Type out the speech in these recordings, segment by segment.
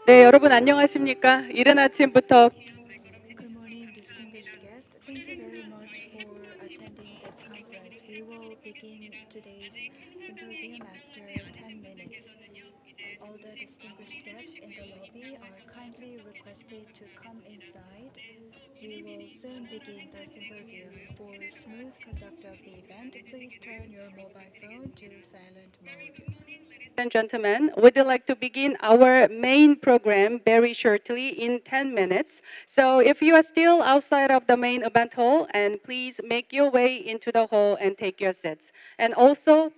네, 여러분 안녕하십니까? 이른 아침부터 Good morning, distinguished guests. Thank you very much for attending this conference. We will begin today's symposium after 10 minutes. All the distinguished guests in the lobby are kindly requested to come inside. We will soon begin the symposium. For smooth conduct of the event, please turn your mobile phone to silent mode. and gentlemen, we'd like to begin our main program very shortly in 10 minutes. So if you are still outside of the main event hall, and please make your way into the hall and take your seats. And also,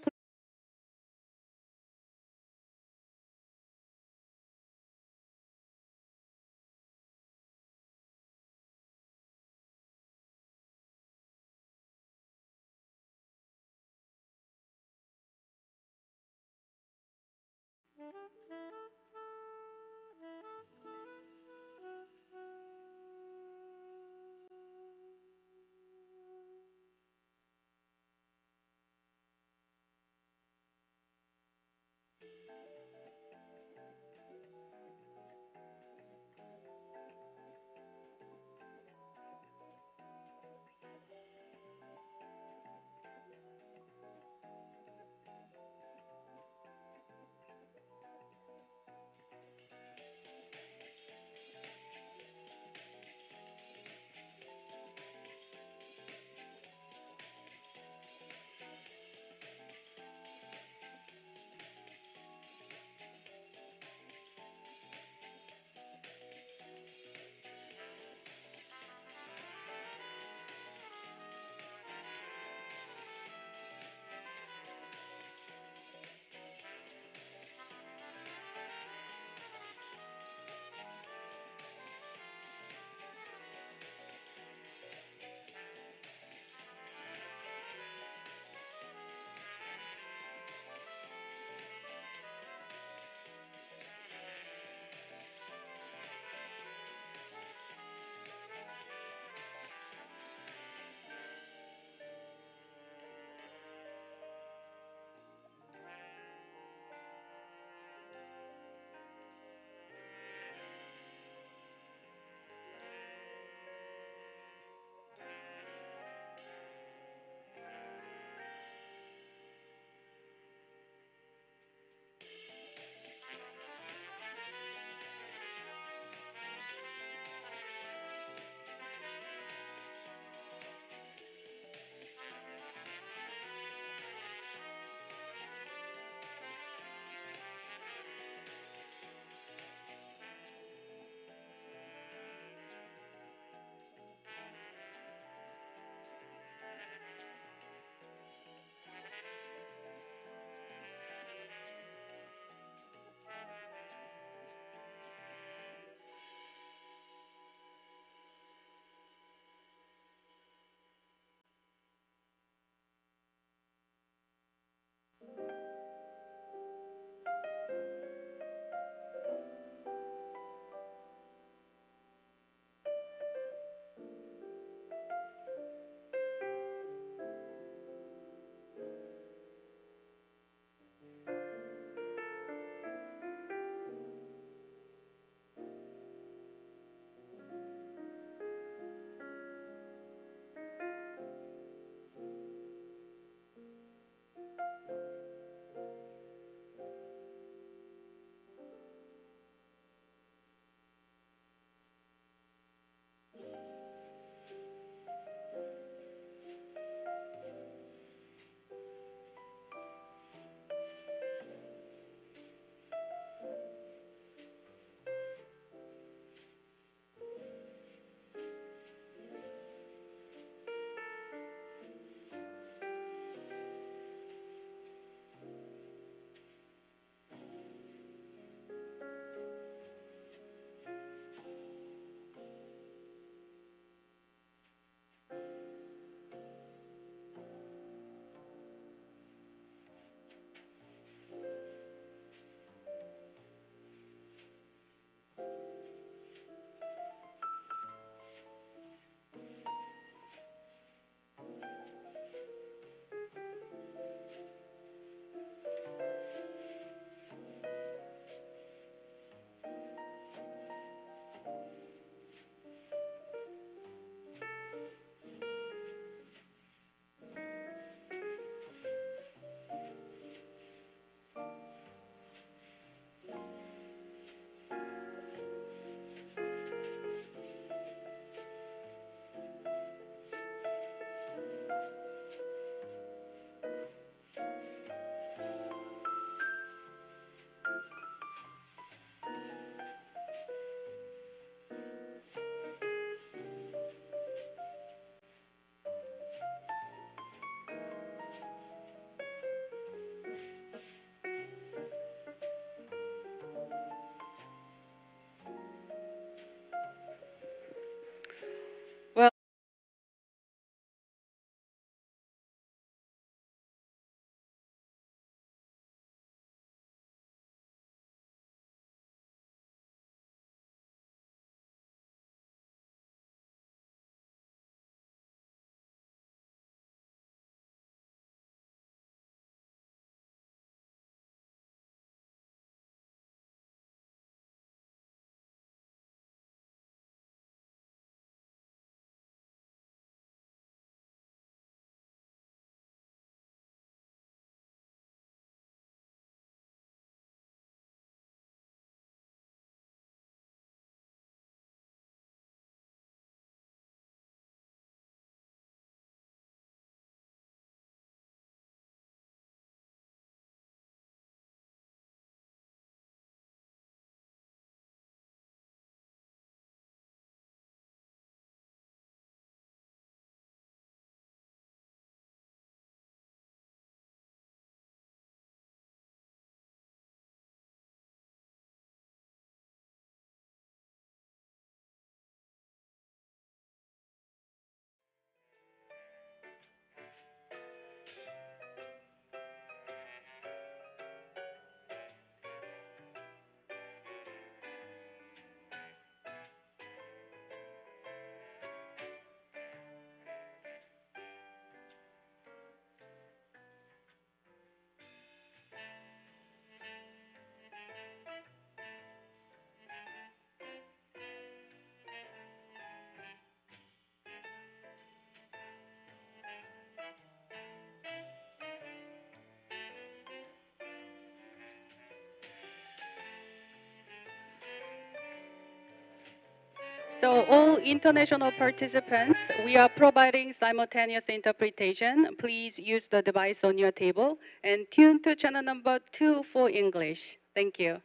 So all international participants, we are providing simultaneous interpretation. Please use the device on your table and tune to channel number 2 for English. Thank you.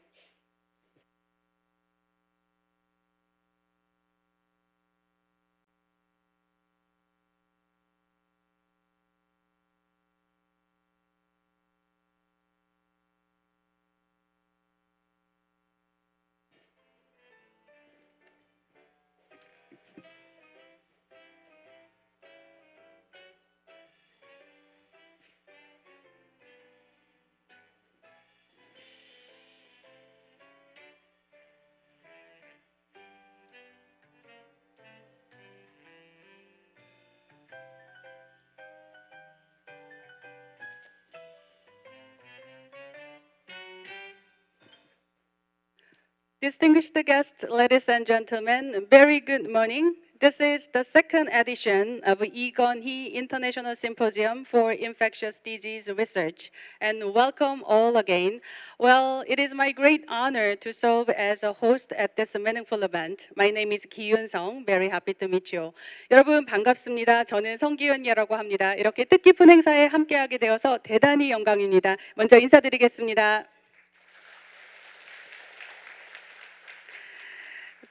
Distinguished guests, ladies and gentlemen, very good morning. This is the second edition of Lee Kun-hee International Symposium for Infectious Disease Research, and welcome all again. Well, it is my great honor to serve as a host at this meaningful event. My name is 기윤성. Very happy to meet you. 여러분 반갑습니다. 저는 성기윤이라고 합니다. 이렇게 뜻깊은 행사에 함께하게 되어서 대단히 영광입니다. 먼저 인사드리겠습니다.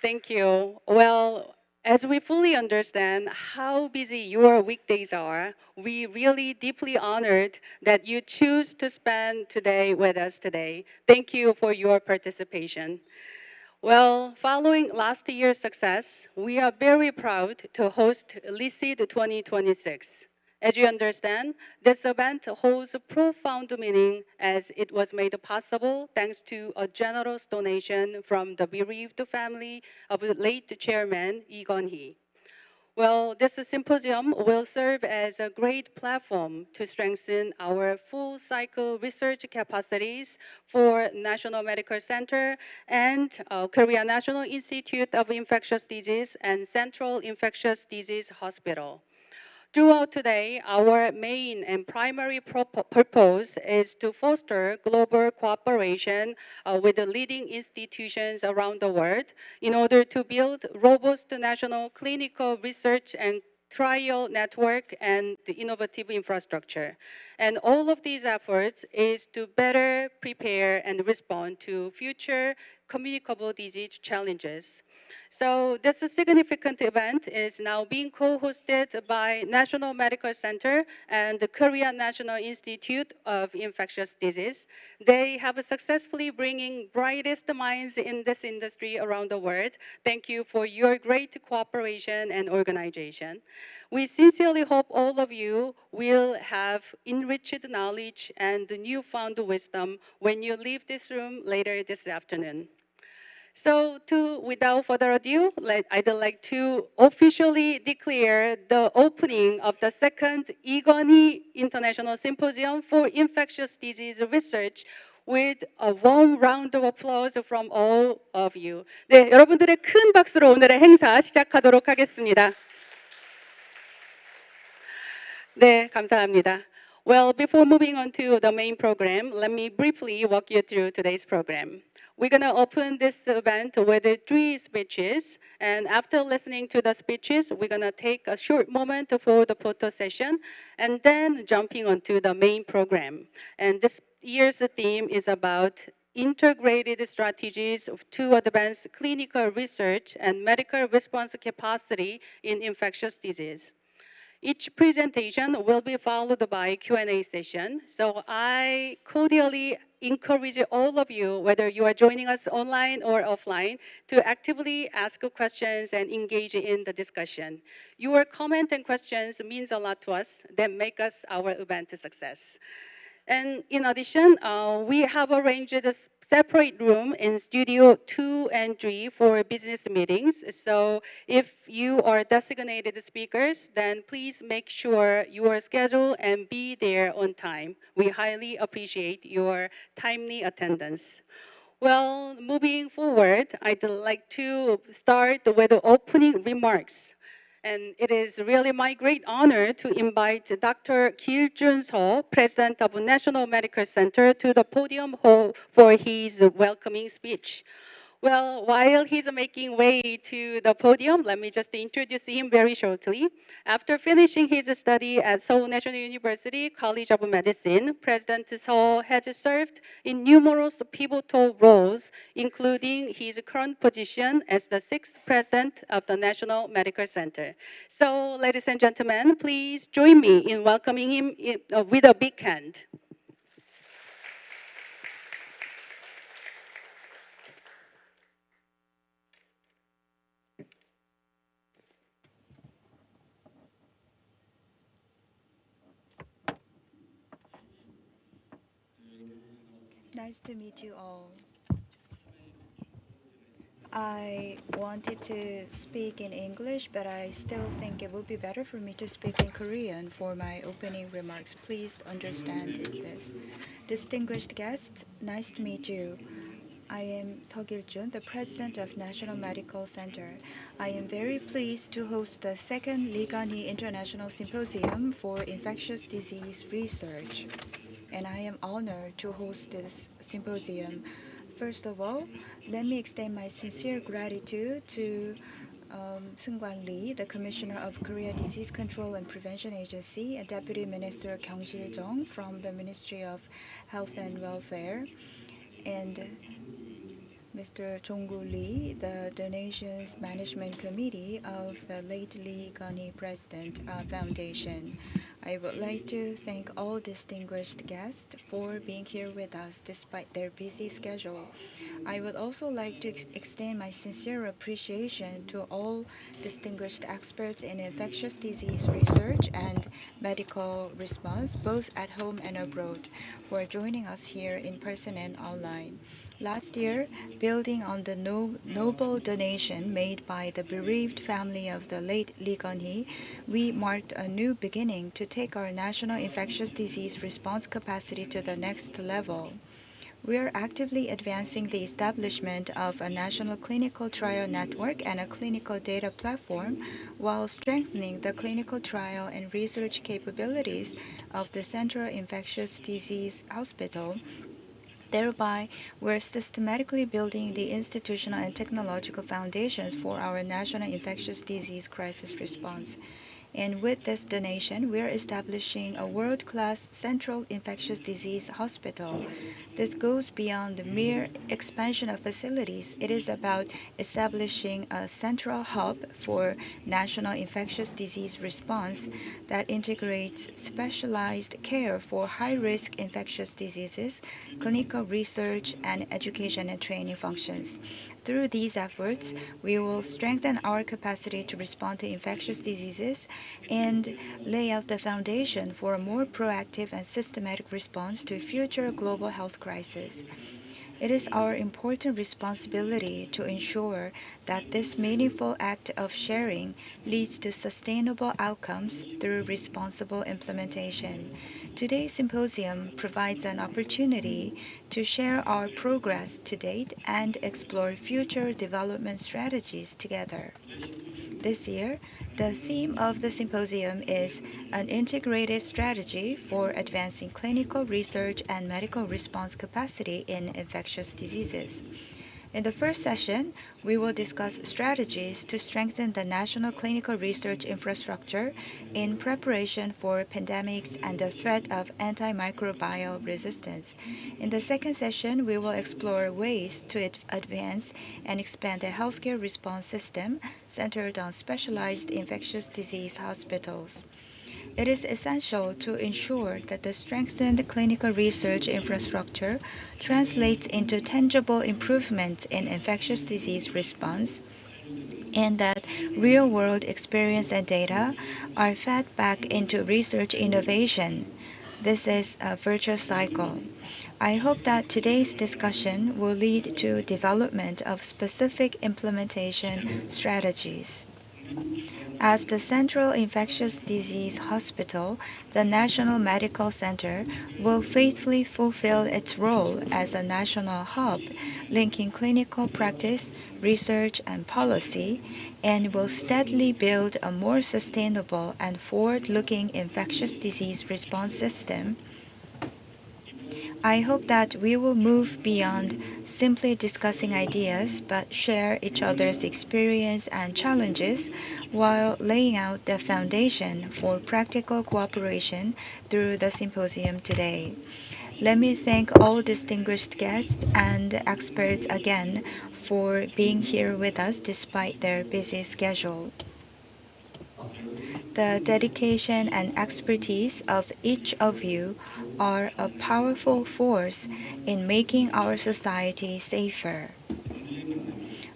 Thank you. Well, as we fully understand how busy your weekdays are, we really deeply honored that you choose to spend today with us today. Thank you for your participation. Well, following last year's success, we are very proud to host LISID 2026. As you understand, this event holds a profound meaning as it was made possible thanks to a generous donation from the bereaved family of the late chairman Lee Kun-hee. Well, this symposium will serve as a great platform to strengthen our full cycle research capacities for National Medical Center and Korea National Institute of Infectious Disease and Central Infectious Disease Hospital. Throughout today, our main and primary purpose is to foster global cooperation with the leading institutions around the world in order to build robust national clinical research and trial network and the innovative infrastructure. And all of these efforts is to better prepare and respond to future communicable disease challenges. So this significant event is now being co-hosted by National Medical Center and the Korean National Institute of Infectious Disease. They have successfully bringing brightest minds in this industry around the world. Thank you for your great cooperation and organization. We sincerely hope all of you will have enriched knowledge and newfound wisdom when you leave this room later this afternoon. So, without further ado, I'd like to officially declare the opening of the second Lee Kun-hee International Symposium for Infectious Disease Research with a warm round of applause from all of you. 네, 여러분들의 큰 박수로 오늘의 행사 시작하도록 하겠습니다. 네, 감사합니다. Well, before moving on to the main program, let me briefly walk you through today's program. We're going to open this event with 3 speeches, and after listening to the speeches, we're going to take a short moment for the photo session, and then jumping onto the main program. And this year's theme is about integrated strategies to advance clinical research and medical response capacity in infectious disease. Each presentation will be followed by a Q&A session. So I cordially encourage all of you, whether you are joining us online or offline, to actively ask questions and engage in the discussion. Your comment and questions means a lot to us. That make us our event a success. And in addition, we have arranged a separate room in Studio 2 and 3 for business meetings. So if you are designated speakers, then please make sure you are scheduled and be there on time. We highly appreciate your timely attendance. Well, moving forward, I'd like to start with the opening remarks. And it is really my great honor to invite Dr. Jun-seo, President of National Medical Center, to the podium for his welcoming speech. Well, while he's making way to the podium, let me just introduce him very shortly. After finishing his study at Seoul National University College of Medicine, President Seo has served in numerous pivotal roles, including his current position as the sixth president of the National Medical Center. So, ladies and gentlemen, please join me in welcoming him with a big hand. Nice to meet you all. I wanted to speak in English, but I still think it would be better for me to speak in Korean for my opening remarks. Please understand this. Distinguished guests, nice to meet you. I am Seo Gil-jun, the president of National Medical Center. I am very pleased to host the second Lee Kun-hee International Symposium for Infectious Disease Research, and I am honored to host this symposium. First of all, let me extend my sincere gratitude to Seung-kwan Lee, the Commissioner of Korea Disease Control and Prevention Agency, and Deputy Minister Kyung Sil-jung from the Ministry of Health and Welfare, and Mr. Jong-gu Lee, the Donations Management Committee of the late Lee Kun-hee President Foundation. I would like to thank all distinguished guests for being here with us despite their busy schedule. I would also like to extend my sincere appreciation to all distinguished experts in infectious disease research and medical response, both at home and abroad, who are joining us here in person and online. Last year, building on the noble donation made by the bereaved family of the late Lee Kun-hee, we marked a new beginning to take our national infectious disease response capacity to the next level. We are actively advancing the establishment of a national clinical trial network and a clinical data platform while strengthening the clinical trial and research capabilities of the Central Infectious Disease Hospital. Thereby, we're systematically building the institutional and technological foundations for our national infectious disease crisis response. And with this donation, we are establishing a world-class central infectious disease hospital. This goes beyond the mere expansion of facilities. It is about establishing a central hub for national infectious disease response that integrates specialized care for high-risk infectious diseases, clinical research, and education and training functions. Through these efforts, we will strengthen our capacity to respond to infectious diseases and lay out the foundation for a more proactive and systematic response to future global health crises. It is our important responsibility to ensure that this meaningful act of sharing leads to sustainable outcomes through responsible implementation. Today's symposium provides an opportunity to share our progress to date and explore future development strategies together. This year, the theme of the symposium is an integrated strategy for advancing clinical research and medical response capacity in infectious diseases. In the first session, we will discuss strategies to strengthen the national clinical research infrastructure in preparation for pandemics and the threat of antimicrobial resistance. In the second session, we will explore ways to advance and expand the healthcare response system centered on specialized infectious disease hospitals. It is essential to ensure that the strengthened clinical research infrastructure translates into tangible improvements in infectious disease response and that real world experience and data are fed back into research innovation. This is a virtuous cycle. I hope that today's discussion will lead to development of specific implementation strategies. As the Central Infectious Disease Hospital, the National Medical Center will faithfully fulfill its role as a national hub, linking clinical practice, research, and policy, and will steadily build a more sustainable and forward-looking infectious disease response system. I hope that we will move beyond simply discussing ideas but share each other's experience and challenges while laying out the foundation for practical cooperation through the symposium today. Let me thank all distinguished guests and experts again for being here with us despite their busy schedule. The dedication and expertise of each of you are a powerful force in making our society safer.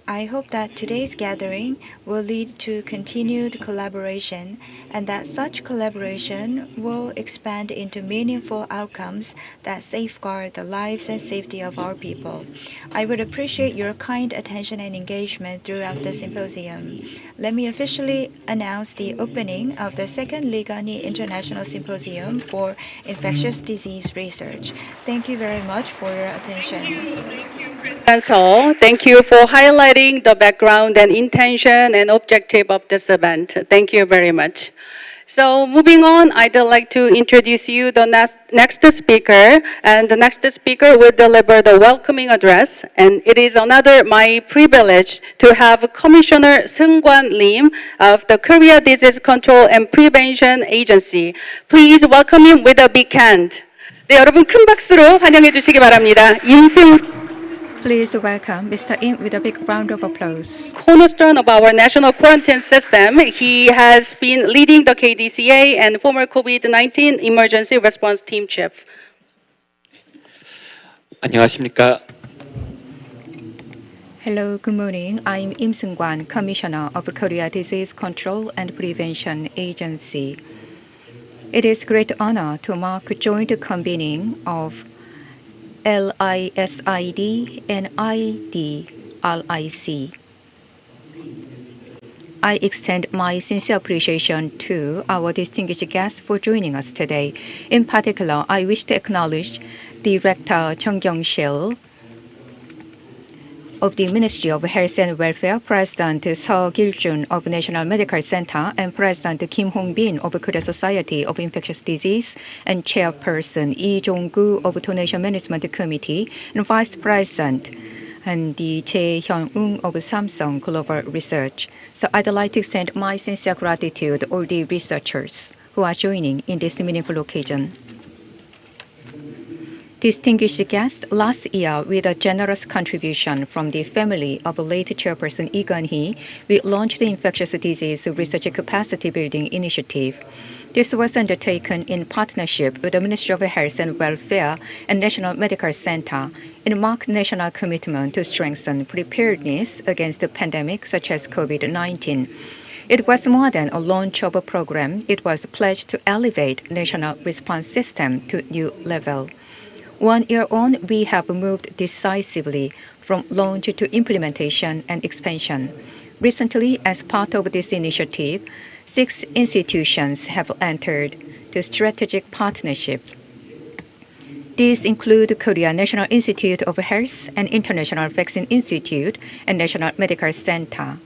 I hope that today's gathering will lead to continued collaboration and that such collaboration will expand into meaningful outcomes that safeguard the lives and safety of our people. I would appreciate your kind attention and engagement throughout the symposium. Let me officially announce the opening of the second Lee Kun-hee International Symposium for Infectious Disease Research. Thank you very much for your attention. That's all. Thank you for highlighting the background and intention and objective of this event. Thank you very much. So moving on, I'd like to introduce you the next speaker, and the next speaker will deliver the welcoming address. And it is another my privilege to have Commissioner Seung-kwan Lim of the Korea Disease Control and Prevention Agency. Please welcome him with a big hand. 네, 여러분 큰 박수로 환영해 주시기 바랍니다. 임승 Please welcome Mr. Im with a big round of applause. cornerstone of our national quarantine system. He has been leading the KDCA and former COVID-19 emergency response team chief. 안녕하십니까. Hello, good morning. I'm Im Seung-kwan, Commissioner of Korea Disease Control and Prevention Agency. It is great honor to mark joint convening of LISID and IDRIC. I extend my sincere appreciation to our distinguished guests for joining us today. In particular, I wish to acknowledge Director Chung Kyung-sil of the Ministry of Health and Welfare, President Seo Gil-jun of National Medical Center, and President Kim Hong-bin of Korea Society of Infectious Disease, and Chairperson Lee Jong-gu of Donation Management Committee, and Vice President and the Chae Hyun-ung of Samsung Global Research. So I'd like to extend my sincere gratitude to all the researchers who are joining in this meaningful occasion. Distinguished guests, last year, with a generous contribution from the family of late Chairperson Lee Kun-hee, we launched the Infectious Disease Research Capacity Building Initiative. This was undertaken in partnership with the Ministry of Health and Welfare and National Medical Center and marked national commitment to strengthen preparedness against the pandemic such as COVID-19. It was more than a launch of a program. It was a pledge to elevate national response system to new level. 1 year on, we have moved decisively from launch to implementation and expansion. Recently, as part of this initiative, 6 institutions have entered the strategic partnership. These include Korea National Institute of Health and International Vaccine Institute and National Medical Center.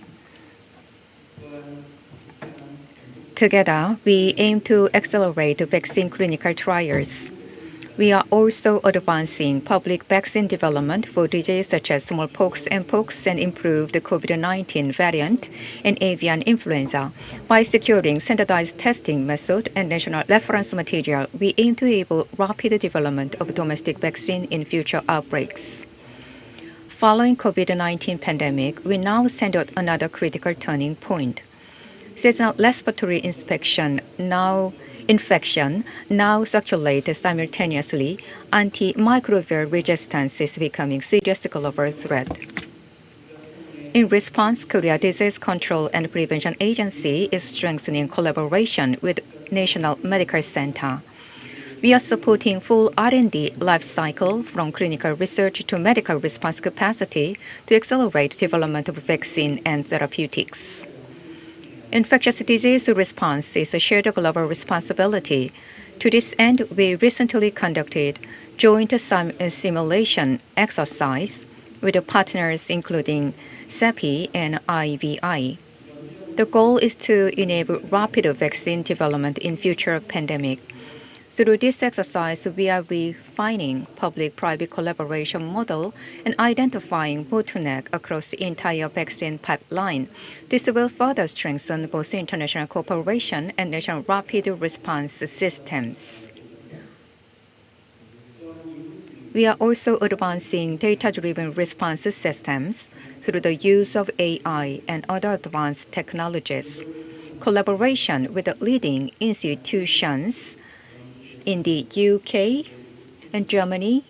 Together, we aim to accelerate vaccine clinical trials. We are also advancing public vaccine development for diseases such as smallpox, mpox, and improved COVID-19 variant and avian influenza. By securing standardized testing method and national reference material, we aim to enable rapid development of domestic vaccine in future outbreaks. Following COVID-19 pandemic, we now stand at another critical turning point. Seasonal respiratory infection now circulate simultaneously, antimicrobial resistance is becoming serious global threat. In response, Korea Disease Control and Prevention Agency is strengthening collaboration with National Medical Center. We are supporting full R&D life cycle from clinical research to medical response capacity to accelerate development of vaccine and therapeutics. Infectious disease response is a shared global responsibility. To this end, we recently conducted joint simulation exercise with partners including CEPI and IVI. The goal is to enable rapid vaccine development in future pandemic. Through this exercise, we are refining public-private collaboration model and identifying bottleneck across the entire vaccine pipeline. This will further strengthen both international cooperation and national rapid response systems. We are also advancing data-driven response systems through the use of AI and other advanced technologies. Collaboration with the leading institutions in the UK and Germany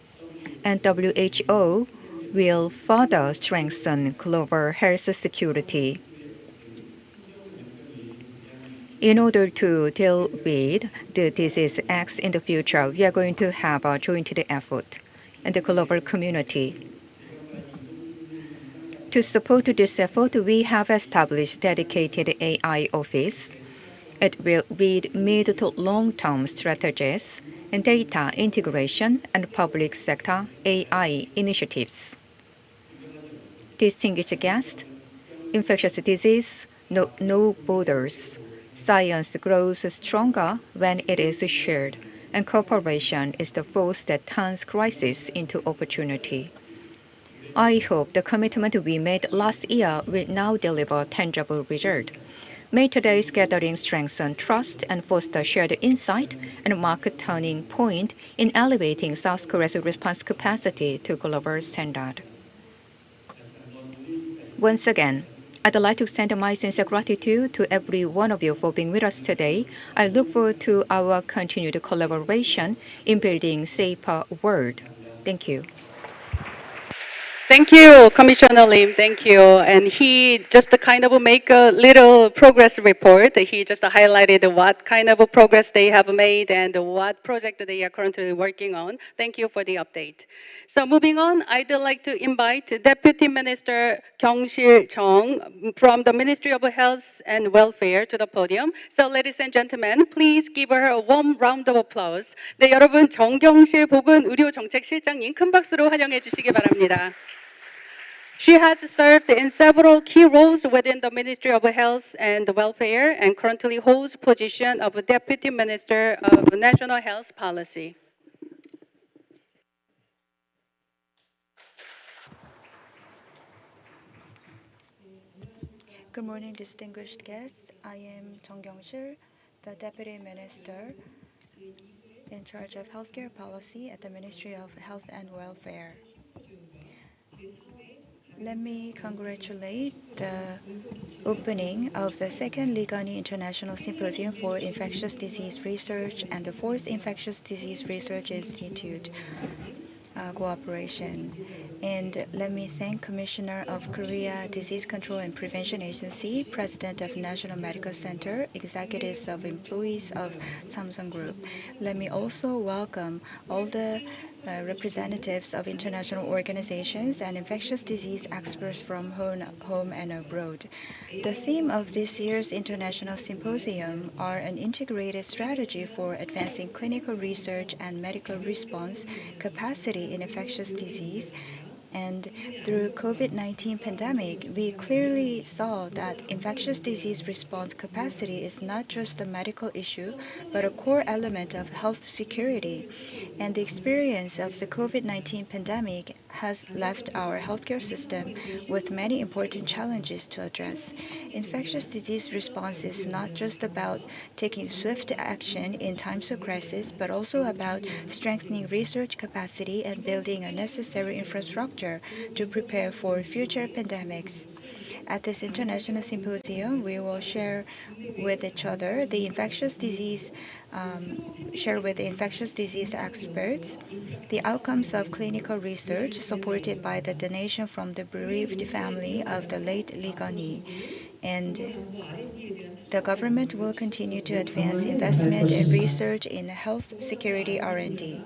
and WHO will further strengthen global health security. In order to deal with the disease X in the future, we are going to have a joint effort in the global community. To support this effort, we have established dedicated AI office. It will lead mid to long-term strategies in data integration and public sector AI initiatives. Distinguished guests, infectious disease know no borders. Science grows stronger when it is shared, and cooperation is the force that turns crisis into opportunity. I hope the commitment we made last year will now deliver tangible result. May today's gathering strengthen trust and foster shared insight and mark a turning point in elevating South Korea's response capacity to global standard. Once again, I'd like to extend my sincere gratitude to every one of you for being with us today. I look forward to our continued collaboration in building a safer world. Thank you. Thank you, Commissioner Lim. Thank you. And he just kind of make a little progress report. He just highlighted what kind of progress they have made and what project they are currently working on. Thank you for the update. So moving on, I'd like to invite Deputy Minister Kyung-sil Chung from the Ministry of Health and Welfare to the podium. So ladies and gentlemen, please give her a warm round of applause. 네, 여러분 정경실 보건의료정책실장님 큰 박수로 환영해 주시기 바랍니다. She has served in several key roles within the Ministry of Health and Welfare and currently holds position of Deputy Minister of National Health Policy. Good morning, distinguished guests. I am Jung Kyung-sil, the Deputy Minister in charge of healthcare policy at the Ministry of Health and Welfare. Let me congratulate the opening of the second Lee Kun-hee International Symposium for Infectious Disease Research and the fourth Infectious Disease Research Institute cooperation. And let me thank Commissioner of Korea Disease Control and Prevention Agency, President of National Medical Center, executives of employees of Samsung Group. Let me also welcome all the representatives of international organizations and infectious disease experts from home and abroad. The theme of this year's International Symposium are an integrated strategy for advancing clinical research and medical response capacity in infectious disease. And through COVID-19 pandemic, we clearly saw that infectious disease response capacity is not just a medical issue, but a core element of health security. And the experience of the COVID-19 pandemic has left our healthcare system with many important challenges to address. Infectious disease response is not just about taking swift action in times of crisis, but also about strengthening research capacity and building a necessary infrastructure to prepare for future pandemics. At this international symposium, we will share with each other the infectious disease, share with the infectious disease experts the outcomes of clinical research supported by the donation from the bereaved family of the late Lee Kun-hee. And the government will continue to advance investment and research in health security R&D.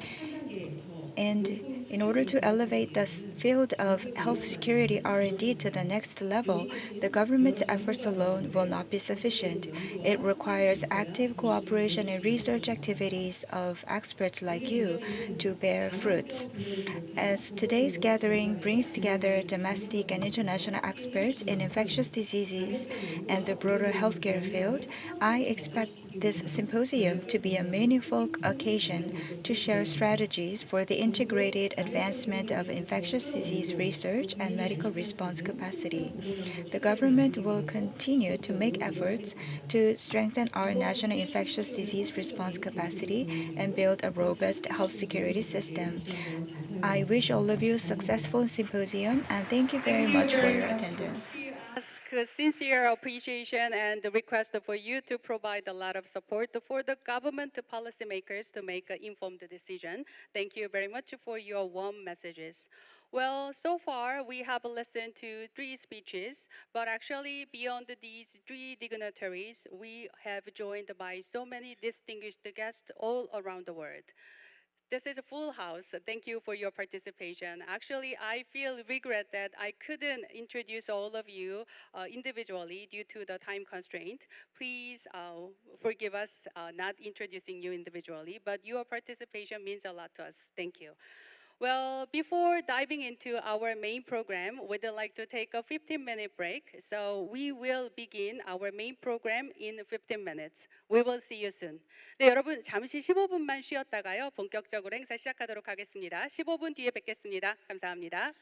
And in order to elevate the field of health security R&D to the next level, the government's efforts alone will not be sufficient. It requires active cooperation and research activities of experts like you to bear fruits. As today's gathering brings together domestic and international experts in infectious diseases and the broader healthcare field, I expect this symposium to be a meaningful occasion to share strategies for the integrated advancement of infectious disease research and medical response capacity. The government will continue to make efforts to strengthen our national infectious disease response capacity and build a robust health security system. I wish all of you successful symposium and thank you very much for your attendance. Ask sincere appreciation and the request for you to provide a lot of support for the government policymakers to make an informed decision. Thank you very much for your warm messages. Well, so far we have listened to three speeches, but actually beyond these three dignitaries, we have joined by so many distinguished guests all around the world. This is a full house. Thank you for your participation. Actually, I feel regret that I couldn't introduce all of you individually due to the time constraint. Please forgive us not introducing you individually, but your participation means a lot to us. Thank you. Well, before diving into our main program, we'd like to take a 15-minute break. So we will begin our main program in 15 minutes. We will see you soon. 네, 여러분 잠시 15분만 쉬었다가요. 본격적으로 행사 시작하도록 하겠습니다. 15분 뒤에 뵙겠습니다. 감사합니다.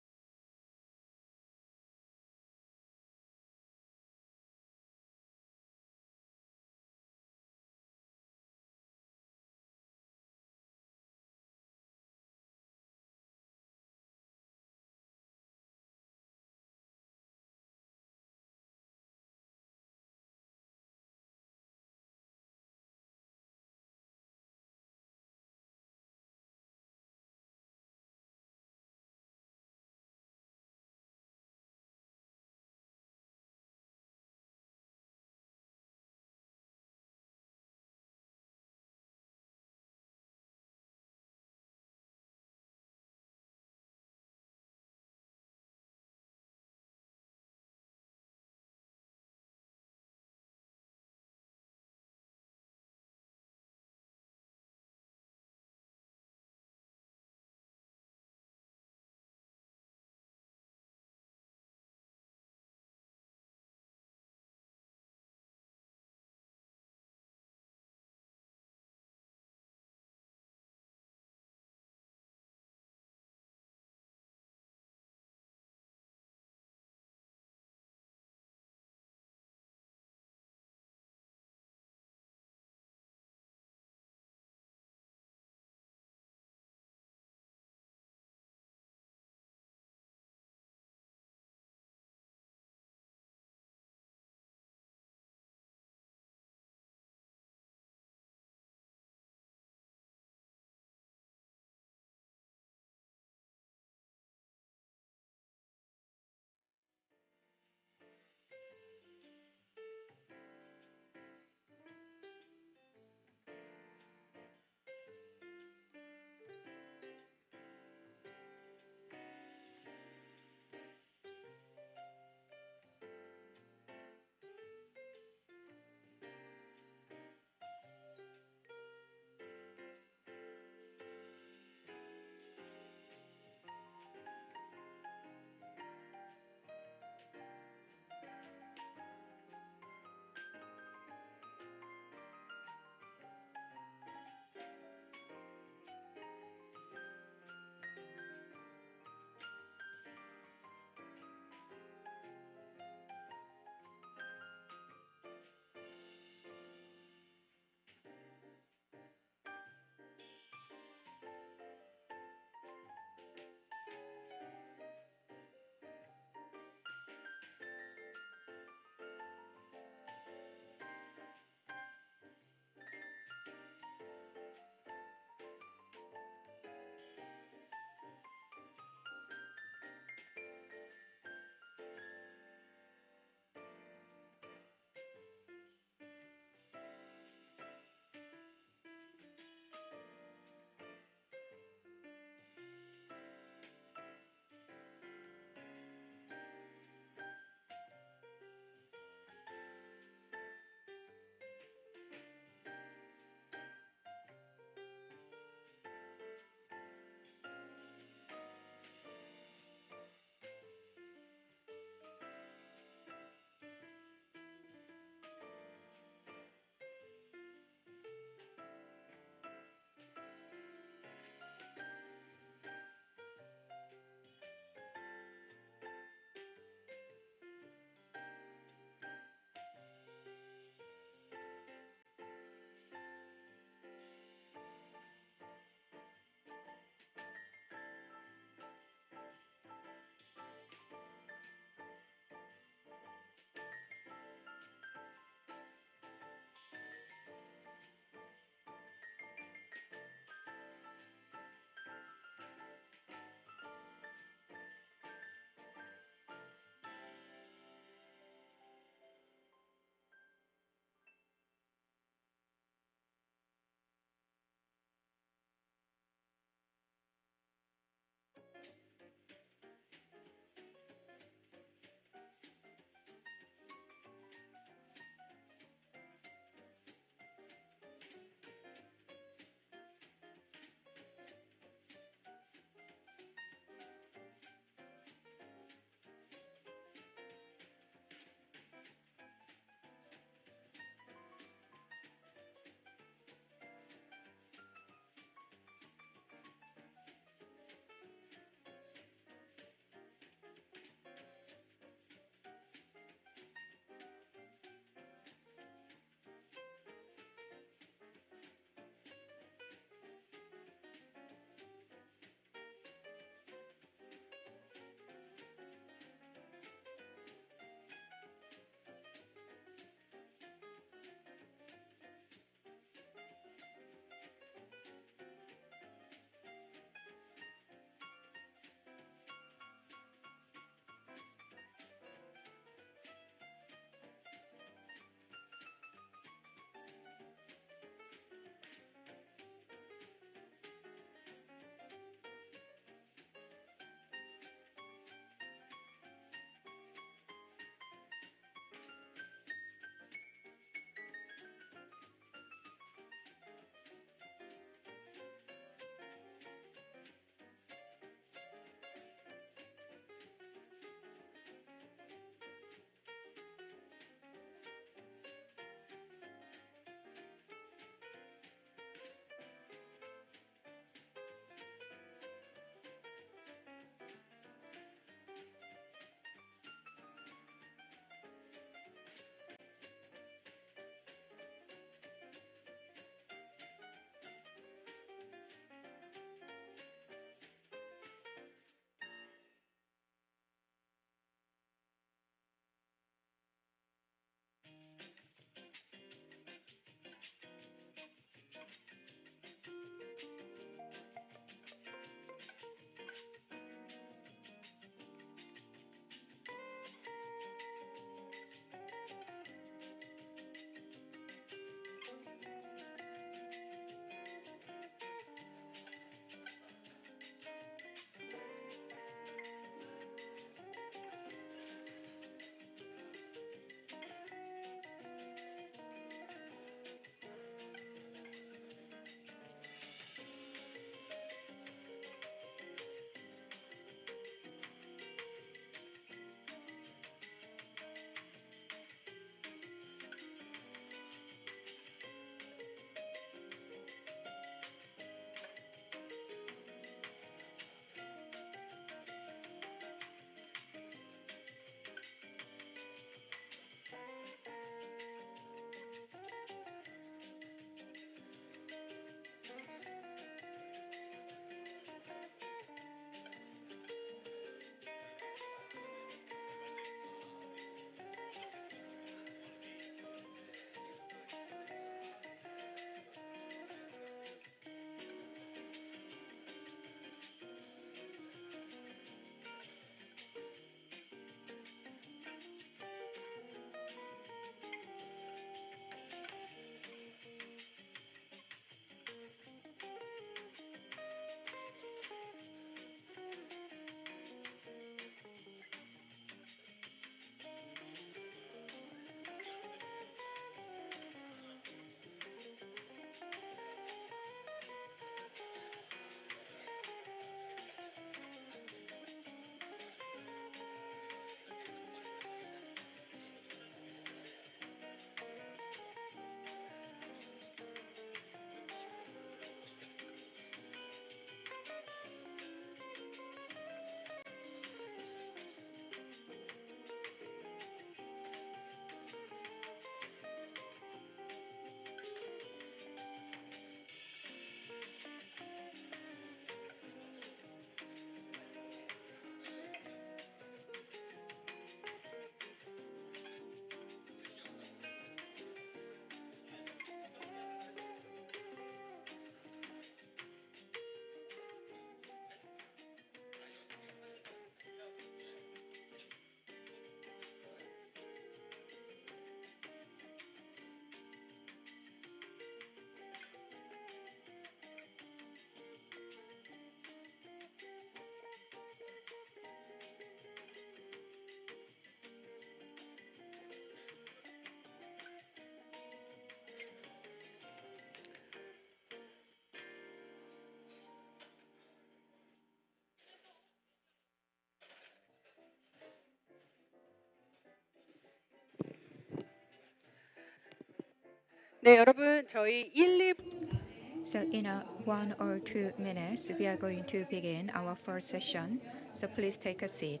네, 여러분, 저희 1, 2분 So in a 1 or 2 minutes, we are going to begin our first session. So please take a seat.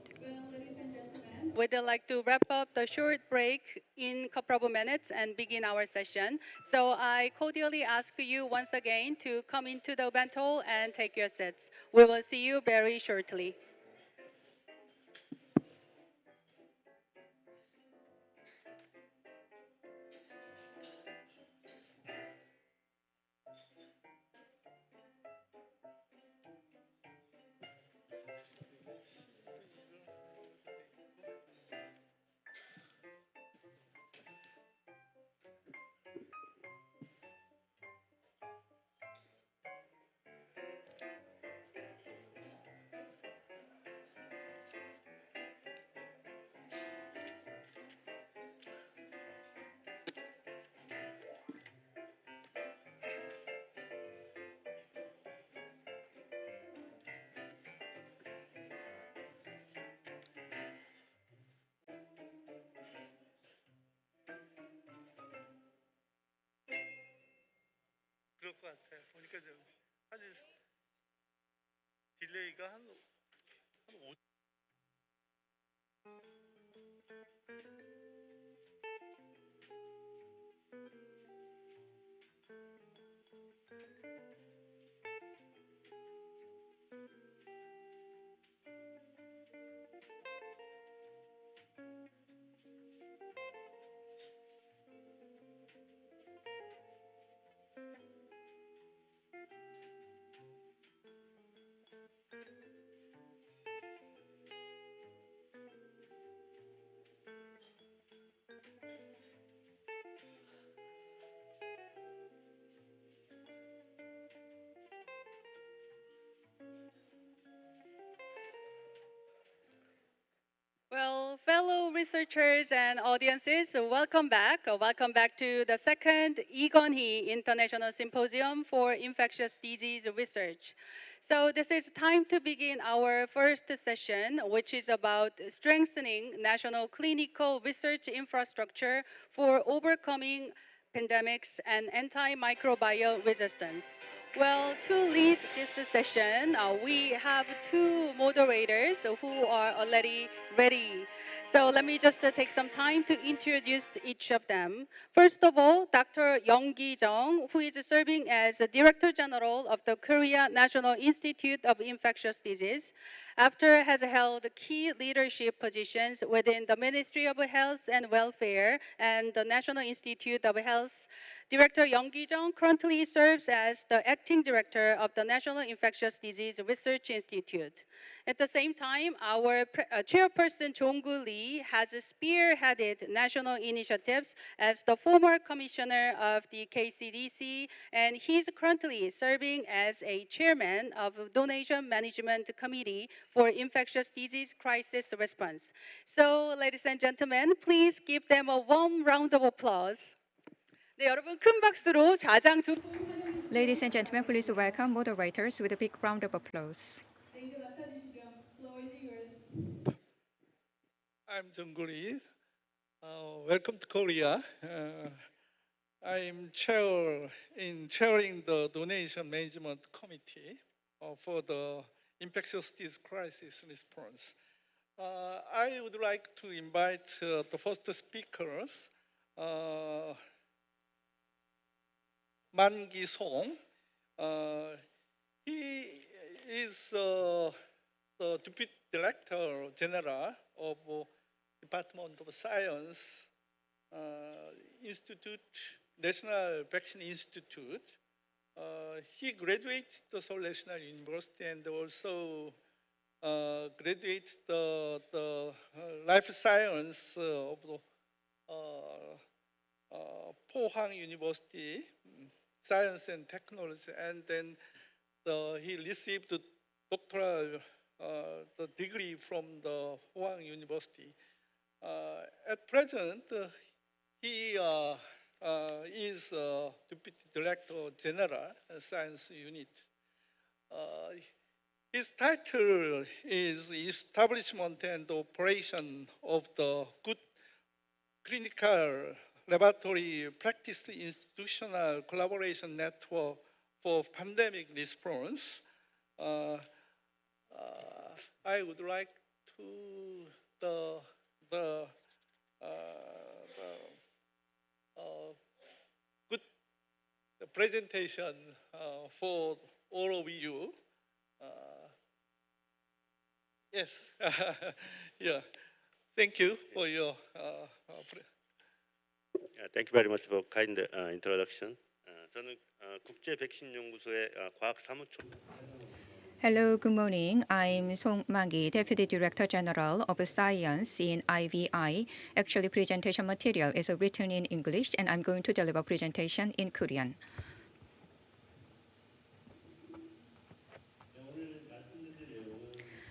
We'd like to wrap up the short break in a couple of minutes and begin our session. So I cordially ask you once again to come into the event hall and take your seats. We will see you very shortly. 그럴 것 같아요. 보니까 좀 사실 딜레이가 한 5. Well, fellow researchers and audiences, welcome back. Welcome back to the second Lee Kun-hee International Symposium for Infectious Disease Research. So this is time to begin our first session, which is about strengthening national clinical research infrastructure for overcoming pandemics and antimicrobial resistance. Well, to lead this session, we have two moderators who are already ready. So let me just take some time to introduce each of them. First of all, Dr. Young Ki-jung, who is serving as the Director General of the Korea National Institute of Infectious Disease. After has held key leadership positions within the Ministry of Health and Welfare and the National Institute of Health. Director Young Ki-jung currently serves as the acting director of the National Infectious Disease Research Institute. At the same time, our chairperson Jong-gu Lee has spearheaded national initiatives as the former commissioner of the KCDC, and he's currently serving as a chairman of Donation Management Committee for Infectious Disease Crisis Response. So, ladies and gentlemen, please give them a warm round of applause. 네, 여러분 큰 박수로 좌장 두 분 환영해 주시고 Ladies and gentlemen, please welcome moderators with a big round of applause. 네, 이제 맡아주시죠. Floor is yours. I'm Jung-gu. Welcome to Korea. I'm chairing the Donation Management Committee for the Infectious Disease Crisis Response. I would like to invite the first speakers, Man Gi-song. He is the Deputy Director General of Department of Science Institute, National Vaccine Institute. He graduated the Seoul National University and also graduated the life science of the Pohang University, Science and Technology, and then he received the doctoral the degree from the Pohang University. At present, he is Deputy Director General Science Unit. His title is Establishment and Operation of the Good Clinical laboratory practice institutional collaboration network for pandemic response. I would like to the good presentation for all of you. Yes, yeah. Thank you for your. Thank you very much for kind introduction. 저는 국제 백신 연구소의 과학 사무처. Hello, good morning. I'm Song Magi, Deputy Director General of Science in IVI. Actually, presentation material is written in English, and I'm going to deliver presentation in Korean.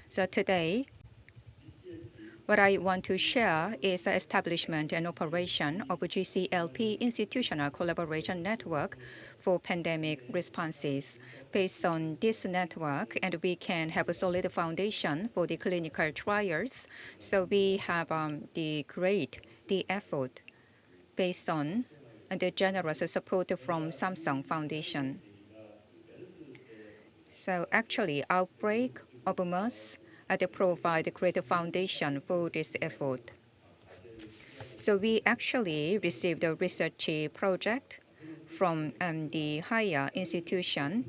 So today, what I want to share is the establishment and operation of a GCLP institutional collaboration network for pandemic responses. Based on this network, and we can have a solid foundation for the clinical trials. So we have the effort based on the generous support from Samsung Foundation. So actually, outbreak of MERS they provide great foundation for this effort. So we actually received a research project from the higher institution.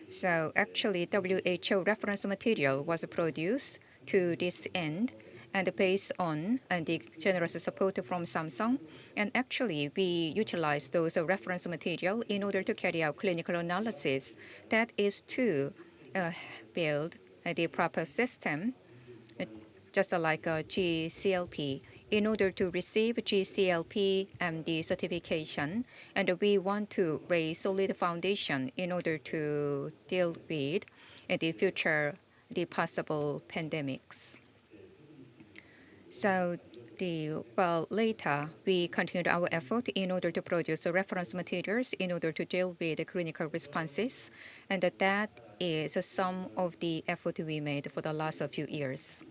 So actually, WHO reference material was produced to this end, and based on the generous support from Samsung. And actually, we utilized those reference material in order to carry out clinical analysis. That is to build the proper system, just like a GCLP. In order to receive GCLP the certification, and we want to raise solid foundation in order to deal with the future, the possible pandemics. So later, we continued our effort in order to produce reference materials in order to deal with the clinical responses, and that is some of the effort we made for the last few years.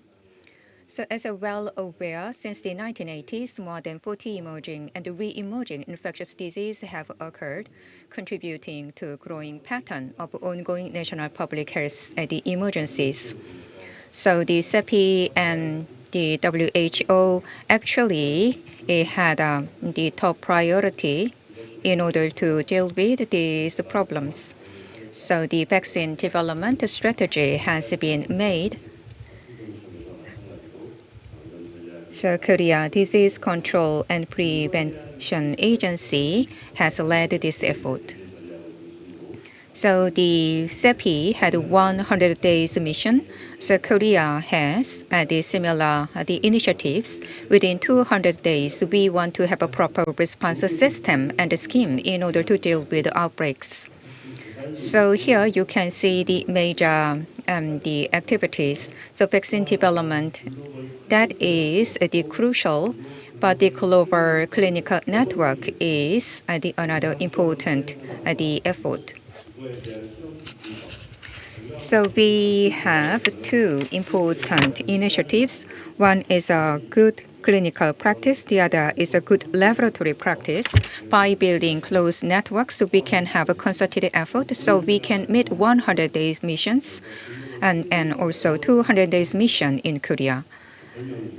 So as well aware, since the 1980s, more than 40 emerging and re-emerging infectious diseases have occurred, contributing to growing pattern of ongoing national public health the emergencies. So the CEPI and the WHO actually had the top priority in order to deal with these problems. So the vaccine development strategy has been made. So Korea Disease Control and Prevention Agency has led this effort. So the CEPI had 100 days mission. So Korea has the similar the initiatives. Within 200 days, we want to have a proper response system and a scheme in order to deal with outbreaks. So here you can see the major the activities. So vaccine development, that is the crucial, but the global clinical network is the another important the effort. So we have two important initiatives. One is a good clinical practice. The other is a good laboratory practice. By building close networks, we can have a concerted effort so we can meet 100 days missions and also 200 days mission in Korea.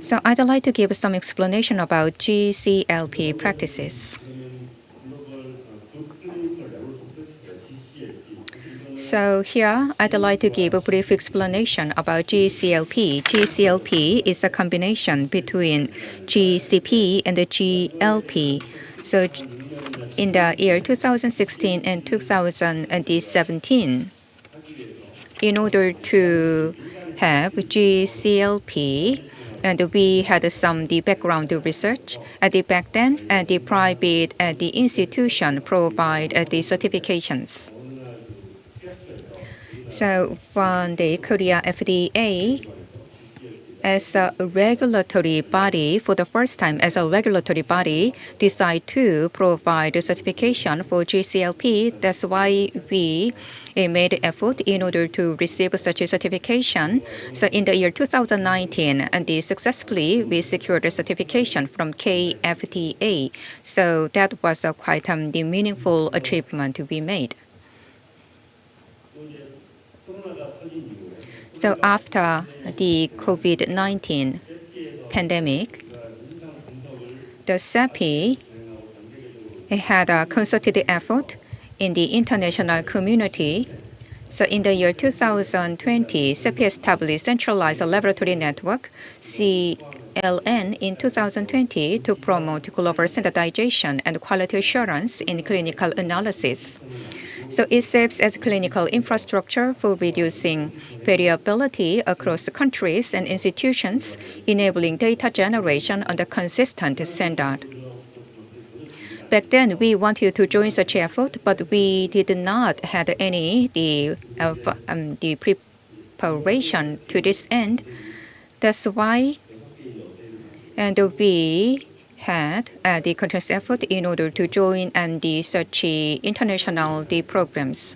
So I'd like to give some explanation about GCLP practices. So here, I'd like to give a brief explanation about GCLP. GCLP is a combination between GCP and the GLP. So in the year 2016 and 2017, in order to have GCLP, and we had some the background research at the back then, and the private the institution provide the certifications. So from the Korea FDA, as a regulatory body, for the first time as a regulatory body, decide to provide a certification for GCLP. That's why we made effort in order to receive such a certification. So in the year 2019, and successfully we secured a certification from KFTA. So that was a quite the meaningful achievement we made. So after the COVID-19 pandemic, the SEPI had a concerted effort in the international community. So in the year 2020, SEPI established centralized laboratory network, CLN, in 2020 to promote global standardization and quality assurance in clinical analysis. So it serves as clinical infrastructure for reducing variability across countries and institutions, enabling data generation on a consistent standard. Back then, we wanted to join such effort, but we did not have any the preparation to this end. That's why, and we had the continuous effort in order to join such international programs.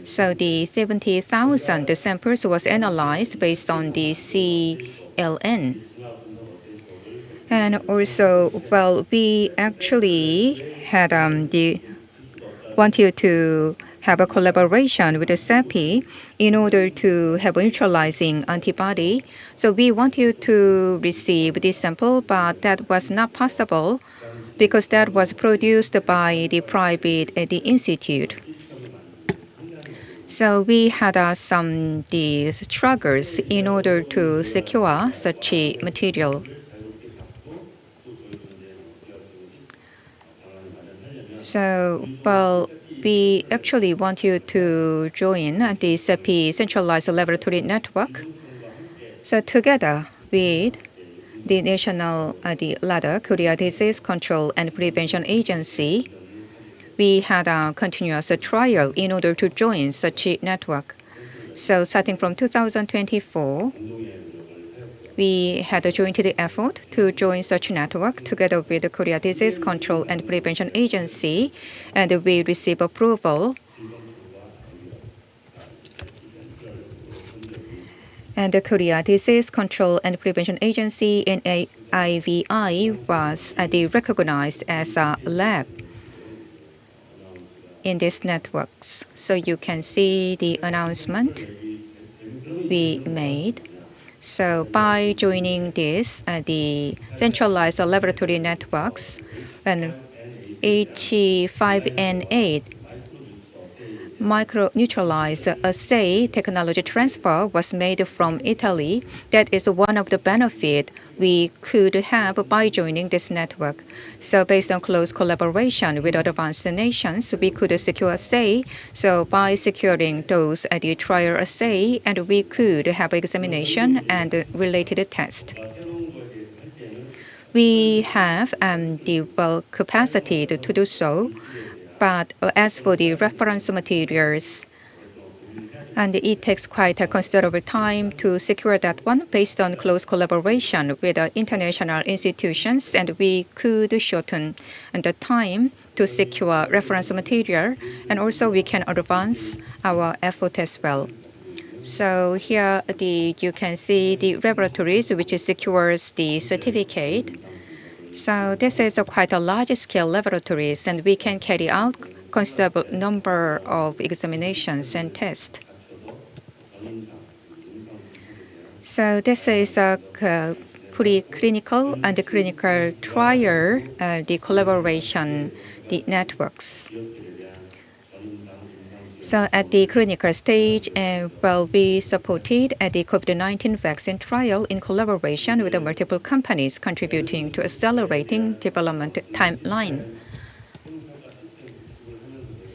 So the 70,000 samples was analyzed based on the CLN. And also, well, we actually had wanted to have a collaboration with the SEPI in order to have a neutralizing antibody. So we wanted to receive this sample, but that was not possible because that was produced by the private the institute. So we had some struggles in order to secure such a material. So, well, we actually want you to join the SEPI centralized laboratory network. So together with the National LADA, Korea Disease Control and Prevention Agency, we had a continuous trial in order to join such a network. So starting from 2024, we had a joint effort to join such network together with the Korea Disease Control and Prevention Agency, and we received approval. And the Korea Disease Control and Prevention Agency in IVI was recognized as a lab in these networks. So you can see the announcement we made. So by joining this, the centralized laboratory networks, and H5N8 microneutralized assay technology transfer was made from Italy. That is one of the benefits we could have by joining this network. So based on close collaboration with advanced nations, we could secure assay. So by securing those at the trial assay, and we could have examination and related test. We have the capacity to do so. But as for the reference materials, and it takes quite a considerable time to secure that one based on close collaboration with international institutions, and we could shorten the time to secure reference material, and also we can advance our effort as well. So here you can see the laboratories which secures the certificate. So this is quite a large-scale laboratories, and we can carry out considerable number of examinations and tests. So this is a preclinical and clinical trial, the collaboration, the networks. So at the clinical stage, we supported the COVID-19 vaccine trial in collaboration with the multiple companies contributing to accelerating development timeline.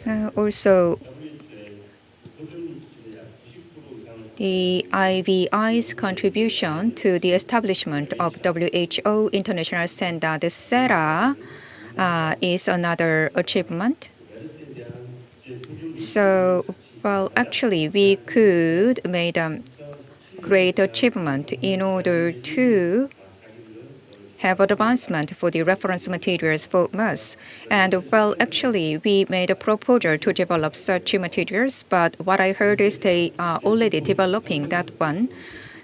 So also, the IVI's contribution to the establishment of WHO International Standard SERA is another achievement. So, well, actually, we could make great achievement in order to have advancement for the reference materials for us. And well, actually, we made a proposal to develop such materials, but what I heard is they are already developing that one.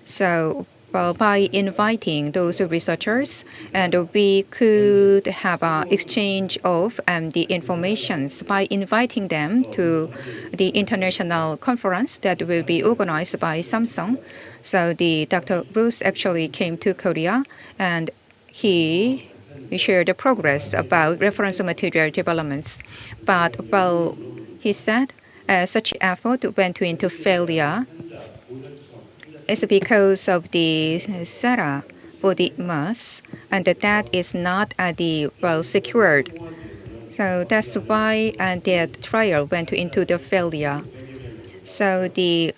So well, by inviting those researchers, and we could have an exchange of the informations by inviting them to the international conference that will be organized by Samsung. So the Dr. Bruce actually came to Korea, and he shared the progress about reference material developments. But well, he said such effort went into failure. It's because of the SARA for the mass, and that is not the well secured. So that's why that trial went into the failure. So the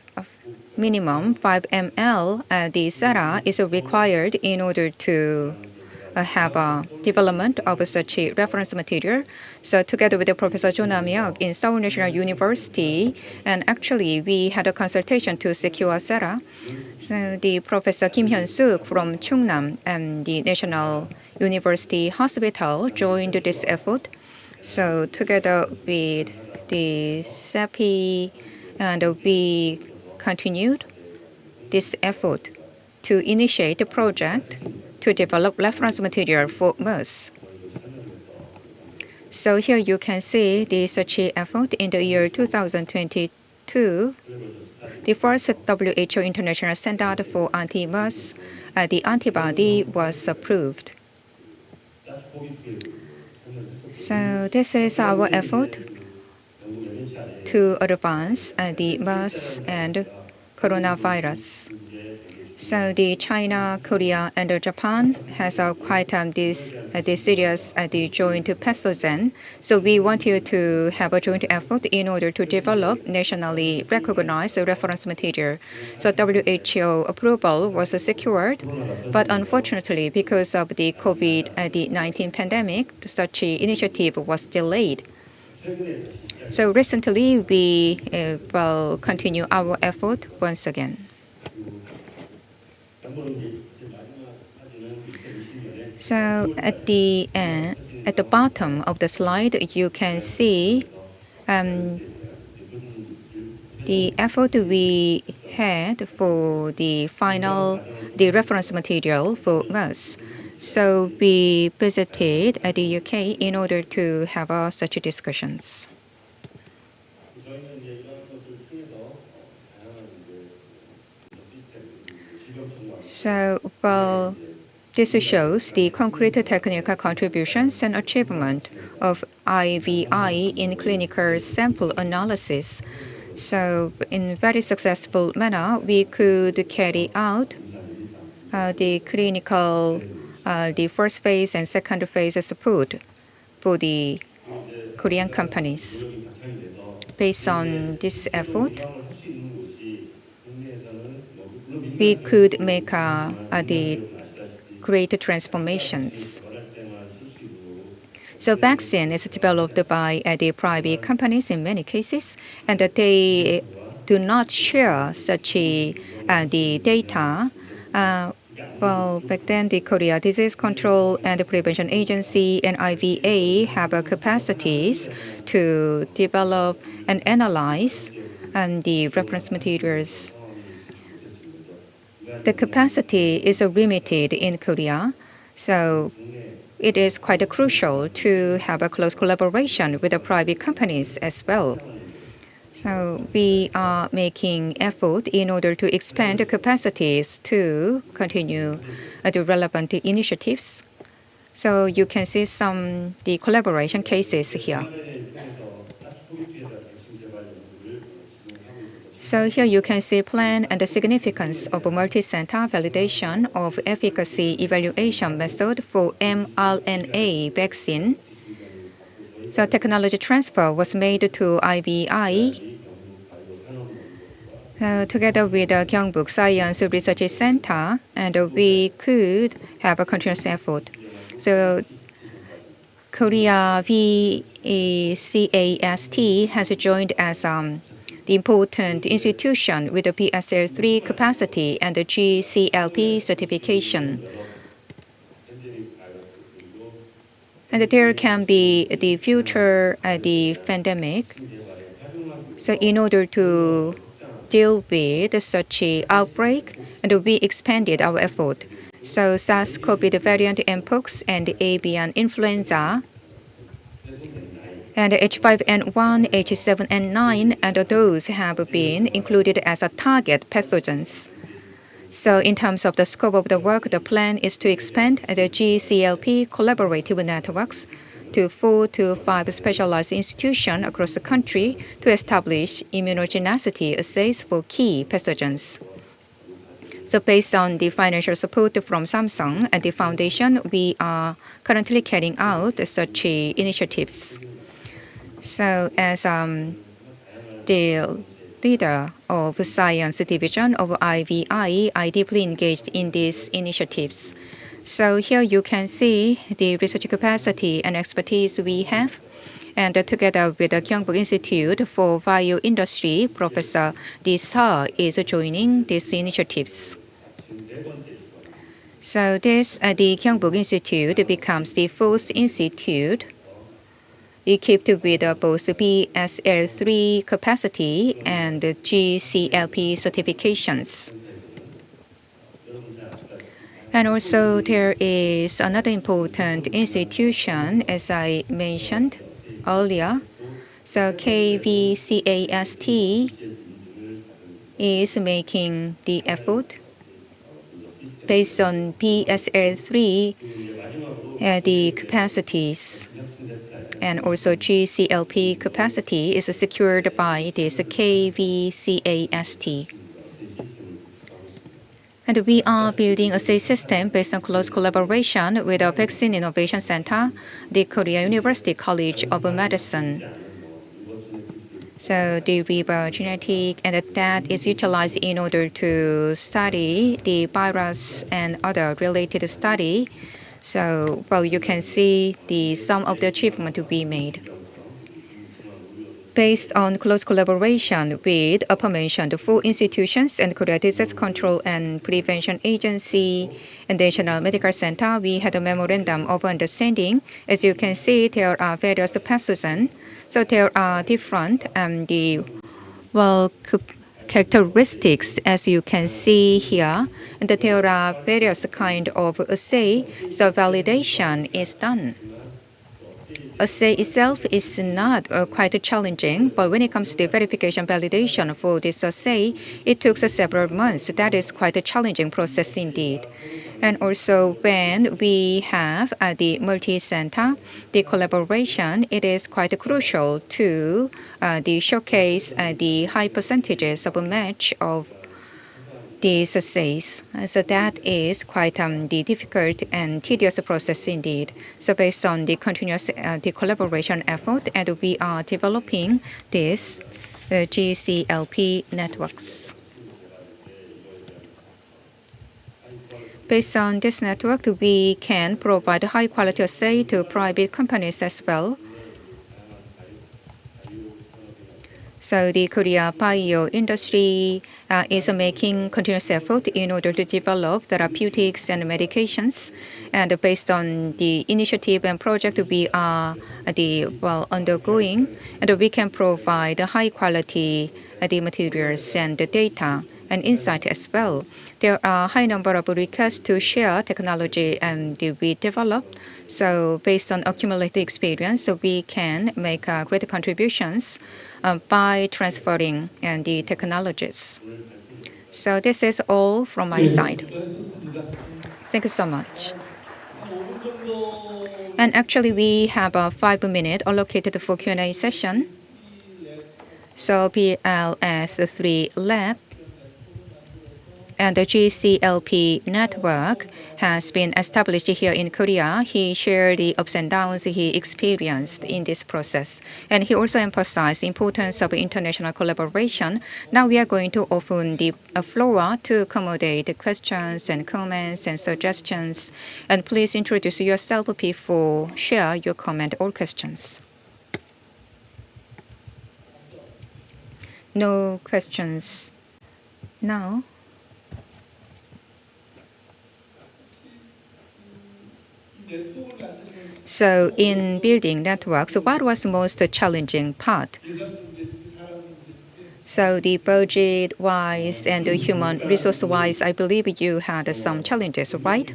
minimum 5 ml the SARA is required in order to have a development of such a reference material. So together with Professor Jo Nam-hyuk in Seoul National University, and actually we had a consultation to secure SARA. So the Professor Kim Hyun-suk from Chungnam and the National University Hospital joined this effort. So together with the SAPI, and we continued this effort to initiate a project to develop reference material for MERS. So here you can see the such effort in the year 2022. The first WHO International Standard for Anti-MERS, the antibody was approved. So this is our effort to advance the MERS and coronavirus. So the China, Korea, and Japan has quite this serious the joint pathogen. So we want you to have a joint effort in order to develop nationally recognized reference material. So WHO approval was secured, but unfortunately, because of the COVID-19 pandemic, such initiative was delayed. So recently, we will continue our effort once again. So at the bottom of the slide, you can see the effort we had for the reference material for us. So we visited the UK in order to have such discussions. So, well, this shows the concrete technical contributions and achievement of IVI in clinical sample analysis. So, in very successful manner, we could carry out the clinical, the first phase and second phase support for the Korean companies. Based on this effort, we could make the great transformations. So vaccine is developed by the private companies in many cases, and that they do not share such the data. Well, back then, the Korea Disease Control and Prevention Agency and IVA have capacities to develop and analyze the reference materials. The capacity is limited in Korea, so it is quite crucial to have a close collaboration with the private companies as well. So we are making effort in order to expand the capacities to continue the relevant initiatives. So you can see the collaboration cases here. So here you can see plan and the significance of a multi-center validation of efficacy evaluation method for mRNA vaccine. So technology transfer was made to IVI together with the Gyeongbuk Science Research Center, and we could have a continuous effort. So Korea VCAST has joined as the the important institution with the PSL3 capacity and the GCLP certification. And there can be the future the pandemic. So in order to deal with such an outbreak, and we expanded our effort. So SARS-CoV variant mpox and avian influenza and H5N1, H7N9, and those have been included as a target pathogens. So in terms of the scope of the work, the plan is to expand the GCLP collaborative networks to 4 to 5 specialized institutions across the country to establish immunogenicity assays for key pathogens. So based on the financial support from Samsung and the foundation, we are currently carrying out such initiatives. So as the leader of Science Division of IVI, I deeply engaged in these initiatives. So here you can see the research capacity and expertise we have. And together with the Kyungbuk Institute for Bioindustry, Professor Lee is joining these initiatives. So this, the Kyungbuk Institute becomes the fourth institute equipped with both PSL3 capacity and GCLP certifications. And also there is another important institution, as I mentioned earlier. So KVCAST is making the effort based on PSL3, the capacities, and also GCLP capacity is secured by this KVCAST. And we are building a safe system based on close collaboration with the Vaccine Innovation Center, the Korea University College of Medicine. So the river genetic and that is utilized in order to study the virus and other related study. So, well, you can see some of the achievement to be made. Based on close collaboration with aforementioned 4 institutions and Korea Disease Control and Prevention Agency and National Medical Center, we had a memorandum of understanding. As you can see, there are various pathogens. So there are different characteristics, as you can see here, and there are various kind of assay. So validation is done. Assay itself is not quite challenging, but when it comes to the verification validation for this assay, it took several months. That is quite a challenging process indeed. And also when we have the multi-center, the collaboration, it is quite crucial to showcase the high percentages of a match of these assays. So that is quite the difficult and tedious process indeed. So based on the continuous the collaboration effort, and we are developing this GCLP networks. Based on this network, we can provide high quality assay to private companies as well. So the Korea bio industry is making continuous effort in order to develop therapeutics and medications. And based on the initiative and project we are undergoing, and we can provide high quality the materials and the data and insight as well. There are a high number of requests to share technology and we develop. So based on accumulated experience, we can make great contributions by transferring the technologies. So this is all from my side. Thank you so much. And actually, we have 5 minutes allocated for Q&A session. So PLS3 lab and the GCLP network has been established here in Korea. He shared the ups and downs he experienced in this process. And he also emphasized the importance of international collaboration. Now we are going to open the floor to accommodate questions and comments and suggestions. And please introduce yourself before share your comment or questions. No questions now. So in building networks, what was the most challenging part? So the budget-wise and the human resource-wise, I believe you had some challenges, right?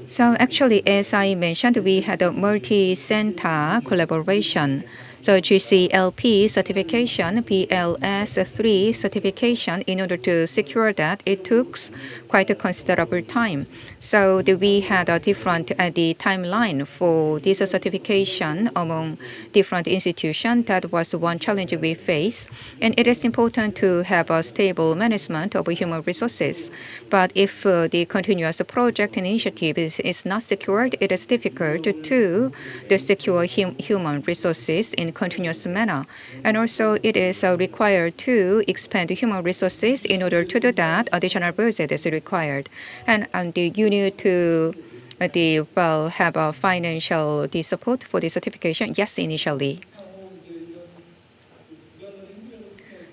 So actually, as I mentioned, we had a multi-center collaboration. So GCLP certification, PLS3 certification, in order to secure that, it took quite a considerable time. So we had a different the timeline for this certification among different institutions. That was one challenge we face. And it is important to have a stable management of human resources. But if the continuous project initiative is not secured, it is difficult to secure human resources in continuous manner. And also, it is required to expand human resources. In order to do that, additional budget is required. And you need to have a financial support for the certification. Yes, initially.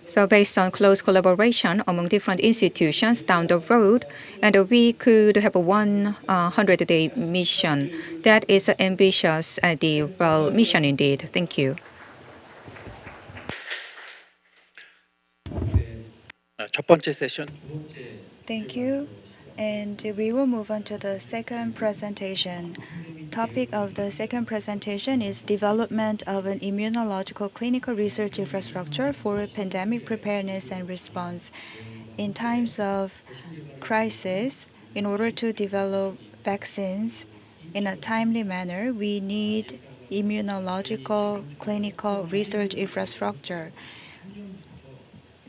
So based on close collaboration among different institutions down the road, and we could have a 100-day mission. That is an ambitious mission indeed. Thank you. 첫 번째 세션. Thank you. And we will move on to the second presentation. Topic of the second presentation is development of an immunological clinical research infrastructure for pandemic preparedness and response. In times of crisis, in order to develop vaccines in a timely manner, we need immunological clinical research infrastructure.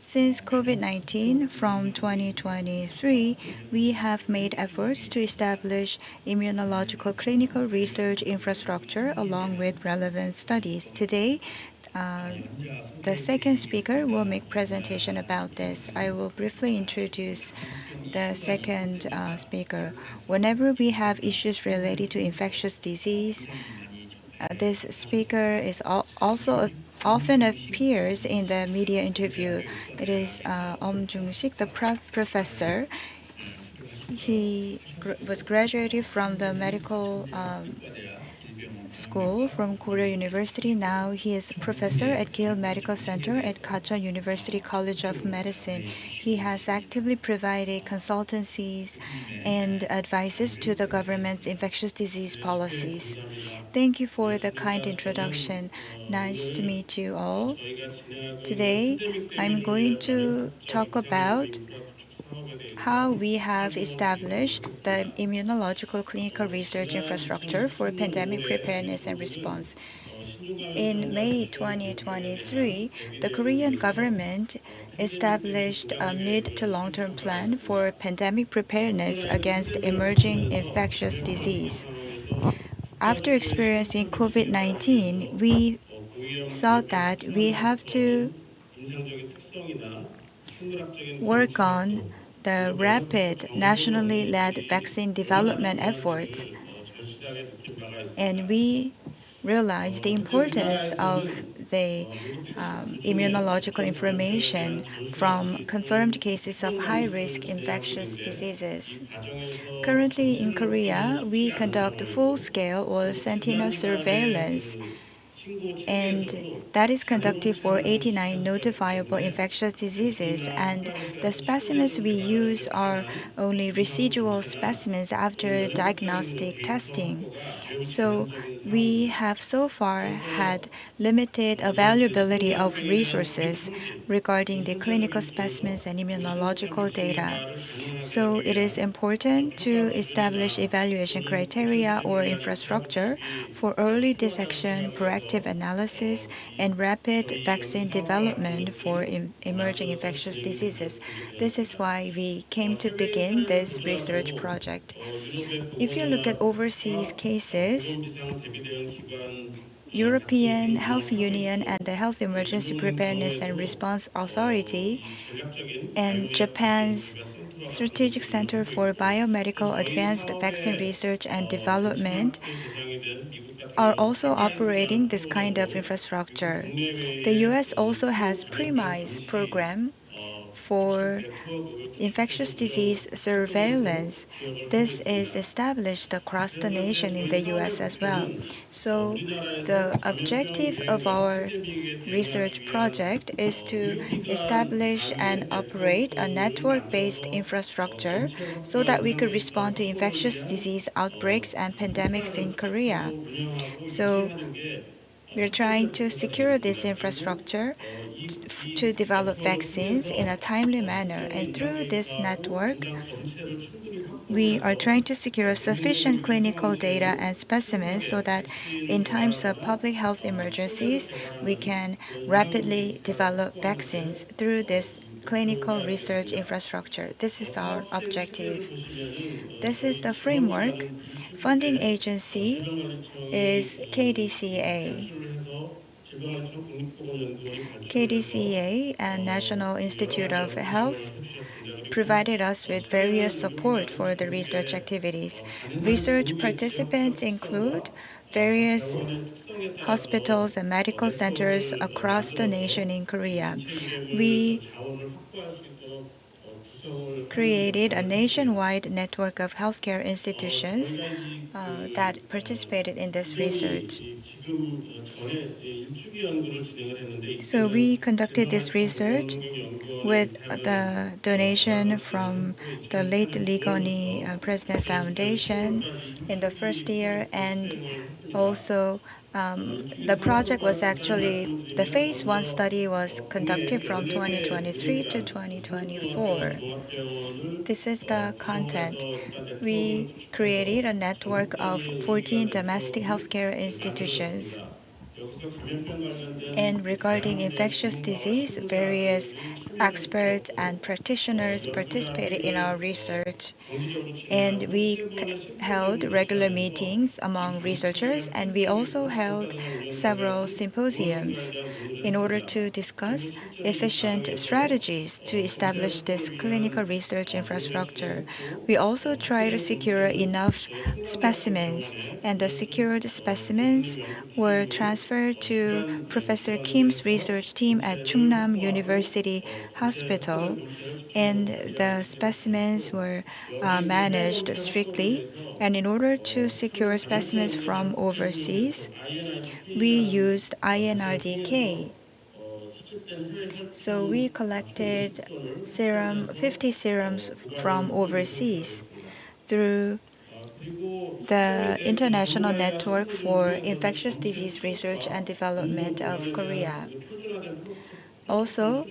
Since COVID-19 from 2023, we have made efforts to establish immunological clinical research infrastructure along with relevant studies. Today, the second speaker will make presentation about this. I will briefly introduce the second speaker. Whenever we have issues related to infectious disease, this speaker is also often appears in the media interview. It is Jung-sik, the professor. He was graduated from the medical school from Korea University. Now he is a professor at Gale Medical Center at Kacheon University College of Medicine. He has actively provided consultancies and advices to the government's infectious disease policies. Thank you for the kind introduction. Nice to meet you all. Today, I'm going to talk about how we have established the immunological clinical research infrastructure for pandemic preparedness and response. In May 2023, the Korean government established a mid to long term plan for pandemic preparedness against emerging infectious disease. After experiencing COVID 19, we thought that we have to work on the rapid nationally led vaccine development efforts, and we realized the importance of the immunological information from confirmed cases of high-risk infectious diseases. Currently in Korea, we conduct full-scale or sentinel surveillance, and that is conducted for 89 notifiable infectious diseases, and the specimens we use are only residual specimens after diagnostic testing. So we have so far had limited availability of resources regarding the clinical specimens and immunological data. So it is important to establish evaluation criteria or infrastructure for early detection, proactive analysis, and rapid vaccine development for emerging infectious diseases. This is why we came to begin this research project. If you look at overseas cases, European Health Union and the Health Emergency Preparedness and Response Authority and Japan's Strategic Center for Biomedical Advanced Vaccine Research and Development are also operating this kind of infrastructure. The US also has premise program for infectious disease surveillance. This is established across the nation in the US as well. So the objective of our research project is to establish and operate a network-based infrastructure so that we could respond to infectious disease outbreaks and pandemics in Korea. So we're trying to secure this infrastructure to develop vaccines in a timely manner. And through this network, we are trying to secure sufficient clinical data and specimens so that in times of public health emergencies, we can rapidly develop vaccines through this clinical research infrastructure. This is our objective. This is the framework. Funding agency is KDCA. KDCA and National Institute of Health provided us with various support for the research activities. Research participants include various hospitals and medical centers across the nation in Korea. We created a nationwide network of healthcare institutions that participated in this research. So we conducted this research with the donation from the late Lee Kun-hee President Foundation in the first year, and also the project was actually, the phase 1 study was conducted from 2023 to 2024. This is the content. We created a network of 14 domestic healthcare institutions. And regarding infectious disease, various experts and practitioners participated in our research. And we held regular meetings among researchers, and we also held several symposiums in order to discuss efficient strategies to establish this clinical research infrastructure. We also try to secure enough specimens, and the secured specimens were transferred to Professor Kim's research team at Chungnam University Hospital, and the specimens were managed strictly. And in order to secure specimens from overseas, we used INRDK. So we collected 50 serums from overseas through the International Network for Infectious Disease Research and Development of Korea. Also,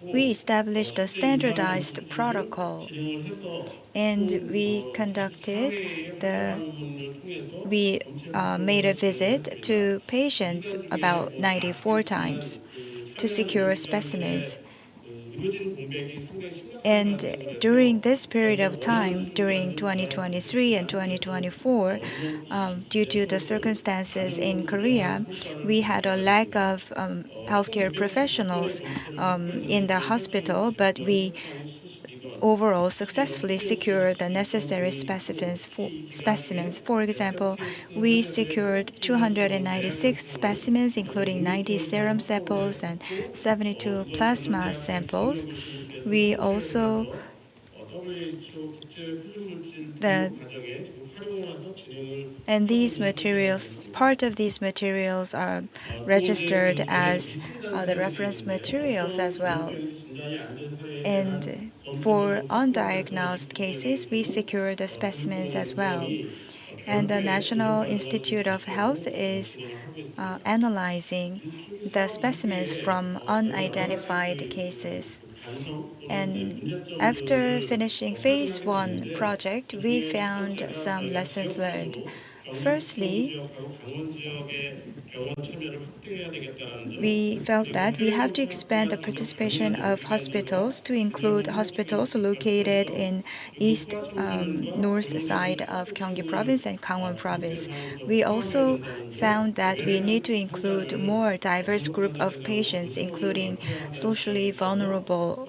we established a standardized protocol, and we made a visit to patients about 94 times to secure specimens. And during this period of time, during 2023 and 2024, due to the circumstances in Korea, we had a lack of healthcare professionals in the hospital, but we overall successfully secured the necessary specimens. For example, we secured 296 specimens, including 90 serum samples and 72 plasma samples. We also and these materials, part of these materials are registered as the reference materials as well. And for undiagnosed cases, we secure the specimens as well. And the National Institute of Health is analyzing the specimens from unidentified cases. And after finishing phase 1 project, we found some lessons learned. Firstly, we felt that we have to expand the participation of hospitals to include hospitals located in north side of Gyeonggi Province and Gangwon Province. We also found that we need to include more diverse group of patients, including socially vulnerable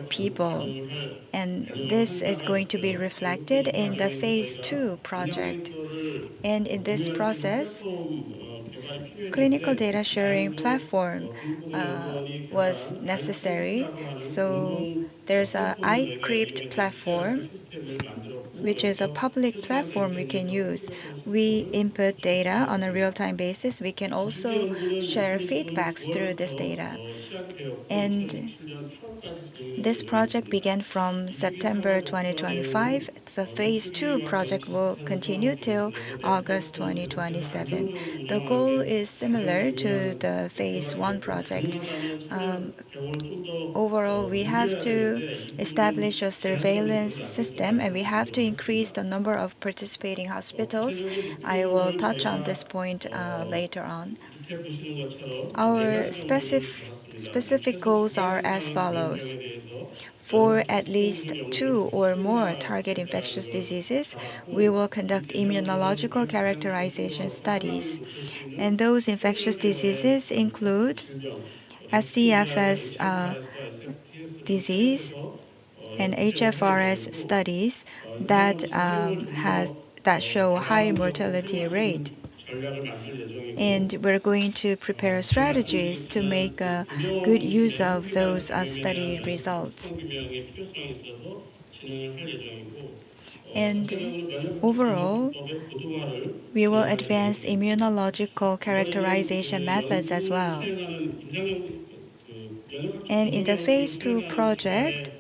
people. And this is going to be reflected in the phase 2 project. And in this process, clinical data sharing platform was necessary. So there's a iCrypt platform, which is a public platform we can use. We input data on a real-time basis. We can also share feedbacks through this data. And this project began from September 2025. It's a phase 2 project will continue till August 2027. The goal is similar to the phase 1 project. Overall, we have to establish a surveillance system and we have to increase the number of participating hospitals. I will touch on this point later on. Our specific goals are as follows. For at least 2 or more target infectious diseases, we will conduct immunological characterization studies. And those infectious diseases include SCFS disease and HFRS studies that show high mortality rate. And we're going to prepare strategies to make good use of those study results. And overall, we will advance immunological characterization methods as well. And in the phase 2 project,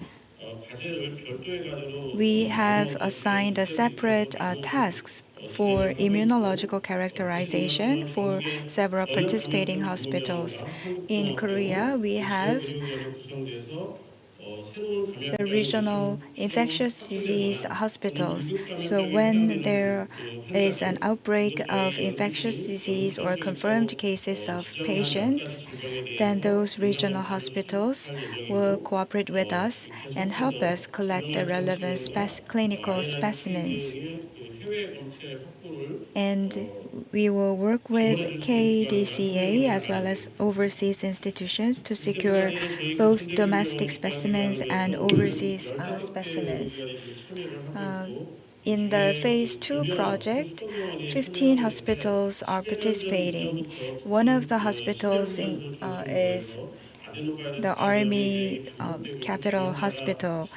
we have assigned a separate tasks for immunological characterization for several participating hospitals. In Korea, we have the regional infectious disease hospitals. So when there is an outbreak of infectious disease or confirmed cases of patients, then those regional hospitals will cooperate with us and help us collect the relevant clinical specimens. And we will work with KDCA as well as overseas institutions to secure both domestic specimens and overseas specimens. In the phase 2 project, 15 hospitals are participating. One of the hospitals is the Army Capital Hospital.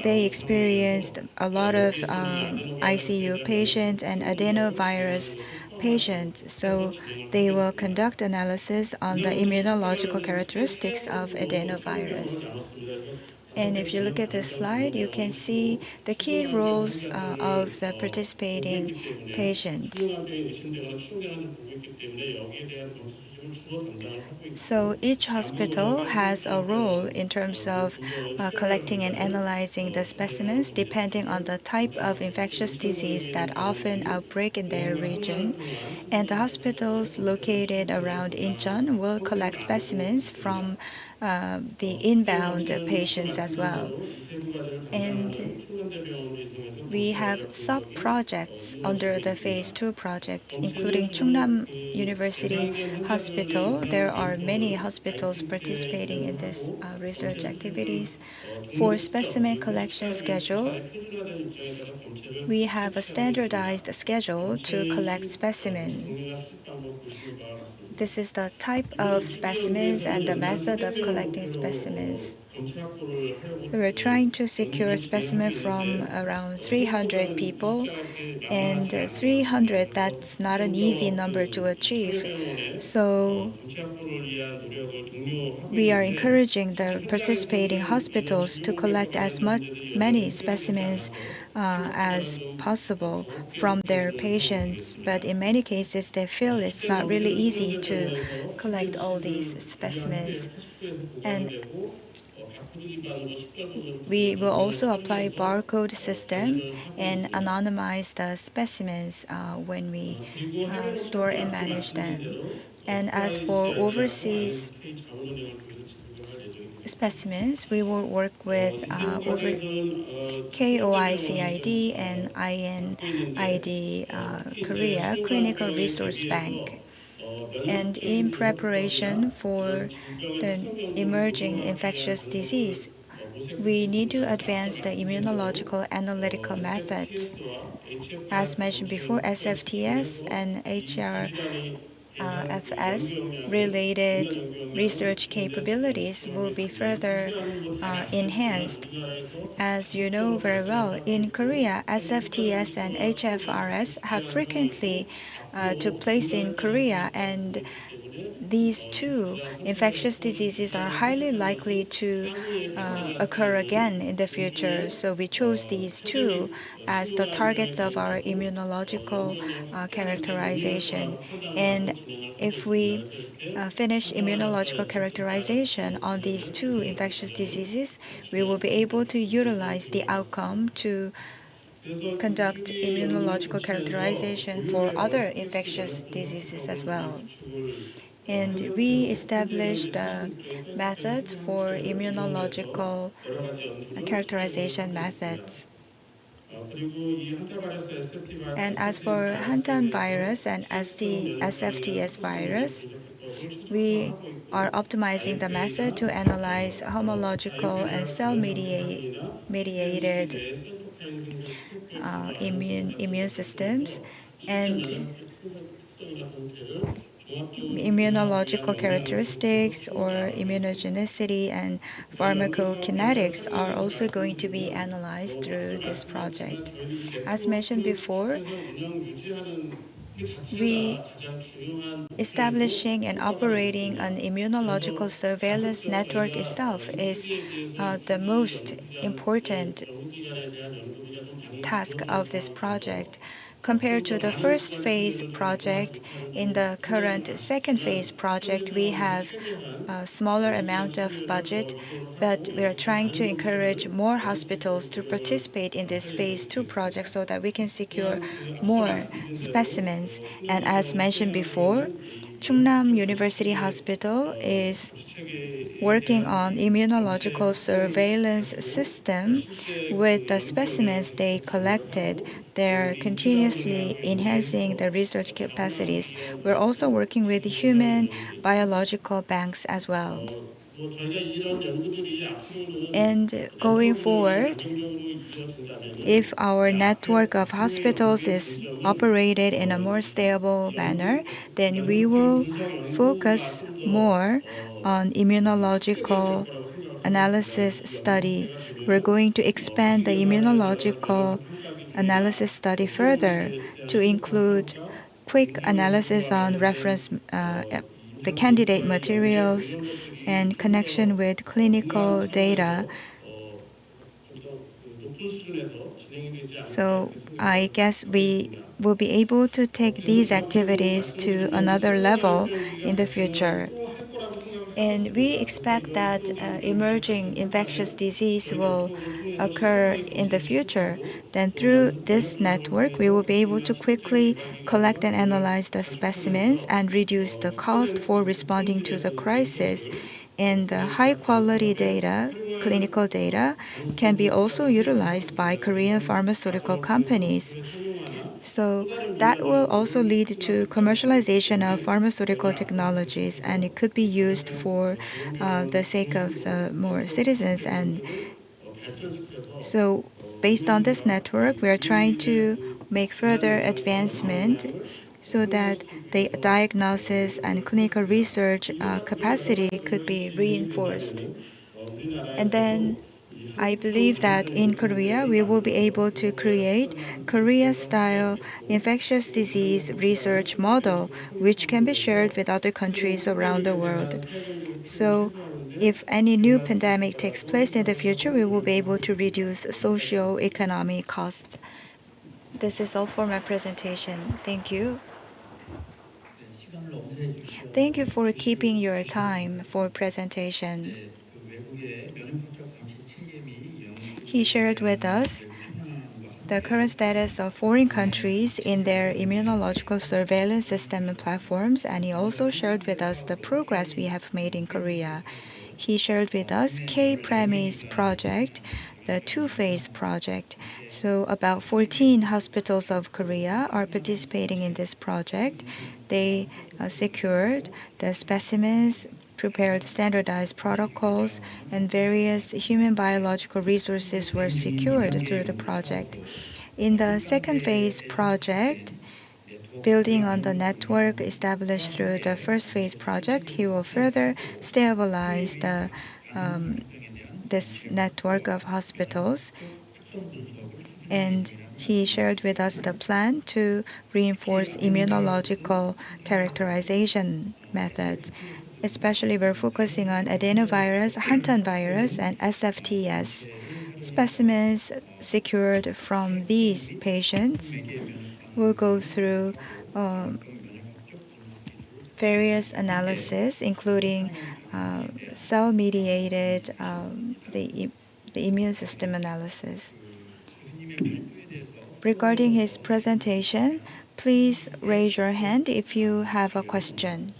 They experienced a lot of ICU patients and adenovirus patients, so they will conduct analysis on the immunological characteristics of adenovirus. And if you look at this slide, you can see the key roles of the participating patients. So each hospital has a role in terms of collecting and analyzing the specimens depending on the type of infectious disease that often outbreak in their region. And the hospitals located around Incheon will collect specimens from the inbound patients as well. And we have sub-projects under the phase 2 project, including Chungnam University Hospital. There are many hospitals participating in this research activities. For specimen collection schedule, we have a standardized schedule to collect specimens. This is the type of specimens and the method of collecting specimens. So we're trying to secure specimen from around 300 people, and 300, that's not an easy number to achieve. So we are encouraging the participating hospitals to collect as many specimens as possible from their patients, but in many cases they feel it's not really easy to collect all these specimens. And we will also apply barcode system and anonymize the specimens when we store and manage them. And as for overseas specimens, we will work with KOICID and INID Korea Clinical Resource Bank. And in preparation for the emerging infectious disease, we need to advance the immunological analytical methods. As mentioned before, SFTS and HRFS related research capabilities will be further enhanced. As you know very well, in Korea, SFTS and HFRS have frequently took place in Korea, and these two infectious diseases are highly likely to occur again in the future. So we chose these two as the targets of our immunological characterization. And if we finish immunological characterization on these two infectious diseases, we will be able to utilize the outcome to conduct immunological characterization for other infectious diseases as well. And we established methods for immunological characterization methods. And as for Hantan virus and SFTS virus, we are optimizing the method to analyze homological and cell-mediated immune systems and immunological characteristics or immunogenicity and pharmacokinetics are also going to be analyzed through this project. As mentioned before, we establishing and operating an immunological surveillance network itself is the most important task of this project. Compared to the first phase project, in the current second phase project, we have a smaller amount of budget, but we are trying to encourage more hospitals to participate in this phase 2 project so that we can secure more specimens. And as mentioned before, Chungnam University Hospital is working on immunological surveillance system with the specimens they collected. They're continuously enhancing the research capacities. We're also working with human biological banks as well. And going forward, if our network of hospitals is operated in a more stable manner, then we will focus more on immunological analysis study. We're going to expand the immunological analysis study further to include quick analysis on reference the candidate materials and connection with clinical data. So I guess we will be able to take these activities to another level in the future. And we expect that emerging infectious disease will occur in the future. Then through this network, we will be able to quickly collect and analyze the specimens and reduce the cost for responding to the crisis. And the high quality data, clinical data, can be also utilized by Korean pharmaceutical companies. So that will also lead to commercialization of pharmaceutical technologies, and it could be used for the sake of the more citizens. And so, based on this network, we are trying to make further advancement so that the diagnosis and clinical research capacity could be reinforced. And then I believe that in Korea, we will be able to create Korea-style infectious disease research model, which can be shared with other countries around the world. So if any new pandemic takes place in the future, we will be able to reduce socio-economic costs. This is all for my presentation. Thank you. Thank you for keeping your time for presentation. He shared with us the current status of foreign countries in their immunological surveillance system and platforms, and he also shared with us the progress we have made in Korea. He shared with us K-Premise project, the two-phase project. So about 14 hospitals of Korea are participating in this project. They secured the specimens prepared standardized protocols, and various human biological resources were secured through the project. In the second phase project, building on the network established through the first phase project, he will further stabilize this network of hospitals, and he shared with us the plan to reinforce immunological characterization methods. Especially, we're focusing on adenovirus, hantavirus, and SFTS. Specimens secured from these patients will go through various analysis, including cell-mediated, the immune system analysis. Regarding his presentation, please raise your hand if you have a question.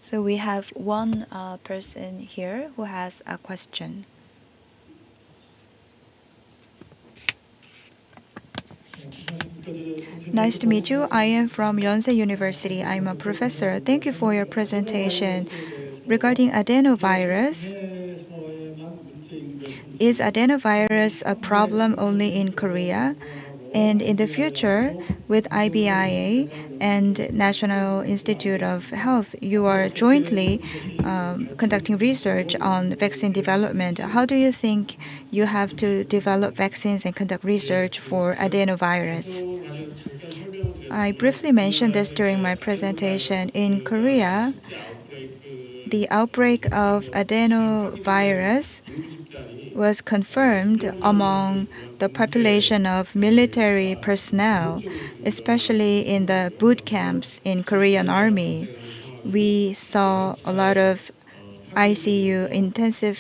So we have one person here who has a question. Nice to meet you. I am from Yonsei University. I'm a professor. Thank you for your presentation. Regarding adenovirus, is adenovirus a problem only in Korea? And in the future, with IBIA and National Institute of Health, you are jointly conducting research on vaccine development. How do you think you have to develop vaccines and conduct research for adenovirus? I briefly mentioned this during my presentation. In Korea, the outbreak of adenovirus was confirmed among the population of military personnel, especially in the boot camps in Korean Army. We saw a lot of ICU intensive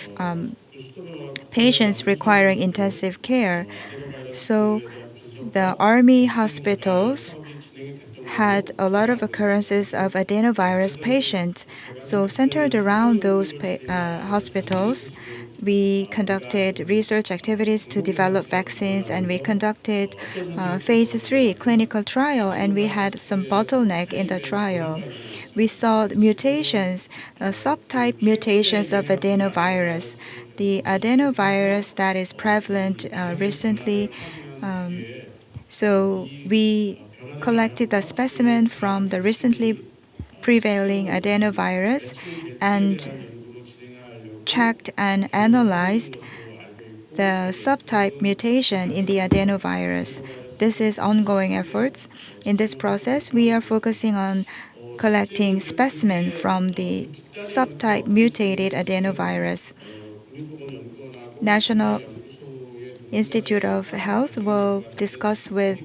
patients requiring intensive care. So the army hospitals had a lot of occurrences of adenovirus patients. So centered around those hospitals, we conducted research activities to develop vaccines, and we conducted phase 3 clinical trial, and we had some bottleneck in the trial. We saw mutations, subtype mutations of adenovirus. The adenovirus that is prevalent recently, so we collected the specimen from the recently prevailing adenovirus and checked and analyzed the subtype mutation in the adenovirus. This is ongoing efforts. In this process, we are focusing on collecting specimens from the subtype mutated adenovirus. National Institute of Health will discuss with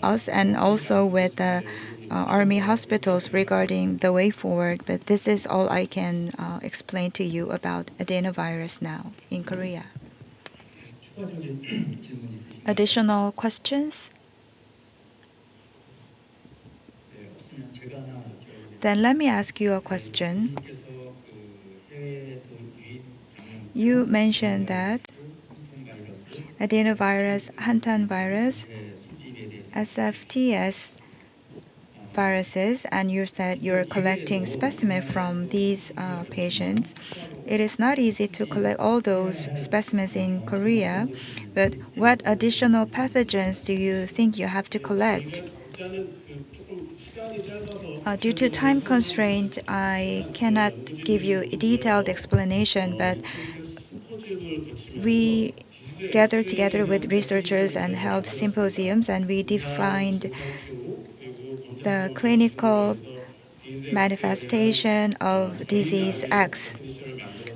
us and also with the army hospitals regarding the way forward, but this is all I can explain to you about adenovirus now in Korea. Additional questions? Then let me ask you a question. You mentioned that adenovirus, hantavirus, SFTS viruses, and you said you're collecting specimens from these patients. It is not easy to collect all those specimens in Korea, but what additional pathogens do you think you have to collect? Due to time constraint, I cannot give you a detailed explanation, but we gathered together with researchers and held symposiums, and we defined the clinical manifestation of disease X.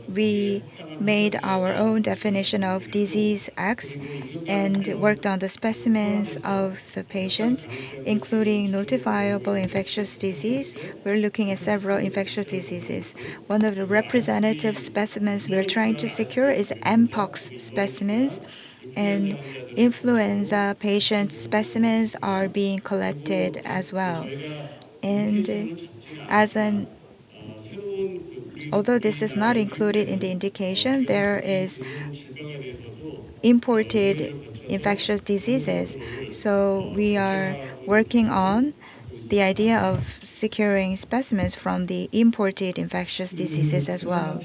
We made our own definition of disease X and worked on the specimens of the patients, including notifiable infectious disease. We're looking at several infectious diseases. One of the representative specimens we're trying to secure is Mpox specimens, and influenza patient specimens are being collected as well. And although this is not included in the indication, there is imported infectious diseases. So we are working on the idea of securing specimens from the imported infectious diseases as well.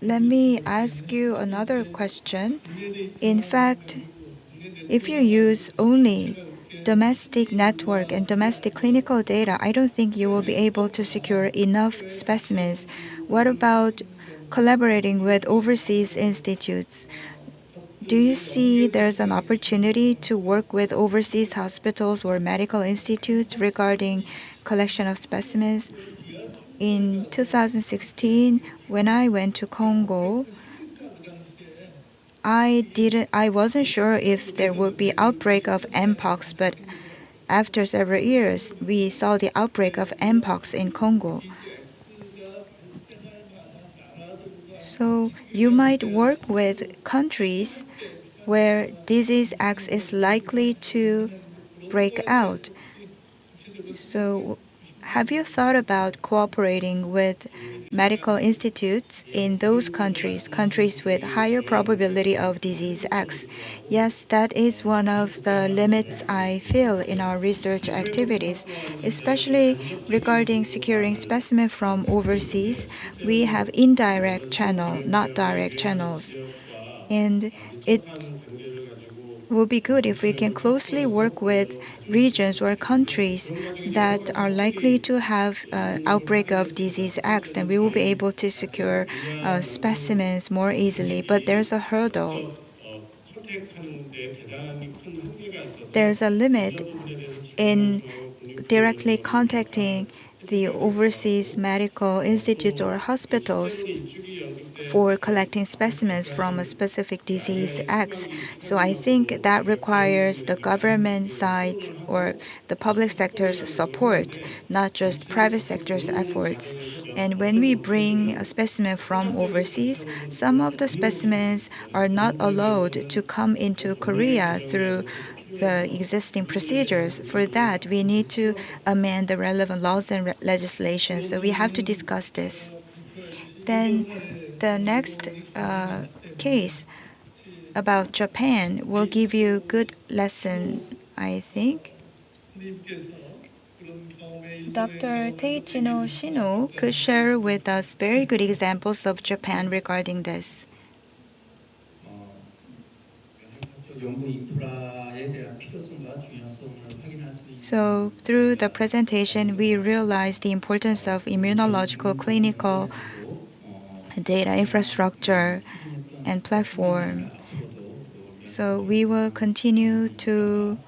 Let me ask you another question. In fact, if you use only domestic network and domestic clinical data, I don't think you will be able to secure enough specimens. What about collaborating with overseas institutes? Do you see there's an opportunity to work with overseas hospitals or medical institutes regarding collection of specimens? In 2016, when I went to Congo, I wasn't sure if there would be outbreak of mpox, but after several years, we saw the outbreak of mpox in Congo. So you might work with countries where disease X is likely to break out. So have you thought about cooperating with medical institutes in those countries, countries with higher probability of disease X? Yes, that is one of the limits I feel in our research activities, especially regarding securing specimen from overseas. We have indirect channel, not direct channels. And it will be good if we can closely work with regions or countries that are likely to have outbreak of disease X, then we will be able to secure specimens more easily. But there's a hurdle. There's a limit in directly contacting the overseas medical institutes or hospitals for collecting specimens from a specific disease X. So I think that requires the government side or the public sector's support, not just private sector's efforts. And when we bring a specimen from overseas, some of the specimens are not allowed to come into Korea through the existing procedures. For that, we need to amend the relevant laws and legislation. So we have to discuss this. Then the next case about Japan will give you good lesson, I think. Dr. Teichino Shino could share with us very good examples of Japan regarding this. So, through the presentation, we realized the importance of immunological clinical data infrastructure and platform. So, we will continue to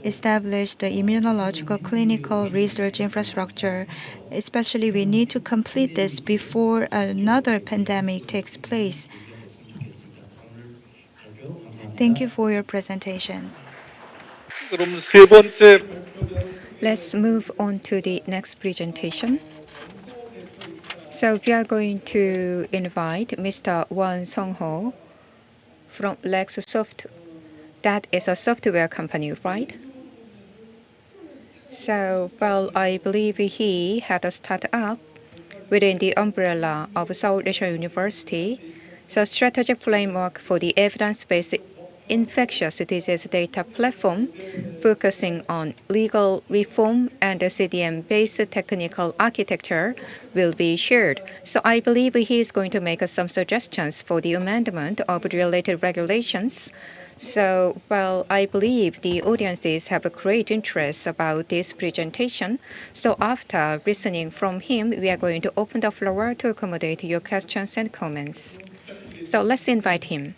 establish the immunological clinical research infrastructure. Especially, we need to complete this before another pandemic takes place. Thank you for your presentation. 그럼 세 번째 Let's move on to the next presentation. So we are going to invite Mr. Won Sung-ho from LexSoft. That is a software company, right? So, well, I believe he had a startup within the umbrella of Seoul National University. So, strategic framework for the evidence-based infectious disease data platform focusing on legal reform and the CDM-based technical architecture will be shared. So I believe he is going to make us some suggestions for the amendment of related regulations. So, well, I believe the audiences have a great interest about this presentation. So after listening from him, we are going to open the floor to accommodate your questions and comments. So let's invite him.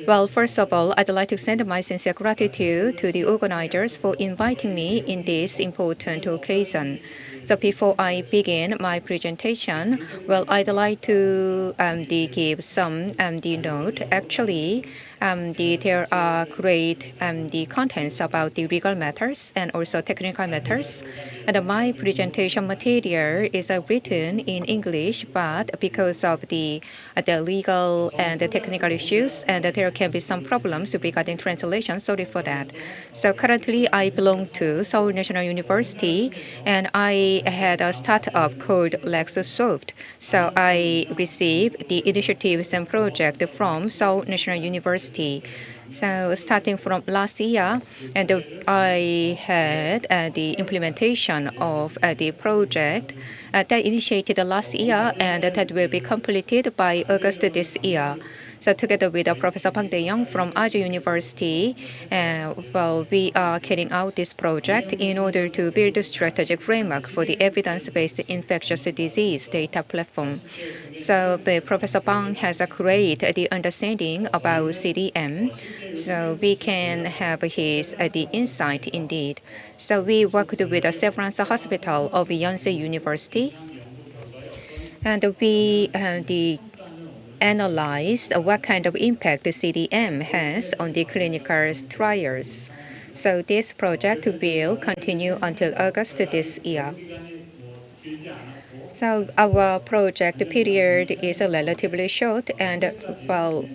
Well, first of all, I'd like to extend my sincere gratitude to the organizers for inviting me in this important occasion. So before I begin my presentation, well, I'd like to give some note. Actually, There are great the contents about the legal matters and also technical matters. And my presentation material is written in English, but because of the legal and the technical issues, and there can be some problems regarding translation. Sorry for that. So currently, I belong to Seoul National University, and I had a startup called LexSoft. So I received the initiatives and project from Seoul National University. So starting from last year, and I had the implementation of the project that initiated last year, and that will be completed by August this year. So together with Professor Park Dae-young from Aja University, we are carrying out this project in order to build a strategic framework for the evidence-based infectious disease data platform. So Professor Bang has created the understanding about CDM, so we can have his the insight indeed. So we worked with the Severance Hospital of Yonsei University, and we analyzed what kind of impact the CDM has on the clinical trials. So this project will continue until August this year. So our project period is relatively short, and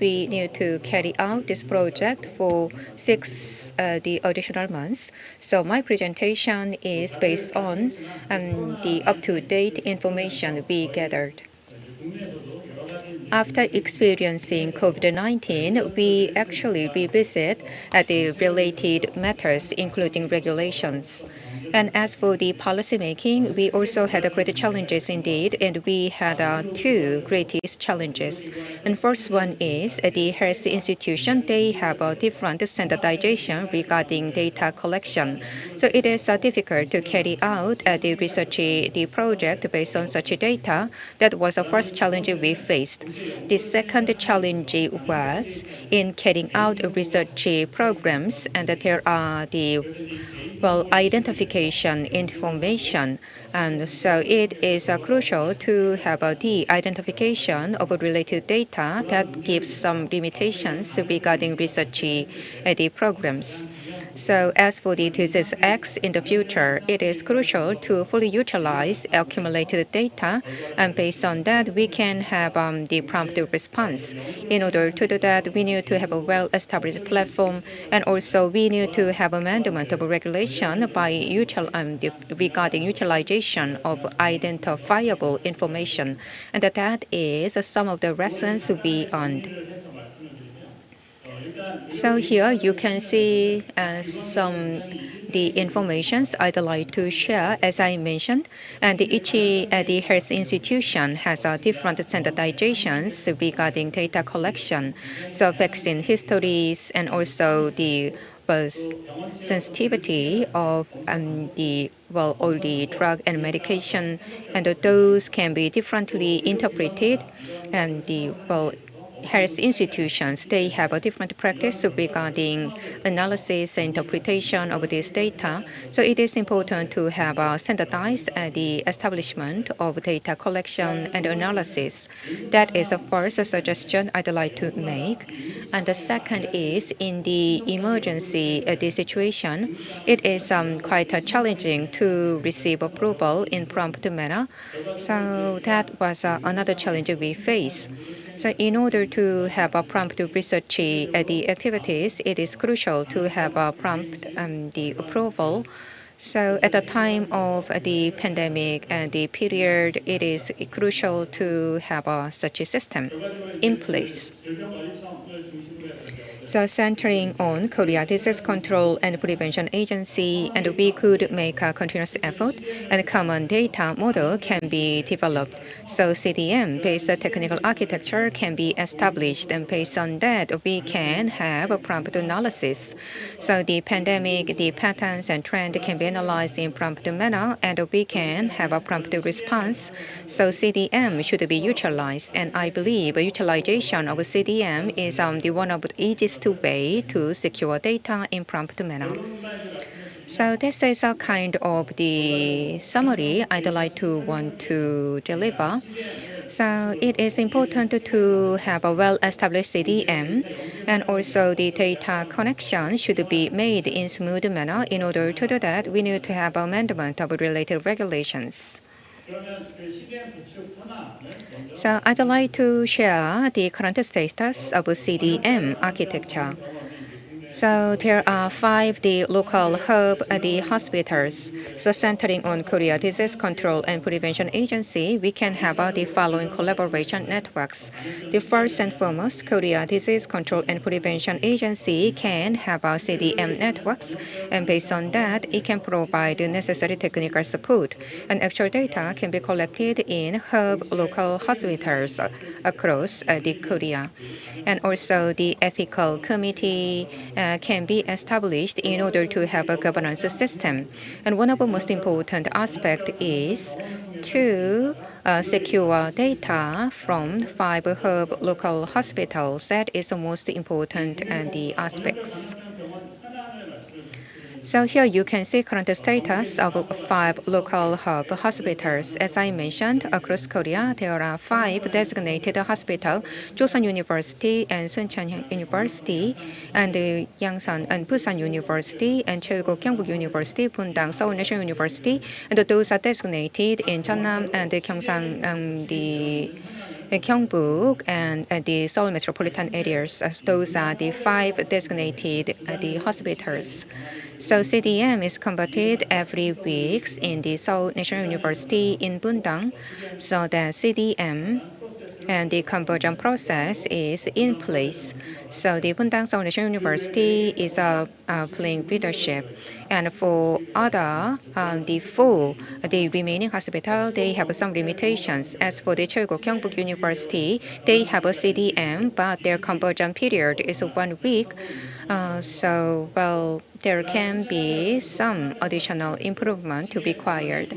we need to carry out this project for the additional months. So my presentation is based on the up-to-date information we gathered. After experiencing COVID-19, we actually revisit the related matters, including regulations. And as for the policymaking, we also had great challenges indeed, and we had two greatest challenges. And first one is the health institution. They have a different standardization regarding data collection. So it is difficult to carry out the research, the project based on such data. That was the first challenge we faced. The second challenge was in carrying out research programs, and there are the identification information. And so it is crucial to have the identification of related data that gives some limitations regarding research the programs. So as for the thesis X in the future, it is crucial to fully utilize accumulated data, and based on that, we can have the prompt response. In order to do that, we need to have a well-established platform, and also we need to have amendment of regulation by regarding utilization of identifiable information, and that is some of the lessons we earned. So here you can see some the informations I'd like to share. As I mentioned, and each the health institution has different standardizations regarding data collection, so vaccine histories and also the sensitivity of all the drug and medication, and those can be differently interpreted, and the health institutions, they have a different practice regarding analysis and interpretation of this data. So it is important to have a standardized the establishment of data collection and analysis. That is the first suggestion I'd like to make. And the second is in the emergency the situation, it is quite challenging to receive approval in prompt manner. So that was another challenge we face. So in order to have a prompt research the activities, it is crucial to have a prompt the approval. So at the time of the pandemic and the period, it is crucial to have such a system in place. So centering on Korea Disease Control and Prevention Agency, and we could make a continuous effort, and a common data model can be developed. So CDM-based technical architecture can be established, and based on that, we can have a prompt analysis. So the pandemic, the patterns and trend can be analyzed in prompt manner, and we can have a prompt response. So CDM should be utilized, and I believe utilization of CDM is the one of the easiest way to secure data in prompt manner. So this is a kind of the summary I'd like to want to deliver. So it is important to have a well-established CDM, and also the data connection should be made in smooth manner. In order to do that, we need to have amendment of related regulations. So I'd like to share the current status of CDM architecture. So there are 5 the local hub the hospitals. So centering on Korea Disease Control and Prevention Agency, we can have the following collaboration networks. The first and foremost, Korea Disease Control and Prevention Agency can have a CDM networks, and based on that, it can provide the necessary technical support. And actual data can be collected in hub local hospitals across the Korea. And also the ethical committee can be established in order to have a governance system. And one of the most important aspects is to secure data from 5 hub local hospitals. That is the most important the aspects. So here you can see current status of 5 local hub hospitals. As I mentioned, across Korea, there are 5 designated hospitals: Joseon University and Suncheon University, and Yangsan and Busan University, and Cheulgo Gyeongbuk University, Bundang Seoul National University, and those are designated in Jeonnam and Gyeongsang, the Gyeongbuk and the Seoul metropolitan areas. Those are the 5 designated the hospitals. So CDM is conducted every week in the Seoul National University in Bundang, so that CDM and the conversion process is in place. So the Bundang Seoul National University is playing leadership. And for other, the remaining hospital, they have some limitations. As for the Cheulgo Gyeongbuk University, they have a CDM, but their conversion period is 1 week. There can be some additional improvement to be required.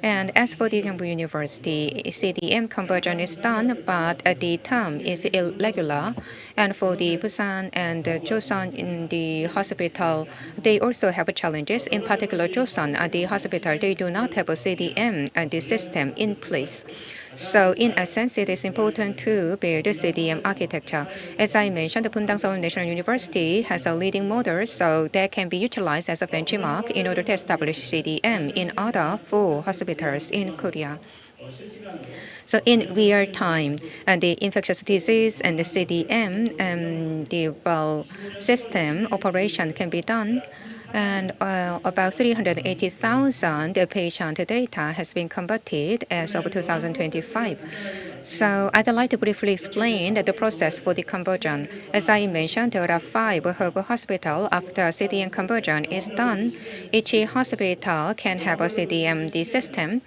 And as for the Gyeongbuk University, CDM conversion is done, but the term is irregular. And for the Busan and Joseon in the hospital, they also have challenges. In particular, Joseon, the hospital, they do not have a CDM and the system in place. So in a sense, it is important to build a CDM architecture. As I mentioned, the Bundang Seoul National University has a leading model, so that can be utilized as a benchmark in order to establish CDM in other 4 hospitals in Korea. So in real time, the infectious disease and the CDM and the system operation can be done. And about 380,000 patient data has been converted as of 2025. So I'd like to briefly explain the process for the conversion. As I mentioned, there are 5 hub hospitals. After CDM conversion is done, each hospital can have a CDMD system,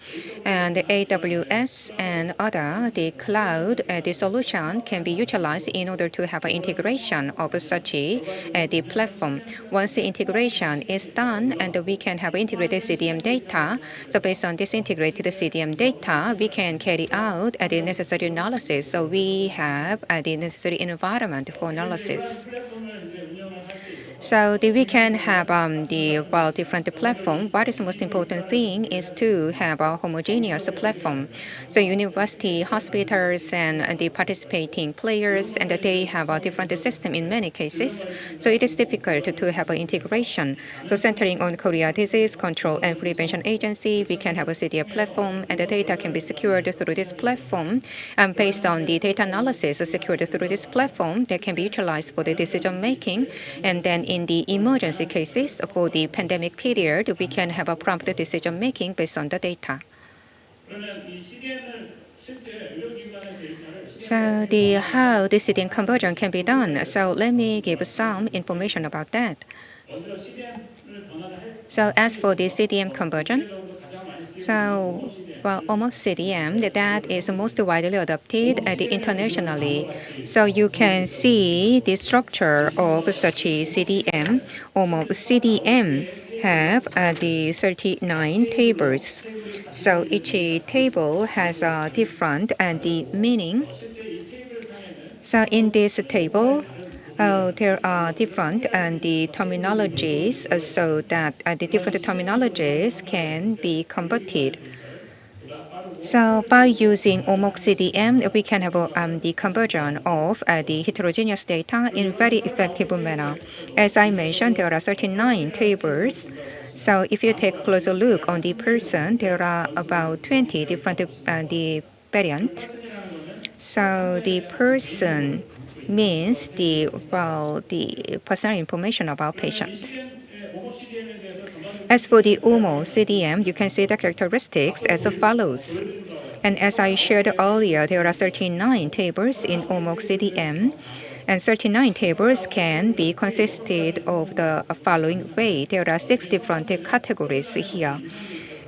and the AWS and other the cloud the solution can be utilized in order to have an integration of such the platform. Once the integration is done, and we can have integrated CDM data. So based on this integrated CDM data, we can carry out the necessary analysis. So we have the necessary environment for analysis. So we can have different platform. What is the most important thing is to have a homogeneous platform. So university, hospitals, and the participating players, and they have a different system in many cases. So it is difficult to have an integration. So centering on Korea Disease Control and Prevention Agency, we can have a CDA platform, and the data can be secured through this platform. And based on the data analysis secured through this platform, that can be utilized for the decision making. And then in the emergency cases for the pandemic period, we can have a prompt decision making based on the data. So how the CDM conversion can be done. So let me give some information about that. So as for the CDM conversion, almost CDM, that is most widely adopted internationally. So you can see the structure of such a CDM. Almost CDM have the 39 tables. So each table has a different the meaning. So in this table, there are different the terminologies, so that the different terminologies can be converted. So by using OMOC-CDM, we can have the conversion of the heterogeneous data in very effective manner. As I mentioned, there are 39 tables. So if you take a closer look on the person, there are about 20 different the variant. So the person means the personal information about patient. As for the OMO CDM, you can see the characteristics as follows. And as I shared earlier, there are 39 tables in OMO CDM, and 39 tables can be consisted of the following way. There are 6 different categories here.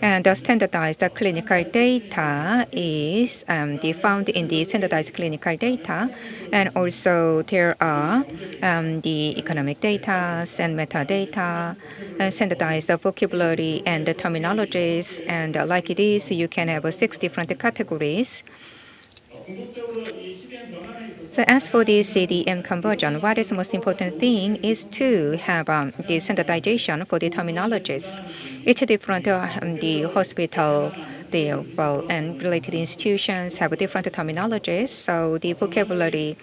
And the standardized clinical data is found in the standardized clinical data. And also there are the economic data and metadata, standardized vocabulary and the terminologies. And like this, you can have 6 different categories. So as for the CDM conversion, what is the most important thing is to have the standardization for the terminologies. Each different the hospital, and related institutions have different terminologies. So the vocabulary,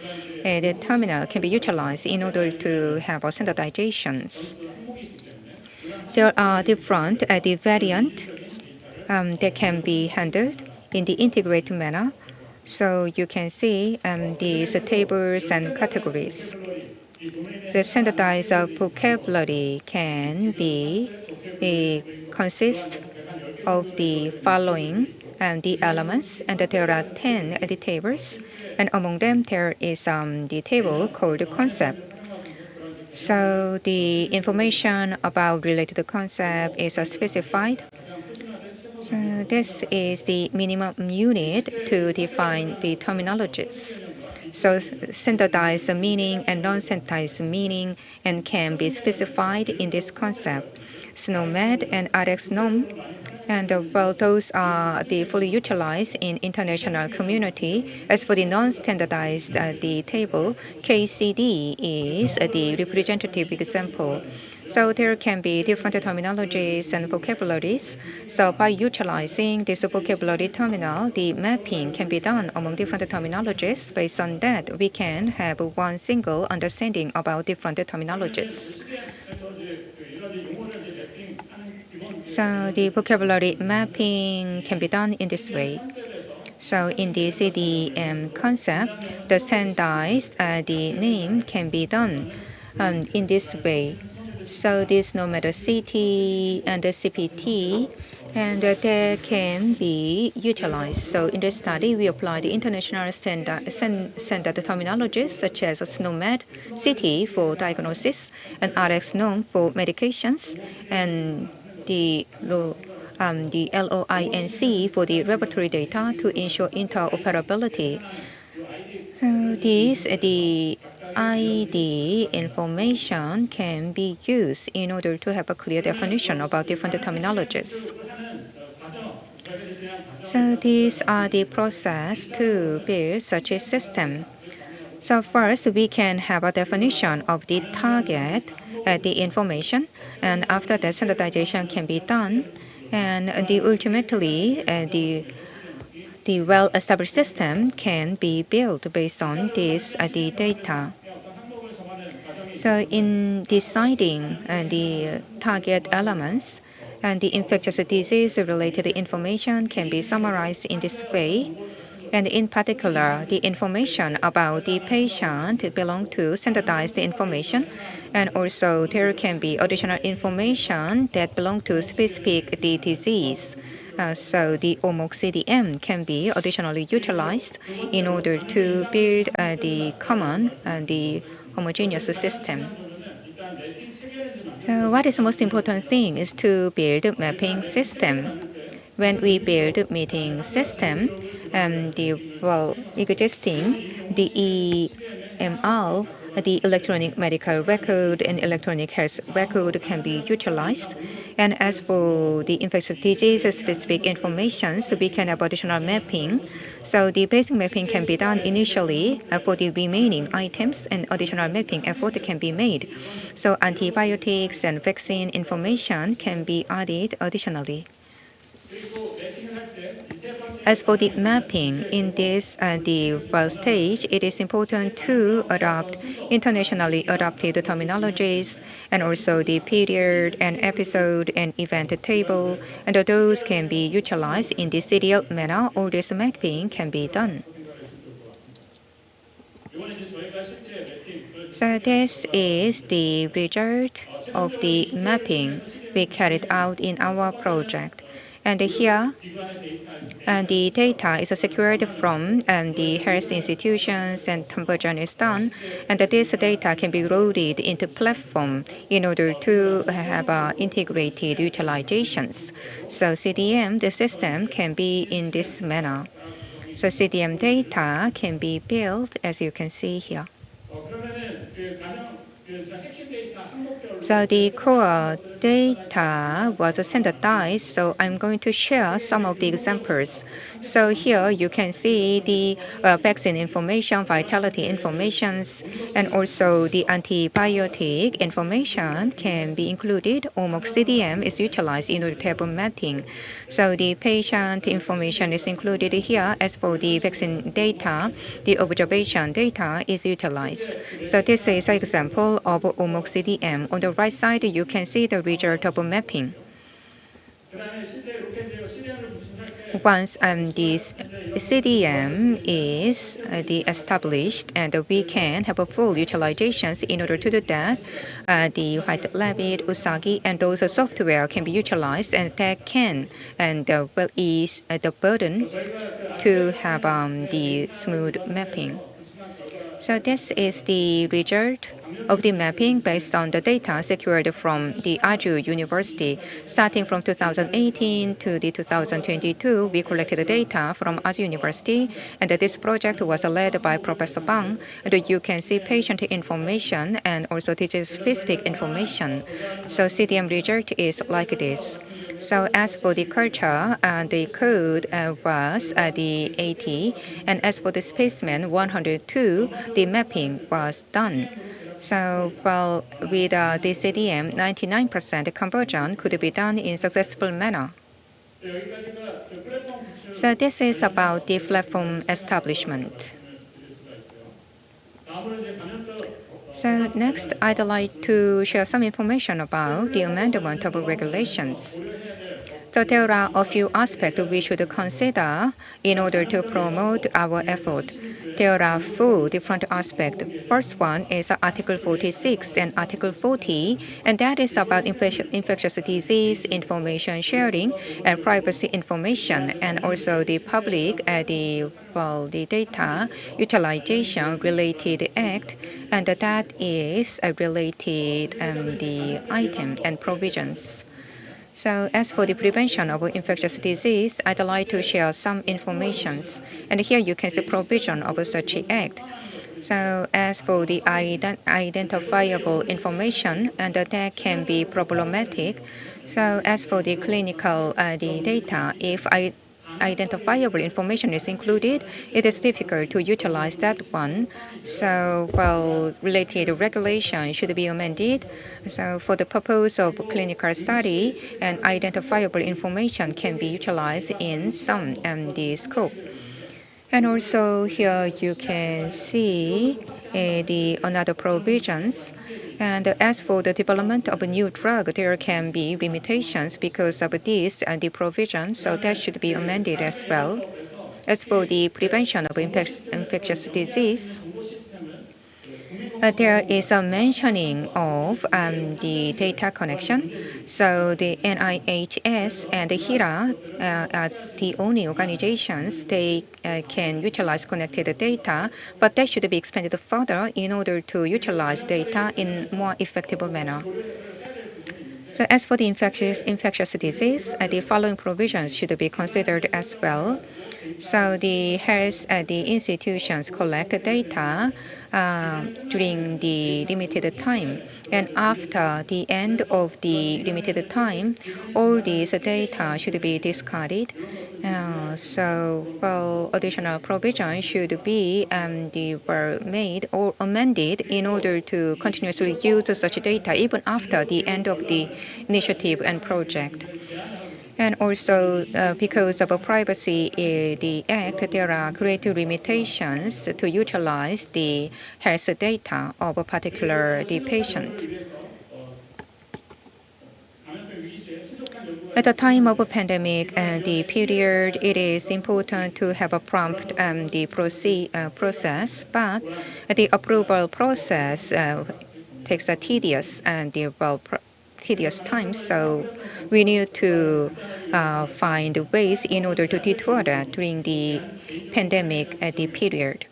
the terminal can be utilized in order to have standardizations. There are different the variant that can be handled in the integrated manner. So you can see these tables and categories. The standardized vocabulary can be consist of the following the elements, and there are 10 the tables, and among them there is the table called concept. So the information about related concept is specified. So this is the minimum unit to define the terminologies. So standardized meaning and non-standardized meaning and can be specified in this concept. SNOMED and RX norm, and those are the fully utilized in international community. As for the non-standardized the table, KCD is the representative example. So there can be different terminologies and vocabularies. So by utilizing this vocabulary terminal, the mapping can be done among different terminologies. Based on that, we can have one single understanding about different terminologies. So the vocabulary mapping can be done in this way. So in the CDM concept, the standardized the name can be done in this way. So this no matter CT and the CPT, and that can be utilized. So in this study, we apply the international standard terminologies such as SNOMED, CT for diagnosis, and RX norm for medications, and the LOINC for the laboratory data to ensure interoperability. So the ID information can be used in order to have a clear definition about different terminologies. So these are the process to build such a system. So first, we can have a definition of the target, the information, and after that, standardization can be done, and ultimately, the well-established system can be built based on this the data. So in deciding the target elements, and the infectious disease-related information can be summarized in this way. And in particular, the information about the patient belong to standardized information, and also there can be additional information that belong to specific the disease. So the OMOC-CDM can be additionally utilized in order to build the common and the homogeneous system. So what is the most important thing is to build a mapping system. When we build a meeting system, existing the EMR, the electronic medical record and electronic health record can be utilized. And as for the infectious disease specific information, so we can have additional mapping. So the basic mapping can be done initially for the remaining items, and additional mapping effort can be made. So antibiotics and vaccine information can be added additionally. As for the mapping, in this the stage, it is important to adopt internationally adopted terminologies and also the period and episode and event table, and those can be utilized in the serial manner, or this mapping can be done. So this is the result of the mapping we carried out in our project. And here, the data is secured from the health institutions and conversion is done. And this data can be loaded into platform in order to have integrated utilizations. So CDM, the system, can be in this manner. So CDM data can be built, as you can see here. So the core data was standardized, so I'm going to share some of the examples. So here you can see the vaccine information, vitality informations, and also the antibiotic information can be included. Almost CDM is utilized in order to have mapping. So the patient information is included here. As for the vaccine data, the observation data is utilized. So this is an example of OMOC CDM. On the right side, you can see the result of mapping. Once this CDM is established, and we can have a full utilizations. In order to do that, the White Rabbit, Usagi, and those software can be utilized, and that can and will ease the burden to have the smooth mapping. So this is the result of the mapping based on the data secured from the Aju University. Starting from 2018 to the 2022, we collected data from Aju University, and this project was led by Professor Bang. And you can see patient information and also disease-specific information. So CDM result is like this. So as for the culture, the code was the 80, and as for the specimen 102, the mapping was done. So, well, with the CDM, 99% conversion could be done in successful manner. So this is about the platform establishment. So next, I'd like to share some information about the amendment of regulations. So there are a few aspects we should consider in order to promote our effort. There are four different aspects. First one is Article 46 and Article 40, and that is about infectious disease information sharing and privacy information, and also the public the data utilization related act, and that is a related the item and provisions. So as for the prevention of infectious disease, I'd like to share some information. And here you can see provision of such act. So as for the identifiable information, and that can be problematic. So as for the clinical the data, if identifiable information is included, it is difficult to utilize that one. So, well, related regulation should be amended. So, for the purpose of clinical study, and identifiable information can be utilized in some the scope. And also here you can see the another provisions. And as for the development of a new drug, there can be limitations because of this and the provision, so that should be amended as well. As for the prevention of infectious disease, there is a mentioning of the data connection. So the NIHS and the HIRA are the only organizations they can utilize connected data, but that should be expanded further in order to utilize data in more effective manner. So as for the infectious disease, the following provisions should be considered as well. So the health the institutions collect data during the limited time, and after the end of the limited time, all these data should be discarded. So, well, additional provision should be were made or amended in order to continuously use such data even after the end of the initiative and project. And also, because of privacy, the Act, there are great limitations to utilize the health data of a particular the patient. At the time of a pandemic and the period, it is important to have a prompt process, but the approval process takes a tedious and tedious time. So we need to find ways in order to detour that during the pandemic at the period.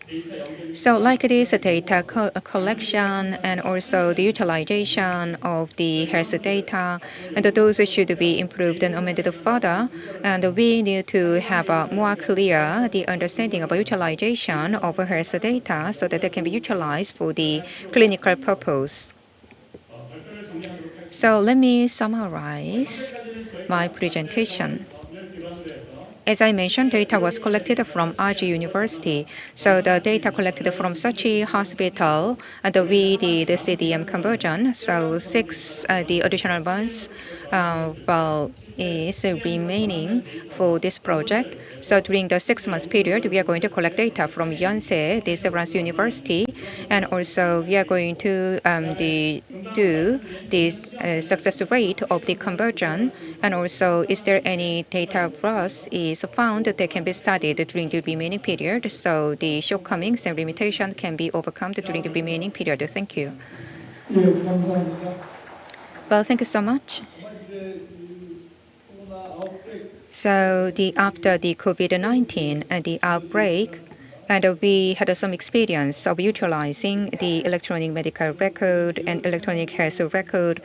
So like this data collection and also the utilization of the health data, and those should be improved and amended further. And we need to have a more clear the understanding of utilization of health data so that they can be utilized for the clinical purpose. So let me summarize my presentation. As I mentioned, data was collected from RG University. So the data collected from Sochi Hospital, and we did the CDM conversion. So the additional months, is remaining for this project. So during the 6 months period, we are going to collect data from Yonsei, the Severance University, and also we are going to do the success rate of the conversion, and also is there any data loss is found that can be studied during the remaining period, so the shortcomings and limitations can be overcome during the remaining period. Thank you. Well, thank you so much. So after the COVID-19 and the outbreak, and we had some experience of utilizing the electronic medical record and electronic health record,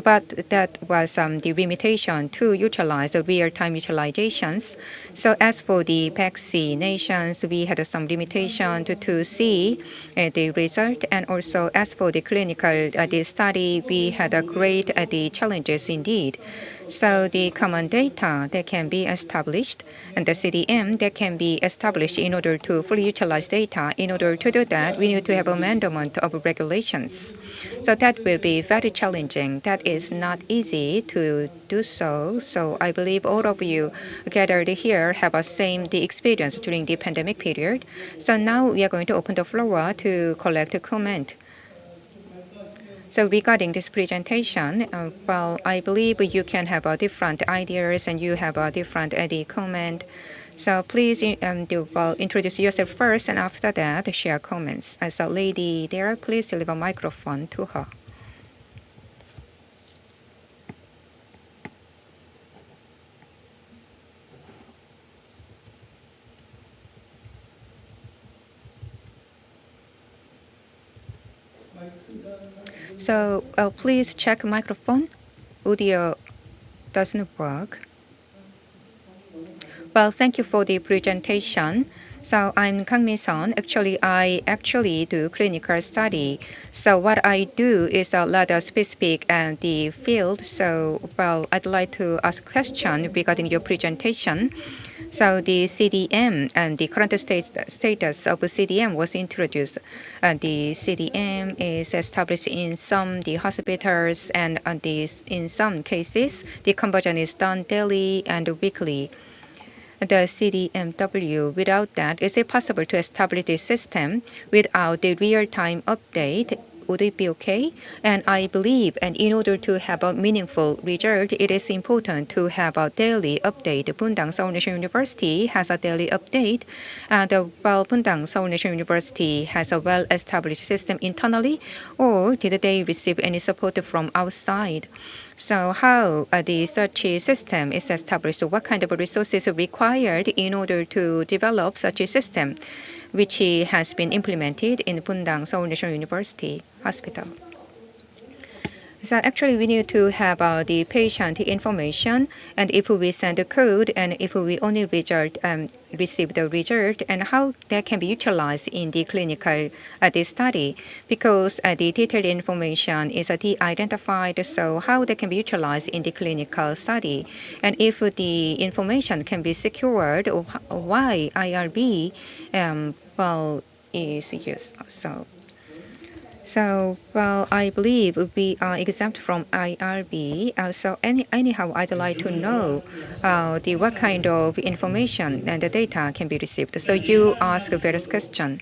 but that was the limitation to utilize the real-time utilizations. So as for the vaccinations, we had some limitation to see the result, and also as for the clinical the study, we had a great the challenges indeed. So the common data that can be established and the CDM that can be established in order to fully utilize data. In order to do that, we need to have amendment of regulations. So that will be very challenging. That is not easy to do so. So I believe all of you gathered here have the experience during the pandemic period. So now we are going to open the floor to collect a comment. So regarding this presentation, well, I believe you can have different ideas and you have a different comment. So please introduce yourself first, and after that, share comments. So lady there, please leave a microphone to her. So please check microphone. Audio doesn't work. Well, thank you for the presentation. So I'm Kang Mi-sun. Actually, I do clinical study. So what I do is a lot of specific and the field. So, well, I'd like to ask a question regarding your presentation. So the CDM and the current status of CDM was introduced. The CDM is established in some the hospitals, and in some cases, the conversion is done daily and weekly. The CDMW, without that, is it possible to establish this system without the real-time update? Would it be okay? And I believe, and in order to have a meaningful result, it is important to have a daily update. Bundang Seoul National University has a daily update. While Bundang Seoul National University has a well-established system internally, or did they receive any support from outside? So how the such a system is established? What kind of resources are required in order to develop such a system, which has been implemented in Bundang Seoul National University Hospital? So actually, we need to have the patient information, and if we send the code, and if we only receive the result, and how that can be utilized in the clinical the study, because the detailed information is de-identified. So how that can be utilized in the clinical study, and if the information can be secured, why IRB is used. So So, well, I believe we are exempt from IRB. Anyhow, I'd like to know what kind of information and the data can be received. So you ask various questions.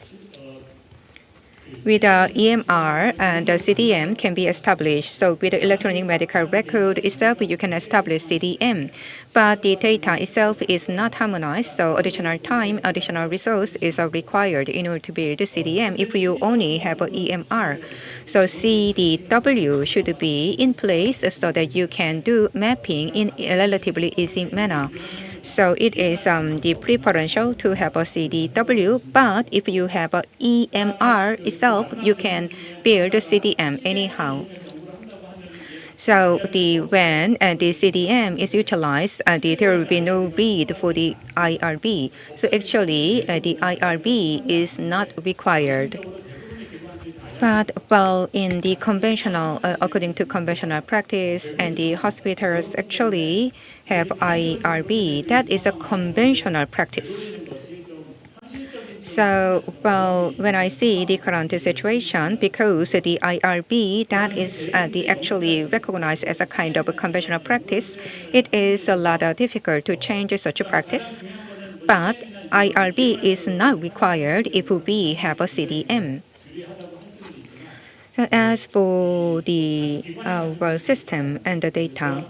With EMR and CDM can be established. So with the electronic medical record itself, you can establish CDM. But the data itself is not harmonized, so additional time, additional resource is required in order to build CDM if you only have a EMR. So CDW should be in place so that you can do mapping in a relatively easy manner. So it is the preferential to have a CDW, but if you have a EMR itself, you can build a CDM anyhow. So when the CDM is utilized, there will be no read for the IRB. So actually, the IRB is not required. But well, in the conventional, according to conventional practice, and the hospitals actually have IRB. That is a conventional practice. So, well, when I see the current situation, because the IRB that is the actually recognized as a kind of a conventional practice, it is a lot difficult to change such a practice. But IRB is not required if we have a CDM. So as for the well, system and the data,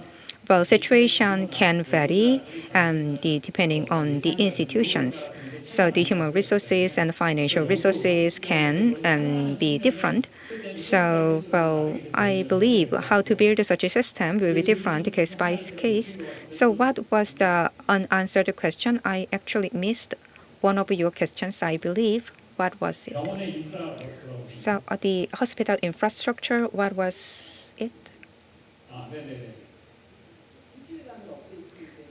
well, situation can vary depending on the institutions. So the human resources and financial resources can be different. So, well, I believe how to build such a system will be different case by case. So what was the unanswered question? I actually missed one of your questions, I believe. What was it? So the hospital infrastructure, what was it?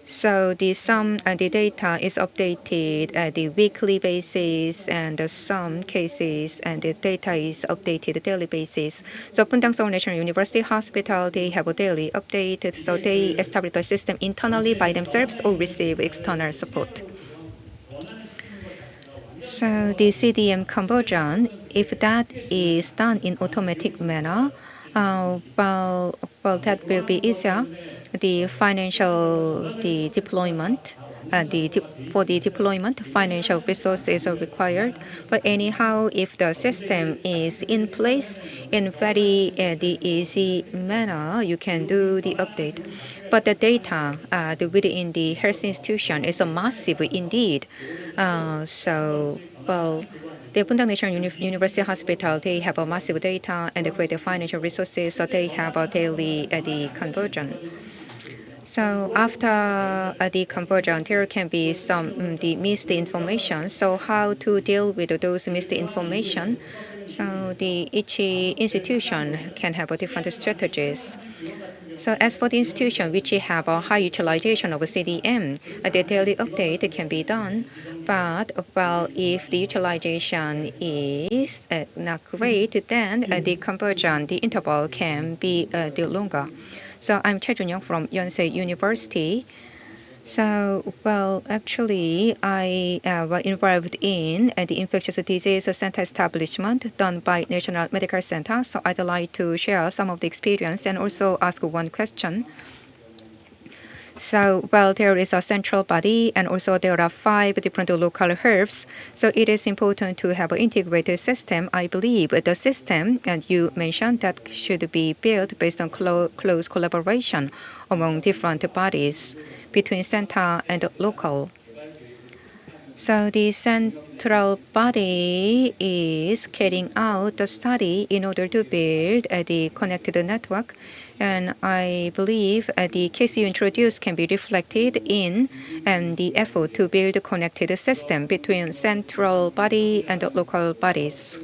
So the data is updated at the weekly basis, and some cases and the data is updated daily basis. So Pundang Seoul National University Hospital, they have a daily update. So they establish the system internally by themselves or receive external support. So the CDM conversion, if that is done in automatic manner, well, that will be easier. The financial, the deployment, for the deployment, financial resources are required. But anyhow, if the system is in place in very the easy manner, you can do the update. But the data within the health institution is a massive indeed. Well, the Pundang National University Hospital, they have a massive data and great financial resources, so they have a daily the conversion. So after the conversion, there can be some the missed information. So how to deal with those missed information? So each institution can have different strategies. So as for the institution which have a high utilization of CDM, the daily update can be done. But well, if the utilization is not great, then the conversion, the interval can be longer. So I'm Choi Jun-young from Yonsei University. So, well, actually, I was involved in the infectious disease center establishment done by National Medical Center. So I'd like to share some of the experience and also ask one question. So, well, there is a central body and also there are 5 different local herbs. So it is important to have an integrated system. I believe the system, and you mentioned that should be built based on close collaboration among different bodies between center and local. So the central body is carrying out the study in order to build the connected network. And I believe the case you introduced can be reflected in the effort to build a connected system between central body and the local bodies.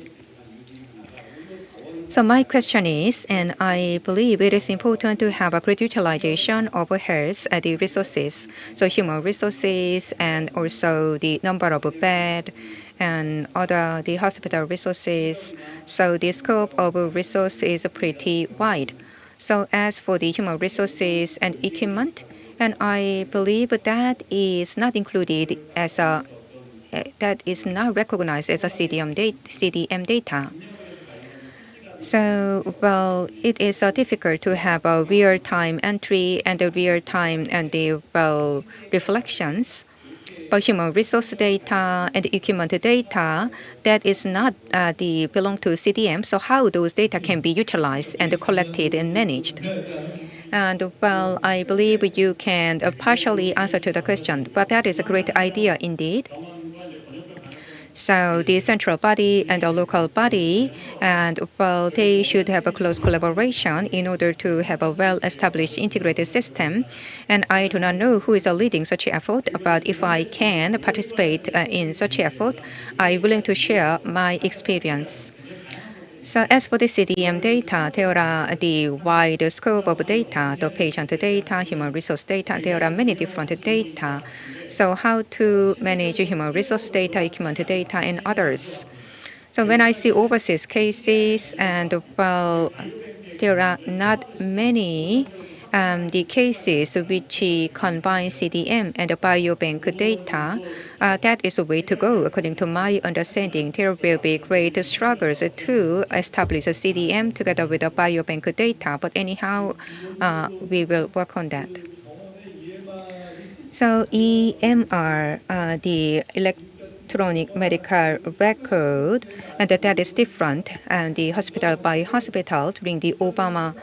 So my question is, and I believe it is important to have a great utilization of health the resources, so human resources and also the number of bed and other the hospital resources. So the scope of resource is pretty wide. So as for the human resources and equipment, and I believe that is not included as a that is not recognized as a CDM data. So, well, it is difficult to have a real-time entry and a real-time and the reflections. But human resource data and equipment data that is not the belong to CDM. So how those data can be utilized and collected and managed? And well, I believe you can partially answer to the question, but that is a great idea indeed. So the central body and the local body, and well, they should have a close collaboration in order to have a well-established integrated system. And I do not know who is leading such effort, but if I can participate in such effort, I'm willing to share my experience. So as for the CDM data, there are the wide scope of data, the patient data, human resource data. There are many different data. So how to manage human resource data, equipment data, and others. So when I see overseas cases, and well, there are not many the cases which combine CDM and biobank data. That is a way to go. According to my understanding, there will be great struggles to establish a CDM together with the biobank data. But anyhow, we will work on that. So EMR, the electronic medical record, and that is different. And the hospital by hospital during the Obama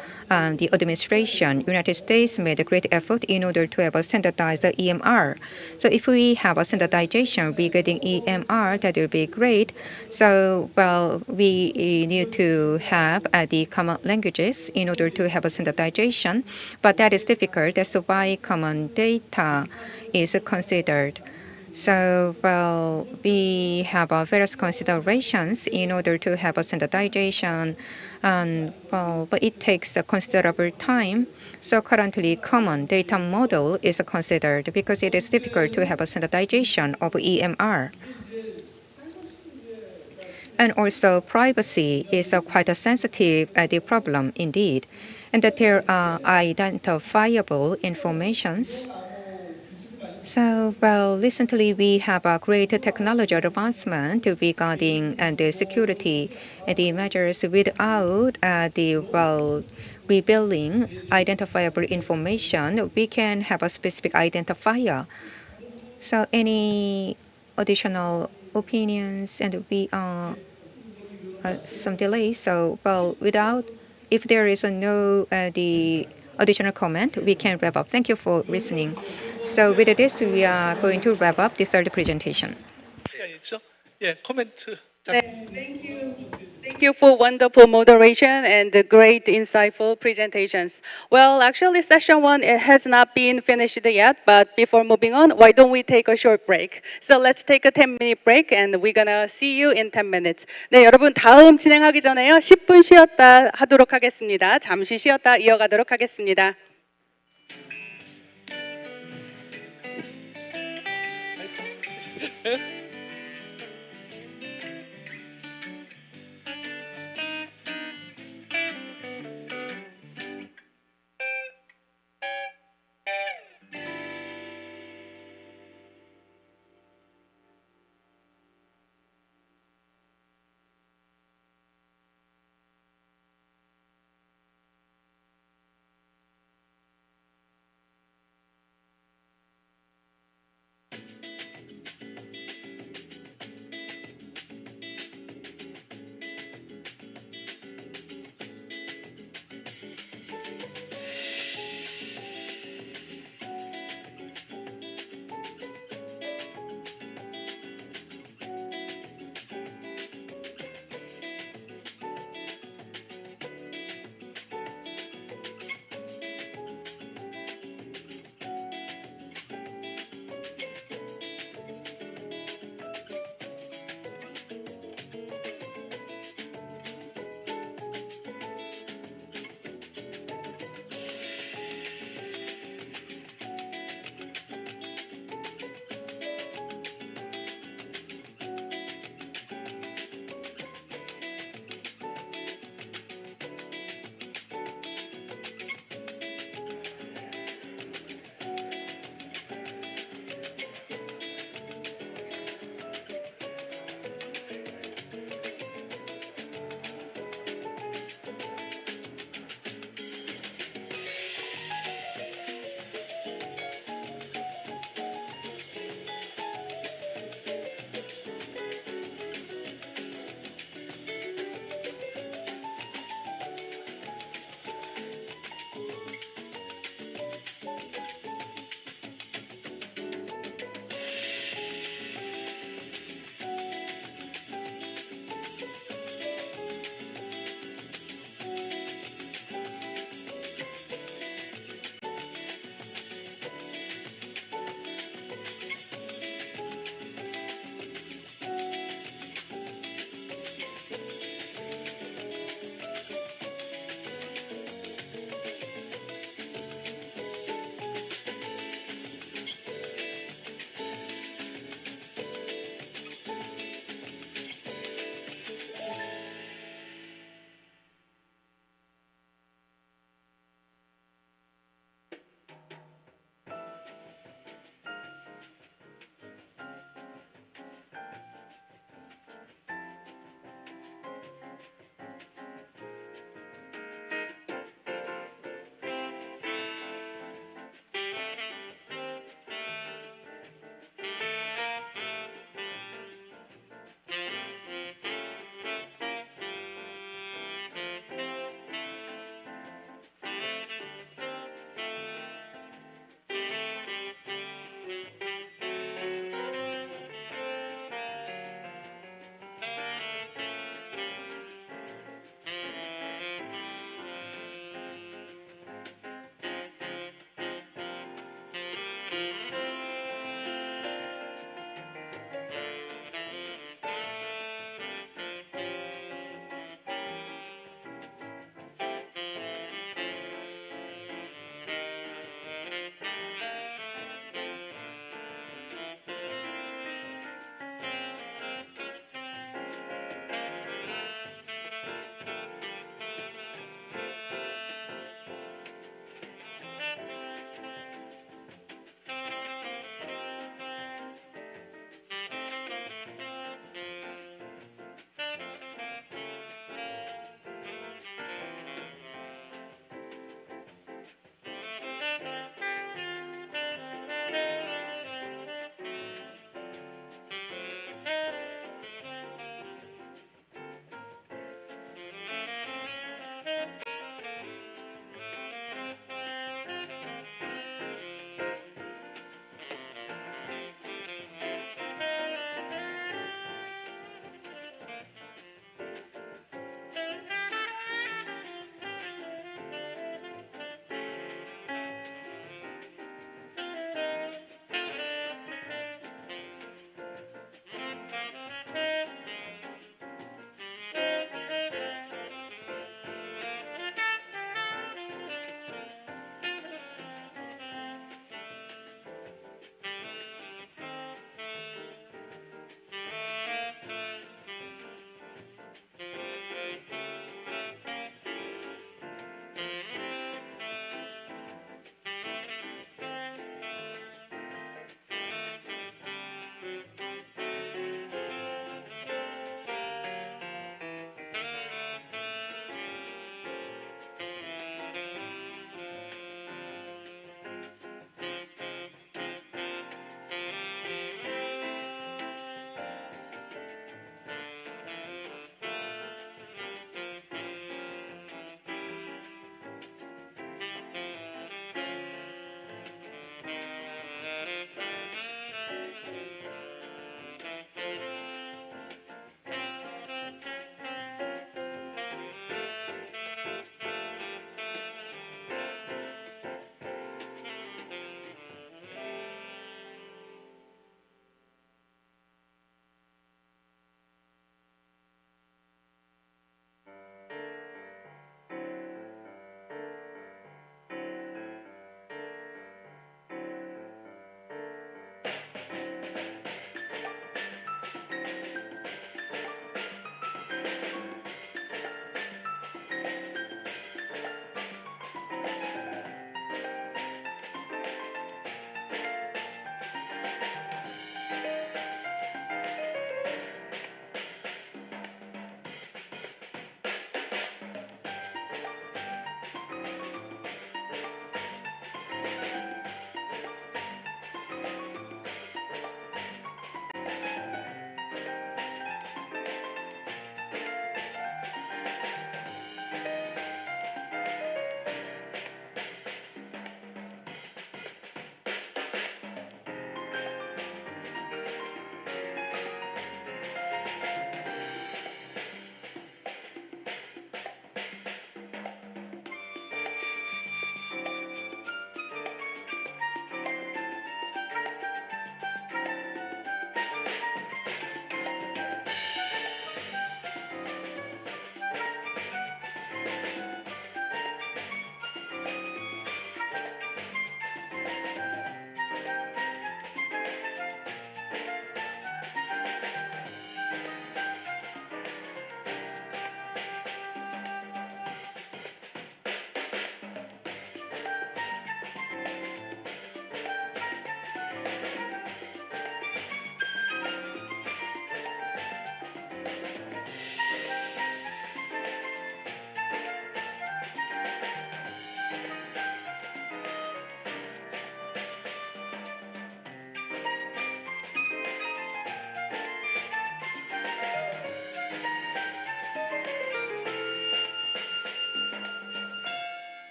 the administration, United States made a great effort in order to have a standardized EMR. So if we have a standardization regarding EMR, that will be great. So well, we need to have the common languages in order to have a standardization, but that is difficult. That's why common data is considered. So, well, we have various considerations in order to have a standardization, and well, but it takes a considerable time. So currently, common data model is considered because it is difficult to have a standardization of EMR. And also, privacy is quite a sensitive the problem indeed, and that there are identifiable informations. So, well, recently we have a great technology advancement regarding the security the measures without the revealing identifiable information. We can have a specific identifier. So, any additional opinions? And we are some delay. So, well, without if there is no the additional comment, we can wrap up. Thank you for listening. So with this, we are going to wrap up the third presentation. 시간 있죠? 예, 코멘트 네, 잠깐. thank you. Thank you for wonderful moderation and the great insightful presentations. Well, actually, session one it has not been finished yet, but before moving on, why don't we take a short break? So let's take a 10-minute break and we're gonna see you in 10 minutes. 네, 여러분 다음 진행하기 전에요. 10분 쉬었다 하도록 하겠습니다. 잠시 쉬었다 이어가도록 하겠습니다.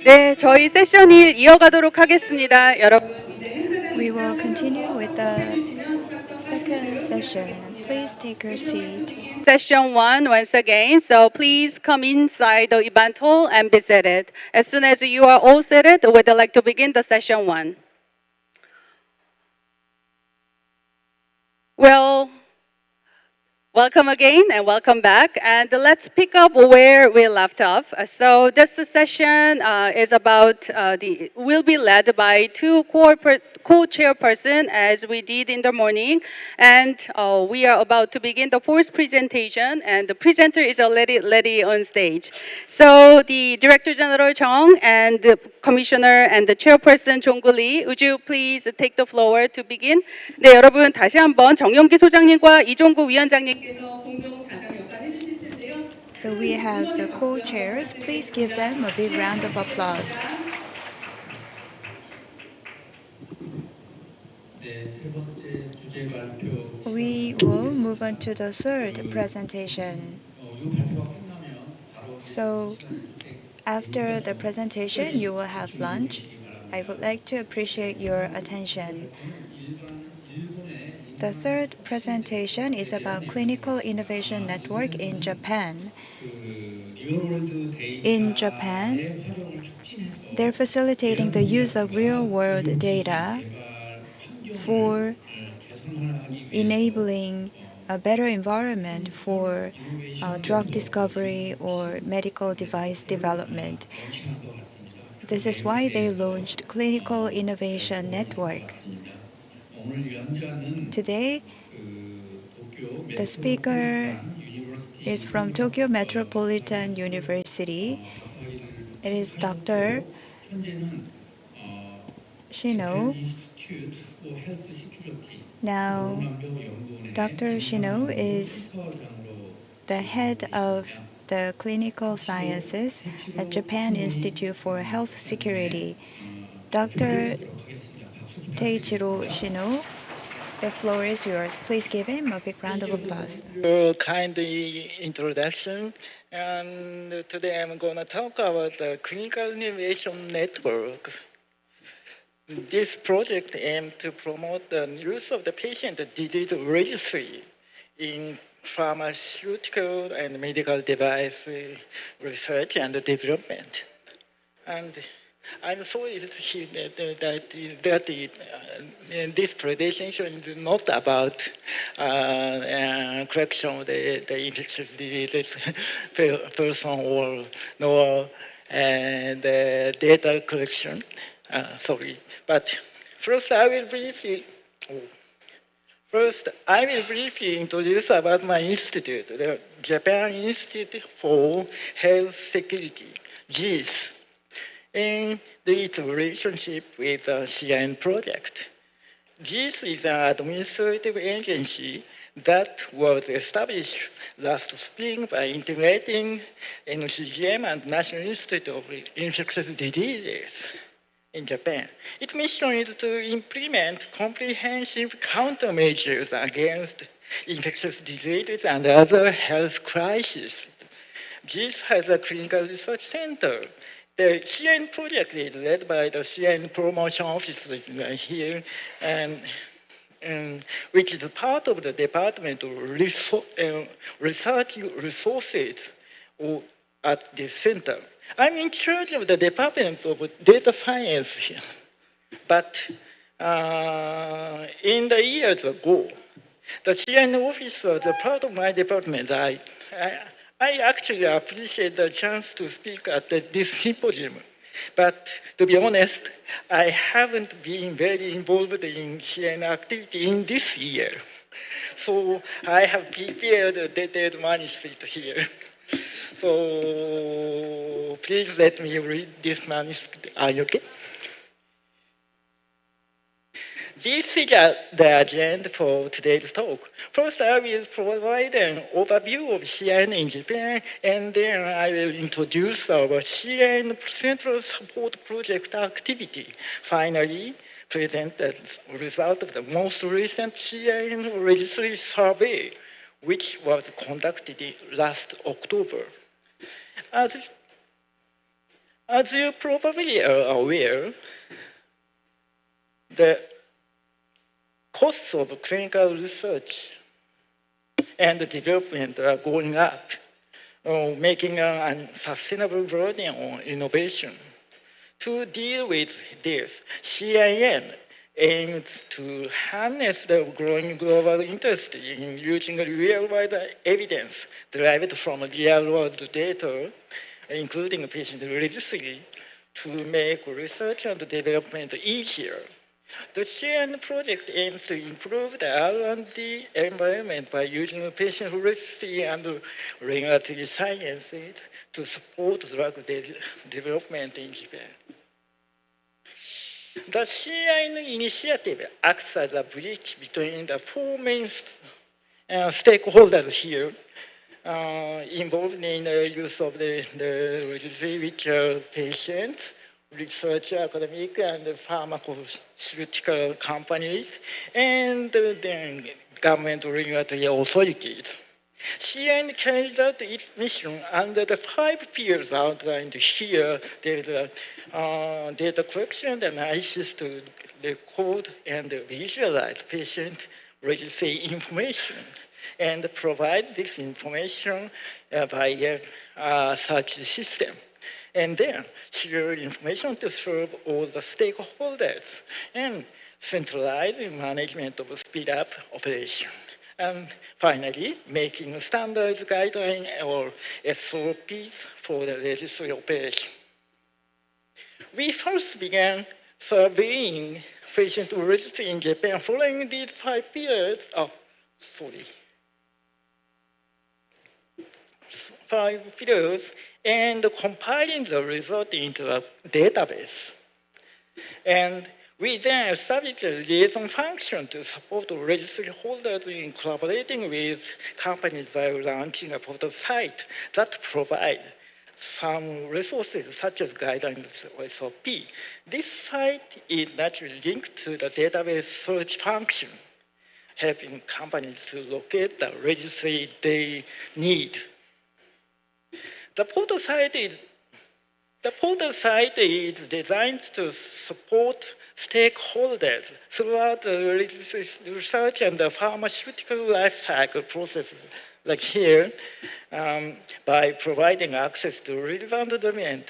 네, 저희 세션 1 이어가도록 하겠습니다. 여러분. We will continue with the second session. Please take your seat. Session 1 once again. So please come inside the event hall and be seated. As soon as you are all seated, we'd like to begin the session 1. Well, welcome again and welcome back. And let's pick up where we left off. So this session is about will be led by two co-chairperson as we did in the morning. And we are about to begin the fourth presentation, and the presenter is already on stage. So the Director General Chung and the Commissioner and the Chairperson Jong-gu Lee, would you please take the floor to begin? 네, 여러분 다시 한번 정영기 소장님과 이종구 위원장님께서 공동 자장 역할을 해주실 텐데요. So we have the co-chairs. Please give them a big round of applause. We will move on to the third presentation. So after the presentation, you will have lunch. I would like to appreciate your attention. The third presentation is about Clinical Innovation Network in Japan. In Japan, they're facilitating the use of real-world data for enabling a better environment for drug discovery or medical device development. This is why they launched Clinical Innovation Network. Today, the speaker is from Tokyo Metropolitan University. It is Dr. Shino. Now, Dr. Shino is the head of the clinical sciences at Japan Institute for Health Security. Dr. Teichiro Shino, the floor is yours. Please give him a big round of applause. Kind introduction. And today I'm going to talk about the Clinical Innovation Network. This project aims to promote the use of the patient disease registry in pharmaceutical and medical device research and development. And I'm sorry that this presentation is not about correction of the infectious diseases person or nor the data collection. Sorry, but first I will briefly introduce about my institute, the Japan Institute for Health Security, JIS, and its relationship with the CIN project. JIS is an administrative agency that was established last spring by integrating NCGM and National Institute of Infectious Diseases in Japan. Its mission is to implement comprehensive countermeasures against infectious diseases and other health crises. JIS has a clinical research center. The CN project is led by the CN promotion office here, and which is part of the Department of Research Resources at this center. I'm in charge of the Department of Data Science here. But in the years ago, the CN office was a part of my department. I actually appreciate the chance to speak at this symposium. But to be honest, I haven't been very involved in CN activity in this year. So I have prepared a detailed manuscript here. So please let me read this manuscript. Are you okay? This is the agenda for today's talk. First, I will provide an overview of CN in Japan, and then I will introduce our CN Central Support Project activity. Finally, present the result of the most recent CN registry survey, which was conducted last October. As you probably are aware, the costs of clinical research and development are going up, making an unsustainable burden on innovation. To deal with this, CIN aims to harness the growing global interest in using real-world evidence derived from real-world data, including patient registry, to make research and development easier. The CN project aims to improve the R&D environment by using patient registry and regulatory sciences to support drug development in Japan. The CIN initiative acts as a bridge between the four main stakeholders here involved in the use of the registry, which are patients, research, academic, and pharmaceutical companies, and then government regulatory authorities. CN carries out its mission under the 5 pillars outlined here. There's data collection and analysis to record and visualize patient registry information and provide this information via a search system. And then share information to serve all the stakeholders and centralize management of speed up operation. And finally, making standard guidelines or SOPs for the registry operation. We first began surveying patient registry in Japan following these 5 pillars. 5 pillars and compiling the result into a database. And we then established a liaison function to support registry holders in collaborating with companies by launching a portal site that provide some resources such as guidelines or SOP. This site is naturally linked to the database search function, helping companies to locate the registry they need. The portal site is designed to support stakeholders throughout the research and the pharmaceutical life cycle processes, like here, by providing access to relevant domain.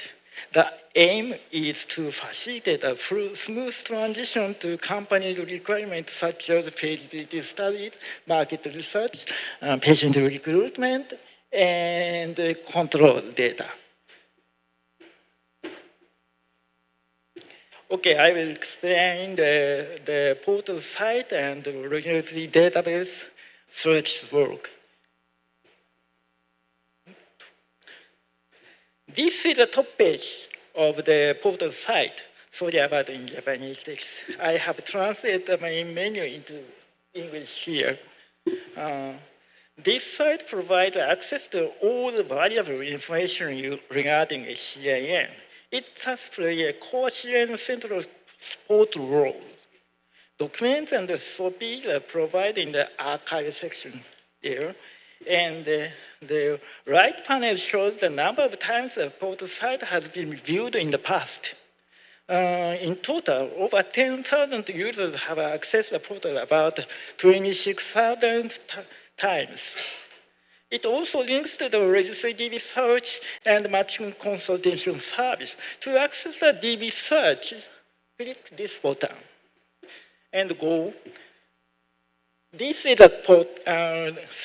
The aim is to facilitate a smooth transition to company requirements such as feasibility studies, market research, patient recruitment, and control data. Okay, I will explain the portal site and the regulatory database search work. This is the top page of the portal site. Sorry about in Japanese text. I have translated the main menu into English here. This site provides access to all the valuable information regarding CIN. It thus plays a core CIN central support role. Documents and SOPs are provided in the archive section there. And the right panel shows the number of times the portal site has been viewed in the past. In total, over 10,000 users have accessed the portal, about 26,000 times. It also links to the registry DB search and matching consultation service. To access the DB search, click this button and go. This is a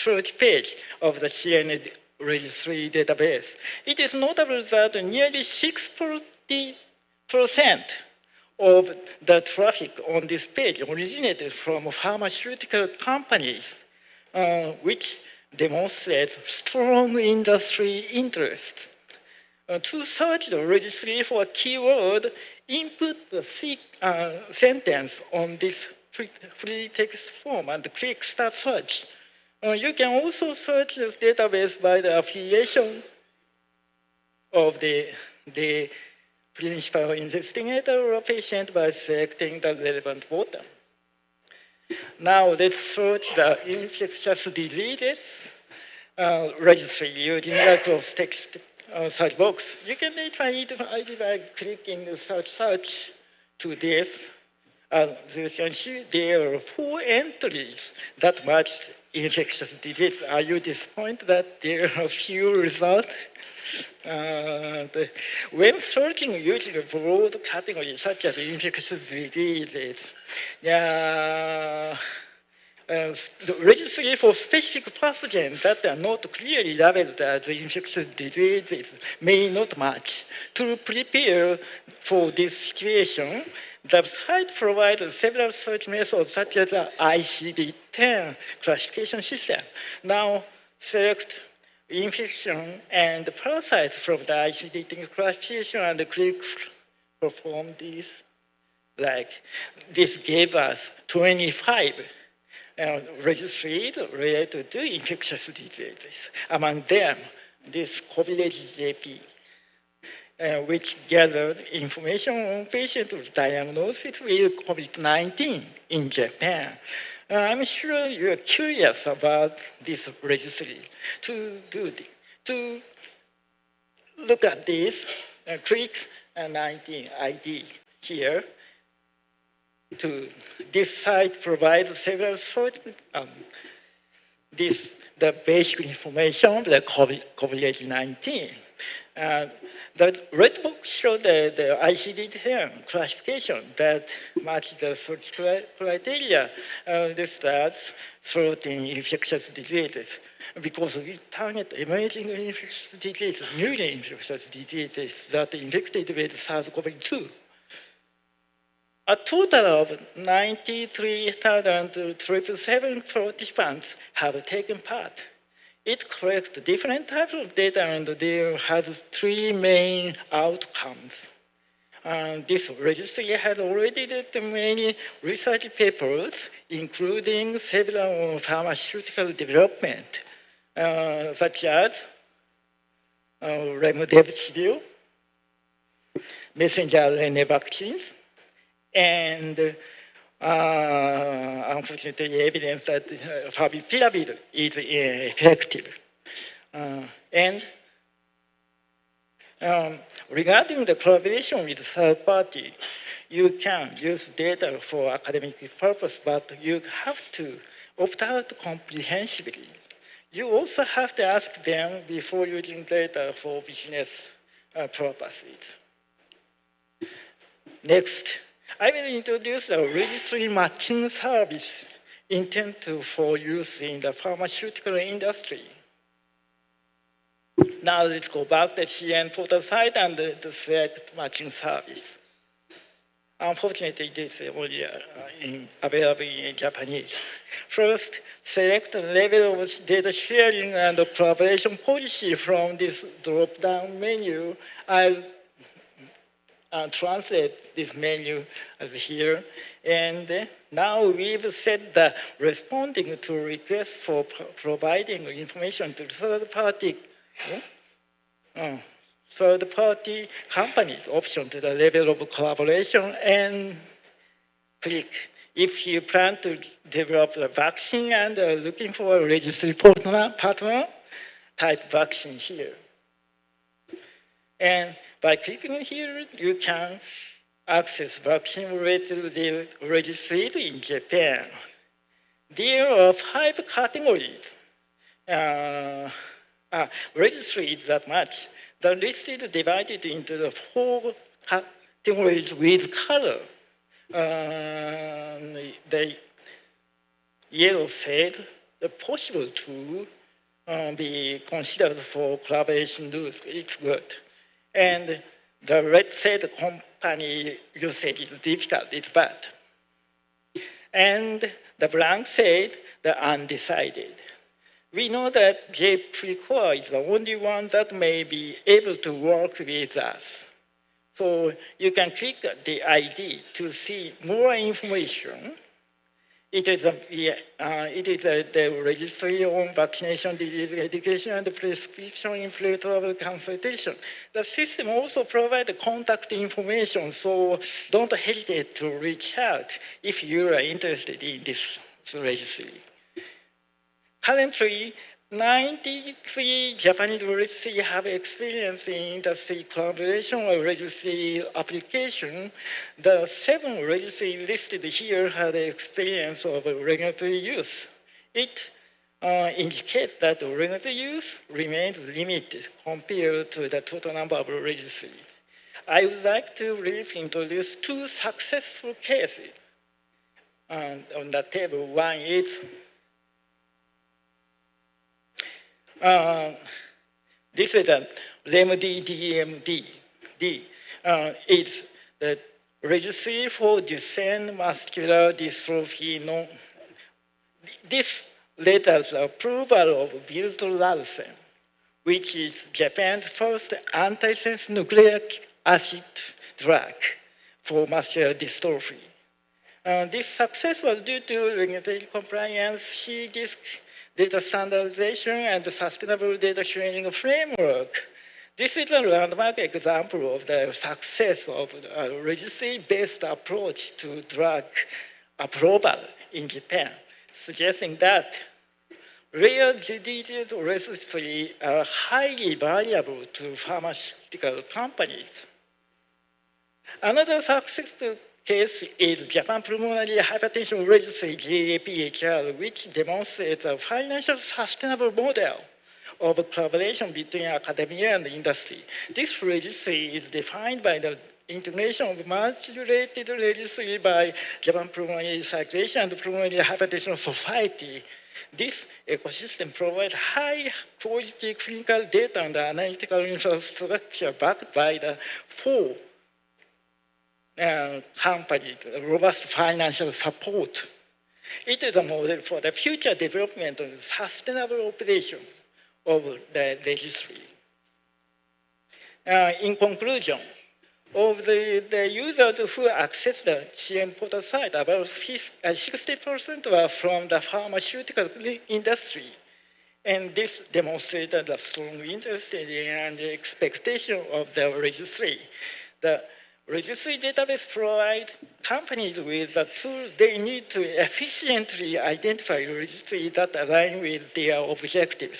search page of the CN registry database. It is notable that nearly 60% of the traffic on this page originated from pharmaceutical companies, which demonstrate strong industry interest. To search the registry for a keyword, input the sentence on this free text form and click Start Search. You can also search this database by the affiliation of the principal investigator or patient by selecting the relevant button. Now let's search the infectious diseases registry using the cross-text search box. You can find it either by clicking the search to this. As you can see, there are 4 entries that match infectious disease. Are you disappointed that there are few results? When searching using a broad category such as infectious diseases, the registry for specific pathogens that are not clearly labeled as infectious diseases may not match. To prepare for this situation, the site provides several search methods such as the ICD-10 classification system. Now, select infection and parasites from the ICD-10 classification and click perform this. Like this gave us 25 registries related to infectious diseases. Among them, this COVID-JP, which gathered information on patients with diagnosis with COVID-19 in Japan. I'm sure you're curious about this registry. To look at this, click 19 ID here. This site provides several sorts the basic information of the COVID-19. The red box shows the ICD-10 classification that matches the search criteria listed as 13 infectious diseases. Because we target emerging infectious diseases, newly infectious diseases that are infected with SARS-CoV-2. A total of 93,777 participants have taken part. It collects different types of data and there has 3 main outcomes. This registry has already led to many research papers, including several on pharmaceutical development, such as remdesivir, messenger RNA vaccines, and unfortunately evidence that favipiravir is effective. Regarding the collaboration with third party, you can use data for academic purpose, but you have to opt out comprehensively. You also have to ask them before using data for business purposes. Next, I will introduce a registry matching service intended for use in the pharmaceutical industry. Now let's go back to the CN portal site and the select matching service. Unfortunately, this is only available in Japanese. First, select the level of data sharing and collaboration policy from this drop-down menu. I'll translate this menu as here. And now we've set the responding to requests for providing information to third-party companies option to the level of collaboration and click. If you plan to develop a vaccine and are looking for a registry partner, type vaccine here. And by clicking here, you can access vaccine-related registries in Japan. There are 5 categories. Registries that match. The list is divided into the 4 categories with color. The yellow said the possible to be considered for collaboration rules. It's good. And the red said company usage is difficult. It's bad. And the blank said the undecided. We know that JPreCore is the only one that may be able to work with us. So you can click the ID to see more information. It is the registry on vaccination, disease education, and prescription in pre-travel consultation. The system also provides contact information, so don't hesitate to reach out if you are interested in this registry. Currently, 93 Japanese registries have experience in industry collaboration or registry application. The 7 registries listed here had experience of regulatory use. It indicates that regulatory use remains limited compared to the total number of registries. I would like to briefly introduce 2 successful cases on the table. One is this is a REMD-DMD. Is the registry for Duchenne muscular dystrophy. This led us approval of Biltolarsen, which is Japan's first antisense nucleic acid drug for muscular dystrophy. This success was due to regulatory compliance, C-disk data standardization, and the sustainable data sharing framework. This is a landmark example of the success of a registry-based approach to drug approval in Japan, suggesting that rare disease registries are highly valuable to pharmaceutical companies. Another successful case is Japan Pulmonary Hypertension Registry, JAPHR, which demonstrates a financial sustainable model of collaboration between academia and industry. This registry is defined by the integration of multi-related registry by Japan Pulmonary Circulation and Pulmonary Hypertension Society. This ecosystem provides high-quality clinical data and analytical infrastructure backed by the 4 company, robust financial support. It is a model for the future development of sustainable operation of the registry. In conclusion, of the users who access the CN portal site, about 60% were from the pharmaceutical industry. And this demonstrated the strong interest and expectation of the registry. The registry database provides companies with the tools they need to efficiently identify registries that align with their objectives.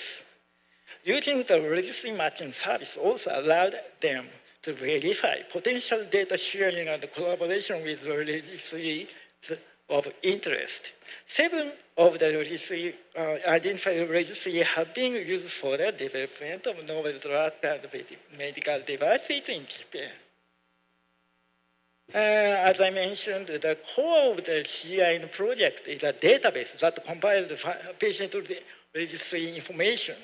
Using the registry matching service also allowed them to verify potential data sharing and collaboration with registries of interest. 7 of the identified registries have been used for the development of novel drugs and medical devices in Japan. As I mentioned, the core of the CIN project is a database that compiles the patient registry information.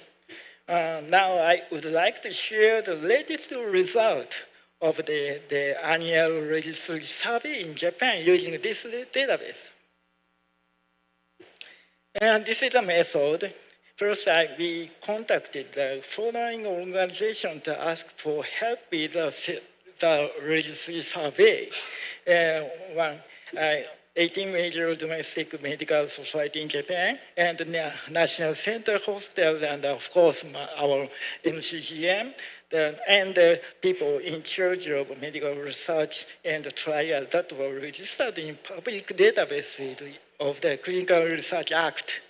Now I would like to share the latest result of the annual registry survey in Japan using this database. And this is a method. First, we contacted the following organization to ask for help with the registry survey. 18 major domestic medical society in Japan, and the National Center Hospital, and of course our NCGM, and the people in charge of medical research and trial that were registered in public databases of the Clinical Research Act.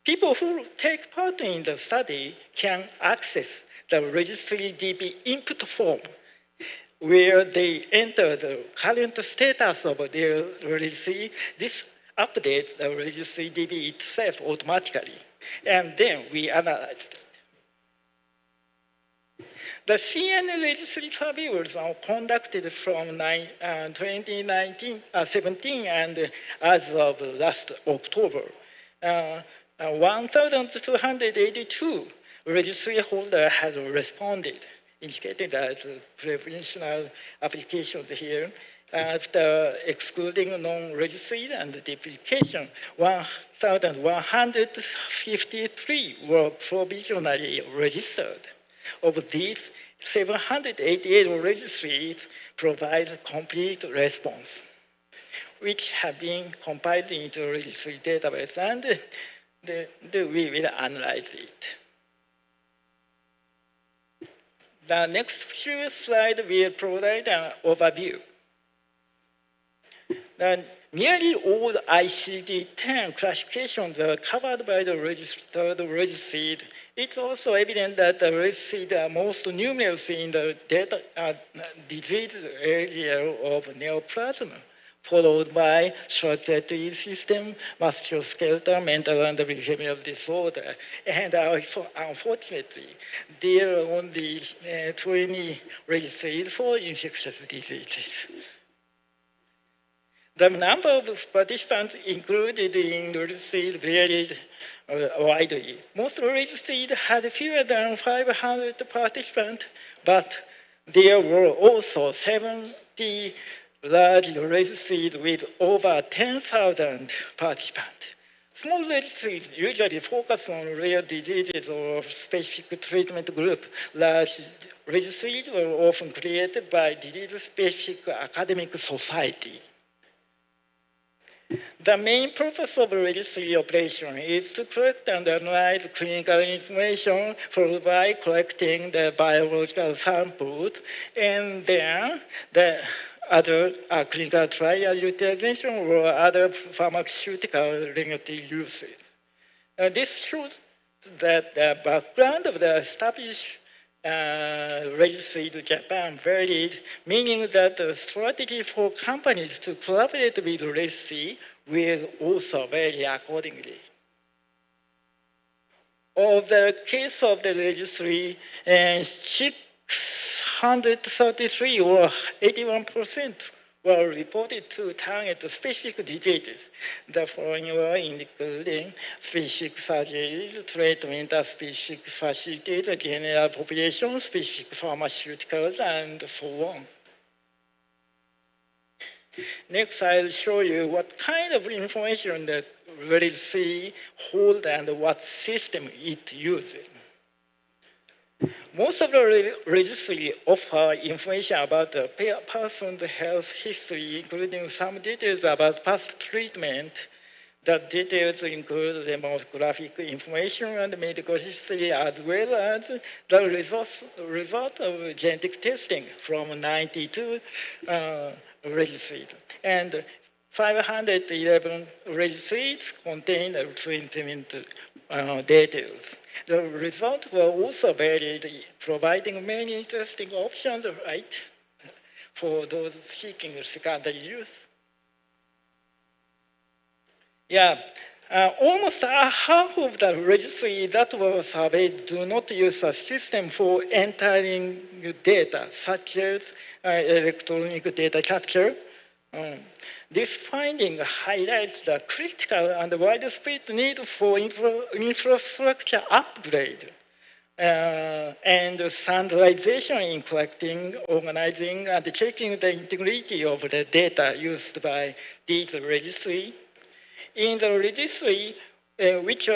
People who take part in the study can access the registry DB input form, where they enter the current status of their registry. This updates the registry DB itself automatically, and then we analyze it. The CN registry survey was conducted from 2017, and as of last October, 1,282 registry holders have responded, indicated as preferential applications here. After excluding non-registry and duplication, 1,153 were provisionally registered. Of these, 788 registries provide complete response, which have been compiled into a registry database, and we will analyze it. The next few slides will provide an overview. Nearly all ICD-10 classifications are covered by the registered registry. It's also evident that the registries are most numerous in the disease area of neoplasm, followed by circulatory system, musculoskeletal, mental and behavioral disorder. And unfortunately, there are only 20 registries for infectious diseases. The number of participants included in the registry varied widely. Most registries had fewer than 500 participants, but there were also 70 large registries with over 10,000 participants. Small registries usually focus on rare diseases or specific treatment group. Large registries were often created by disease-specific academic society. The main purpose of registry operation is to collect and analyze clinical information, followed by collecting the biological samples, and then the other clinical trial utilization or other pharmaceutical regulatory uses. This shows that the background of the established registry in Japan varied, meaning that the strategy for companies to collaborate with registry will also vary accordingly. Of the case of the registry, 633 or 81% were reported to target specific diseases. The following were including specific surgeries, treatment of specific facilities, general population, specific pharmaceuticals, and so on. Next, I'll show you what kind of information that registry holds and what system it uses. Most of the registry offer information about the person's health history, including some details about past treatment. The details include demographic information and medical history, as well as the result of genetic testing from 92 registries. And 511 registries contain treatment details. The results were also varied, providing many interesting options, right, for those seeking secondary use. Yeah, almost half of the registry that were surveyed do not use a system for entering data, such as electronic data capture. This finding highlights the critical and widespread need for infrastructure upgrade and standardization in collecting, organizing, and checking the integrity of the data used by these registries. In the registry, which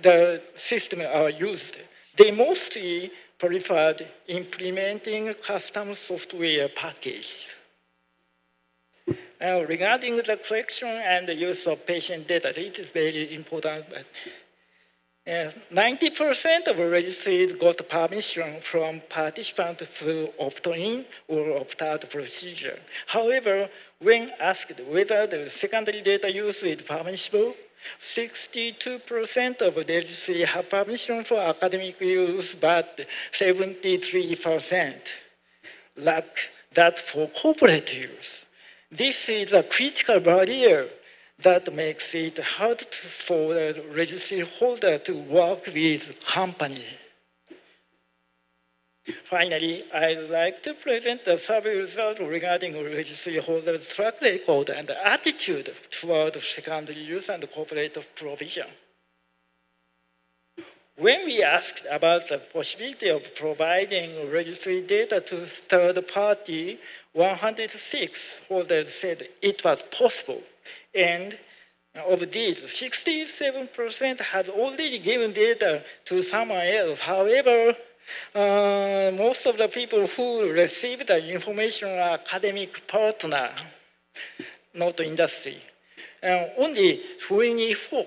the system are used, they mostly preferred implementing custom software package. Regarding the collection and the use of patient data, it is very important. 90% of registries got permission from participants through opt-in or opt-out procedure. However, when asked whether the secondary data use is permissible, 62% of registries have permission for academic use, but 73% lack that for corporate use. This is a critical barrier that makes it hard for the registry holder to work with company. Finally, I'd like to present the survey result regarding registry holders' track record and attitude toward secondary use and corporate provision. When we asked about the possibility of providing registry data to third party, 106 holders said it was possible. And of these, 67% had already given data to someone else. However, most of the people who received the information are academic partner, not industry. Only 24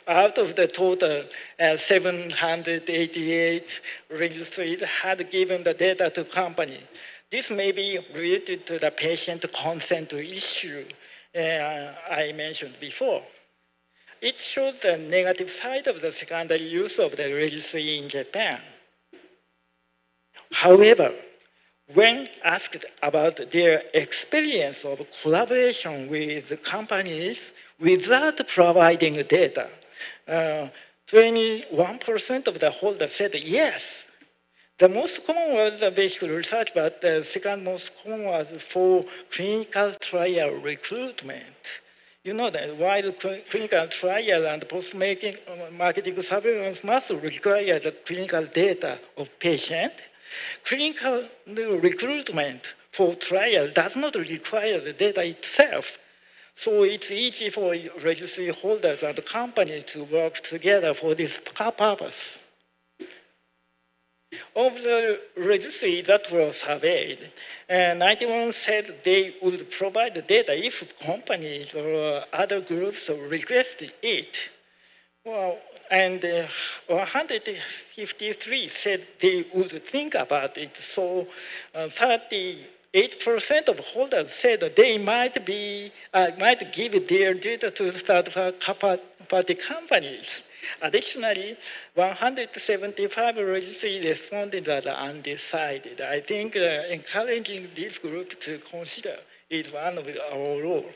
out of the total 788 registries had given the data to company. This may be related to the patient consent issue I mentioned before. It shows the negative side of the secondary use of the registry in Japan. However, when asked about their experience of collaboration with companies without providing data, 21% of the holders said yes. The most common was the basic research, but the second most common was for clinical trial recruitment. You know that while clinical trial and post-marketing surveillance must require the clinical data of patient, clinical recruitment for trial does not require the data itself. So it's easy for registry holders and companies to work together for this purpose. Of the registry that were surveyed, 91 said they would provide the data if companies or other groups requested it. Well, and 153 said they would think about it. So 38% of holders said they might give their data to third-party companies. Additionally, 175 registries responded as undecided. I think encouraging this group to consider is one of our roles.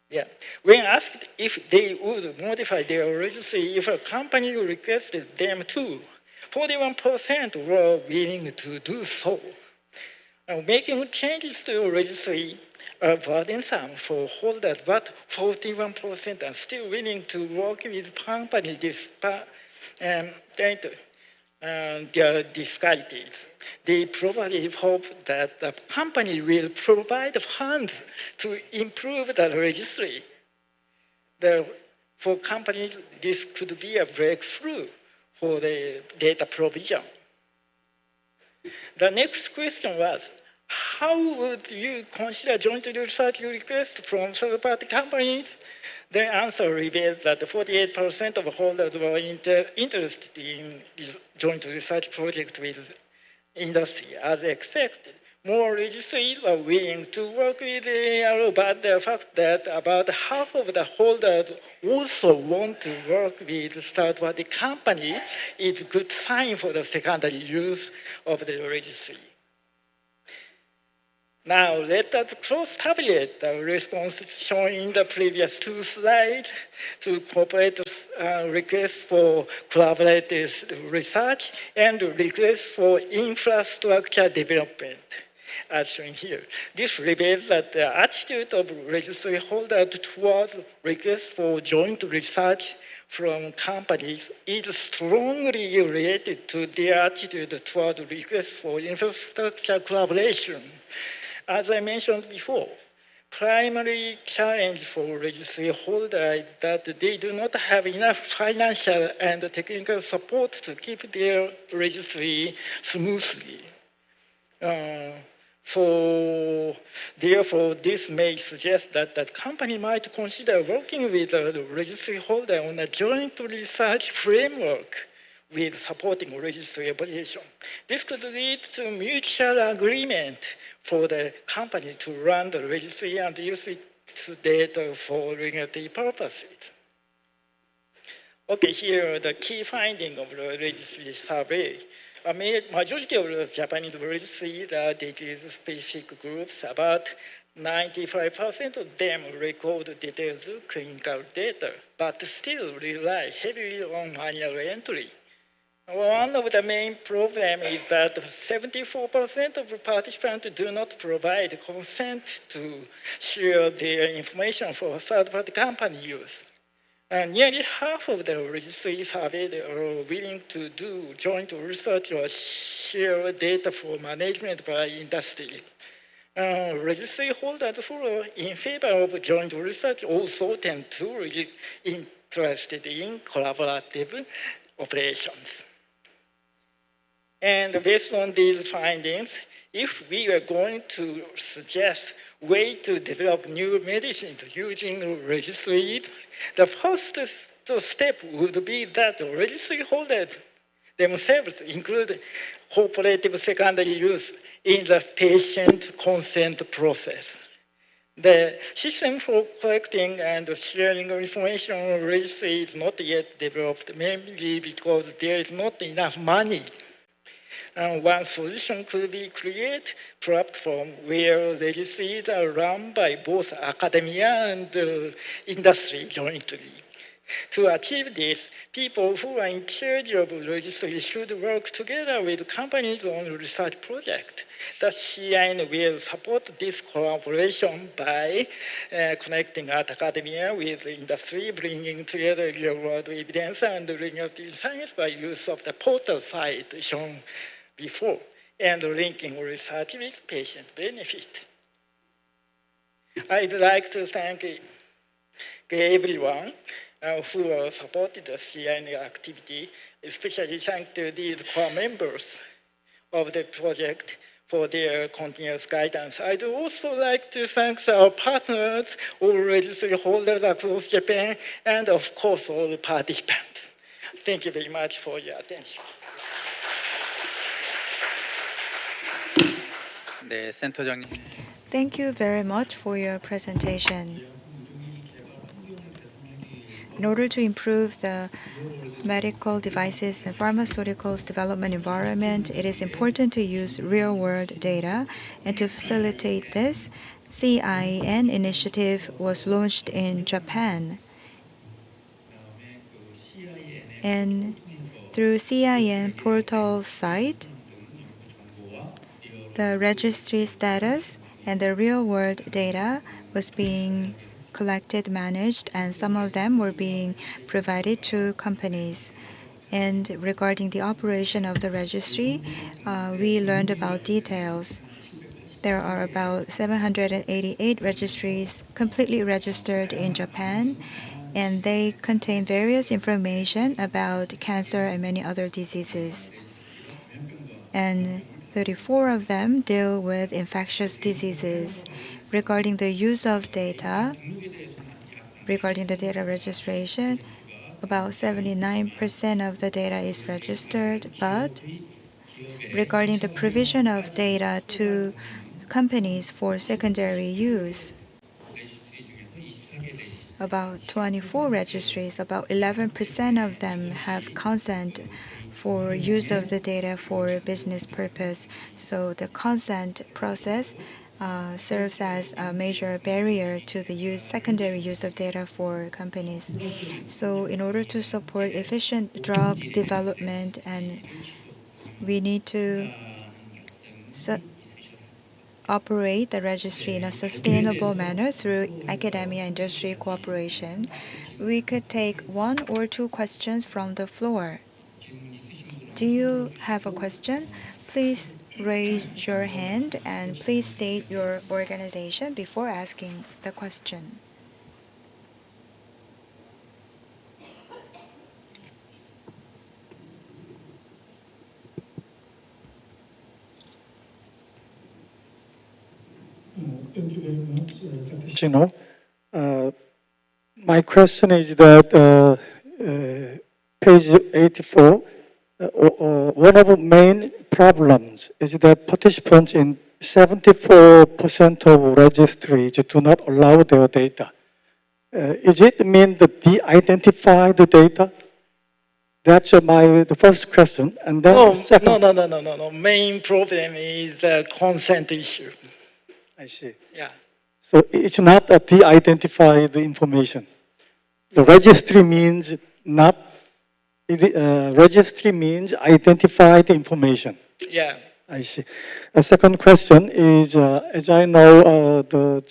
Yeah. When asked if they would modify their registry if a company requested them to, 41% were willing to do so. Making changes to the registry are burdensome for holders, but 41% are still willing to work with companies despite their difficulties. They probably hope that the company will provide funds to improve the registry. For companies, this could be a breakthrough for the data provision. The next question was, how would you consider joint research requests from third-party companies? The answer reveals that 48% of holders were interested in joint research projects with industry. As expected, more registries are willing to work with ARO, but the fact that about half of the holders also want to work with third-party company is a good sign for the secondary use of the registry. Now, let us cross-tabulate the response shown in the previous two slides to corporate requests for collaborative research and requests for infrastructure development, as shown here. This reveals that the attitude of registry holders towards requests for joint research from companies is strongly related to their attitude toward requests for infrastructure collaboration. As I mentioned before, primary challenge for registry holders is that they do not have enough financial and technical support to keep their registry smoothly. So, therefore, this may suggest that the company might consider working with the registry holder on a joint research framework with supporting registry operation. This could lead to mutual agreement for the company to run the registry and use its data for regulatory purposes. Okay, here are the key findings of the registry survey. A majority of the Japanese registries are disease-specific groups. About 95% of them record detailed clinical data, but still rely heavily on manual entry. One of the main problems is that 74% of participants do not provide consent to share their information for third-party company use. And nearly half of the registry surveyed are willing to do joint research or share data for management by industry. Registry holders who are in favor of joint research also tend to be interested in collaborative operations. And based on these findings, if we are going to suggest way to develop new medicines using registries, the first step would be that registry holders themselves include cooperative secondary use in the patient consent process. The system for collecting and sharing information on registry is not yet developed, mainly because there is not enough money. And one solution could be create platform where registries are run by both academia and industry jointly. To achieve this, people who are in charge of registry should work together with companies on research projects. The CIN will support this collaboration by connecting academia with industry, bringing together real-world evidence and regenerative science by use of the portal site shown before, and linking research with patient benefit. I'd like to thank everyone who supported the CIN activity, especially thank to these core members of the project for their continuous guidance. I'd also like to thank our partners, all registry holders across Japan, and of course, all the participants. Thank you very much for your attention. 네, 센터장님. Thank you very much for your presentation. In order to improve the medical devices and pharmaceuticals development environment, it is important to use real-world data. And to facilitate this, CIN initiative was launched in Japan. And through CIN portal site, the registry status and the real-world data was being collected, managed, and some of them were being provided to companies. And regarding the operation of the registry, we learned about details. There are about 788 registries completely registered in Japan, and they contain various information about cancer and many other diseases. And 34 of them deal with infectious diseases. Regarding the use of data, regarding the data registration, about 79% of the data is registered, but regarding the provision of data to companies for secondary use, about 24 registries, about 11% of them have consent for use of the data for business purpose. So the consent process serves as a major barrier to the secondary use of data for companies. So in order to support efficient drug development, and we need to operate the registry in a sustainable manner through academia-industry cooperation, we could take one or two questions from the floor. Do you have a question? Please raise your hand and please state your organization before asking the question. Thank you very much, Dr. Shino. My question is that page 84, one of the main problems is that participants in 74% of registries do not allow their data. Is it mean that de-identify the data? That's the first question. And then the second. No. Main problem is the consent issue. I see. Yeah. So it's not a de-identified information. The registry means not. Registry means identified information. Yeah. I see. The second question is, as I know, the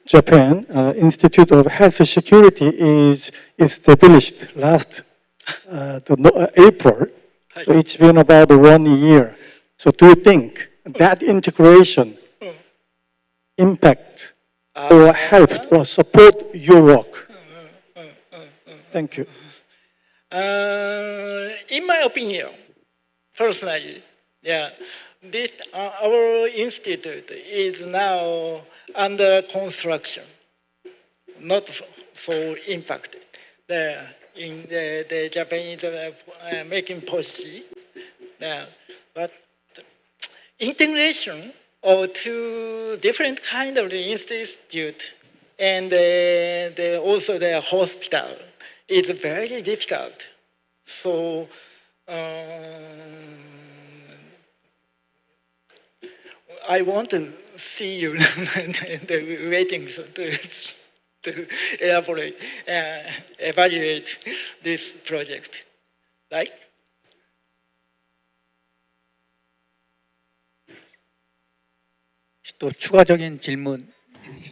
Japan Institute of Health Security is established last April. So it's been about 1 year. So do you think that integration impact or help or support your work? Thank you. In my opinion, personally, yeah, our institute is now under construction, not so impacted. In the Japanese making policy, but integration of two different kind of the institute and also the hospital is very difficult. So I want to see you waiting to elaborate, evaluate this project, right? 또 추가적인 질문.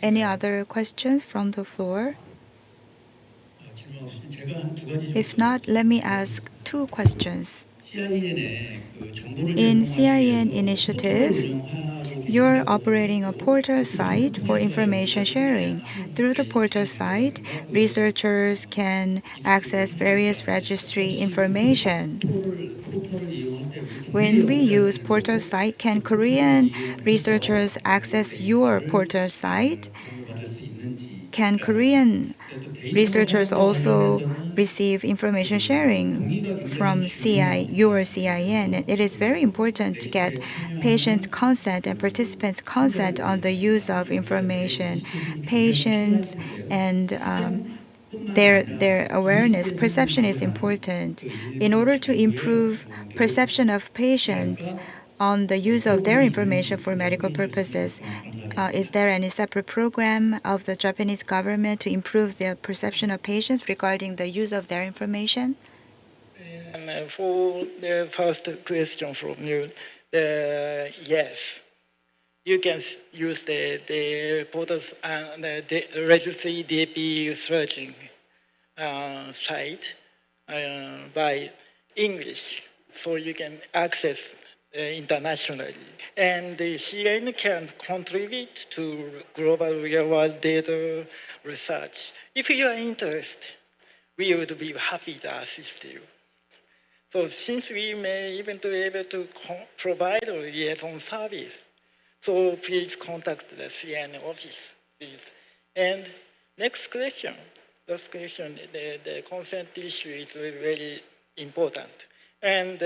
Any other questions from the floor? If not, let me ask two questions. In CIN initiative, you're operating a portal site for information sharing. Through the portal site, researchers can access various registry information. When we use portal site, can Korean researchers access your portal site? Can Korean researchers also receive information sharing from your CIN? It is very important to get patients' consent and participants' consent on the use of information. Patients and their awareness, perception is important. In order to improve perception of patients on the use of their information for medical purposes, is there any separate program of the Japanese government to improve the perception of patients regarding the use of their information? And for the first question from you, yes, you can use the portals and the registry DP searching site by English, so you can access internationally. And the CN can contribute to global real-world data research. If you are interested, we would be happy to assist you. So since we may even be able to provide a liaison service, so please contact the CN office, please. And next question. Last question, the consent issue is very important. And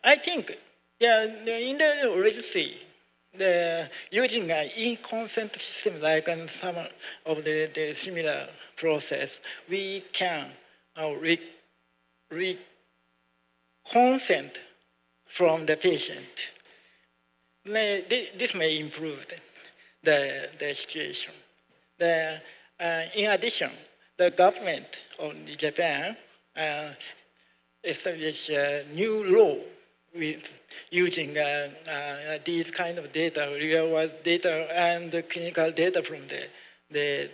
I think, yeah, in the registry, using an e-consent system like some of the similar process, we can consent from the patient. This may improve the situation. In addition, the government of Japan established a new law with using these kind of data, real-world data, and clinical data from the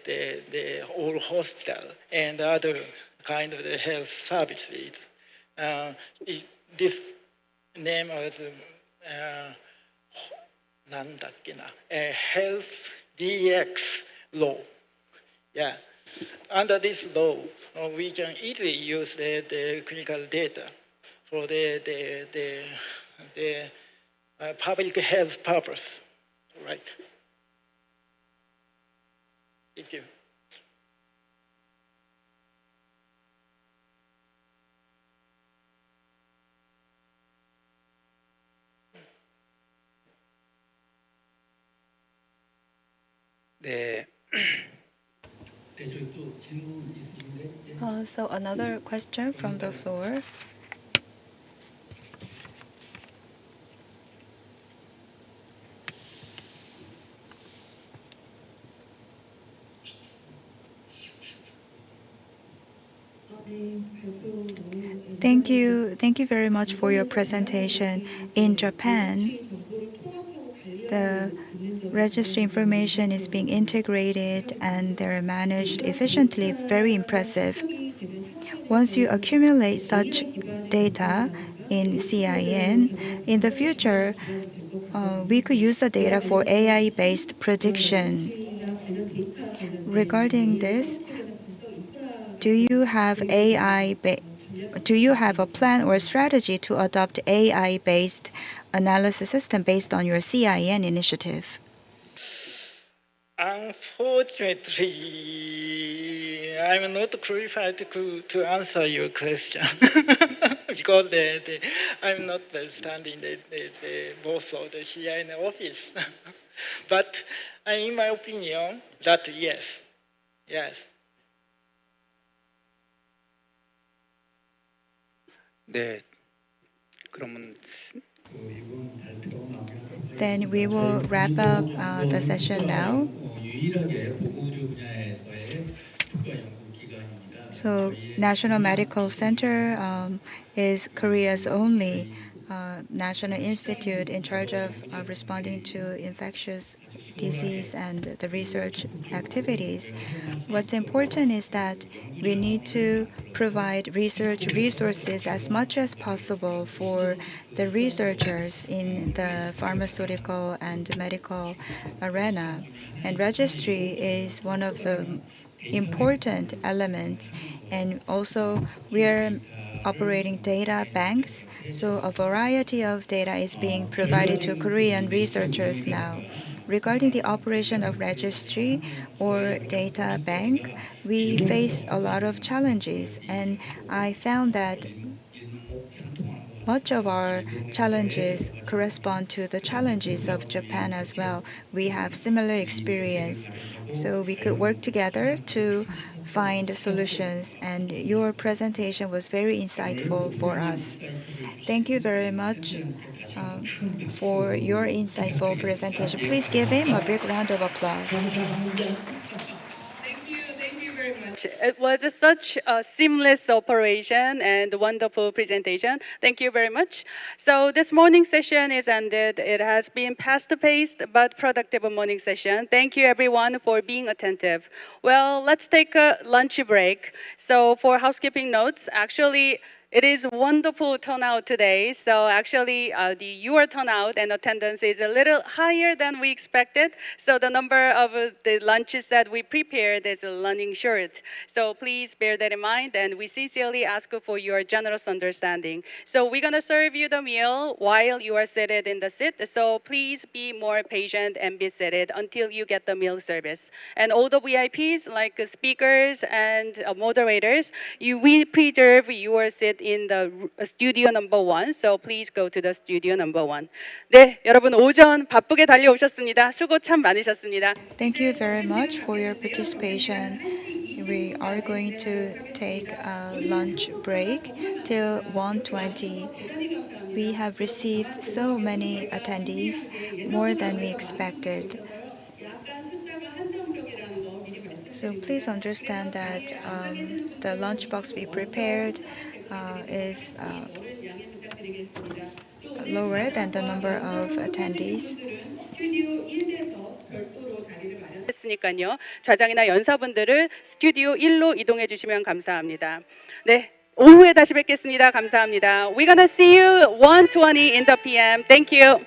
whole hospital and other kind of the health services. This name was Health DX law. Yeah. Under this law, we can easily use the clinical data for the public health purpose, right? Thank you. 네. So another question from the floor. Thank you very much for your presentation. In Japan, the registry information is being integrated and they're managed efficiently, very impressive. Once you accumulate such data in CIN, in the future, we could use the data for AI-based prediction. Regarding this, do you have a plan or a strategy to adopt AI-based analysis system based on your CIN initiative? Unfortunately, Yeah, I'm not qualified to answer your question because I'm not standing the boss of the CIN office. But in my opinion, that yes, yes. 네, 그러면 Then we will wrap up the session now. So National Medical Center is Korea's only national institute in charge of responding to infectious disease and the research activities. What's important is that we need to provide research resources as much as possible for the researchers in the pharmaceutical and medical arena. And registry is one of the important elements, and also we are operating data banks, so a variety of data is being provided to Korean researchers now. Regarding the operation of registry or data bank, we face a lot of challenges, and I found that much of our challenges correspond to the challenges of Japan as well. We have similar experience, so we could work together to find solutions, and your presentation was very insightful for us. Thank you very much for your insightful presentation. Please give him a big round of applause. Thank you very much. It was such a seamless operation and wonderful presentation. Thank you very much. So this morning session is ended. It has been fast-paced but productive morning session. Thank you everyone for being attentive. Well, let's take a lunch break. So for housekeeping notes, actually, it is wonderful turnout today. So actually, your turnout and attendance is a little higher than we expected. So the number of the lunches that we prepared is running short. So please bear that in mind, and we sincerely ask for your generous understanding. So we're gonna serve you the meal while you are seated in the seat. So please be more patient and be seated until you get the meal service. And all the VIPs, like speakers and moderators, we preserve your seat in the studio number 1. So please go to the studio number 1. 네, 여러분 오전 바쁘게 달려오셨습니다. 수고 참 많으셨습니다. Thank you very much for your participation. We are going to take a lunch break till 1:20. We have received so many attendees, more than we expected. So please understand that the lunchbox we prepared is lower than the number of attendees. 했으니까요. 좌장이나 연사분들은 스튜디오 1로 이동해 주시면 감사합니다. 네, 오후에 다시 뵙겠습니다. 감사합니다. We're gonna see you 1:20 in the PM. Thank you.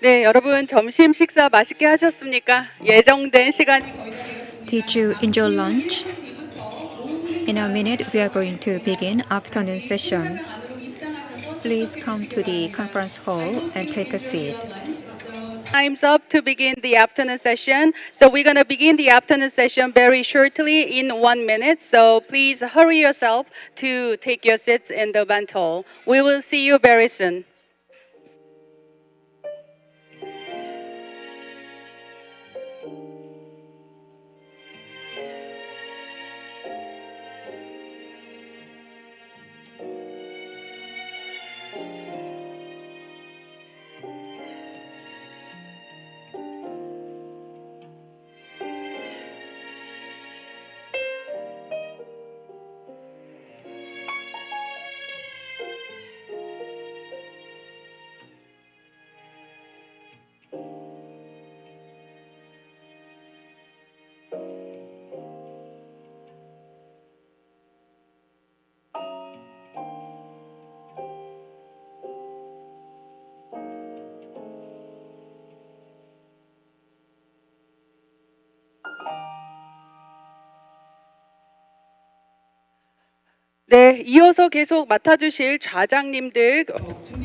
네, 여러분 점심 식사 맛있게 하셨습니까? 예정된 시간이 거의 다 되었습니다. Did you enjoy lunch? 잠시 1분 뒤부터 오후에 In a minute, we are going to begin afternoon 다시 session. 행사장 안으로 입장하셔서 Please 출석해 come 주시기 to the 바랍니다. conference I hall hope and you take a enjoy seat. your lunch. So time's up to begin the afternoon session. So we're gonna begin the afternoon session very shortly in 1 minute. So please hurry yourself to take your seats in the event hall. We will see you very soon. 네, 이어서 계속 맡아주실 좌장님들.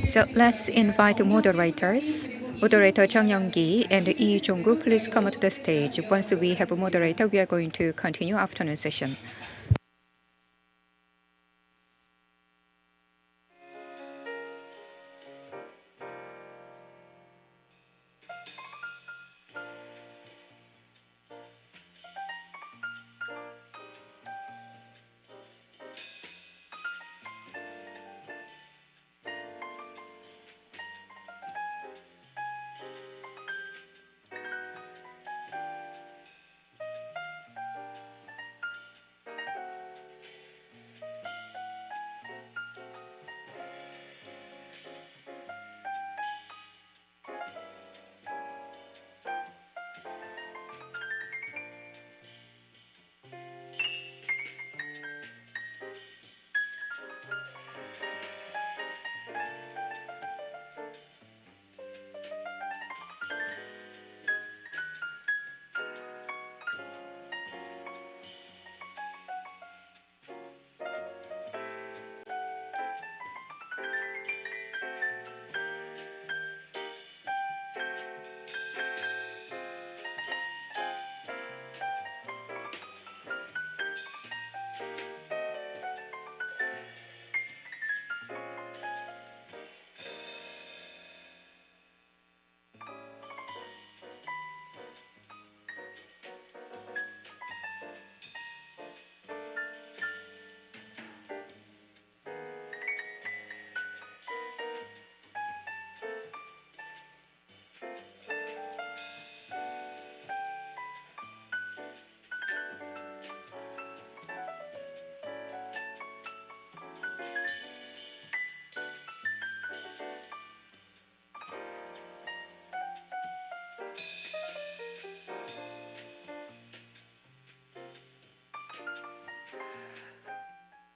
So let's invite moderators. Moderator Jang Young-gi and Lee Jong-gu, please come to the stage. Once we have a moderator, we are going to continue afternoon session.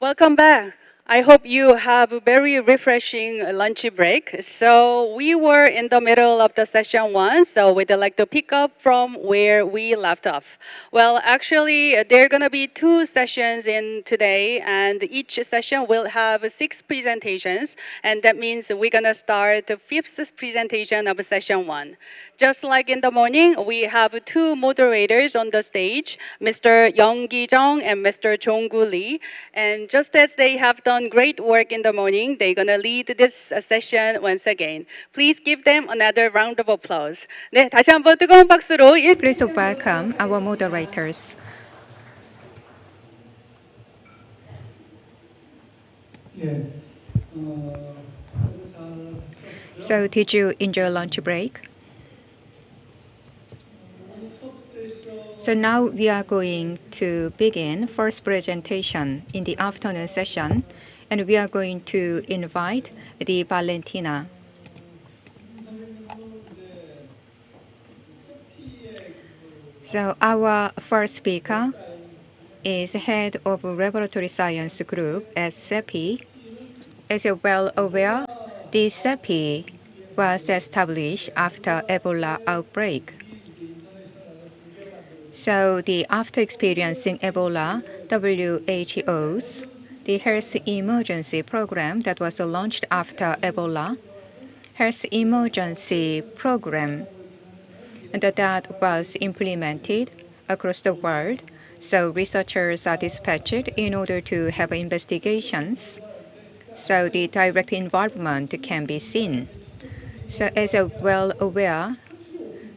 Welcome back. I hope you have a very refreshing lunch break. So we were in the middle of the session one, so we'd like to pick up from where we left off. Well, actually, there are gonna be two sessions in today, and each session will have 6 presentations, and that means we're gonna start the fifth presentation of session one. Just like in the morning, we have two moderators on the stage, Mr. Young Ki-jung and Mr. Jong-gu Lee. And just as they have done great work in the morning, they're gonna lead this session once again. Please give them another round of applause. 네, 다시 한번 뜨거운 박수로 Please welcome our moderators. So did you enjoy lunch break? So now we are going to begin first presentation in the afternoon session, and we are going to invite the Valentina. So our first speaker is head of laboratory science group at CEPI. As you're well aware, the CEPI was established after Ebola outbreak. So after experiencing Ebola, WHO's the health emergency program that was launched after Ebola, health emergency program that was implemented across the world. So researchers are dispatched in order to have investigations. So the direct involvement can be seen. So as well aware,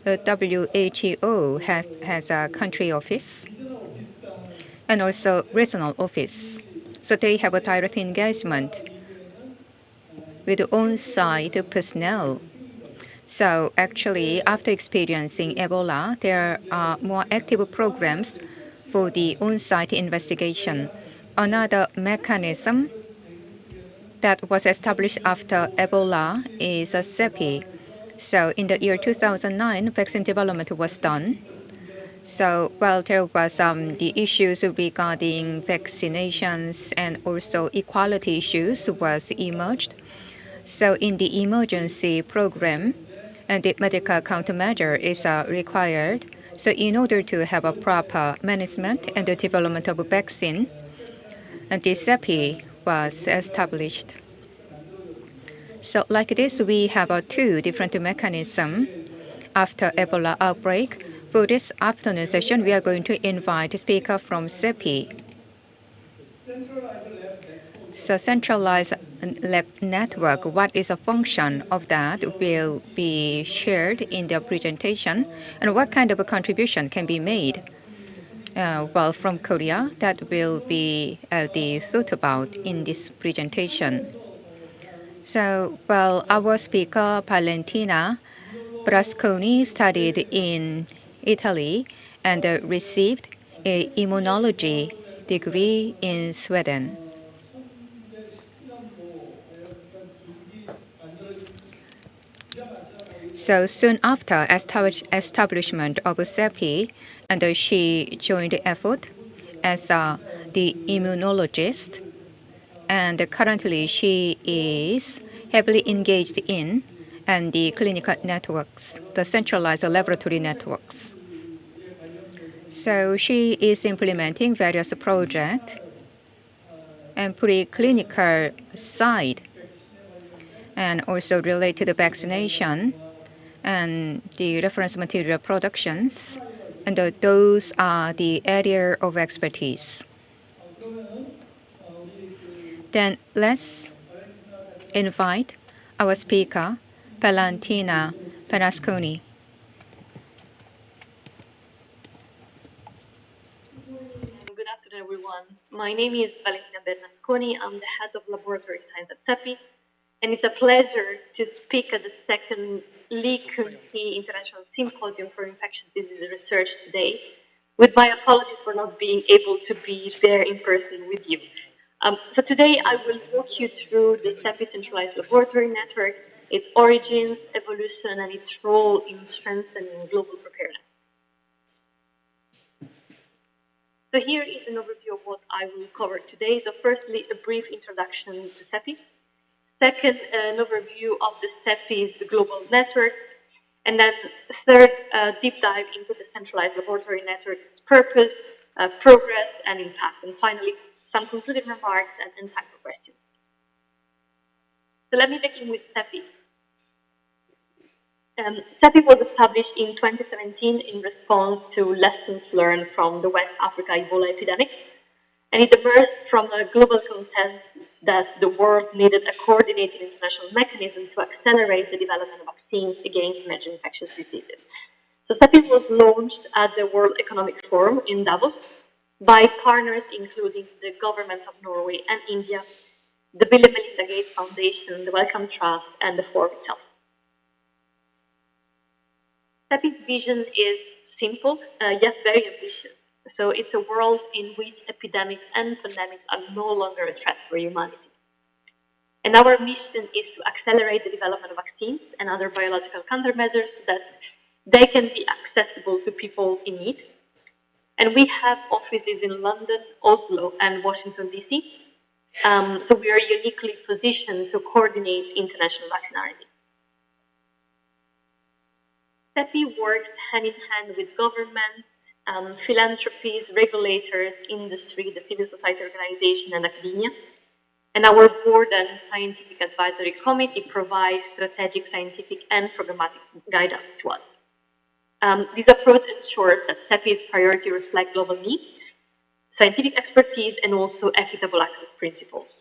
the WHO has a country office and also regional office. So they have a direct engagement with on-site personnel. So actually, after experiencing Ebola, there are more active programs for the on-site investigation. Another mechanism that was established after Ebola is a CEPI. So in the year 2009, vaccine development was done. So while there was the issues regarding vaccinations and also equality issues was emerged. So in the emergency program, and the medical countermeasure is required. So in order to have a proper management and the development of a vaccine, and the CEPI was established. So like this, we have two different mechanisms after Ebola outbreak. For this afternoon session, we are going to invite a speaker from CEPI. So centralized lab network, what is a function of that will be shared in the presentation, and what kind of a contribution can be made. Well, from Korea, that will be the thought about in this presentation. So, well, our speaker, Valentina Brasconi, studied in Italy and received an immunology degree in Sweden. So soon after establishment of CEPI, and she joined the effort as the immunologist, and currently she is heavily engaged in and the clinical networks, the centralized laboratory networks. So she is implementing various projects and preclinical side, and also related to vaccination and the reference material productions, and those are the area of expertise. Then let's invite our speaker, Valentina Brasconi. Good afternoon, everyone. My name is Valentina Bernasconi. I'm the head of laboratory science at CEPI, and it's a pleasure to speak at the second Lee Kun-hee International Symposium for Infectious Disease Research today, with my apologies for not being able to be there in person with you. So today I will walk you through the CEPI centralized laboratory network, its origins, evolution, and its role in strengthening global preparedness. So here is an overview of what I will cover today. So firstly, a brief introduction to CEPI. Second, an overview of the CEPI's global networks. And then third, a deep dive into the centralized laboratory network, its purpose, progress, and impact. And finally, some concluding remarks and time for questions. So let me begin with CEPI. CEPI was established in 2017 in response to lessons learned from the West Africa Ebola epidemic, and it emerged from a global consensus that the world needed a coordinated international mechanism to accelerate the development of vaccines against major infectious diseases. So CEPI was launched at the World Economic Forum in Davos by partners including the governments of Norway and India, the Bill and Melinda Gates Foundation, the Wellcome Trust, and the forum itself. CEPI's vision is simple, yet very ambitious. So it's a world in which epidemics and pandemics are no longer a threat for humanity. And our mission is to accelerate the development of vaccines and other biological countermeasures that they can be accessible to people in need. And we have offices in London, Oslo, and Washington, D.C. So we are uniquely positioned to coordinate international vaccine R&D. CEPI works hand in hand with governments, philanthropies, regulators, industry, the civil society organization, and academia. And our board and scientific advisory committee provides strategic, scientific, and programmatic guidance to us. This approach ensures that CEPI's priority reflect global needs, scientific expertise, and also equitable access principles.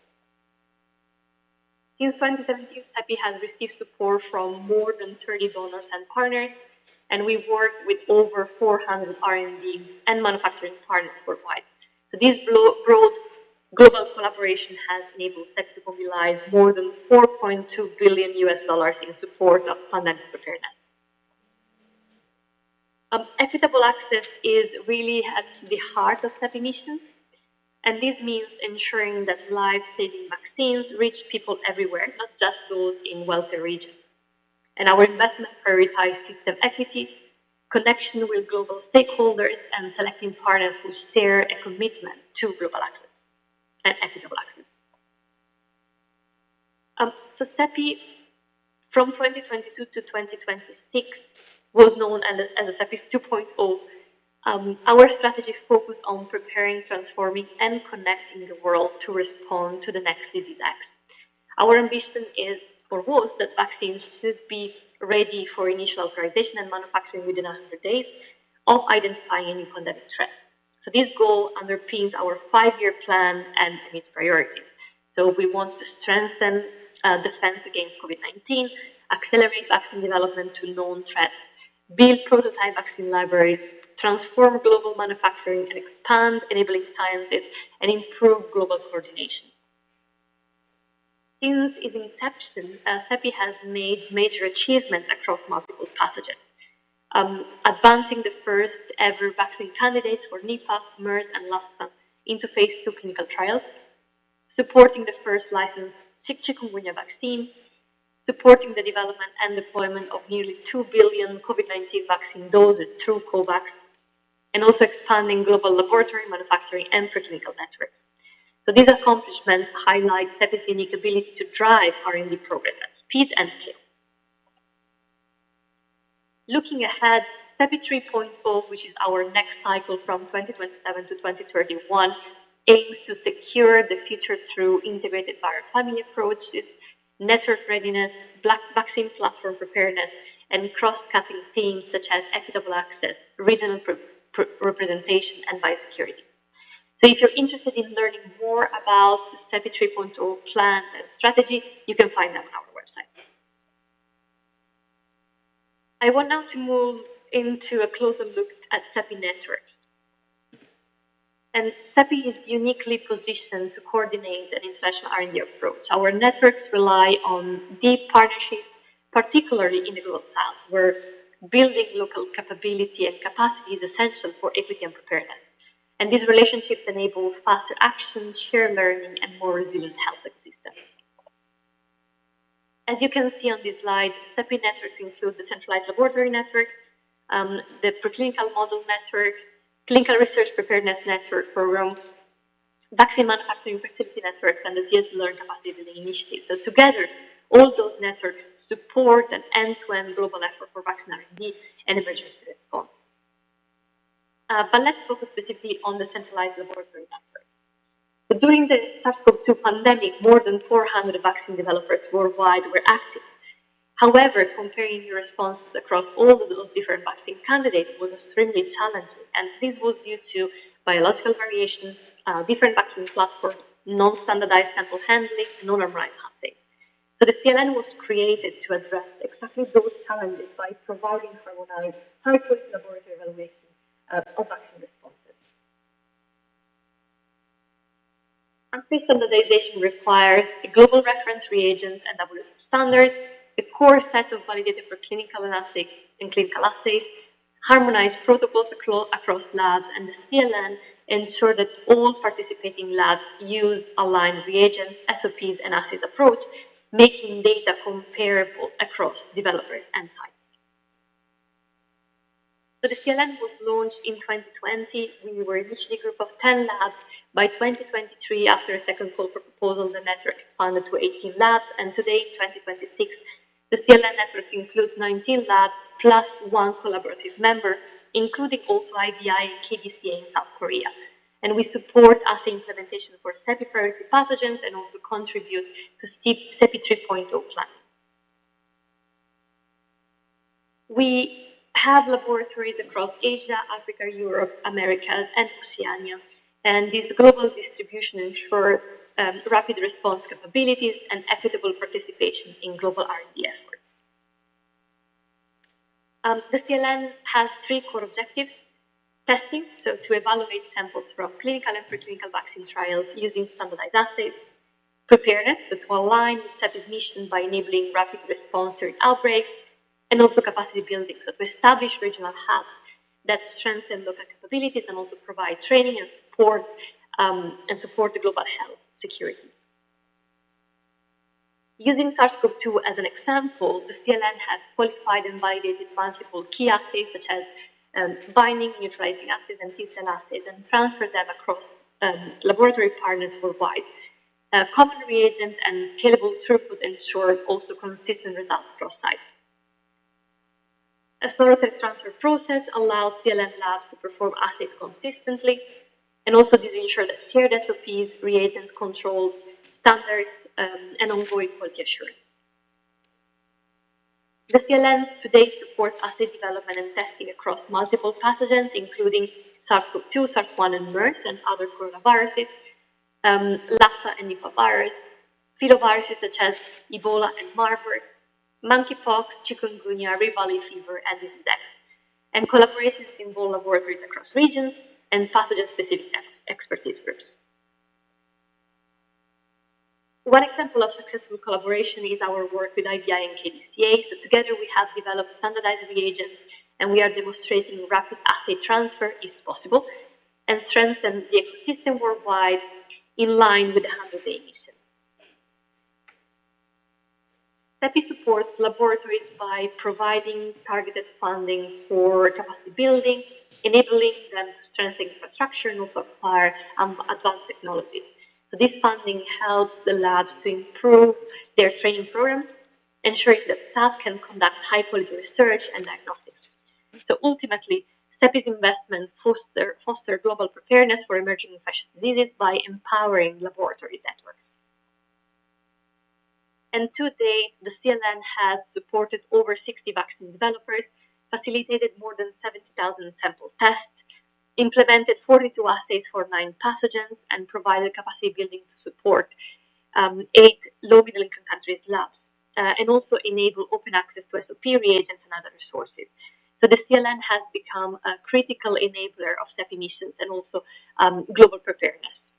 Since 2017, CEPI has received support from more than 30 donors and partners, and we worked with over 400 R&D and manufacturing partners worldwide. So this broad global collaboration has enabled CEPI to mobilize more than $4.2 billion in support of pandemic preparedness. Equitable access is really at the heart of CEPI mission, and this means ensuring that life-saving vaccines reach people everywhere, not just those in wealthy regions. And our investment prioritizes system equity, connection with global stakeholders, and selecting partners who share a commitment to global access and equitable access. So CEPI, from 2022 to 2026, was known as a CEPI 2.0. Our strategy focused on preparing, transforming, and connecting the world to respond to the next disease X. Our ambition is, or was, that vaccines should be ready for initial authorization and manufacturing within 100 days of identifying a new pandemic threat. So this goal underpins our 5-year plan and its priorities. So we want to strengthen defense against COVID-19, accelerate vaccine development to known threats, build prototype vaccine libraries, transform global manufacturing, and expand enabling sciences, and improve global coordination. Since its inception, CEPI has made major achievements across multiple pathogens, advancing the first ever vaccine candidates for Nipah, MERS, and Lassa into phase 2 clinical trials, supporting the first licensed chikungunya vaccine, supporting the development and deployment of nearly 2 billion COVID-19 vaccine doses through COVAX, and also expanding global laboratory, manufacturing, and preclinical networks. So these accomplishments highlight CEPI's unique ability to drive R&D progress at speed and scale. Looking ahead, CEPI 3.0, which is our next cycle from 2027 to 2031, aims to secure the future through integrated viral family approaches, network readiness, vaccine platform preparedness, and cross-cutting themes such as equitable access, regional representation, and biosecurity. So if you're interested in learning more about the CEPI 3.0 plan and strategy, you can find them on our website. I want now to move into a closer look at CEPI networks. And CEPI is uniquely positioned to coordinate an international R&D approach. Our networks rely on deep partnerships, particularly in the Global South, where building local capability and capacity is essential for equity and preparedness. And these relationships enable faster action, shared learning, and more resilient health ecosystems. As you can see on this slide, CEPI networks include the centralized laboratory network, the preclinical model network, clinical research preparedness network program, vaccine manufacturing facility networks, and the GS Learn capacity building initiative. So together, all those networks support an end-to-end global effort for vaccine R&D and emergency response. But let's focus specifically on the centralized laboratory network. So during the SARS-CoV-2 pandemic, more than 400 vaccine developers worldwide were active. However, comparing the responses across all of those different vaccine candidates was extremely challenging, and this was due to biological variation, different vaccine platforms, non-standardized sample handling, and non-normalized assays. So the CLN was created to address exactly those challenges by providing harmonized, high-quality laboratory evaluation of vaccine responses. And this standardization requires global reference reagents and WHO standards, a core set of validated preclinical and clinical assays, harmonized protocols across labs, and the CLN ensure that all participating labs use aligned reagents, SOPs, and assays approach, making data comparable across developers and sites. So the CLN was launched in 2020. We were initially a group of 10 labs. By 2023, after a second call for proposal, the network expanded to 18 labs, and today, in 2026, The CLN networks includes 19 labs plus one collaborative member, including also IBI and KDCA in South Korea. And we support assay implementation for CEPI priority pathogens and also contribute to CEPI 3.0 plan. We have laboratories across Asia, Africa, Europe, Americas, and Oceania. And this global distribution ensures rapid response capabilities and equitable participation in global R&D efforts. The CLN has three core objectives. Testing, so to evaluate samples from clinical and preclinical vaccine trials using standardized assays. Preparedness, so to align with CEPI's mission by enabling rapid response during outbreaks, and also capacity building, so to establish regional hubs that strengthen local capabilities and also provide training and support the global health security. Using SARS-CoV-2 as an example, the CLN has qualified and validated multiple key assays such as binding, neutralizing assays, and T-cell assays, and transferred them across laboratory partners worldwide. Common reagents and scalable throughput ensure also consistent results across sites. A thorough tech transfer process allows CLN labs to perform assays consistently, and also this ensures that shared SOPs, reagents, controls, standards, and ongoing quality assurance. The CLN today supports assay development and testing across multiple pathogens, including SARS-CoV-2, SARS-1, and MERS, and other coronaviruses, Lassa and Nipah virus, filoviruses such as Ebola and Marburg, monkeypox, chikungunya, Rift Valley fever, and disease X. And collaborations involve laboratories across regions and pathogen-specific expertise groups. One example of successful collaboration is our work with IBI and KDCA. So together we have developed standardized reagents, and we are demonstrating rapid assay transfer is possible and strengthen the ecosystem worldwide in line with the 100-day mission. CEPI supports laboratories by providing targeted funding for capacity building, enabling them to strengthen infrastructure and also acquire advanced technologies. So this funding helps the labs to improve their training programs, ensuring that staff can conduct high-quality research and diagnostics. So ultimately, CEPI's investment foster global preparedness for emerging infectious diseases by empowering laboratories networks. And to date, the CLN has supported over 60 vaccine developers, facilitated more than 70,000 sample tests, implemented 42 assays for 9 pathogens, and provided capacity building to support 8 low-middle-income countries' labs, and also enable open access to SOP reagents and other resources. So the CLN has become a critical enabler of CEPI missions and also global preparedness.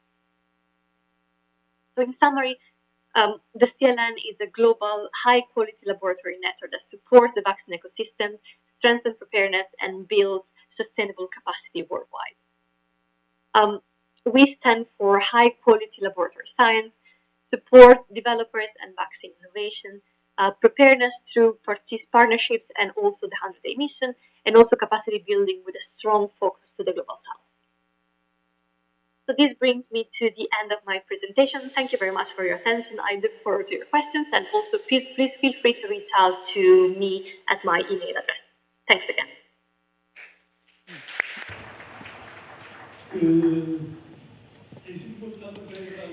So in summary, the CLN is a global, high-quality laboratory network that supports the vaccine ecosystem, strengthens preparedness, and builds sustainable capacity worldwide. We stand for high-quality laboratory science, support developers and vaccine innovation, preparedness through partnerships, and also the 100-day mission, and also capacity building with a strong focus to the global south. So this brings me to the end of my presentation. Thank you very much for your attention. I look forward to your questions, and also please feel free to reach out to me at my email address. Thanks again.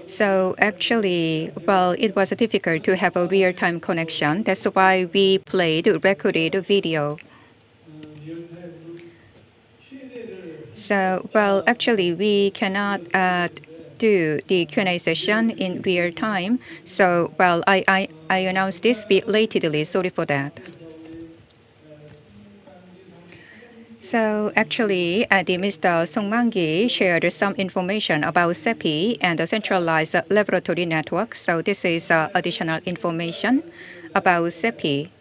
So actually, well, it was difficult to have a real-time connection. That's why we played recorded video. So, well, actually, we cannot do the Q&A session in real time. So, well, I announced this belatedly. Sorry for that. So actually, the Mr. Song Man-gi shared some information about CEPI and the centralized laboratory network. So this is additional information about CEPI.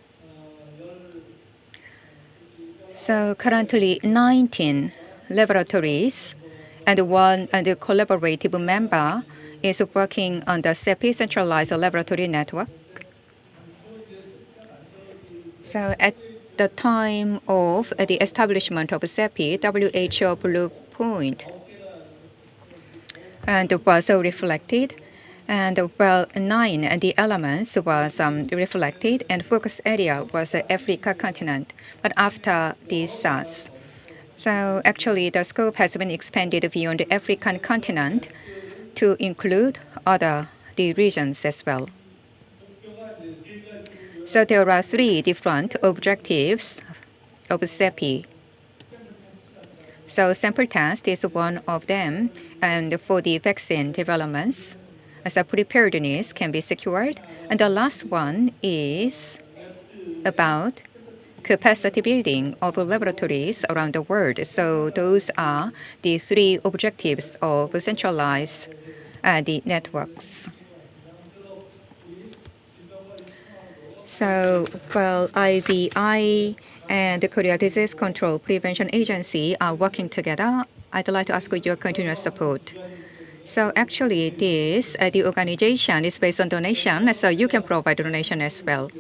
So currently 19 laboratories and one collaborative member is working on the CEPI centralized laboratory network. So at the time of the establishment of CEPI, WHO blueprint and was reflected. And well, 9 the elements was reflected, and focus area was the Africa continent. But after this SARS, so actually the scope has been expanded beyond the African continent to include other the regions as well. So there are 3 different objectives of CEPI. So sample test is one of them, and for the vaccine developments, as a preparedness can be secured. And the last one is about capacity building of laboratories around the world. So those are the 3 objectives of centralized the networks. So, well, IVI and the Korea Disease Control Prevention Agency are working together. I'd like to ask your continuous support. So actually, this the organization is based on donation, so you can provide donation as well.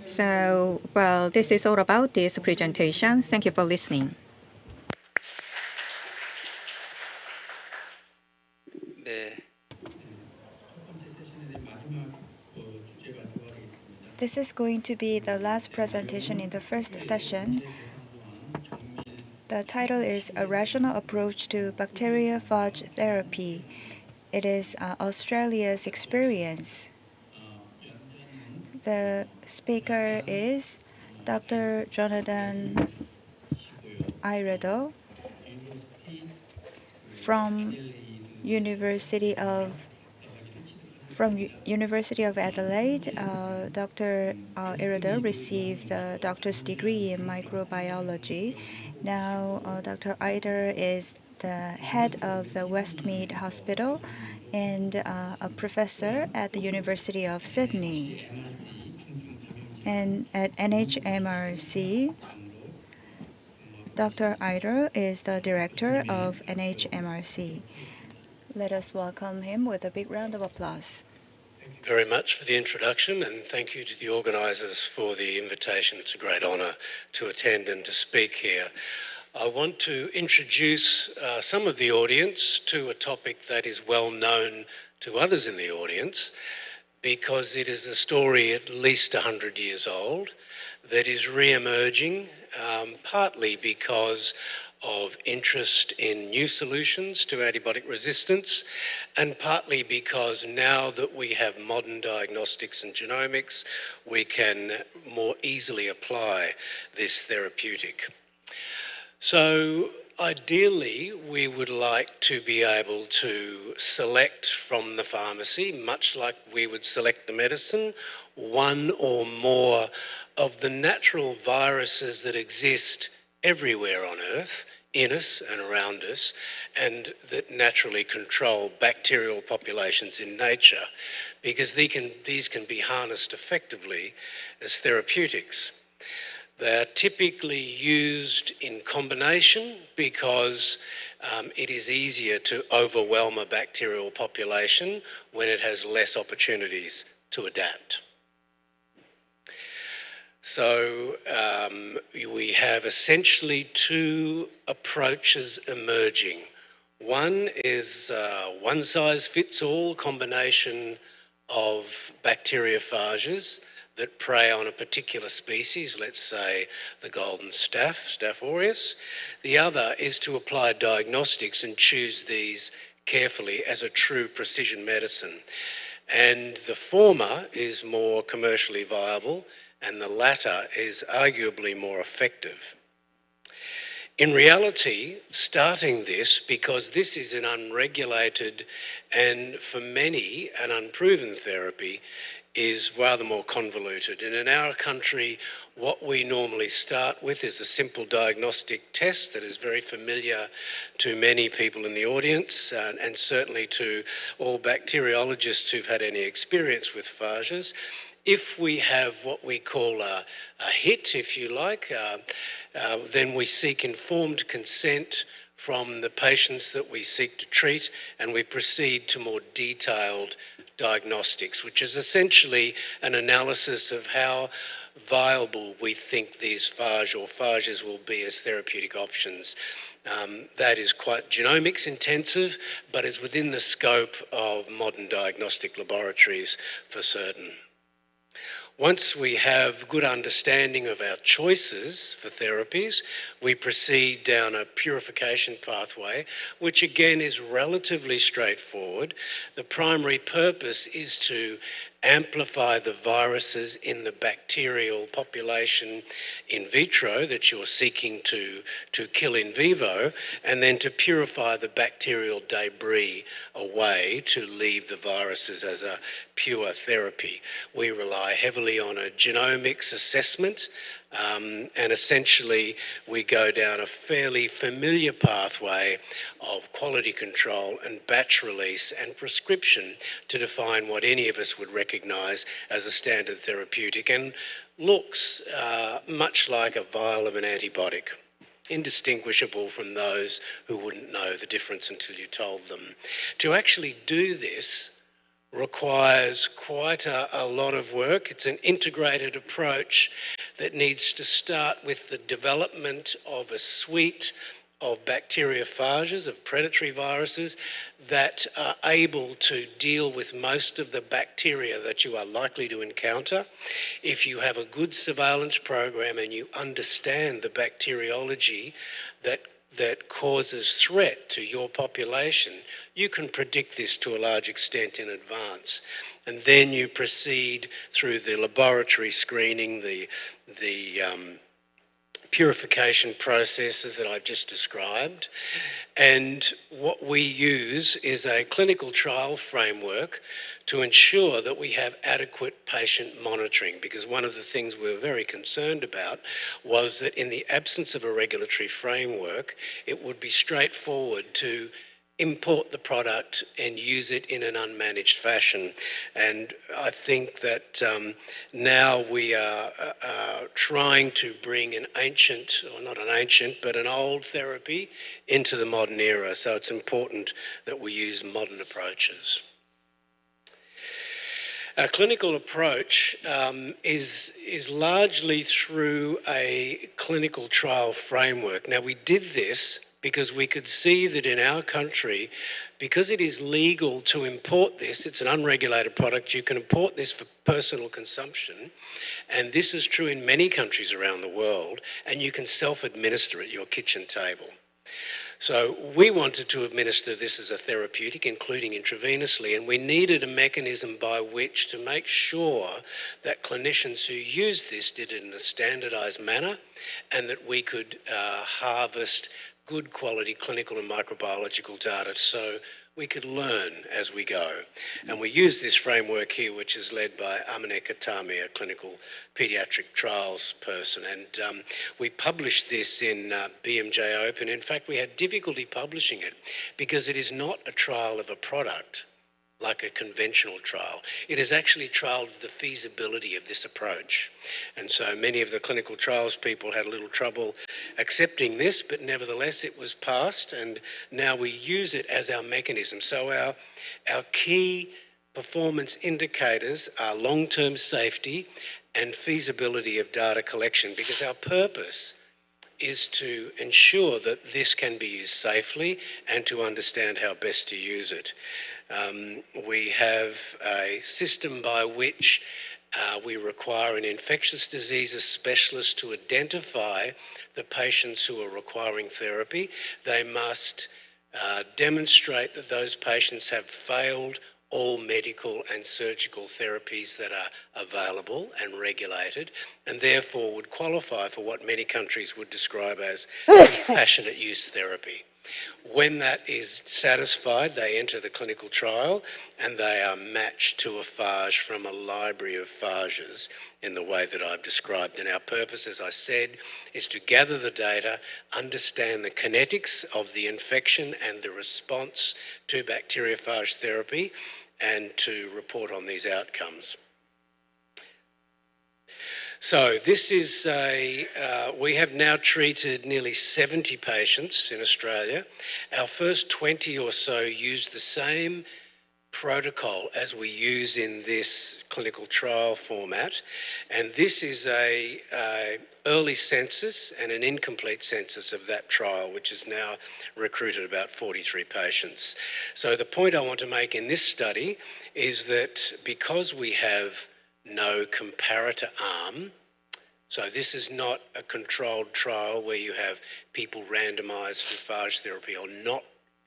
So, well, this is all about this presentation. Thank you for listening. 네. This is going to be the last presentation in the first session. The title is A Rational Approach to Bacteriophage Therapy. It is Australia's experience. The speaker is Dr. Jonathan Iredo from University of Adelaide. Dr. Iredo received a doctor's degree in microbiology. Now, Dr. Iredo is the head of the Westmead Hospital and a professor at the University of Sydney. And at NHMRC, Dr. Iredo is the director of NHMRC. Let us welcome him with a big round of applause. Thank you very much for the introduction, and thank you to the organisers for the invitation. It's a great honour to attend and to speak here. I want to introduce some of the audience to a topic that is well known to others in the audience, because it is a story at least 100 years old that is re-emerging, partly because of interest in new solutions to antibiotic resistance, and partly because now that we have modern diagnostics and genomics, we can more easily apply this therapeutic. So ideally, we would like to be able to select from the pharmacy, much like we would select the medicine, one or more of the natural viruses that exist everywhere on Earth, in us and around us, and that naturally control bacterial populations in nature, because these can be harnessed effectively as therapeutics. They're typically used in combination because it is easier to overwhelm a bacterial population when it has less opportunities to adapt. So we have essentially 2 approaches emerging. One is one-size-fits-all combination of bacteriophages that prey on a particular species, let's say the golden staph, Staph aureus. The other is to apply diagnostics and choose these carefully as a true precision medicine. And the former is more commercially viable, and the latter is arguably more effective. In reality, starting this, because this is an unregulated and for many an unproven therapy, is rather more convoluted. And in our country, what we normally start with is a simple diagnostic test that is very familiar to many people in the audience, and certainly to all bacteriologists who've had any experience with phages. If we have what we call a hit, if you like, then we seek informed consent from the patients that we seek to treat, and we proceed to more detailed diagnostics, which is essentially an analysis of how viable we think these phage or phages will be as therapeutic options. That is quite genomics intensive, but is within the scope of modern diagnostic laboratories for certain. Once we have good understanding of our choices for therapies, we proceed down a purification pathway, which again is relatively straightforward. The primary purpose is to amplify the viruses in the bacterial population in vitro that you're seeking to kill in vivo, and then to purify the bacterial debris away to leave the viruses as a pure therapy. We rely heavily on a genomics assessment, and essentially we go down a fairly familiar pathway of quality control and batch release and prescription to define what any of us would recognise as a standard therapeutic, and looks much like a vial of an antibiotic, indistinguishable from those who wouldn't know the difference until you told them. To actually do this requires quite a lot of work. It's an integrated approach that needs to start with the development of a suite of bacteriophages, of predatory viruses, that are able to deal with most of the bacteria that you are likely to encounter. If you have a good surveillance program and you understand the bacteriology that causes threat to your population, you can predict this to a large extent in advance. And then you proceed through the laboratory screening, the purification processes that I've just described. And what we use is a clinical trial framework to ensure that we have adequate patient monitoring, because one of the things we were very concerned about was that in the absence of a regulatory framework, it would be straightforward to import the product and use it in an unmanaged fashion. And I think that now we are trying to bring an ancient, or not an ancient, but an old therapy into the modern era. So it's important that we use modern approaches. Our clinical approach is largely through a clinical trial framework. Now, we did this because we could see that in our country, because it is legal to import this, it's an unregulated product, you can import this for personal consumption, and this is true in many countries around the world, and you can self-administer at your kitchen table. So we wanted to administer this as a therapeutic, including intravenously, and we needed a mechanism by which to make sure that clinicians who use this did it in a standardised manner, and that we could harvest good quality clinical and microbiological data so we could learn as we go. And we use this framework here, which is led by Amine Katami, a clinical paediatric trials person. And we published this in BMJ Open. In fact, we had difficulty publishing it because it is not a trial of a product like a conventional trial. It is actually trialled the feasibility of this approach. And so many of the clinical trials people had a little trouble accepting this, but nevertheless it was passed, and now we use it as our mechanism. So our key performance indicators are long-term safety and feasibility of data collection, because our purpose is to ensure that this can be used safely and to understand how best to use it. We have a system by which we require an infectious diseases specialist to identify the patients who are requiring therapy. They must demonstrate that those patients have failed all medical and surgical therapies that are available and regulated, and therefore would qualify for what many countries would describe as compassionate use therapy. When that is satisfied, they enter the clinical trial and they are matched to a phage from a library of phages in the way that I've described. And our purpose, as I said, is to gather the data, understand the kinetics of the infection and the response to bacteriophage therapy, and to report on these outcomes. So this is we have now treated nearly 70 patients in Australia. Our first 20 or so used the same protocol as we use in this clinical trial format, and this is a early census and an incomplete census of that trial, which has now recruited about 43 patients. So the point I want to make in this study is that because we have no comparator arm, so this is not a controlled trial where you have people randomised to phage therapy or not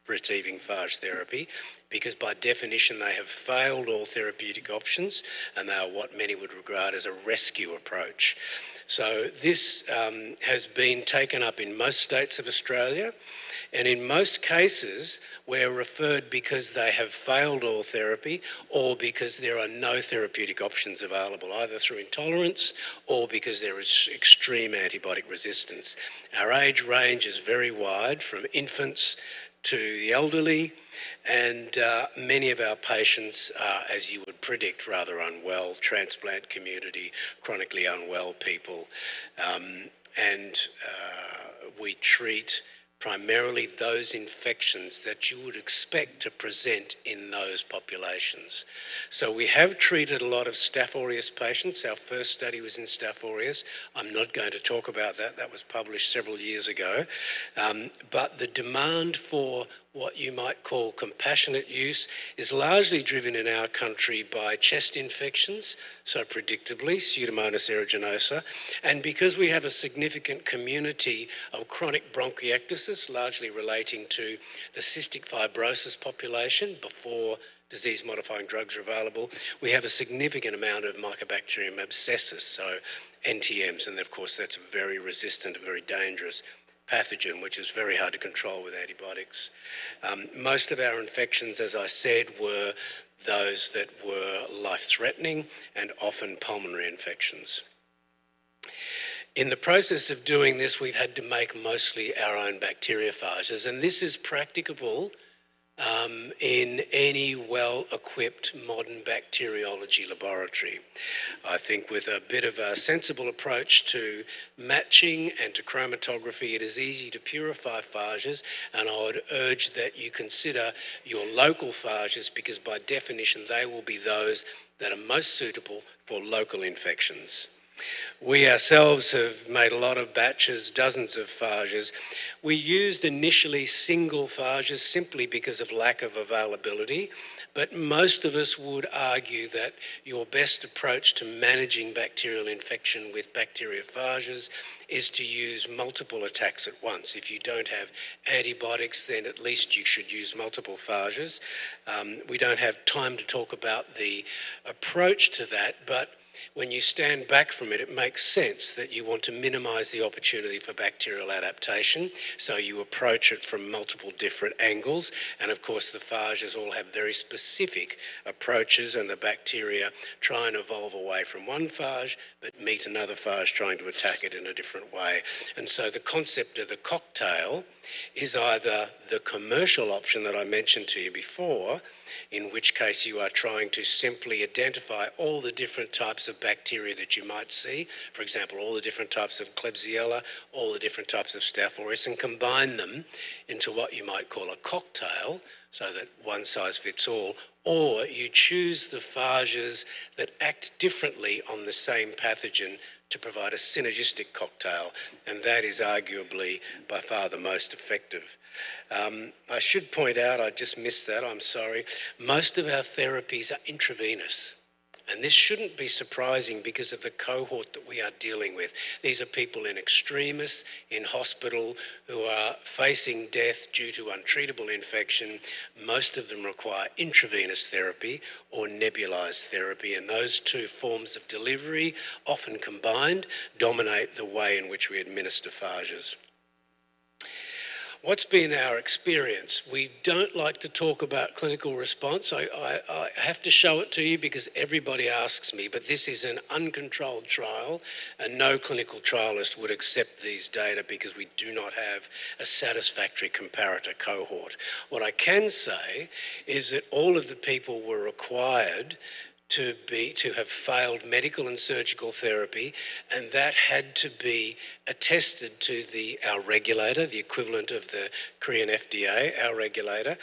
receiving phage therapy, because by definition they have failed all therapeutic options and they are what many would regard as a rescue approach. So this has been taken up in most states of Australia, and in most cases we're referred because they have failed all therapy or because there are no therapeutic options available, either through intolerance or because there is extreme antibiotic resistance. Our age range is very wide, from infants to the elderly, and many of our patients are, as you would predict, rather unwell, transplant community, chronically unwell people, and we treat primarily those infections that you would expect to present in those populations. So we have treated a lot of Staph aureus patients. Our first study was in Staph aureus. I'm not going to talk about that. That was published several years ago. But the demand for what you might call compassionate use is largely driven in our country by chest infections, so predictably Pseudomonas aeruginosa, and because we have a significant community of chronic bronchiectasis, largely relating to the cystic fibrosis population before disease-modifying drugs are available, we have a significant amount of Mycobacterium abscessus, so NTMs, and of course that's a very resistant, very dangerous pathogen, which is very hard to control with antibiotics. Most of our infections, as I said, were those that were life-threatening and often pulmonary infections. In the process of doing this, we've had to make mostly our own bacteriophages, and this is practicable in any well-equipped modern bacteriology laboratory. I think with a bit of a sensible approach to matching and to chromatography, it is easy to purify phages, and I would urge that you consider your local phages, because by definition they will be those that are most suitable for local infections. We ourselves have made a lot of batches, dozens of phages. We used initially single phages simply because of lack of availability, but most of us would argue that your best approach to managing bacterial infection with bacteriophages is to use multiple attacks at once. If you don't have antibiotics, then at least you should use multiple phages. We don't have time to talk about the approach to that, but when you stand back from it, it makes sense that you want to minimise the opportunity for bacterial adaptation, so you approach it from multiple different angles, and of course the phages all have very specific approaches, and the bacteria try and evolve away from one phage but meet another phage trying to attack it in a different way. And so the concept of the cocktail is either the commercial option that I mentioned to you before, in which case you are trying to simply identify all the different types of bacteria that you might see, for example, all the different types of Klebsiella, all the different types of Staph aureus, and combine them into what you might call a cocktail, so that one size fits all, or you choose the phages that act differently on the same pathogen to provide a synergistic cocktail, and that is arguably by far the most effective. I should point out, I just missed that, I'm sorry, most of our therapies are intravenous. And this shouldn't be surprising because of the cohort that we are dealing with. These are people in extremis, in hospital, who are facing death due to untreatable infection. Most of them require intravenous therapy or nebulized therapy, and those two forms of delivery, often combined, dominate the way in which we administer phages. What's been our experience? We don't like to talk about clinical response. I have to show it to you because everybody asks me, but this is an uncontrolled trial and no clinical trialist would accept these data because we do not have a satisfactory comparator cohort. What I can say is that all of the people were required to have failed medical and surgical therapy, and that had to be attested to our regulator, the equivalent of the Korean FDA, our regulator.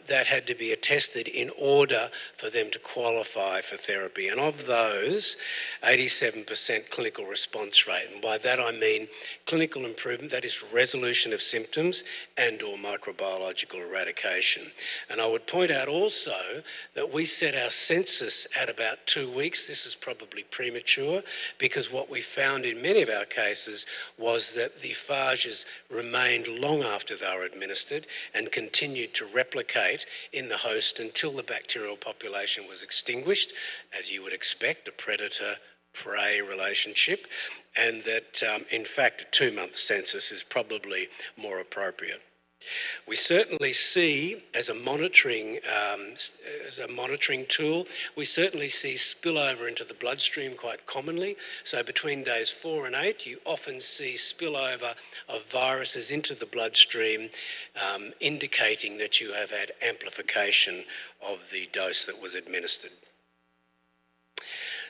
That had to be attested in order for them to qualify for therapy. And of those, 87% clinical response rate. And by that I mean clinical improvement, that is resolution of symptoms and or microbiological eradication. And I would point out also that we set our census at about 2 weeks. This is probably premature because what we found in many of our cases was that the phages remained long after they were administered and continued to replicate in the host until the bacterial population was extinguished, as you would expect, a predator-prey relationship, and that in fact a 2-month census is probably more appropriate. We certainly see, as a monitoring tool, we certainly see spillover into the bloodstream quite commonly. So between days 4 and 8, you often see spillover of viruses into the bloodstream, indicating that you have had amplification of the dose that was administered.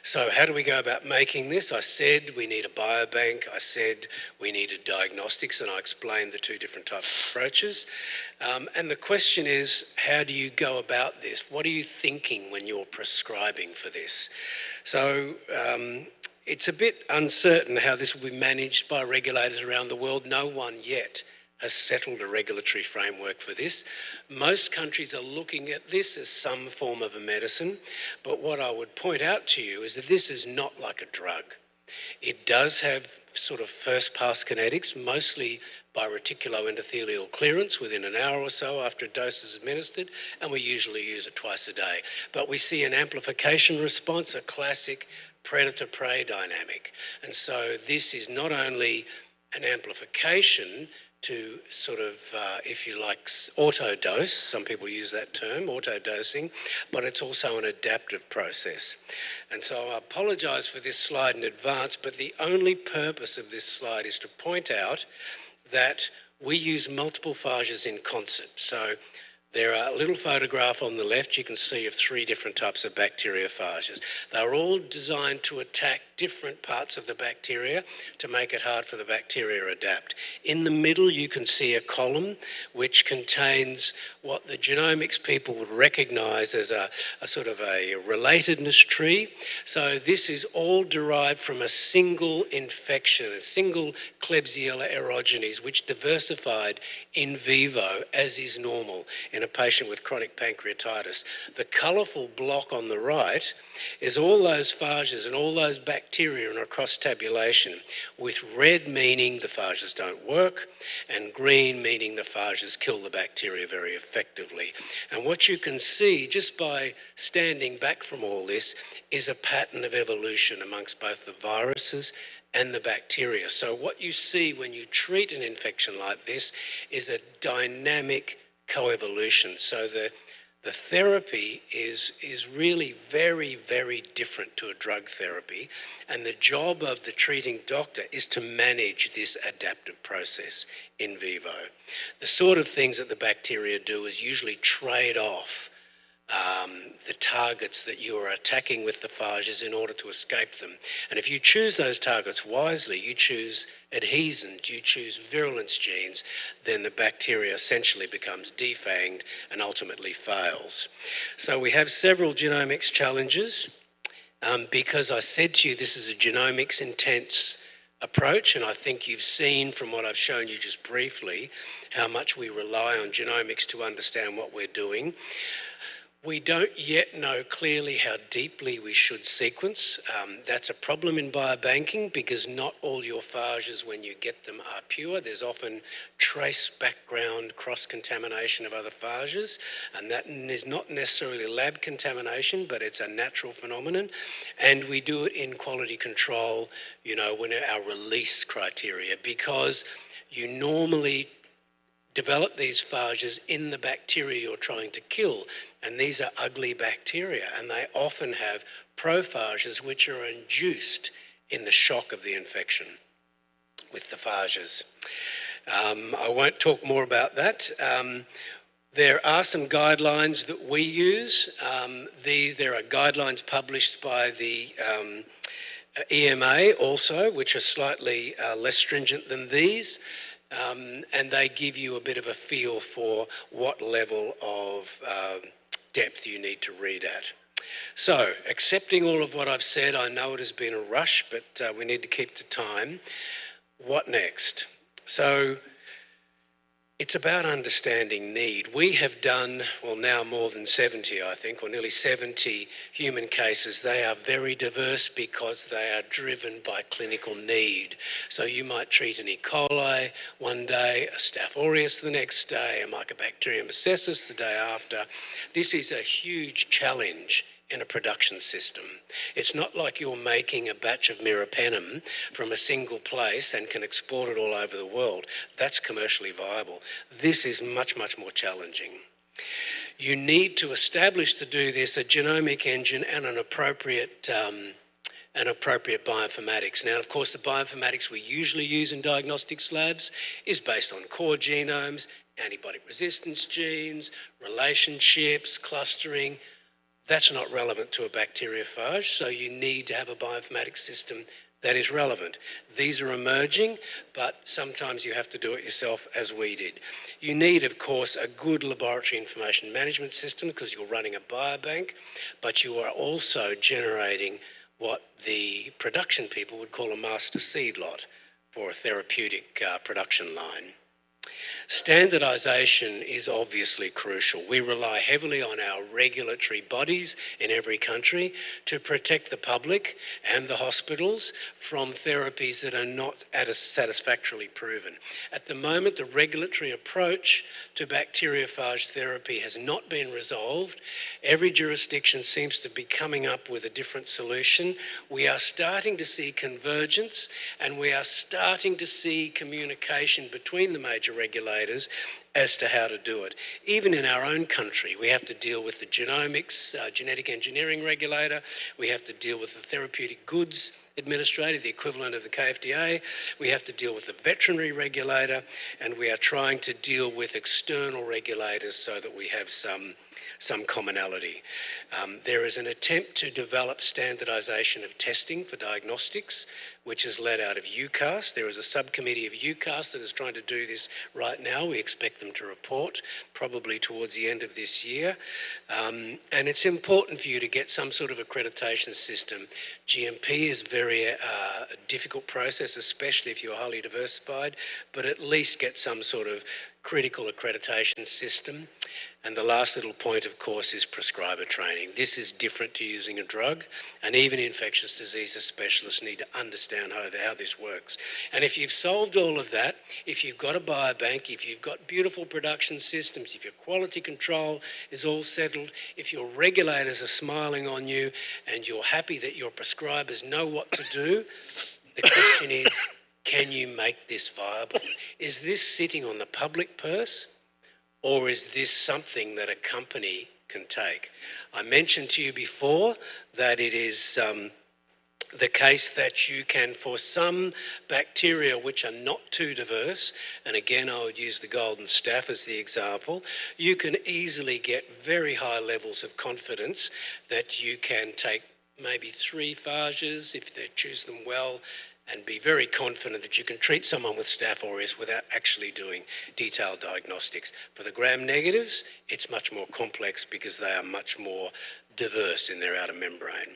So how do we go about making this? I said we need a biobank. I said we needed diagnostics, and I explained the 2 different types of approaches. And the question is, how do you go about this? What are you thinking when you're prescribing for this? So it's a bit uncertain how this will be managed by regulators around the world. No one yet has settled a regulatory framework for this. Most countries are looking at this as some form of a medicine, but what I would point out to you is that this is not like a drug. It does have sort of first-pass kinetics, mostly by reticuloendothelial clearance within an hour or so after a dose is administered, and we usually use it twice a day. But we see an amplification response, a classic predator-prey dynamic. And so this is not only an amplification to sort of, if you like, auto-dose, some people use that term, auto-dosing, but it's also an adaptive process. And so I apologise for this slide in advance, but the only purpose of this slide is to point out that we use multiple phages in concert. So there are a little photograph on the left you can see of 3 different types of bacteriophages. They're all designed to attack different parts of the bacteria to make it hard for the bacteria to adapt. In the middle you can see a column which contains what the genomics people would recognise as a sort of a relatedness tree. So this is all derived from a single infection, a single Klebsiella aerogenes, which diversified in vivo as is normal in a patient with chronic pancreatitis. The colourful block on the right is all those phages and all those bacteria in a cross-tabulation, with red meaning the phages don't work and green meaning the phages kill the bacteria very effectively. And what you can see just by standing back from all this is a pattern of evolution amongst both the viruses and the bacteria. So what you see when you treat an infection like this is a dynamic coevolution. So the therapy is really very, very different to a drug therapy, and the job of the treating doctor is to manage this adaptive process in vivo. The sort of things that the bacteria do is usually trade off the targets that you are attacking with the phages in order to escape them. And if you choose those targets wisely, you choose adhesins, you choose virulence genes, then the bacteria essentially becomes defanged and ultimately fails. So we have several genomics challenges because I said to you this is a genomics intense approach, and I think you've seen from what I've shown you just briefly how much we rely on genomics to understand what we're doing. We don't yet know clearly how deeply we should sequence. That's a problem in biobanking because not all your phages, when you get them, are pure. There's often trace background cross-contamination of other phages, and that is not necessarily lab contamination, but it's a natural phenomenon. And we do it in quality control, you know, when our release criteria, because you normally develop these phages in the bacteria you're trying to kill, and these are ugly bacteria, and they often have prophages which are induced in the shock of the infection with the phages. I won't talk more about that. There are some guidelines that we use. There are guidelines published by the EMA also, which are slightly less stringent than these, and they give you a bit of a feel for what level of depth you need to read at. So, accepting all of what I've said, I know it has been a rush, but we need to keep to time. What next? So, it's about understanding need. We have done, well, now more than 70, I think, or nearly 70 human cases. They are very diverse because they are driven by clinical need. So you might treat an E. coli one day, a Staph aureus the next day, a Mycobacterium abscessus the day after. This is a huge challenge in a production system. It's not like you're making a batch of meropenem from a single place and can export it all over the world. That's commercially viable. This is much, much more challenging. You need to establish, to do this, a genomic engine and an appropriate bioinformatics. Now, of course, the bioinformatics we usually use in diagnostics labs is based on core genomes, antibiotic resistance genes, relationships, clustering. That's not relevant to a bacteriophage, so you need to have a bioinformatics system that is relevant. These are emerging, but sometimes you have to do it yourself, as we did. You need, of course, a good laboratory information management system because you're running a biobank, but you are also generating what the production people would call a master seed lot for a therapeutic production line. Standardisation is obviously crucial. We rely heavily on our regulatory bodies in every country to protect the public and the hospitals from therapies that are not satisfactorily proven. At the moment, the regulatory approach to bacteriophage therapy has not been resolved. Every jurisdiction seems to be coming up with a different solution. We are starting to see convergence, and we are starting to see communication between the major regulators as to how to do it. Even in our own country, we have to deal with the genomics, genetic engineering regulator. We have to deal with the therapeutic goods administrator, the equivalent of the KFDA. We have to deal with the veterinary regulator, and we are trying to deal with external regulators so that we have some commonality. There is an attempt to develop standardisation of testing for diagnostics, which is led out of UCAS. There is a subcommittee of UCAS that is trying to do this right now. We expect them to report probably towards the end of this year. And it's important for you to get some sort of accreditation system. GMP is a very difficult process, especially if you're highly diversified, but at least get some sort of critical accreditation system. And the last little point, of course, is prescriber training. This is different to using a drug, and even infectious diseases specialists need to understand how this works. And if you've solved all of that, if you've got a biobank, if you've got beautiful production systems, if your quality control is all settled, if your regulators are smiling on you, and you're happy that your prescribers know what to do, the question is, can you make this viable? Is this sitting on the public purse, or is this something that a company can take? I mentioned to you before that it is the case that you can, for some bacteria which are not too diverse, and again I would use the golden staph as the example, you can easily get very high levels of confidence that you can take maybe 3 phages, if they choose them well, and be very confident that you can treat someone with Staph aureus without actually doing detailed diagnostics. For the gram-negatives, it's much more complex because they are much more diverse in their outer membrane.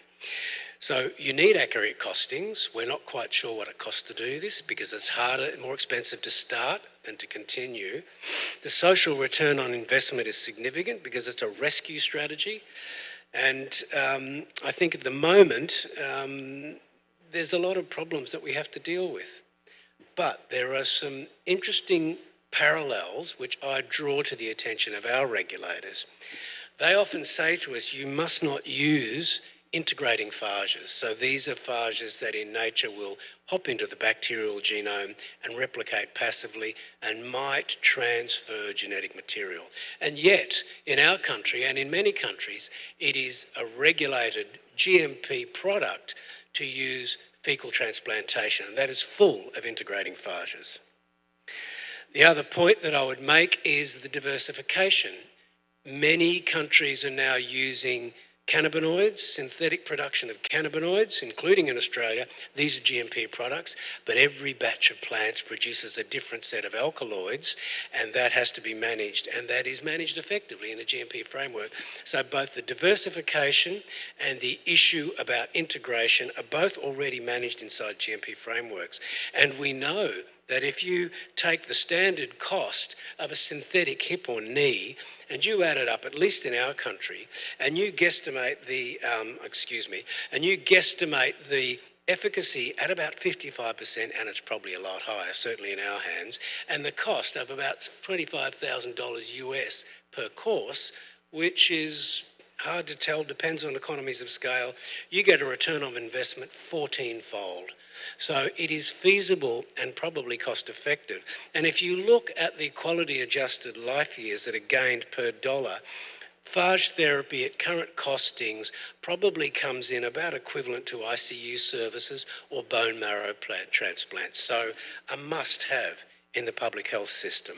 So you need accurate costings. We're not quite sure what it costs to do this because it's harder and more expensive to start than to continue. The social return on investment is significant because it's a rescue strategy. And I think at the moment, there's a lot of problems that we have to deal with. But there are some interesting parallels which I draw to the attention of our regulators. They often say to us, you must not use integrating phages. So these are phages that in nature will hop into the bacterial genome and replicate passively and might transfer genetic material. And yet, in our country and in many countries, it is a regulated GMP product to use fecal transplantation, and that is full of integrating phages. The other point that I would make is the diversification. Many countries are now using cannabinoids, synthetic production of cannabinoids, including in Australia. These are GMP products, but every batch of plants produces a different set of alkaloids, and that has to be managed, and that is managed effectively in a GMP framework. So both the diversification and the issue about integration are both already managed inside GMP frameworks. And we know that if you take the standard cost of a synthetic hip or knee and you add it up, at least in our country, and you guesstimate the efficacy at about 55%, and it's probably a lot higher, certainly in our hands, and the cost of about $25,000 US per course, which is hard to tell, depends on economies of scale, you get a return on investment 14-fold. So it is feasible and probably cost effective. And if you look at the quality adjusted life years that are gained per dollar, phage therapy at current costings probably comes in about equivalent to ICU services or bone marrow transplants. So a must-have in the public health system.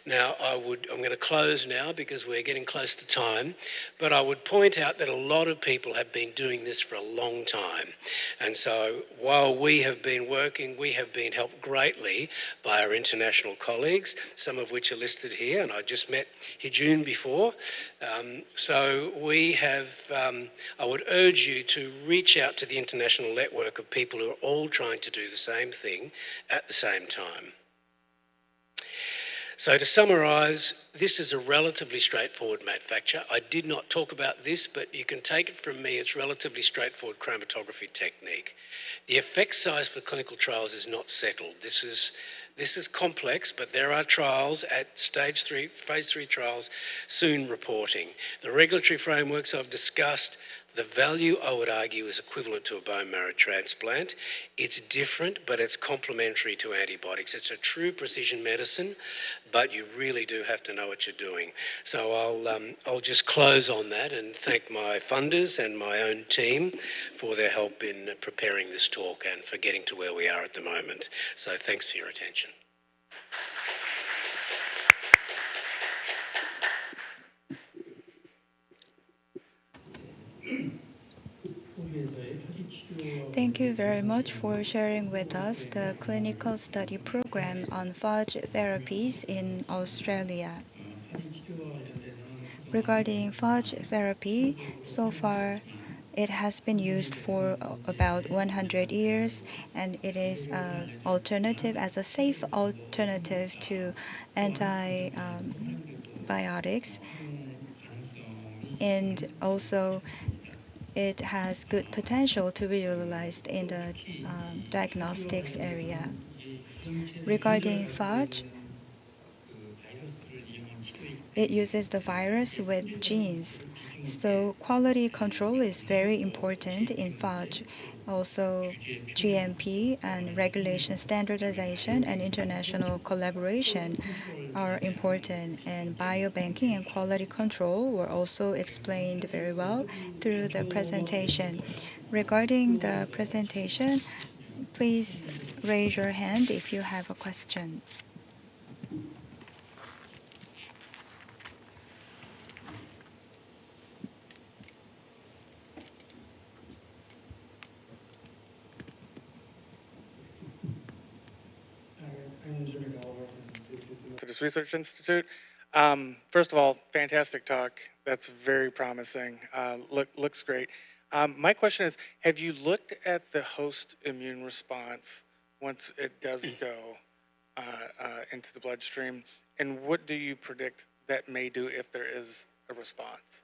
Now, I'm going to close now because we're getting close to time, but I would point out that a lot of people have been doing this for a long time. And so while we have been working, we have been helped greatly by our international colleagues, some of which are listed here, and I just met Hee-Jun before. So we have, I would urge you to reach out to the international network of people who are all trying to do the same thing at the same time. So to summarise, this is a relatively straightforward manufacture. I did not talk about this, but you can take it from me, it's relatively straightforward chromatography technique. The effect size for clinical trials is not settled. This is complex, but there are trials at stage 3, phase 3 trials soon reporting. The regulatory frameworks I've discussed, the value, I would argue, is equivalent to a bone marrow transplant. It's different, but it's complementary to antibiotics. It's a true precision medicine, but you really do have to know what you're doing. So I'll just close on that and thank my funders and my own team for their help in preparing this talk and for getting to where we are at the moment. So thanks for your attention. Thank you very much for sharing with us the clinical study program on phage therapies in Australia. Regarding phage therapy, so far it has been used for about 100 years, and it is alternative as a safe alternative to antibiotics, and also it has good potential to be utilized in the diagnostics area. Regarding phage, it uses the virus with genes. So quality control is very important in phage. Also, GMP and regulation standardization and international collaboration are important, and biobanking and quality control were also explained very well through the presentation. Regarding the presentation, please raise your hand if you have a question. For this research institute. First of all, fantastic talk. That's very promising. Looks great. My question is, have you looked at the host immune response once it does go into the bloodstream, and what do you predict that may do if there is a response?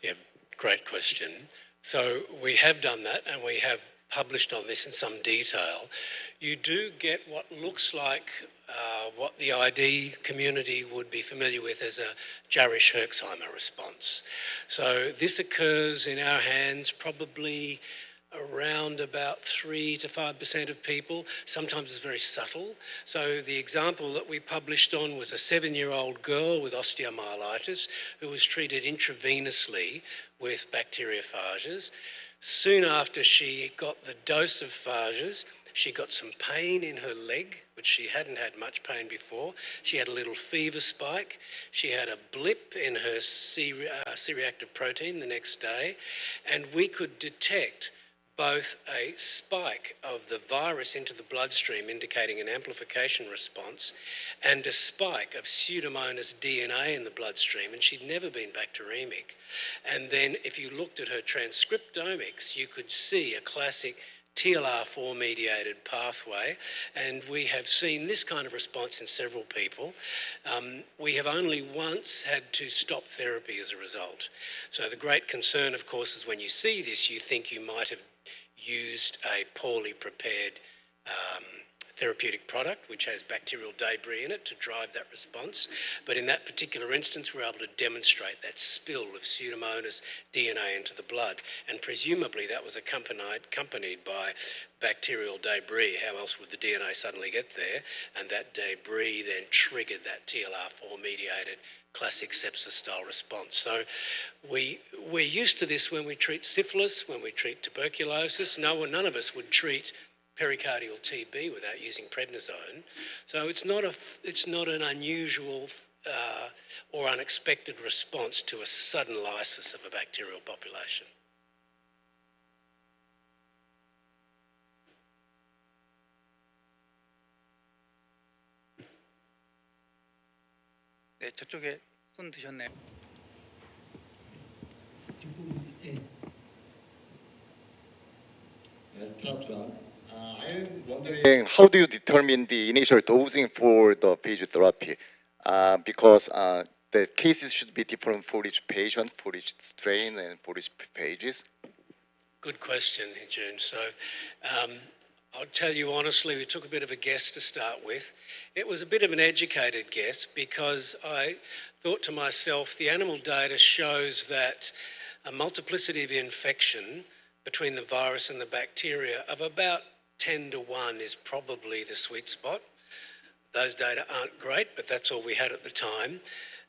Yeah, great question. So we have done that, and we have published on this in some detail. You do get what looks like what the ID community would be familiar with as a Jarisch-Herxheimer response. So this occurs in our hands probably around about 3 to 5% of people. Sometimes it's very subtle. So the example that we published on was a 7-year-old girl with osteomyelitis who was treated intravenously with bacteriophages. Soon after she got the dose of phages, She got some pain in her leg, which she hadn't had much pain before. She had a little fever spike. She had a blip in her C-reactive protein the next day. And we could detect both a spike of the virus into the bloodstream, indicating an amplification response, and a spike of Pseudomonas DNA in the bloodstream, and she'd never been bacteremic. And then if you looked at her transcriptomics, you could see a classic TLR4 mediated pathway, and we have seen this kind of response in several people. We have only once had to stop therapy as a result. So the great concern, of course, is when you see this, you think you might have used a poorly prepared therapeutic product which has bacterial debris in it to drive that response. But in that particular instance, we're able to demonstrate that spill of Pseudomonas DNA into the blood. And presumably that was accompanied by bacterial debris. How else would the DNA suddenly get there? And that debris then triggered that TLR4 mediated classic sepsis-style response. So we're used to this when we treat syphilis, when we treat tuberculosis. None of us would treat pericardial TB without using prednisone. So it's not an unusual or unexpected response to a sudden lysis of a bacterial population. 네, 저쪽에 손 드셨네요. I'm wondering, how do you determine the initial dosing for the phage therapy? Because the cases should be different for each patient, for each strain, and for each phages. Good question, June. So I'll tell you honestly, we took a bit of a guess to start with. It was a bit of an educated guess because I thought to myself, the animal data shows that a multiplicity of infection between the virus and the bacteria of about 10 to 1 is probably the sweet spot. Those data aren't great, but that's all we had at the time.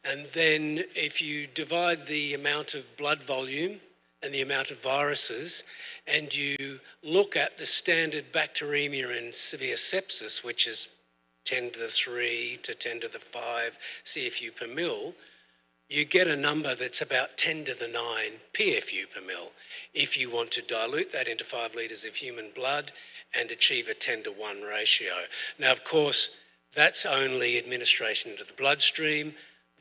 And then if you divide the amount of blood volume and the amount of viruses, and you look at the standard bacteremia in severe sepsis, which is 10 to the 3 to 10 to the 5 CFU per mil, you get a number that's about 10 to the 9 PFU per mil. If you want to dilute that into 5 litres of human blood and achieve a 10 to 1 ratio. Now, of course, that's only administration into the bloodstream.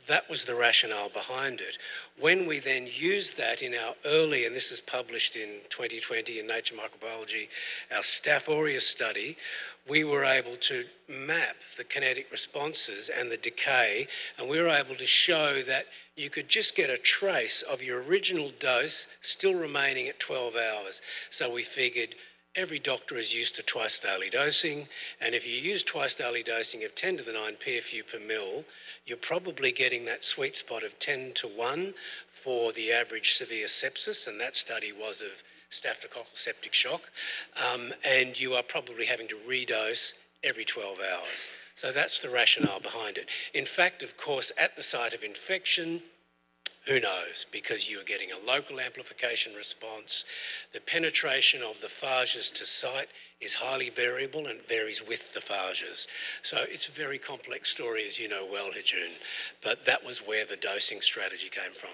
That was the rationale behind it. When we then used that in our early, and this is published in 2020 in Nature Microbiology, our Staph aureus study, we were able to map the kinetic responses and the decay, and we were able to show that you could just get a trace of your original dose still remaining at 12 hours. So we figured every doctor is used to twice daily dosing, and if you use twice daily dosing of 10 to the 9 PFU per mil, you're probably getting that sweet spot of 10 to 1 for the average severe sepsis, and that study was of staphylococcal septic shock, and you are probably having to redose every 12 hours. So that's the rationale behind it. In fact, of course, at the site of infection, who knows? Because you're getting a local amplification response. The penetration of the phages to site is highly variable and varies with the phages. So it's a very complex story, as you know well, Hijun. But that was where the dosing strategy came from.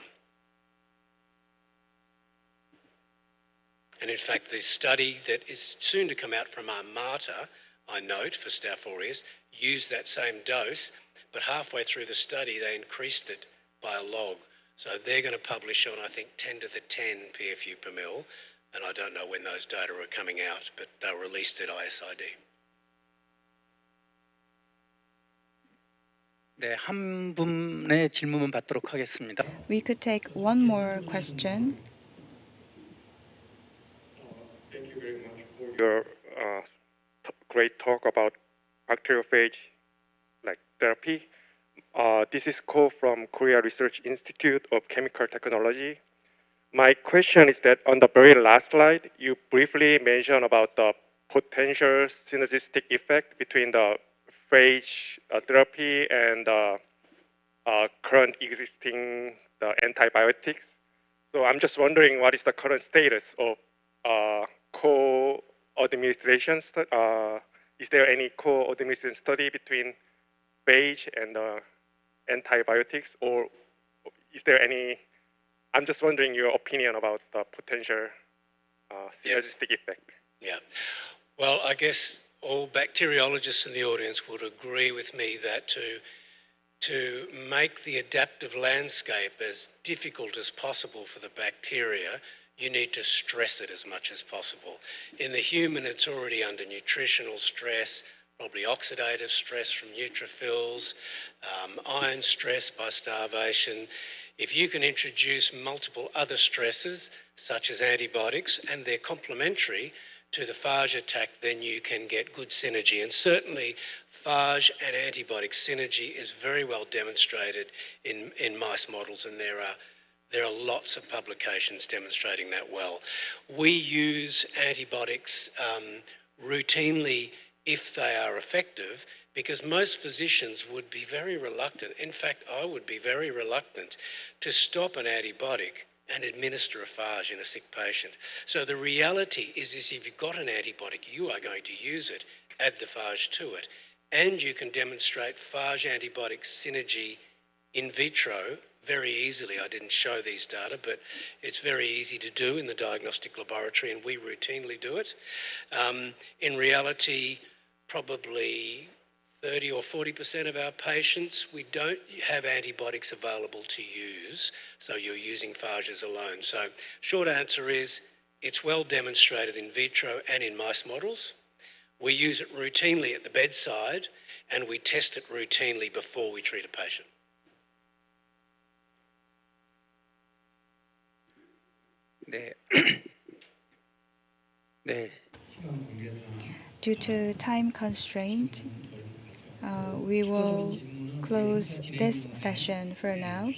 And in fact, the study that is soon to come out from Armata, I note, for Staph aureus, used that same dose, but halfway through the study, they increased it by a log. So they're going to publish on, I think, 10 to the 10 PFU per mil, and I don't know when those data are coming out, but they're released at ISID. 네, 한 분의 질문만 받도록 하겠습니다. We could take one more question. Thank you very much for your great talk about bacteriophage therapy. This is Ko from Korea Research Institute of Chemical Technology. My question is that on the very last slide, you briefly mentioned about the potential synergistic effect between the phage therapy and the current existing antibiotics. So I'm just wondering what is the current status of administration. Is there any co-administration study between phage and antibiotics, or is there any? I'm just wondering your opinion about the potential synergistic effect. Yeah. Well, I guess all bacteriologists in the audience would agree with me that to make the adaptive landscape as difficult as possible for the bacteria, you need to stress it as much as possible. In the human, it's already under nutritional stress, probably oxidative stress from neutrophils, iron stress by starvation. If you can introduce multiple other stresses, such as antibiotics, and they're complementary to the phage attack, then you can get good synergy. And certainly, phage and antibiotic synergy is very well demonstrated in mice models, and there are lots of publications demonstrating that well. We use antibiotics routinely if they are effective, because most physicians would be very reluctant. In fact, I would be very reluctant to stop an antibiotic and administer a phage in a sick patient. So the reality is if you've got an antibiotic, you are going to use it, add the phage to it, and you can demonstrate phage-antibiotic synergy in vitro very easily. I didn't show these data, but it's very easy to do in the diagnostic laboratory, and we routinely do it. In reality, probably 30 or 40% of our patients, we don't have antibiotics available to use, so you're using phages alone. So short answer is, it's well demonstrated in vitro and in mice models. We use it routinely at the bedside, and we test it routinely before we treat a patient. 네. 네. Due to time constraint, we will close this session for now.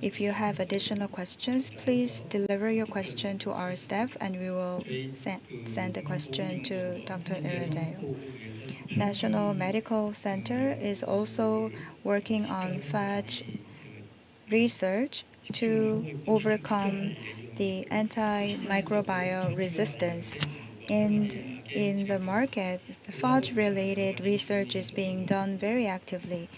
If you have additional questions, please deliver your question to our staff, and we will send the question to Dr. Iredale. National Medical Center is also working on phage research to overcome the antimicrobial resistance. And in the market, the phage-related research is being done very actively.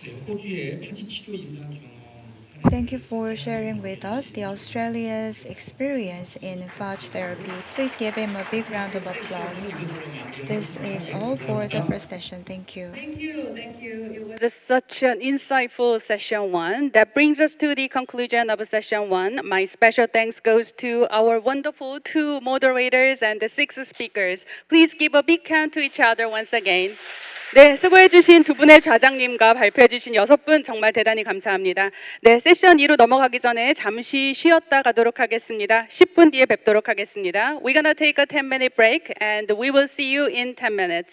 Thank you for sharing with us the Australia's experience in phage therapy. Please give him a big round of applause. This is all for the first session. Thank you. Thank you. It was just such an insightful session one. That brings us to the conclusion of session one. My special thanks goes to our wonderful two moderators and the six speakers. Please give a big hand to each other once again. 네, 수고해주신 두 분의 좌장님과 발표해주신 6분 정말 대단히 감사합니다. 네, 세션 2로 넘어가기 전에 잠시 쉬었다 가도록 하겠습니다. 10분 뒤에 뵙도록 하겠습니다. We're gonna take a 10-minute break and we will see you in 10 minutes.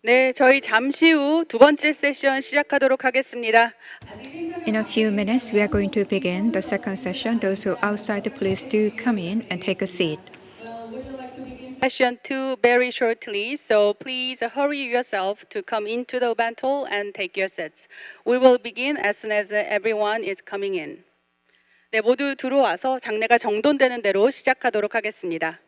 네, 저희 잠시 후 두 번째 세션 시작하도록 하겠습니다. In a few minutes, we are going to begin the second session. Those who are outside, please do come in and take a seat. Session 2 very shortly, so please hurry yourself to come into the event hall and take your seats. We will begin as soon as everyone is coming in. 네, 모두 들어와서 장례가 정돈되는 대로 시작하도록 하겠습니다.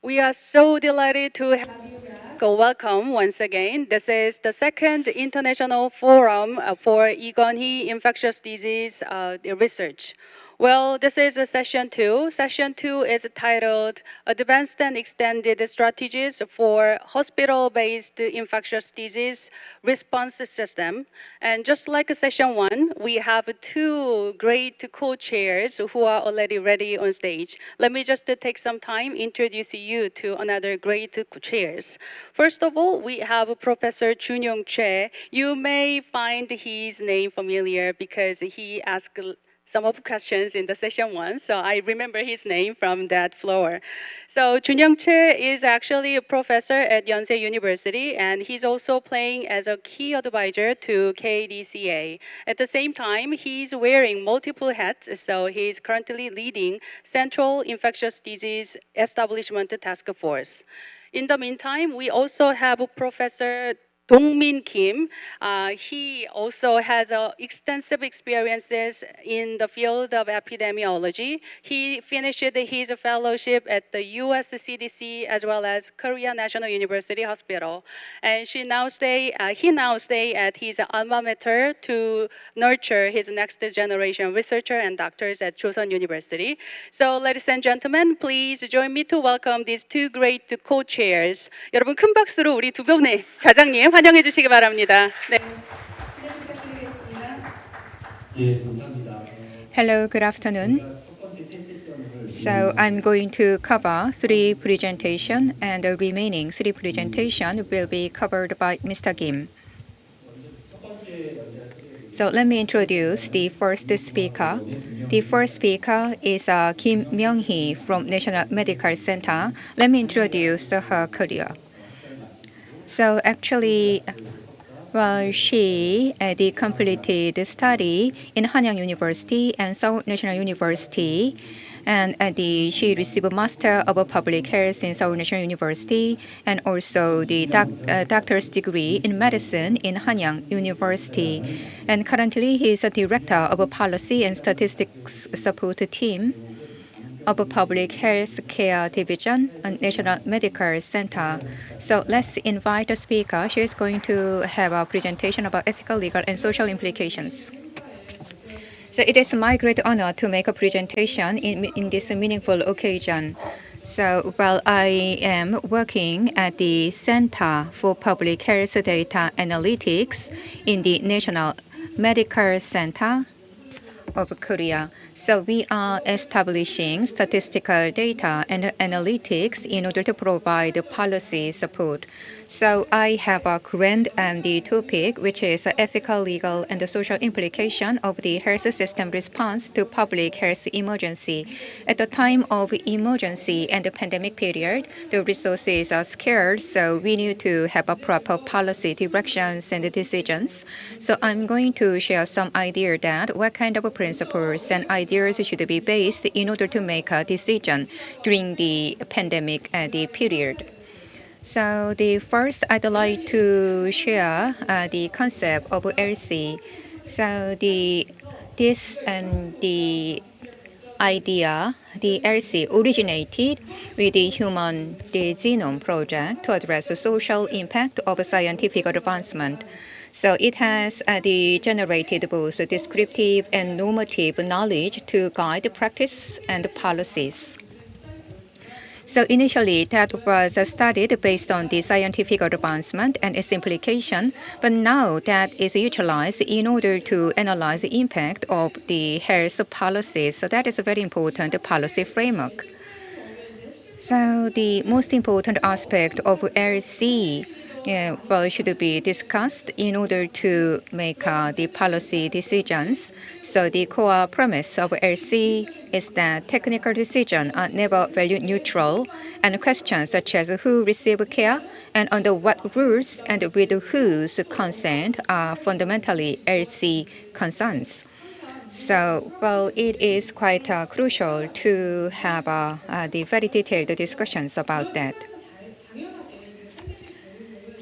We are so delighted to have you back. Welcome once again. This is the second international forum for Lee Kun-hee infectious disease research. Well, this is session 2. Session 2 is titled Advanced and Extended Strategies for Hospital-Based Infectious Disease Response System. And just like session 1, we have two great co-chairs who are already ready on stage. Let me just take some time introduce you to another great chairs. First of all, we have Professor Chun-young Choi. You may find his name familiar because he asked some of the questions in the session 1, so I remember his name from that floor. So Chun-young Choi is actually a professor at Yonsei University, and he's also playing as a key advisor to KDCA. At the same time, he's wearing multiple hats, so he's currently leading Central Infectious Disease Establishment Task Force. In the meantime, we also have Professor Dong-min Kim. He also has extensive experiences in the field of epidemiology. He finished his fellowship at the U.S. CDC as well as Korea National University Hospital, and he now stay at his alma mater to nurture his next generation researcher and doctors at Chosun University. So, ladies and gentlemen, please join me to welcome these two great co-chairs. 여러분 큰 박수로 우리 두 분의 좌장님 환영해 주시기 바랍니다. 네. Hello, good afternoon. So I'm going to cover 3 presentations, and the remaining 3 presentations will be covered by Mr. Kim. So let me introduce the first speaker. The first speaker is Kim Myung-hee from National Medical Center. Let me introduce her career. So actually, well, she completed study in Hanyang University and Seoul National University, and she received a Master of Public Health in Seoul National University, and also the doctor's degree in medicine in Hanyang University. And currently, he is a director of a policy and statistics support team of a Public Health Care Division and National Medical Center. So let's invite the speaker. She is going to have a presentation about ethical, legal, and social implications. So it is my great honor to make a presentation in this meaningful occasion. So while I am working at the Center for Public Health Data Analytics in the National Medical Center, of Korea. So we are establishing statistical data and analytics in order to provide policy support. So I have a current the topic, which is ethical, legal, and the social implication of the health system response to public health emergency. At the time of emergency and the pandemic period, the resources are scarce, so we need to have a proper policy directions and decisions. So I'm going to share some idea that what kind of principles and ideas should be based in order to make a decision during the pandemic the period. So the first, I'd like to share the concept of LC. So this and the idea, the LC originated with the Human Genome Project to address the social impact of scientific advancement. So it has generated both descriptive and normative knowledge to guide practice and policies. So initially, that was studied based on the scientific advancement and its implication, but now that is utilized in order to analyze the impact of the health policies. So that is a very important policy framework. So the most important aspect of LC should be discussed in order to make the policy decisions. So the core premise of LC is that technical decisions are never value neutral, and questions such as who receive care and under what rules and with whose consent are fundamentally LC concerns. So, it is quite crucial to have the very detailed discussions about that.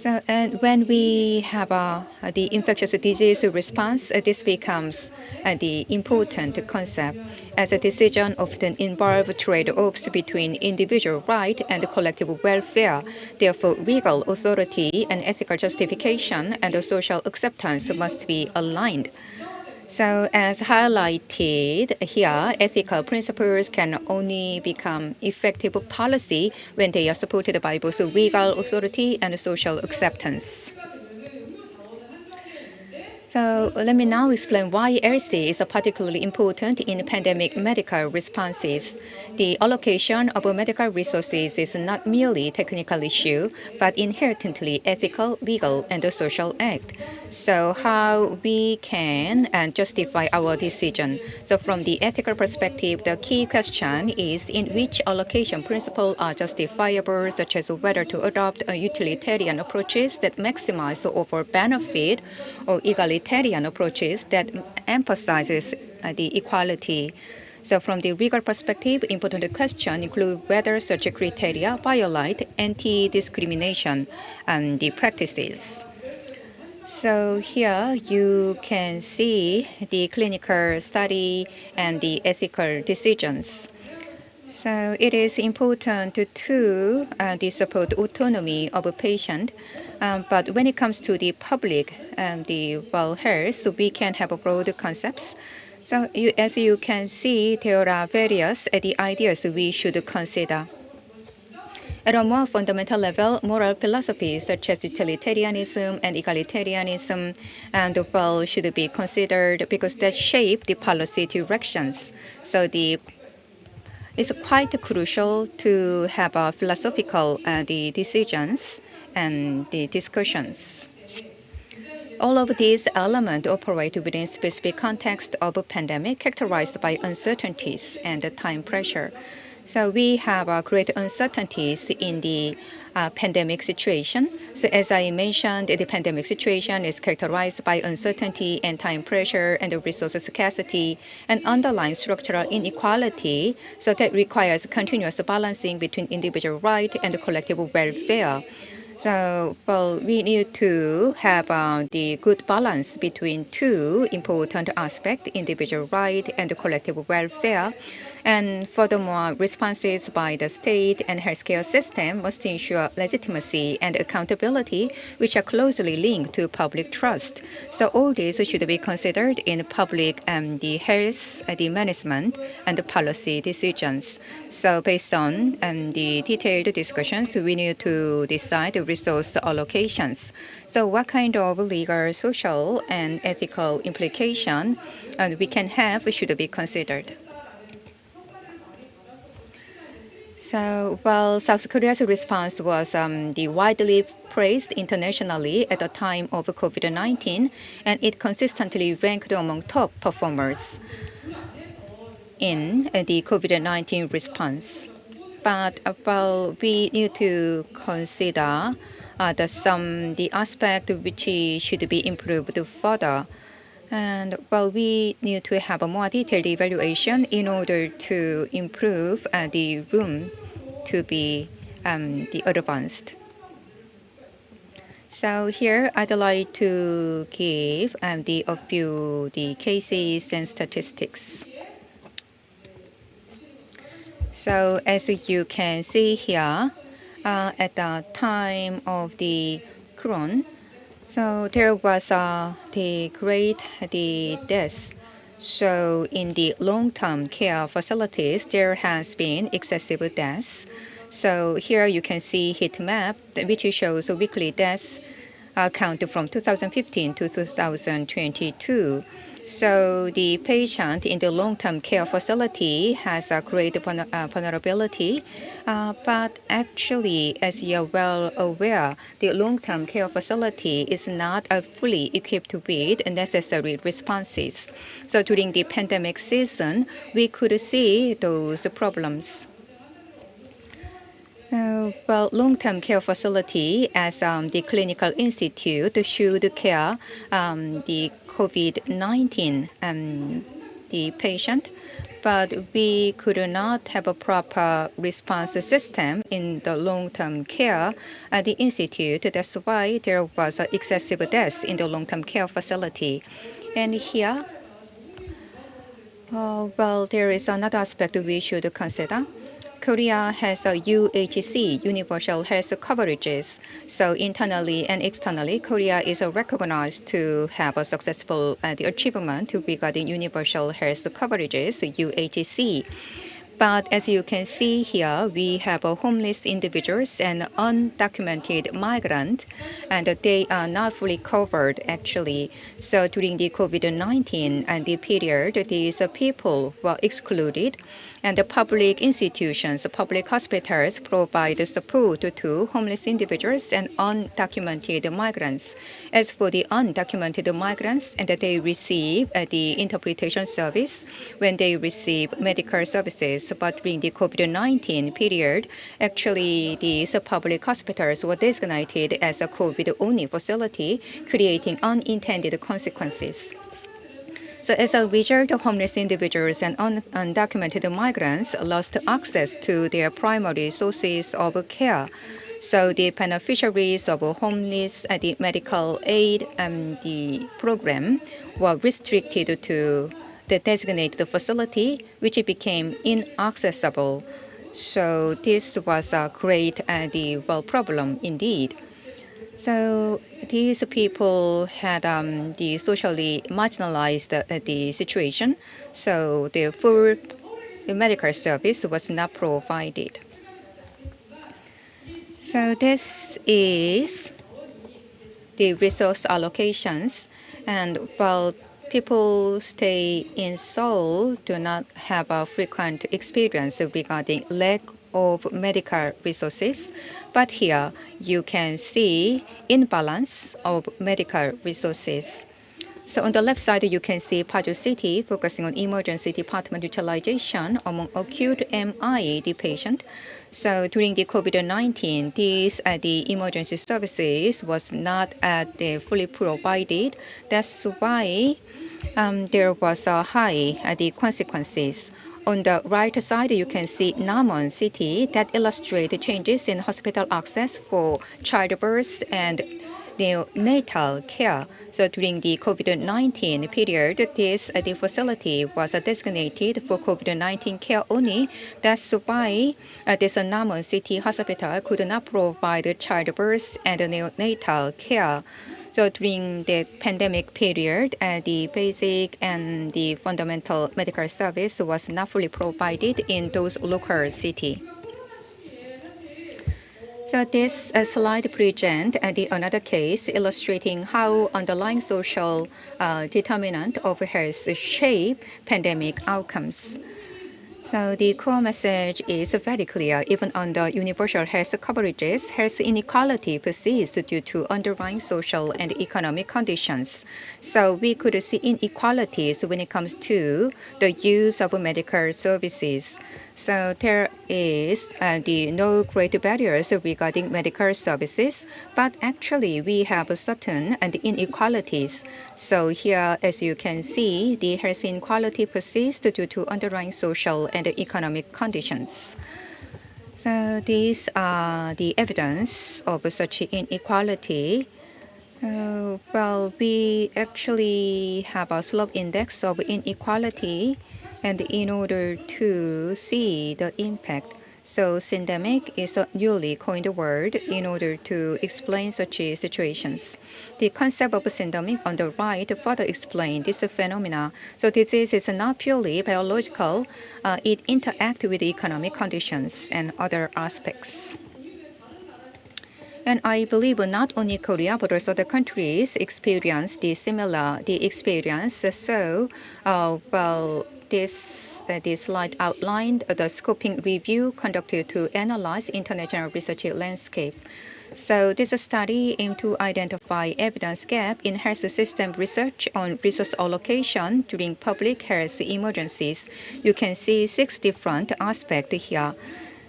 So, and when we have the infectious disease response, this becomes the important concept, as a decision often involves trade-offs between individual right and collective welfare. Therefore, legal authority and ethical justification and social acceptance must be aligned. So, as highlighted here, ethical principles can only become effective policy when they are supported by both legal authority and social acceptance. So let me now explain why LC is particularly important in pandemic medical responses. The allocation of medical resources is not merely a technical issue, but inherently ethical, legal, and a social act. So how we can justify our decision. So from the ethical perspective, the key question is in which allocation principles are justifiable, such as whether to adopt a utilitarian approaches that maximize the overall benefit or egalitarian approaches that emphasizes the equality. So from the legal perspective, important questions include whether such criteria violate anti-discrimination and the practices. So here you can see the clinical study and the ethical decisions. So it is important to support autonomy of a patient. But when it comes to the public and the health, we can have broad concepts. So as you can see, there are various the ideas we should consider. At a more fundamental level, moral philosophies such as utilitarianism and egalitarianism should be considered because that shape the policy directions. So it's quite crucial to have philosophical the decisions and the discussions. All of these elements operate within specific context of a pandemic characterized by uncertainties and time pressure. So we have great uncertainties in the pandemic situation. So as I mentioned, the pandemic situation is characterized by uncertainty and time pressure and resource scarcity and underlying structural inequality. So that requires continuous balancing between individual right and collective welfare. So, we need to have the good balance between two important aspects, individual right and collective welfare. And furthermore, responses by the state and healthcare system must ensure legitimacy and accountability, which are closely linked to public trust. So all these should be considered in public the health, the management, and the policy decisions. So based on the detailed discussions, we need to decide resource allocations. So what kind of legal, social, and ethical implication we can have should be considered. So, while South Korea's response was the widely praised internationally at the time of COVID-19, and it consistently ranked among top performers in the COVID-19 response. But while we need to consider the aspect which should be improved further, and while we need to have a more detailed evaluation in order to improve the room to be the advanced. So here I'd like to give a few cases and statistics. So as you can see here, at the time of the Quran, so there was the great deaths. So in the long-term care facilities, there has been excessive deaths. So here you can see heat map, which shows weekly deaths count from 2015 to 2022. So the patient in the long-term care facility has a great vulnerability, but actually, as you are well aware, the long-term care facility is not fully equipped with necessary responses. So during the pandemic season, we could see those problems. Well, long-term care facility as the clinical institute should care the COVID-19 the patient, but we could not have a proper response system in the long-term care at the institute. That's why there was excessive deaths in the long-term care facility. And here, well, there is another aspect we should consider. Korea has a UHC, Universal Health Coverages. So internally and externally, Korea is recognized to have a successful the achievement regarding Universal Health Coverages, UHC. But as you can see here, we have homeless individuals and undocumented migrants, and they are not fully covered actually. So during the COVID-19 and the period, these people were excluded, and the public institutions, public hospitals provide support to homeless individuals and undocumented migrants. As for the undocumented migrants, and they receive the interpretation service when they receive medical services. But during the COVID-19 period, actually these public hospitals were designated as a COVID-only facility, creating unintended consequences. So as a result, homeless individuals and undocumented migrants lost access to their primary sources of care. So the beneficiaries of homeless the medical aid the program were restricted to the designated facility, which became inaccessible. So this was a great problem indeed. So these people had the socially marginalized the situation, so the full medical service was not provided. So this is the resource allocations, and while people stay in Seoul do not have a frequent experience regarding lack of medical resources, but here you can see imbalance of medical resources. So on the left side, you can see Paju City focusing on emergency department utilization among acute MI, the patient. So during the COVID-19, these the emergency services was not fully provided. That's why there was a high the consequences. On the right side, you can see Namon City that illustrate changes in hospital access for childbirth and neonatal care. So during the COVID-19 period, this the facility was designated for COVID-19 care only. That's why this Namon City Hospital could not provide childbirth and neonatal care. So during the pandemic period, the basic and the fundamental medical service was not fully provided in those local cities. So this slide presents another case illustrating how underlying social determinant of health shape pandemic outcomes. So the core message is very clear. Even under universal health coverages, health inequality persists due to underlying social and economic conditions. So we could see inequalities when it comes to the use of medical services. So there is no great barriers regarding medical services, but actually we have certain inequalities. So here, as you can see, the health inequality persists due to underlying social and economic conditions. So these are the evidence of such inequality. Well, we actually have a slope index of inequality, and in order to see the impact, so syndemic is a newly coined word in order to explain such situations. The concept of syndemic on the right further explains this phenomena. So disease is not purely biological, it interacts with economic conditions and other aspects. And I believe not only Korea but also other countries experience the experience. So, well, this slide outlined the scoping review conducted to analyze international research landscape. So this study aimed to identify evidence gap in health system research on resource allocation during public health emergencies. You can see 6 different aspects here.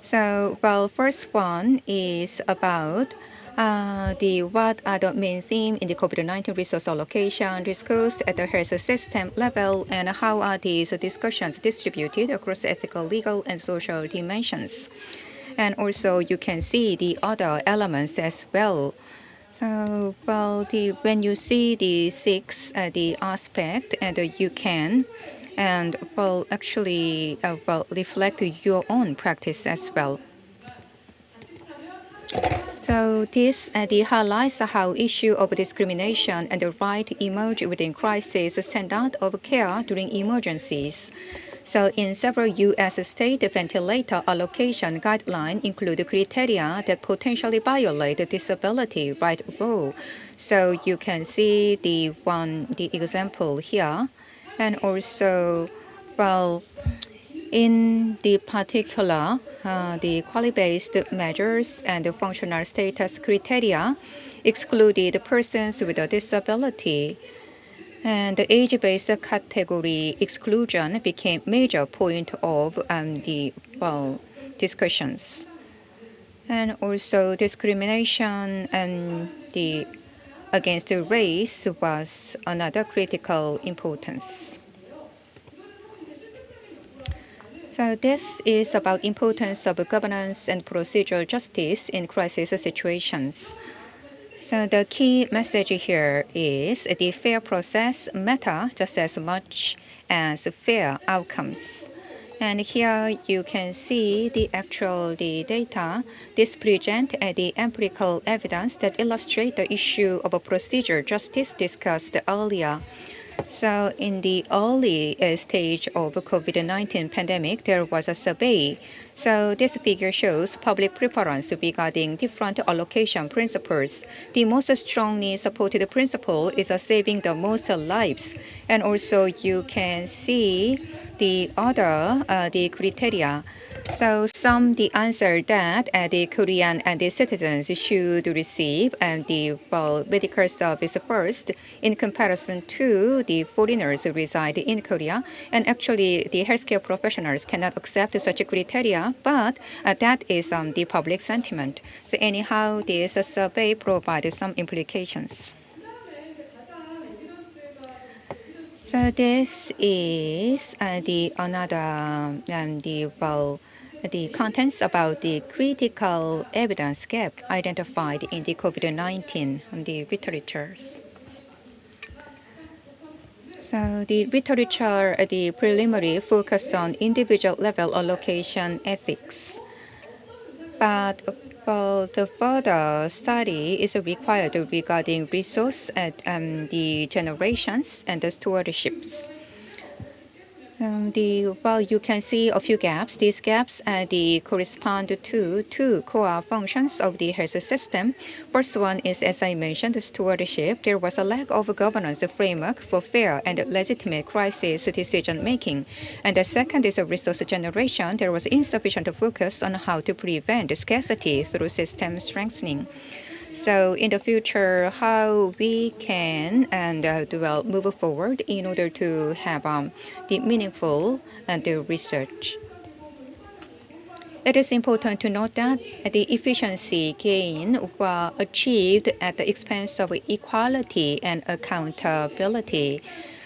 So, well, first one is about what are the main theme in the COVID-19 resource allocation discussed at the health system level, and how are these discussions distributed across ethical, legal, and social dimensions. And also, you can see the other elements as well. So, well, when you see the 6 the aspect, and you can and well actually reflect your own practice as well. So this highlights how issue of discrimination and the right emerge within crisis standard of care during emergencies. So in several U.S. state ventilator allocation guidelines include criteria that potentially violate the disability right rule. So you can see the example here. And also, well, in the particular, the quality-based measures and the functional status criteria excluded persons with a disability. And the age-based category exclusion became major point of the discussions. And also discrimination and the against race was another critical importance. So this is about importance of governance and procedural justice in crisis situations. So the key message here is the fair process matter just as much as fair outcomes. And here you can see the data. This presents the empirical evidence that illustrate the issue of a procedure justice discussed earlier. So in the early stage of the COVID-19 pandemic, there was a survey. So this figure shows public preference regarding different allocation principles. The most strongly supported principle is saving the most lives. And also you can see the other the criteria. So the answer that the Korean and the citizens should receive the medical service first in comparison to the foreigners who reside in Korea. And actually, the healthcare professionals cannot accept such criteria, but that is the public sentiment. So anyhow, this survey provided some implications. So this is the contents about the critical evidence gap identified in the COVID-19 on the literatures. So the literature, the preliminary focused on individual level allocation ethics. But the further study is required regarding resource the generations and the stewardships. Well, you can see a few gaps. These gaps correspond to two core functions of the health system. First one is, as I mentioned, stewardship. There was a lack of governance framework for fair and legitimate crisis decision making. And the second is a resource generation. There was insufficient focus on how to prevent scarcity through system strengthening. So in the future, how we can move forward in order to have the meaningful the research. It is important to note that the efficiency gain were achieved at the expense of equality and accountability.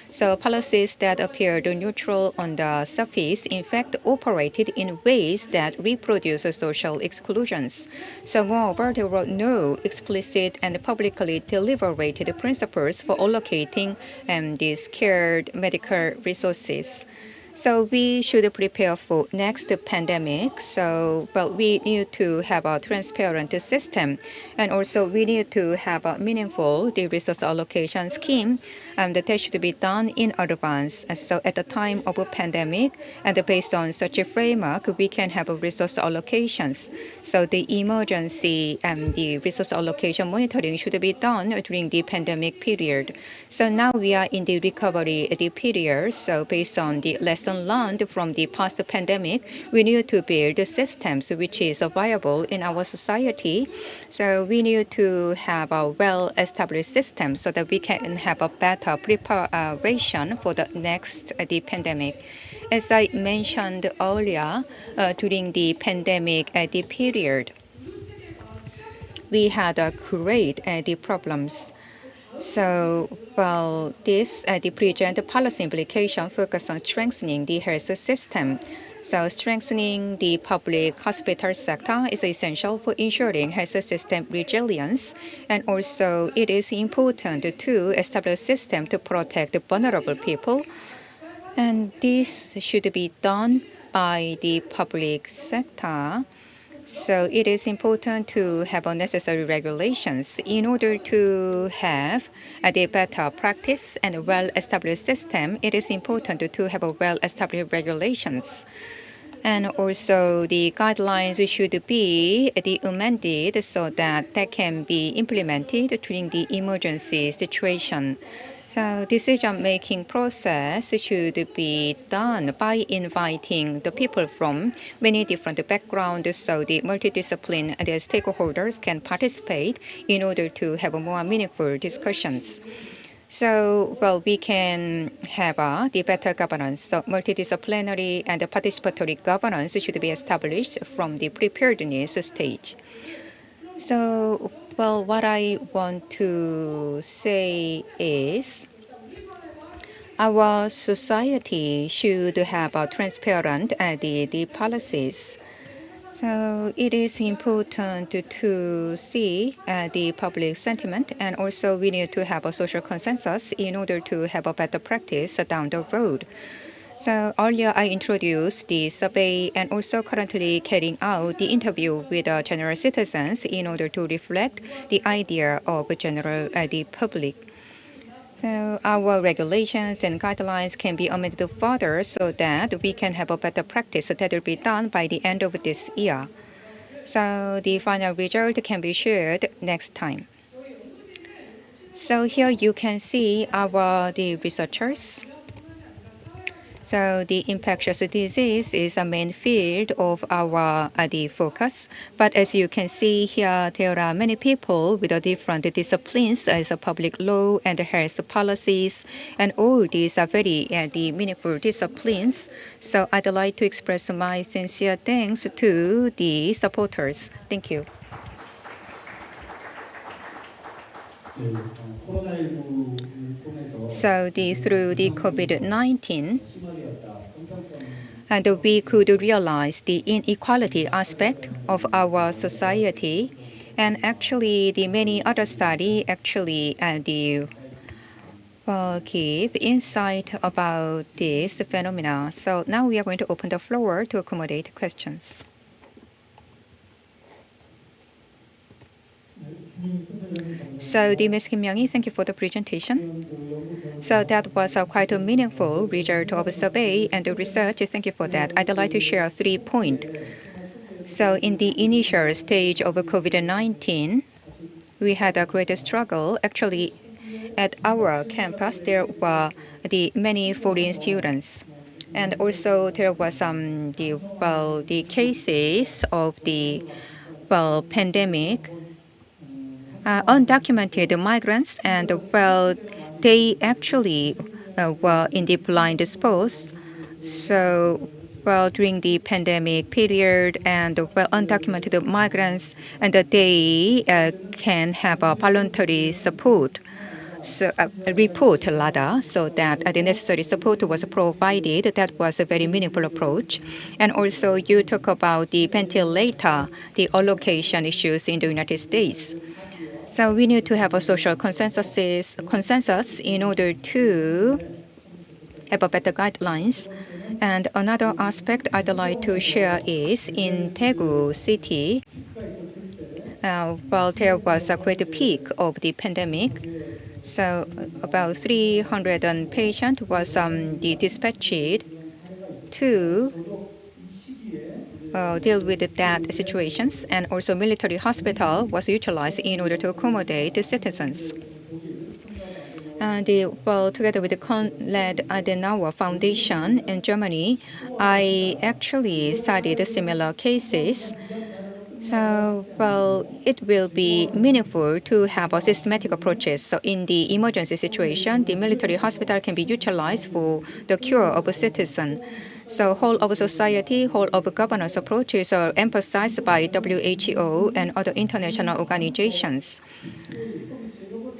So policies that appeared neutral on the surface, in fact, operated in ways that reproduce social exclusions. So moreover, there were no explicit and publicly deliberated principles for allocating these scarce medical resources. So we should prepare for next pandemic. So, well, we need to have a transparent system, and also we need to have a meaningful resource allocation scheme, and that should be done in advance. So, at the time of a pandemic, and based on such a framework, we can have resource allocations. So, the emergency and the resource allocation monitoring should be done during the pandemic period. So now we are in the recovery period. So based on the lesson learned from the past pandemic, we need to build systems which is viable in our society. So we need to have a well-established system so that we can have a better preparation for the next the pandemic. As I mentioned earlier, during the pandemic the period, we had great the problems. So, well, this the present policy implication focus on strengthening the health system. So, strengthening the public hospital sector is essential for ensuring health system resilience, and also it is important to establish a system to protect the vulnerable people. And this should be done by the public sector. So it is important to have necessary regulations in order to have a better practice and a well-established system. It is important to have a well-established regulations. And also the guidelines should be amended so that they can be implemented during the emergency situation. So decision-making process should be done by inviting the people from many different backgrounds so the multidiscipline and the stakeholders can participate in order to have more meaningful discussions. So, well, we can have the better governance. So multidisciplinary and participatory governance should be established from the preparedness stage. So, well, what I want to say is our society should have a transparent the policies. So it is important to see the public sentiment, and also we need to have a social consensus in order to have a better practice down the road. So earlier I introduced the survey and also currently carrying out the interview with general citizens in order to reflect the idea of general the public. So our regulations and guidelines can be amended further so that we can have a better practice that will be done by the end of this year. So the final result can be shared next time. So here you can see the researchers. So the infectious disease is a main field of our the focus. But as you can see here, there are many people with different disciplines as public law and health policies, and all these are very the meaningful disciplines. So I'd like to express my sincere thanks to the supporters. Thank you. So through the COVID-19, and we could realize the inequality aspect of our society, and actually the many other studies actually give insight about this phenomena. So now we are going to open the floor to accommodate questions. So, Ms. Kim Myung-hee, thank you for the presentation. So that was quite a meaningful result of a survey and the research. Thank you for that. I'd like to share 3 points. So in the initial stage of COVID-19, we had a great struggle. Actually, at our campus, there were many foreign students. And also there was the cases of the pandemic, undocumented migrants, and they actually were in the blind spots. So during the pandemic period, and undocumented migrants, and they can have a voluntary support. So, a report rather, so that the necessary support was provided. That was a very meaningful approach. And also you talk about the ventilator, the allocation issues in the United States. So we need to have a social consensus in order to have a better guidelines. And another aspect I'd like to share is in Daegu City, there was a great peak of the pandemic. So about 300 patients was dispatched to deal with that situations, and also military hospital was utilized in order to accommodate the citizens. And together with the Konrad Adenauer Foundation in Germany, I actually studied similar cases. So, it will be meaningful to have a systematic approaches. So, in the emergency situation, the military hospital can be utilized for the cure of a citizen. So, whole of society, whole of governance approaches are emphasized by WHO and other international organizations.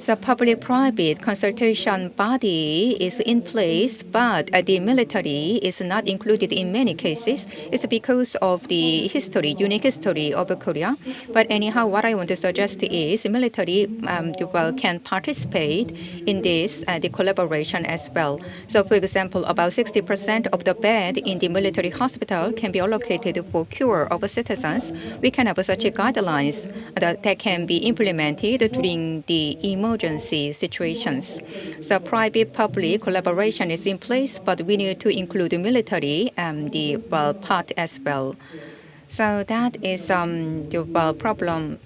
So public-private consultation body is in place, but the military is not included in many cases. It's because of the unique history of Korea. But anyhow, what I want to suggest is military can participate in this the collaboration as well. So for example, about 60% of the bed in the military hospital can be allocated for cure of citizens. We can have such guidelines that can be implemented during the emergency situations. So private-public collaboration is in place, but we need to include the military part as well. So that is the problem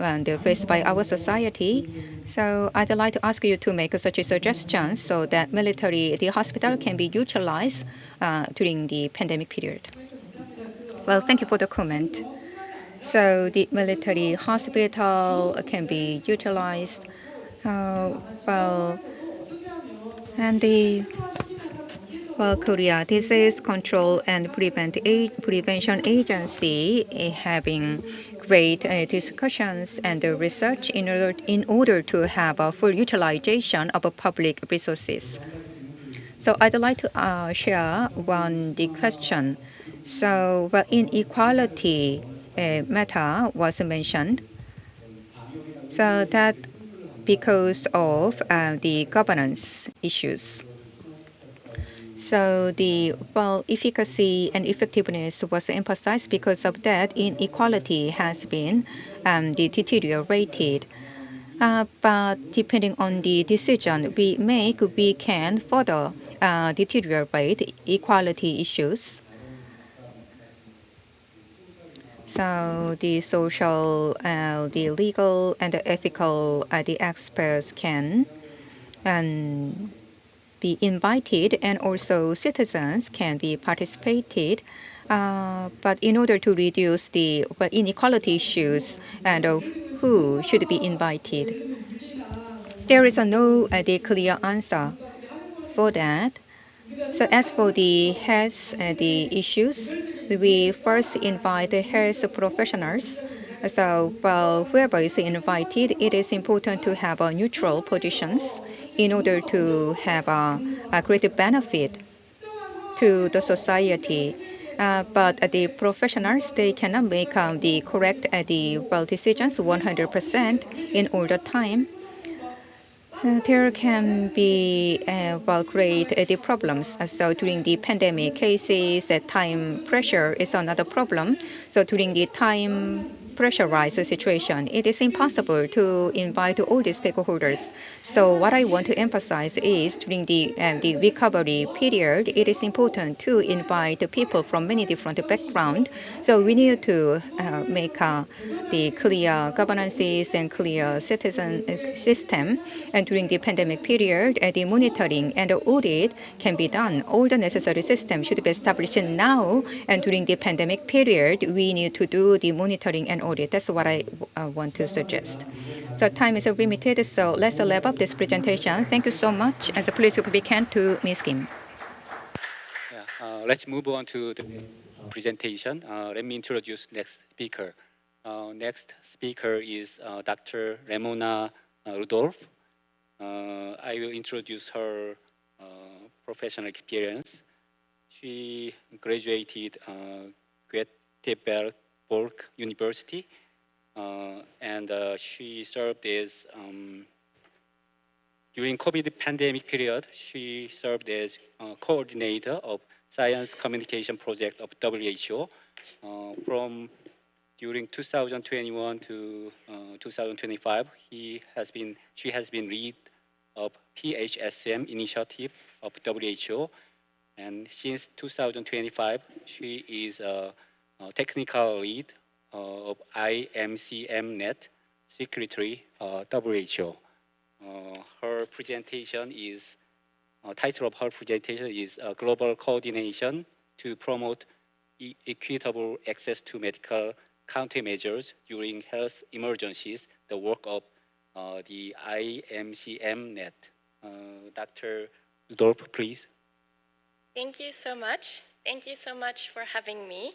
faced by our society. So I'd like to ask you to make such a suggestion so that the hospital can be utilized during the pandemic period. Well, thank you for the comment. So the military hospital can be utilized. And the Korea Disease Control and Prevention Agency having great discussions and research in order to have a full utilization of public resources. So I'd like to share the question. So inequality matter was mentioned. So that because of the governance issues. So the efficacy and effectiveness was emphasized. Because of that, inequality has been deteriorated. But depending on the decision we make, we can further deteriorate equality issues. So the social, the legal, and the ethical the experts can be invited, and also citizens can be participated. But in order to reduce the inequality issues, and who should be invited, there is no clear answer for that. So as for the health issues, we first invite the health professionals. So whoever is invited, it is important to have neutral positions in order to have a greater benefit to the society. But the professionals, they cannot make the correct decisions 100% in all the time. So there can be great the problems. So during the pandemic cases, time pressure is another problem. So during the time pressurized situation. It is impossible to invite all the stakeholders. So what I want to emphasize is during the recovery period, it is important to invite people from many different backgrounds. So we need to make the clear governances and clear citizen system. And during the pandemic period, the monitoring and the audit can be done. All the necessary systems should be established now. And during the pandemic period, we need to do the monitoring and audit. That's what I want to suggest. So time is limited, so let's wrap up this presentation. Thank you so much. And so please, if we can, to Ms. Kim. Yeah, let's move on to the presentation. Let me introduce next speaker. Next speaker is Dr. Ramona Rudolph. I will introduce her professional experience. She graduated Göteborg University, and she served as during COVID pandemic period. She served as coordinator of Science Communication Project of WHO from during 2021 to 2025. She has been lead of PHSM initiative of WHO, and since 2025, she is a technical lead of IMCM-net secretary WHO. Her presentation is title of her presentation is Global Coordination to Promote Equitable Access to Medical Countermeasures During Health Emergencies, the work of the IMCM-net. Dr. Rudolph, please. Thank you so much. Thank you so much for having me.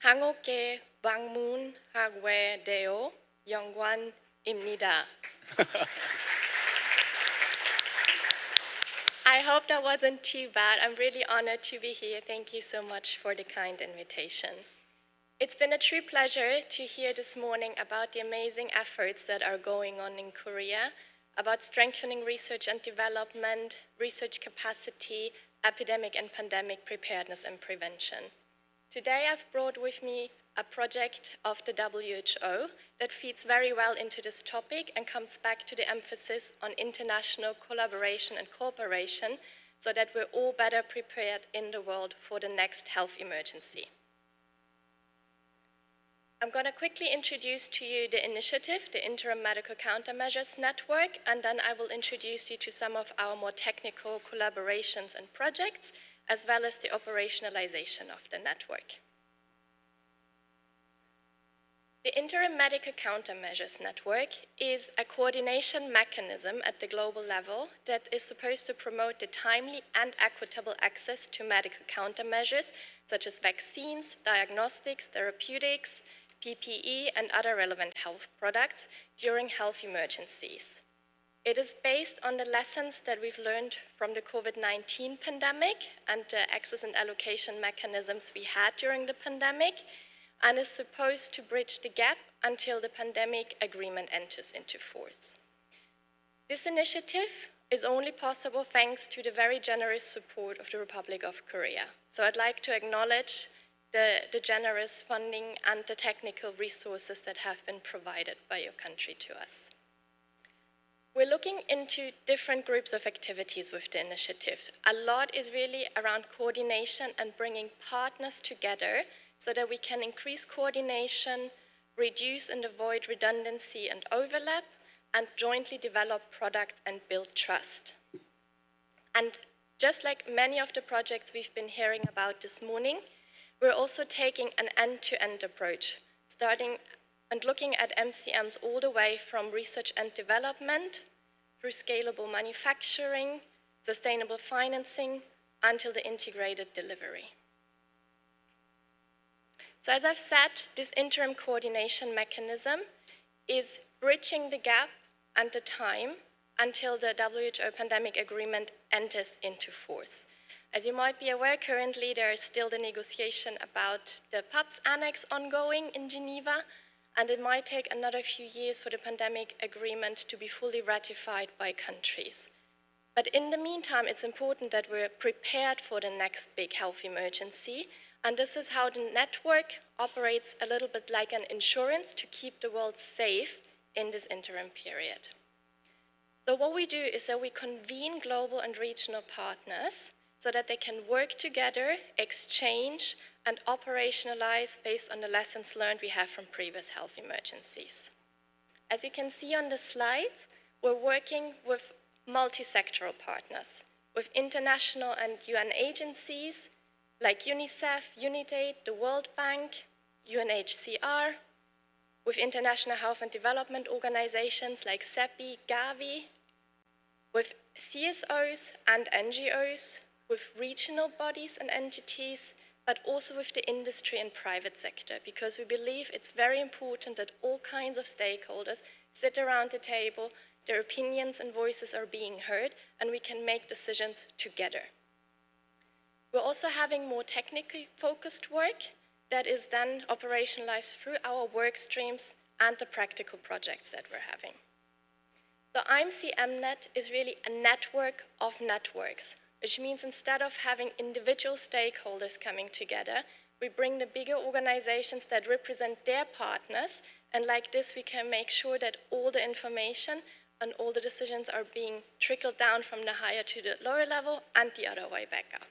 한국에 방문하게 되어 영광입니다. I hope that wasn't too bad. I'm really honored to be here. Thank you so much for the kind invitation. It's been a true pleasure to hear this morning about the amazing efforts that are going on in Korea, about strengthening research and development, research capacity, epidemic and pandemic preparedness and prevention. Today I've brought with me a project of the WHO that feeds very well into this topic and comes back to the emphasis on international collaboration and cooperation so that we're all better prepared in the world for the next health emergency. I'm going to quickly introduce to you the initiative, the Interim Medical Countermeasures Network, and then I will introduce you to some of our more technical collaborations and projects, as well as the operationalization of the network. The Interim Medical Countermeasures Network is a coordination mechanism at the global level that is supposed to promote the timely and equitable access to medical countermeasures such as vaccines, diagnostics, therapeutics, PPE, and other relevant health products during health emergencies. It is based on the lessons that we've learned from the COVID-19 pandemic and the access and allocation mechanisms we had during the pandemic, and is supposed to bridge the gap until the pandemic agreement enters into force. This initiative is only possible thanks to the very generous support of the Republic of Korea. So I'd like to acknowledge the generous funding and the technical resources that have been provided by your country to us. We're looking into different groups of activities with the initiative. A lot is really around coordination and bringing partners together so that we can increase coordination, reduce and avoid redundancy and overlap, and jointly develop products and build trust. And just like many of the projects we've been hearing about this morning, we're also taking an end-to-end approach, starting and looking at MCMs all the way from research and development, through scalable manufacturing, sustainable financing, until the integrated delivery. So as I've said, this interim coordination mechanism is bridging the gap and the time until the WHO pandemic agreement enters into force. As you might be aware, currently there is still the negotiation about the PAPS annex ongoing in Geneva, and it might take another few years for the pandemic agreement to be fully ratified by countries. But in the meantime, it's important that we're prepared for the next big health emergency And this is how the network operates a little bit like an insurance to keep the world safe in this interim period. So what we do is that we convene global and regional partners so that they can work together, exchange, and operationalize based on the lessons learned we have from previous health emergencies. As you can see on the slides, we're working with multi-sectoral partners, with international and UN agencies like UNICEF, UNIDAID, the World Bank, UNHCR, with international health and development organizations like CEPI, Gavi, with CSOs and NGOs, with regional bodies and entities, but also with the industry and private sector, because we believe it's very important that all kinds of stakeholders sit around the table, their opinions and voices are being heard, and we can make decisions together. We're also having more technically focused work that is then operationalized through our work streams and the practical projects that we're having. The IMC-MNet is really a network of networks, which means instead of having individual stakeholders coming together, we bring the bigger organizations that represent their partners, and like this we can make sure that all the information and all the decisions are being trickled down from the higher to the lower level and the other way back up.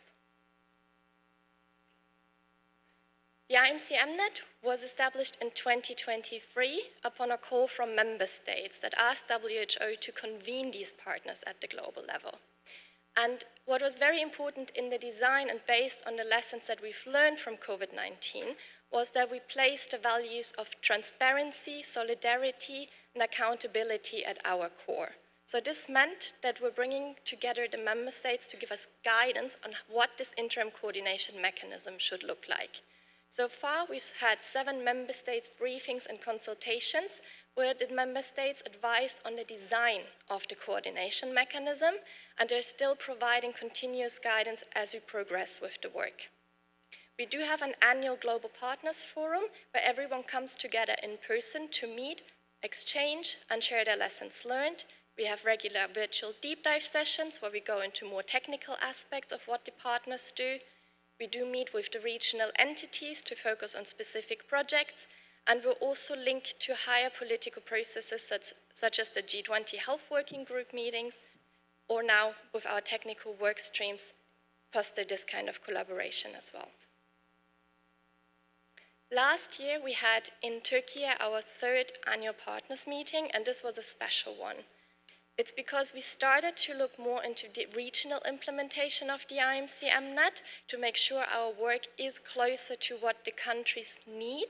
The IMC-MNet was established in 2023 upon a call from member states that asked WHO to convene these partners at the global level. And what was very important in the design and based on the lessons that we've learned from COVID-19 was that we placed the values of transparency, solidarity, and accountability at our core. So this meant that we're bringing together the member states to give us guidance on what this interim coordination mechanism should look like. So far, we've had 7 member states briefings and consultations where the member states advised on the design of the coordination mechanism, and they're still providing continuous guidance as we progress with the work. We do have an annual Global Partners Forum where everyone comes together in person to meet, exchange, and share their lessons learned. We have regular virtual deep dive sessions where we go into more technical aspects of what the partners do. We do meet with the regional entities to focus on specific projects, and we're also linked to higher political processes such as the G20 Health Working Group meetings, or now with our technical work streams, foster this kind of collaboration as well. Last year, we had in Turkey our 3rd annual partners meeting, and this was a special one. It's because we started to look more into the regional implementation of the IMC-MNet to make sure our work is closer to what the countries need,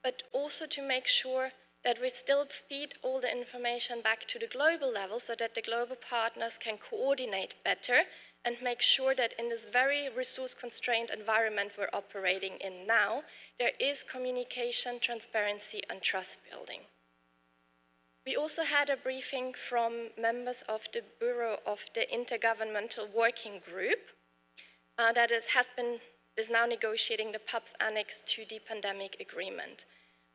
but also to make sure that we still feed all the information back to the global level so that the global partners can coordinate better and make sure that in this very resource-constrained environment we're operating in now, there is communication, transparency, and trust building. We also had a briefing from members of the Bureau of the Intergovernmental Working Group that is now negotiating the PUPS Annex to the pandemic agreement.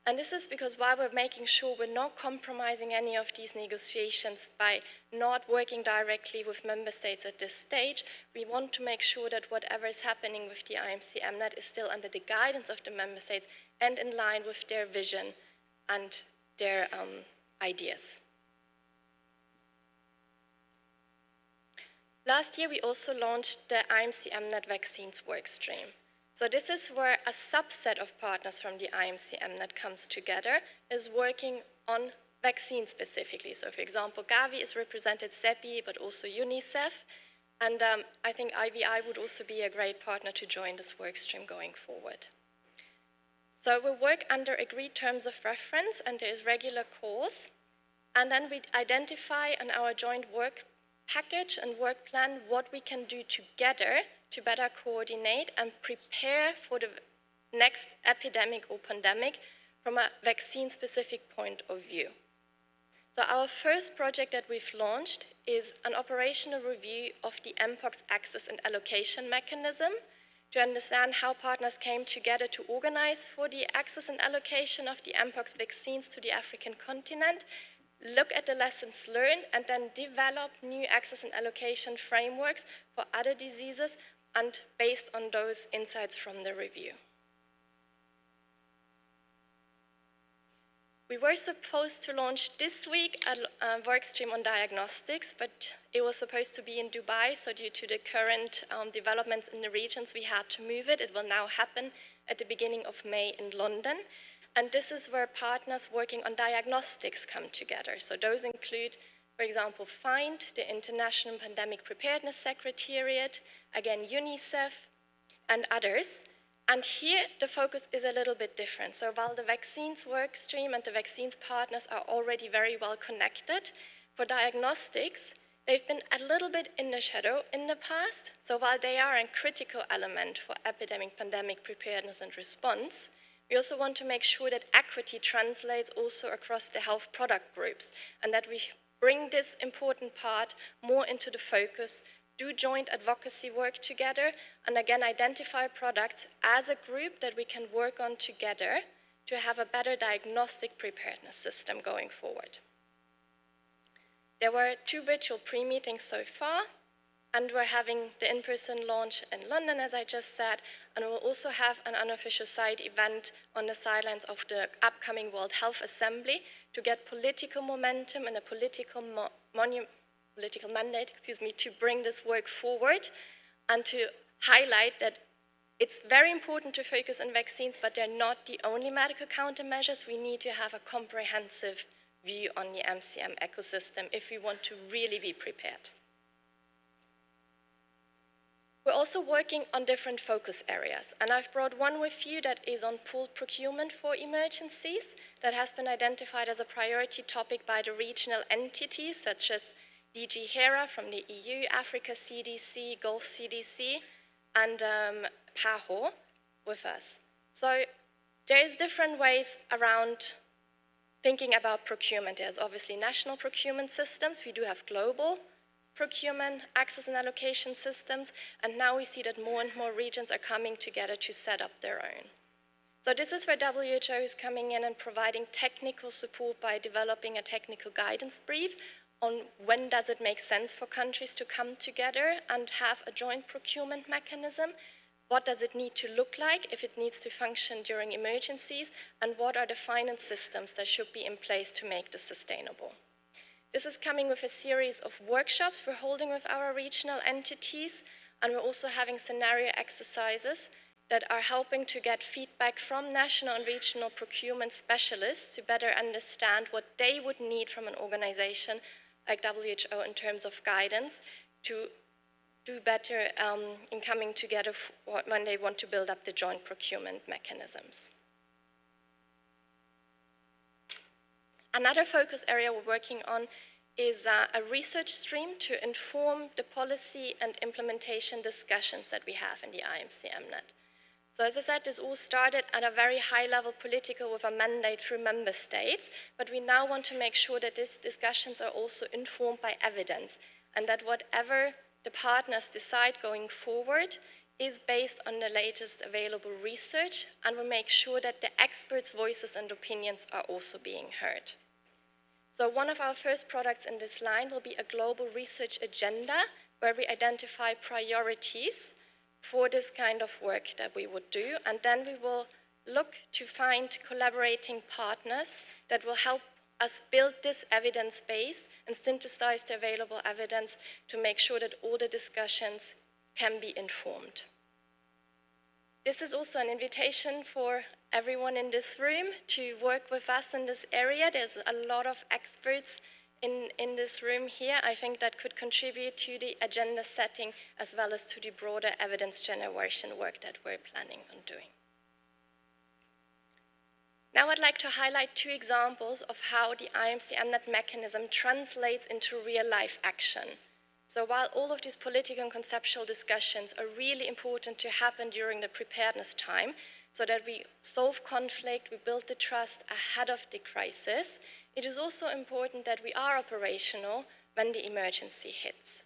And this is because while we're making sure we're not compromising any of these negotiations by not working directly with member states at this stage, we want to make sure that whatever is happening with the IMC-MNet is still under the guidance of the member states and in line with their vision and their ideas. Last year, we also launched the IMC-MNet vaccines workstream. So this is where a subset of partners from the IMC-MNet comes together, is working on vaccines specifically. So for example, Gavi is represented CEPI, but also UNICEF. And I think IVI would also be a great partner to join this workstream going forward. So we work under agreed terms of reference, and there is regular calls. And then we identify in our joint work package and work plan what we can do together to better coordinate and prepare for the next epidemic or pandemic from a vaccine-specific point of view. So our first project that we've launched is an operational review of the Mpox access and allocation mechanism to understand how partners came together to organize for the access and allocation of the Mpox vaccines to the African continent, look at the lessons learned, and then develop new access and allocation frameworks for other diseases and based on those insights from the review. We were supposed to launch this week a workstream on diagnostics, but it was supposed to be in Dubai, so due to the current developments in the regions, we had to move it. It will now happen at the beginning of May in London. And this is where partners working on diagnostics come together. So those include, for example, FIND, the International Pandemic Preparedness Secretariat, again, UNICEF, and others. And here, the focus is a little bit different. So while the vaccines work stream and the vaccines partners are already very well connected, for diagnostics, they've been a little bit in the shadow in the past. So while they are a critical element for epidemic pandemic preparedness and response, we also want to make sure that equity translates also across the health product groups, and that we bring this important part more into the focus, do joint advocacy work together, and again identify products as a group that we can work on together to have a better diagnostic preparedness system going forward. There were 2 virtual pre-meetings so far, and we're having the in-person launch in London, as I just said, and we'll also have an unofficial side event on the sidelines of the upcoming World Health Assembly to get political momentum and a political mandate, to bring this work forward and to highlight that it's very important to focus on vaccines, but they're not the only medical countermeasures. We need to have a comprehensive view on the MCM ecosystem if we want to really be prepared. We're also working on different focus areas, and I've brought one with you that is on pooled procurement for emergencies that has been identified as a priority topic by the regional entities such as DG HERA from the EU, Africa CDC, Gulf CDC, and PAHO with us. So there's different ways around thinking about procurement. There's obviously national procurement systems. We do have global procurement, access and allocation systems, and now we see that more and more regions are coming together to set up their own. So this is where WHO is coming in and providing technical support by developing a technical guidance brief on when does it make sense for countries to come together and have a joint procurement mechanism, what does it need to look like if it needs to function during emergencies, and what are the finance systems that should be in place to make this sustainable. This is coming with a series of workshops we're holding with our regional entities, and we're also having scenario exercises that are helping to get feedback from national and regional procurement specialists to better understand what they would need from an organization like WHO in terms of guidance to do better in coming together when they want to build up the joint procurement mechanisms. Another focus area we're working on is a research stream to inform the policy and implementation discussions that we have in the IMCMNet. So as I said, this all started at a very high level political with a mandate through member states, but we now want to make sure that these discussions are also informed by evidence, and that whatever the partners decide going forward is based on the latest available research, and we make sure that the experts' voices and opinions are also being heard. So one of our first products in this line will be a global research agenda where we identify priorities for this kind of work that we would do, and then we will look to find collaborating partners that will help us build this evidence base and synthesize the available evidence to make sure that all the discussions can be informed. This is also an invitation for everyone in this room to work with us in this area. There's a lot of experts in this room here, I think, that could contribute to the agenda setting as well as to the broader evidence generation work that we're planning on doing. Now I'd like to highlight 2 examples of how the IMCMNet mechanism translates into real-life action. So while all of these political and conceptual discussions are really important to happen during the preparedness time, so that we solve conflict, we build the trust ahead of the crisis, it is also important that we are operational when the emergency hits.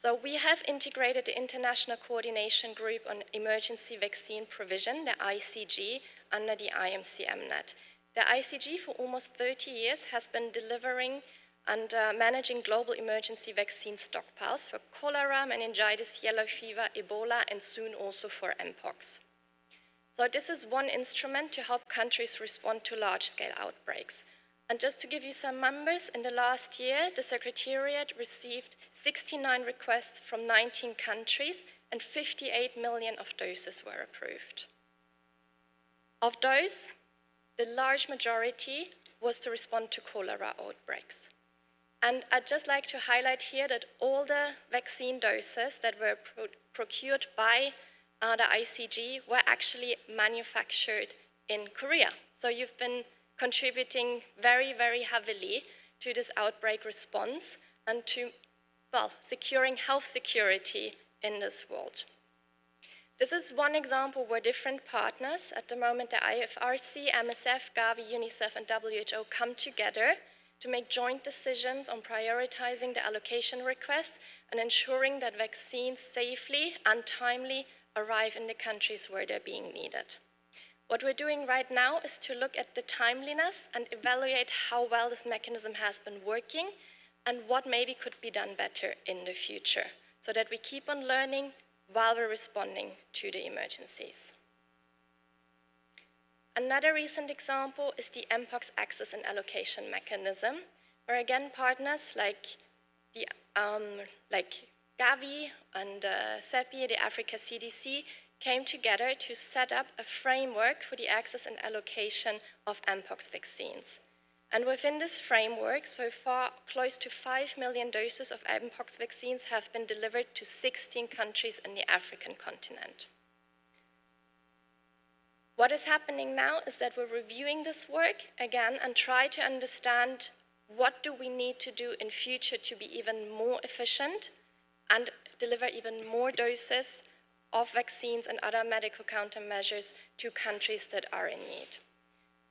So we have integrated the International Coordination Group on Emergency Vaccine Provision, the ICG, under the IMCMNet. The ICG for almost 30 years has been delivering and managing global emergency vaccine stockpiles for cholera, meningitis, yellow fever, Ebola, and soon also for Mpox. So this is one instrument to help countries respond to large-scale outbreaks. And just to give you some numbers, in the last year, the Secretariat received 69 requests from 19 countries, and 58 million of doses were approved. Of those, the large majority was to respond to cholera outbreaks. And I'd just like to highlight here that all the vaccine doses that were procured by the ICG were actually manufactured in Korea. So you've been contributing very, very heavily to this outbreak response and to, well, securing health security in this world. This is one example where different partners, at the moment the IFRC, MSF, Gavi, UNICEF, and WHO come together to make joint decisions on prioritizing the allocation requests and ensuring that vaccines safely and timely arrive in the countries where they're being needed. What we're doing right now is to look at the timeliness and evaluate how well this mechanism has been working and what maybe could be done better in the future, so that we keep on learning while we're responding to the emergencies. Another recent example is the Mpox access and allocation mechanism, where again partners like Gavi and CEPI, the Africa CDC, came together to set up a framework for the access and allocation of Mpox vaccines. And within this framework, so far, close to 5 million doses of Mpox vaccines have been delivered to 16 countries in the African continent. What is happening now is that we're reviewing this work again and try to understand what do we need to do in future to be even more efficient and deliver even more doses of vaccines and other medical countermeasures to countries that are in need.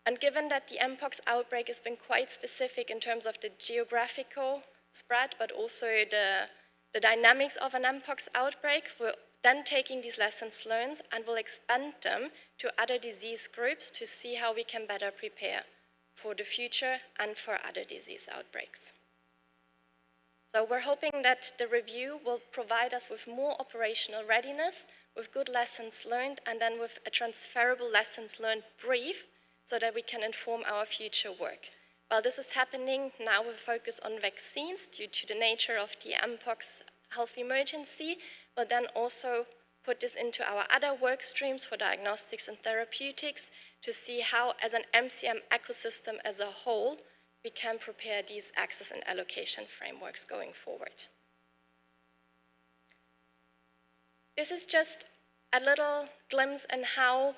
And given that the Mpox outbreak has been quite specific in terms of the geographical spread, but also the dynamics of an Mpox outbreak, we're then taking these lessons learned and will expand them to other disease groups to see how we can better prepare for the future and for other disease outbreaks. So we're hoping that the review will provide us with more operational readiness, with good lessons learned, and then with a transferable lessons learned brief so that we can inform our future work. While this is happening now with focus on vaccines due to the nature of the Mpox health emergency, we'll then also put this into our other work streams for diagnostics and therapeutics to see how, as an MCM ecosystem as a whole, we can prepare these access and allocation frameworks going forward. This is just a little glimpse in how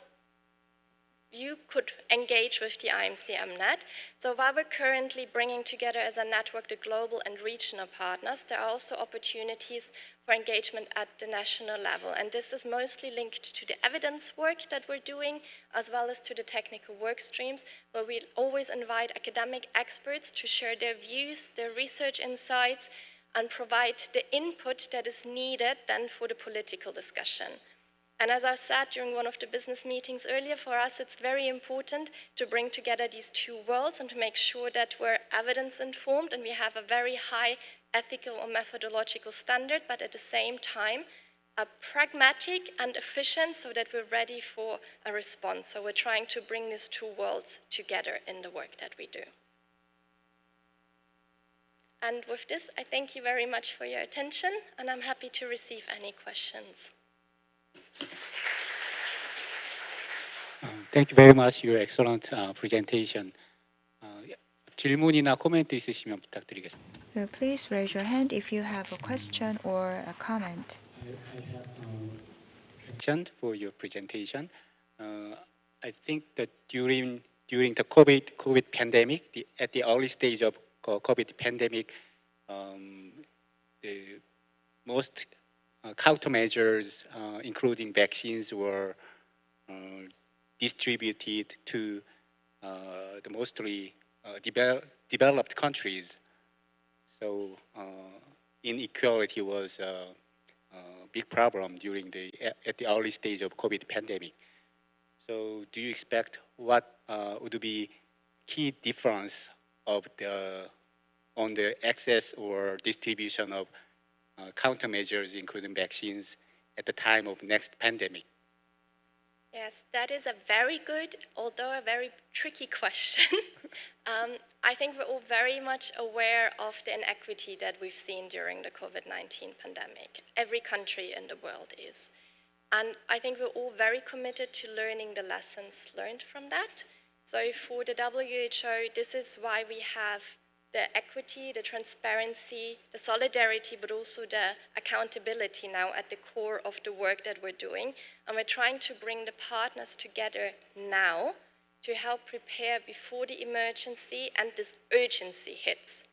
you could engage with the IMCM-Net. So while we're currently bringing together as a network the global and regional partners, there are also opportunities for engagement at the national level. And this is mostly linked to the evidence work that we're doing, as well as to the technical work streams, where we always invite academic experts to share their views, their research insights, and provide the input that is needed then for the political discussion. And as I said during one of the business meetings earlier, for us it's very important to bring together these two worlds and to make sure that we're evidence-informed and we have a very high ethical or methodological standard, but at the same time, pragmatic and efficient so that we're ready for a response. So we're trying to bring these two worlds together in the work that we do. And with this, I thank you very much for your attention, and I'm happy to receive any questions. Thank you very much. Your excellent presentation. 질문이나 코멘트 있으시면 부탁드리겠습니다. So please raise your hand if you have a question or a comment. I have a question for your presentation. I think that during the COVID pandemic, at the early stage of COVID pandemic, the most countermeasures, including vaccines, were distributed to the mostly developed countries. So inequality was a big problem at the early stage of COVID pandemic. So do you expect what would be key difference of the on the access or distribution of countermeasures, including vaccines, at the time of next pandemic? Yes, that is a very good, although a very tricky question. I think we're all very much aware of the inequity that we've seen during the COVID-19 pandemic. Every country in the world is. And I think we're all very committed to learning the lessons learned from that. So for the WHO, this is why we have the equity, the transparency, the solidarity, but also the accountability now at the core of the work that we're doing. And we're trying to bring the partners together now to help prepare before the emergency and this urgency hits.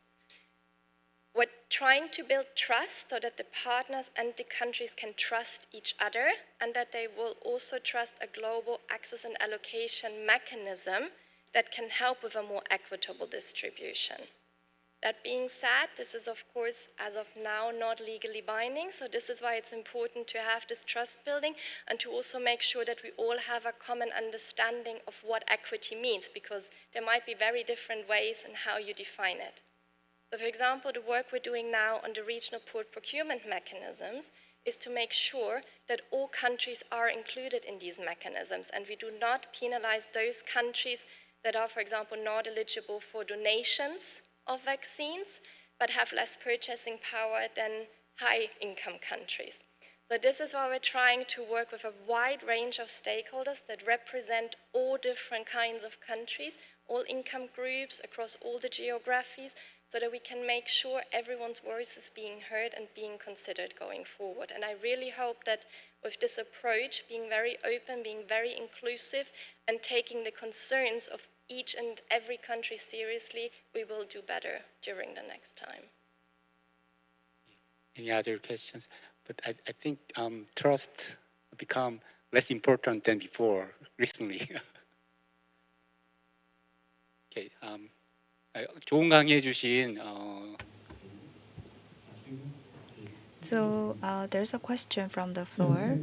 We're trying to build trust so that the partners and the countries can trust each other and that they will also trust a global access and allocation mechanism that can help with a more equitable distribution. That being said, this is of course, as of now, not legally binding, so this is why it's important to have this trust building and to also make sure that we all have a common understanding of what equity means, because there might be very different ways in how you define it. So for example, the work we're doing now on the regional port procurement mechanisms is to make sure that all countries are included in these mechanisms and we do not penalize those countries that are, for example, not eligible for donations of vaccines, but have less purchasing power than high-income countries. So this is why we're trying to work with a wide range of stakeholders that represent all different kinds of countries, all income groups across all the geographies, so that we can make sure everyone's voice is being heard and being considered going forward. And I really hope that with this approach, being very open, being very inclusive, and taking the concerns of each and every country seriously, we will do better during the next time. Any other questions? But I think trust become less important than before recently. Okay. 좋은 강의해 주신 So there's a question from the floor.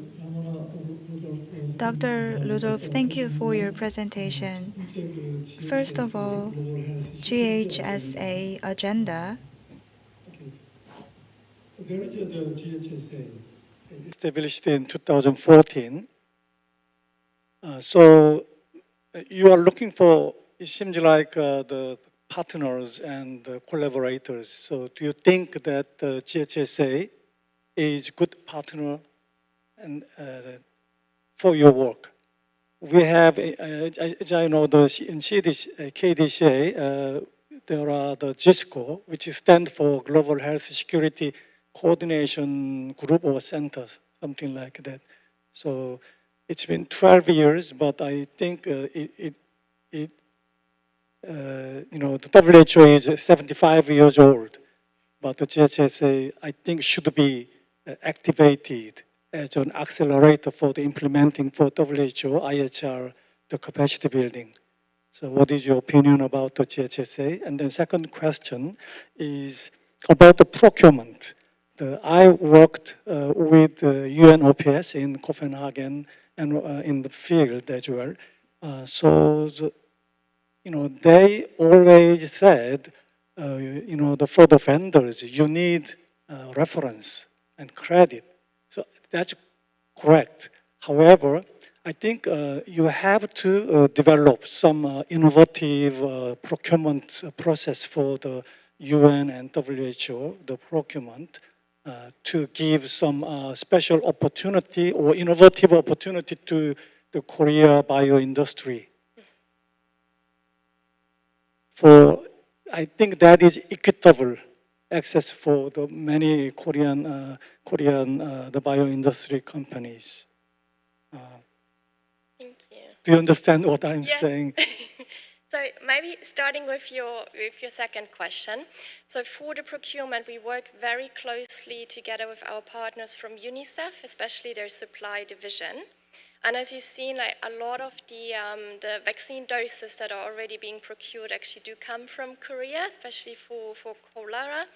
Dr. Rudolph, thank you for your presentation. First of all, GHSA agenda. Established in 2014. So you are looking for, it seems like the partners and the collaborators. So do you think that the GHSA is good partner and for your work? We have, as I know, in KDCA, there are the GISCO, which stands for Global Health Security Coordination Group or Center, something like that. So it's been 12 years, but I think the WHO is 75 years old, but the GHSA, I think, should be activated as an accelerator for the implementing for WHO, IHR, the capacity building. So what is your opinion about the GHSA? And then second question is about the procurement. I worked with UNOPS in Copenhagen and in the field as well. So they always said, for the vendors, you need reference and credit. So that's correct. However, I think you have to develop some innovative procurement process for the UN and WHO, the procurement, to give some special opportunity or innovative opportunity to the Korea bio industry. I think that is equitable access for the many Korean the bio industry companies. Thank you. Do you understand what I'm saying? So maybe starting with your second question. So for the procurement, we work very closely together with our partners from UNICEF, especially their supply division. And as you've seen, like a lot of the vaccine doses that are already being procured actually do come from Korea, especially for cholera.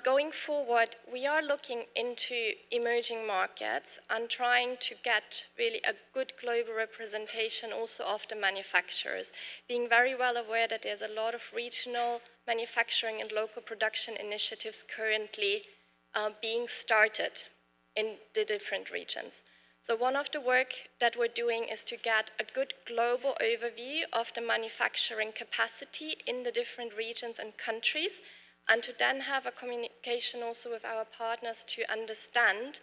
Going forward, we are looking into emerging markets and trying to get really a good global representation also of the manufacturers, being very well aware that there's a lot of regional manufacturing and local production initiatives currently being started in the different regions. So one of the work that we're doing is to get a good global overview of the manufacturing capacity in the different regions and countries, and to then have a communication also with our partners to understand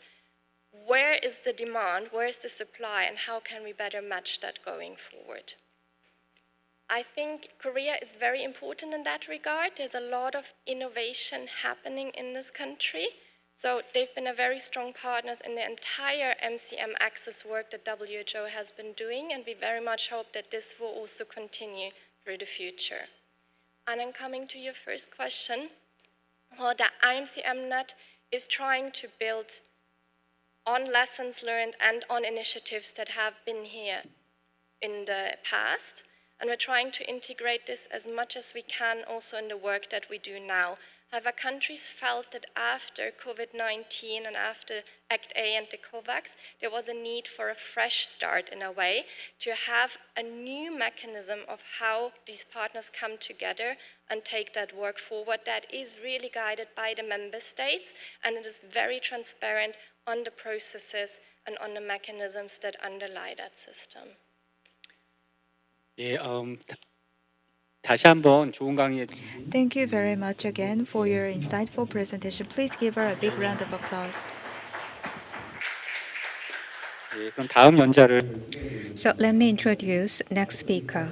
where is the demand, where is the supply, and how can we better match that going forward. I think Korea is very important in that regard. There's a lot of innovation happening in this country. So they've been a very strong partner in the entire MCM access work that WHO has been doing, and we very much hope that this will also continue through the future. And then coming to your first question, well, the IMCMNet is trying to build on lessons learned and on initiatives that have been here in the past. And we're trying to integrate this as much as we can also in the work that we do now. However, countries felt that after COVID-19 and after Act A and the COVAX, there was a need for a fresh start in a way to have a new mechanism of how these partners come together and take that work forward that is really guided by the member states, and it is very transparent on the processes and on the mechanisms that underlie that system. 예, 다시 한번 좋은 강의. Thank you very much again for your insightful presentation. Please give her a big round of applause. 예, 그럼 다음 연자를. So let me introduce next speaker.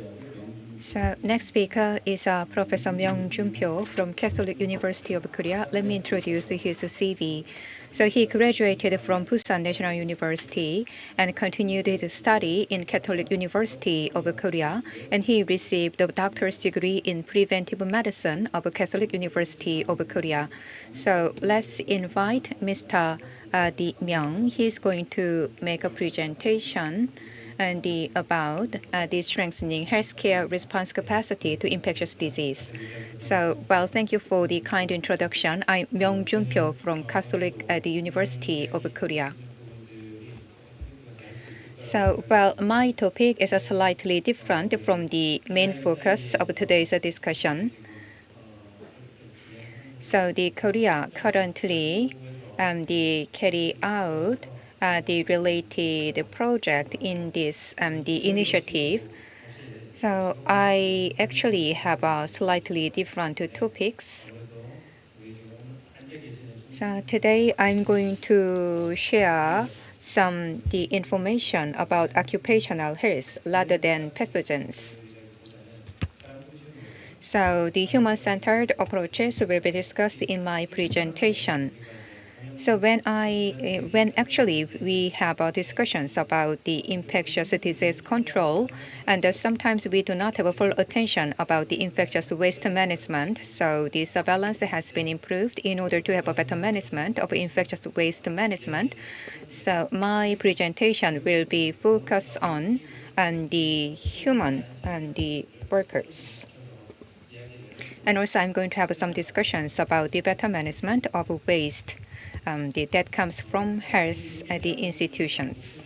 So next speaker is Professor Myung Junpyo from Catholic University of Korea. Let me introduce his CV. So he graduated from Busan National University and continued his study in Catholic University of Korea, and he received a doctor's degree in preventive medicine of Catholic University of Korea. So let's invite Mr. Lee Myung. He's going to make a presentation and about the strengthening healthcare response capacity to infectious disease. So, well, thank you for the kind introduction. I'm Myung Junpyo from Catholic at the University of Korea. So, well, my topic is slightly different from the main focus of today's discussion. So, the Korea currently carry out the related project in this the initiative. So I actually have slightly different topics. So today I'm going to share the information about occupational health rather than pathogens. So the human-centered approaches will be discussed in my presentation. So when actually we have discussions about the infectious disease control, and sometimes we do not have a full attention about the infectious waste management. So the surveillance has been improved in order to have a better management of infectious waste management. So my presentation will be focused on the human and the workers. And also I'm going to have some discussions about the better management of waste that comes from health at the institutions.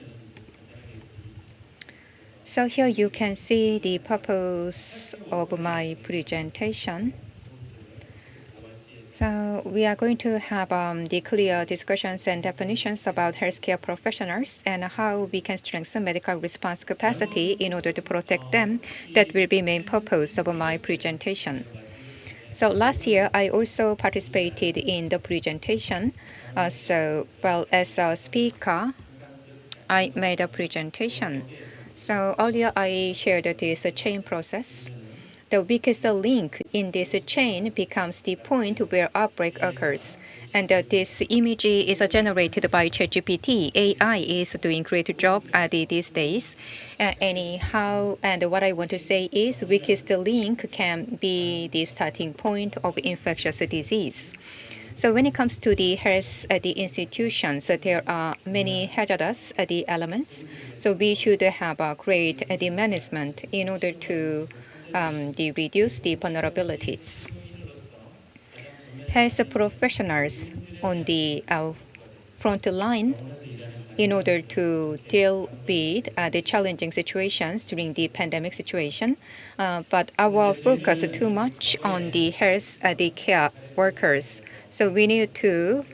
So here you can see the purpose of my presentation. So we are going to have the clear discussions and definitions about healthcare professionals and how we can strengthen medical response capacity in order to protect them. That will be main purpose of my presentation. So last year, I also participated in the presentation. As a speaker, I made a presentation. So earlier, I shared this chain process. The weakest link in this chain becomes the point where outbreak occurs. And this image is generated by ChatGPT. AI is doing great job these days. Anyhow, and what I want to say is weakest link can be the starting point of infectious disease. So when it comes to the health at the institutions, there are many hazardous the elements. So we should have a great the management in order to reduce the vulnerabilities. health professionals on the front line in order to deal with the challenging situations during the pandemic situation. But our focus too much on the health, the care workers. So we need to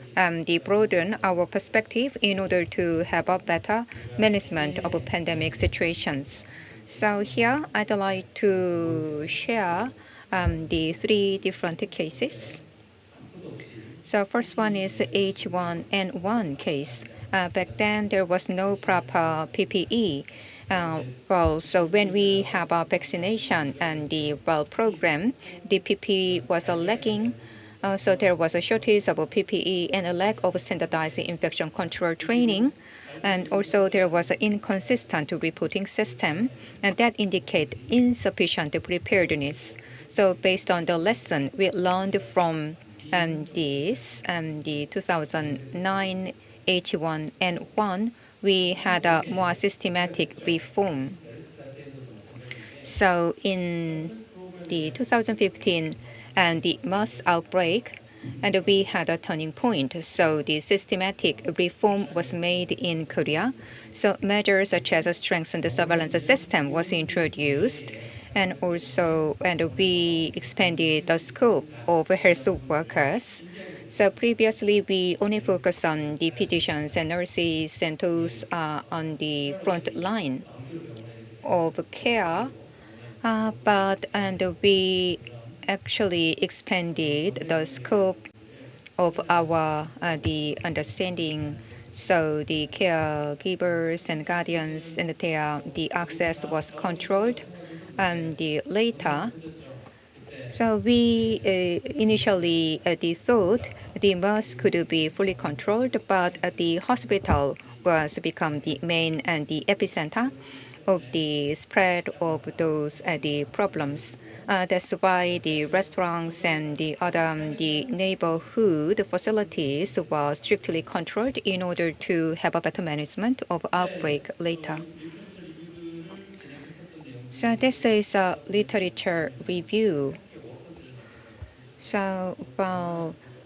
broaden our perspective in order to have a better management of pandemic situations. So here I'd like to share the three different cases. So first one is H1N1 case. Back then, there was no proper PPE. So when we have a vaccination and the program, the PPE was lacking. So there was a shortage of PPE and a lack of standardized infection control training. And also there was an inconsistent reporting system, and that indicate insufficient preparedness. So based on the lesson we learned from the 2009 H1N1, we had a more systematic reform. So in the 2015 and the MERS outbreak, and we had a turning point. So the systematic reform was made in Korea. So measures such as a strengthened surveillance system was introduced, and we expanded the scope of health workers. So previously, we only focused on the physicians and nurses and those on the front line of care, but we actually expanded the scope of our the understanding. So the caregivers and guardians and the access was controlled, and the later. So we initially thought the MERS could be fully controlled, but the hospital was become the main and the epicenter of the spread of those the problems. That's why the restaurants and the other the neighborhood facilities were strictly controlled in order to have a better management of outbreak later. So this is a literature review. So,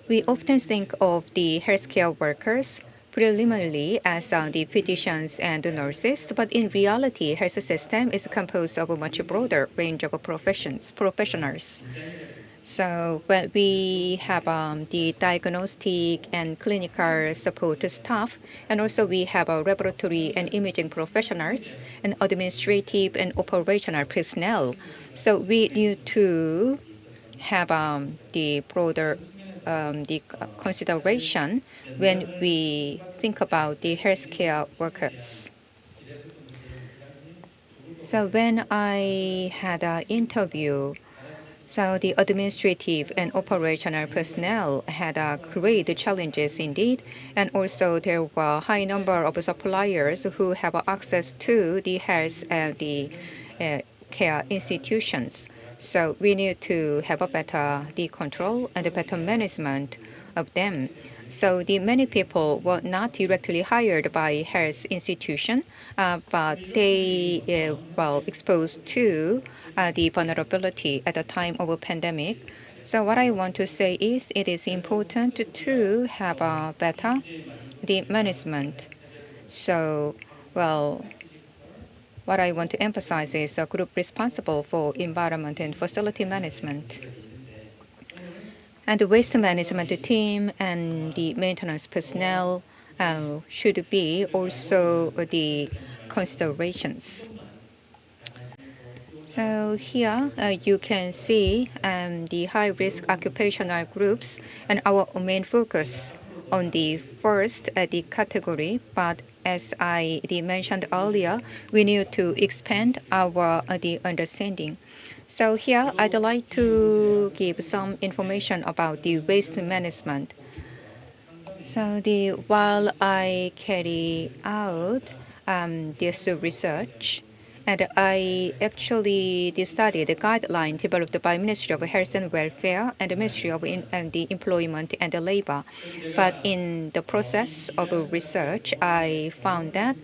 we often think of the healthcare workers preliminarily as the physicians and the nurses, but in reality, health system is composed of a much broader range of professionals. So, well, we have the diagnostic and clinical support staff, and also we have laboratory and imaging professionals, and administrative and operational personnel. So we need to have the broader consideration when we think about the healthcare workers. So when I had an interview, so the administrative and operational personnel had great challenges indeed, and also there were a high number of suppliers who have access to the health the care institutions. So we need to have a better the control and a better management of them. So the many people were not directly hired by health institution, but they exposed to the vulnerability at the time of a pandemic. So what I want to say is it is important to have a better the management. So, what I want to emphasize is a group responsible for environment and facility management. And the waste management team and the maintenance personnel should be also the considerations. So here you can see the high-risk occupational groups and our main focus on the first the category, but as I mentioned earlier, we need to expand our the understanding. So here I'd like to give some information about the waste management. So while I carry out this research, And I actually studied the guideline developed by Ministry of Health and Welfare and the Ministry of the Employment and Labor. But in the process of research, I found that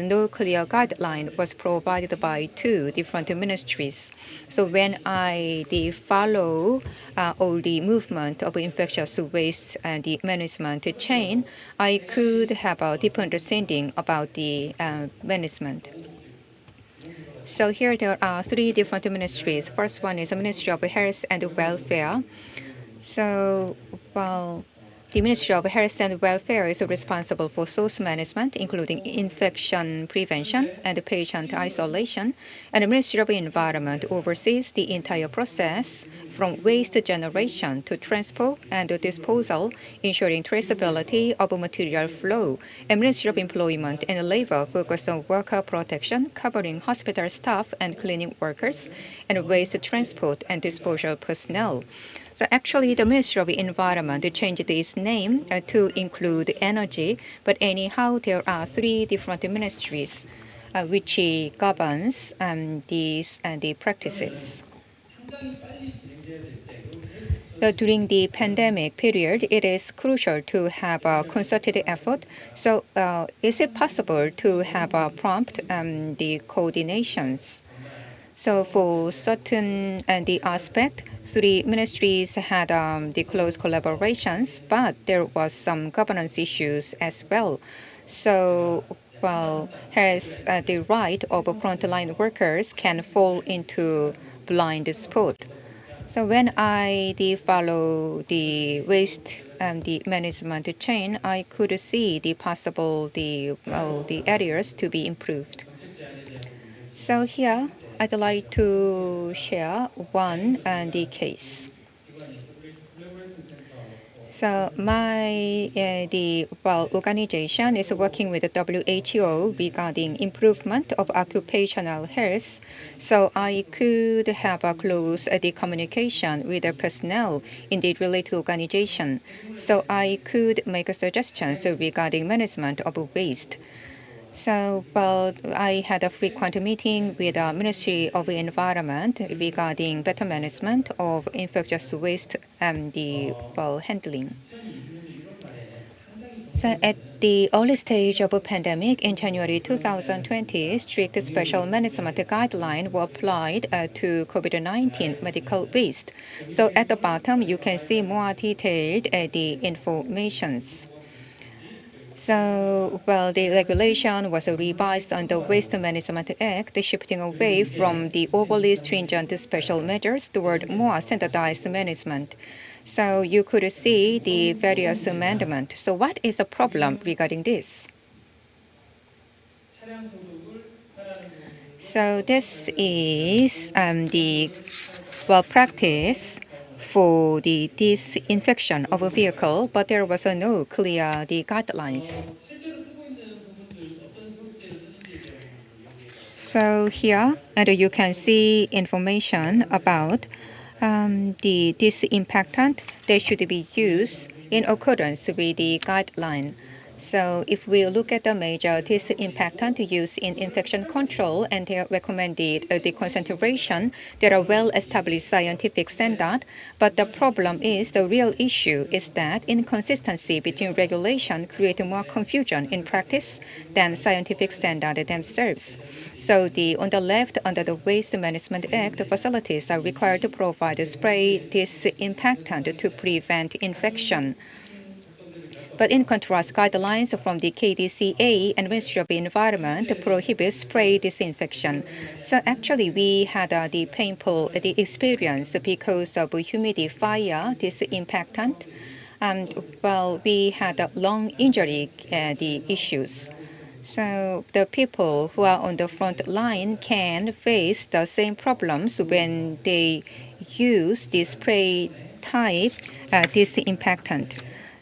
no clear guideline was provided by two different ministries. So when I follow all the movement of infectious waste and the management chain, I could have a deeper understanding about the management. So here there are three different ministries. First one is the Ministry of Health and Welfare. So, well, the Ministry of Health and Welfare is responsible for source management, including infection prevention and patient isolation. And the Ministry of Environment oversees the entire process from waste generation to transport and disposal, ensuring traceability of material flow. And Ministry of Employment and Labor focuses on worker protection, covering hospital staff and cleaning workers, and waste transport and disposal personnel. So actually, the Ministry of Environment changed its name to include energy, but anyhow, there are three different ministries which governs these the practices. So during the pandemic period, it is crucial to have a concerted effort. So is it possible to have a prompt the coordinations? So for certain the aspect, three ministries had the close collaborations, but there was some governance issues as well. So well, has the right of frontline workers can fall into blind spot. So when I follow the waste the management chain, I could see the possible the areas to be improved. So here I'd like to share one the case. So my organization is working with the WHO regarding improvement of occupational health. So I could have a close the communication with the personnel in the related organization. So I could make suggestions regarding management of waste. So, I had a frequent meeting with the Ministry of Environment regarding better management of infectious waste and the handling. So, at the early stage of a pandemic in January 2020, strict special management guidelines were applied to COVID-19 medical waste. So, at the bottom, you can see more detailed the informations. So, the regulation was revised under Waste Management Act, shifting away from the overly stringent special measures toward more standardized management. So you could see the various amendments. So what is the problem regarding this? So this is the practice for the disinfection of a vehicle, but there was no clear the guidelines. So here, and you can see information about the disinfectant that should be used in accordance with the guideline. So if we look at the major disinfectant used in infection control and their recommended the concentration, there are well-established scientific standard. But the problem is, the real issue is that inconsistency between regulation creates more confusion in practice than scientific standard themselves. So on the left, under the Waste Management Act, facilities are required to provide a spray disinfectant to prevent infection. But in contrast, guidelines from the KDCA and Ministry of Environment prohibit spray disinfection. So actually, we had the painful experience because of humidifier disinfectant. We had lung injury the issues. So the people who are on the front line can face the same problems when they use the spray type disinfectant.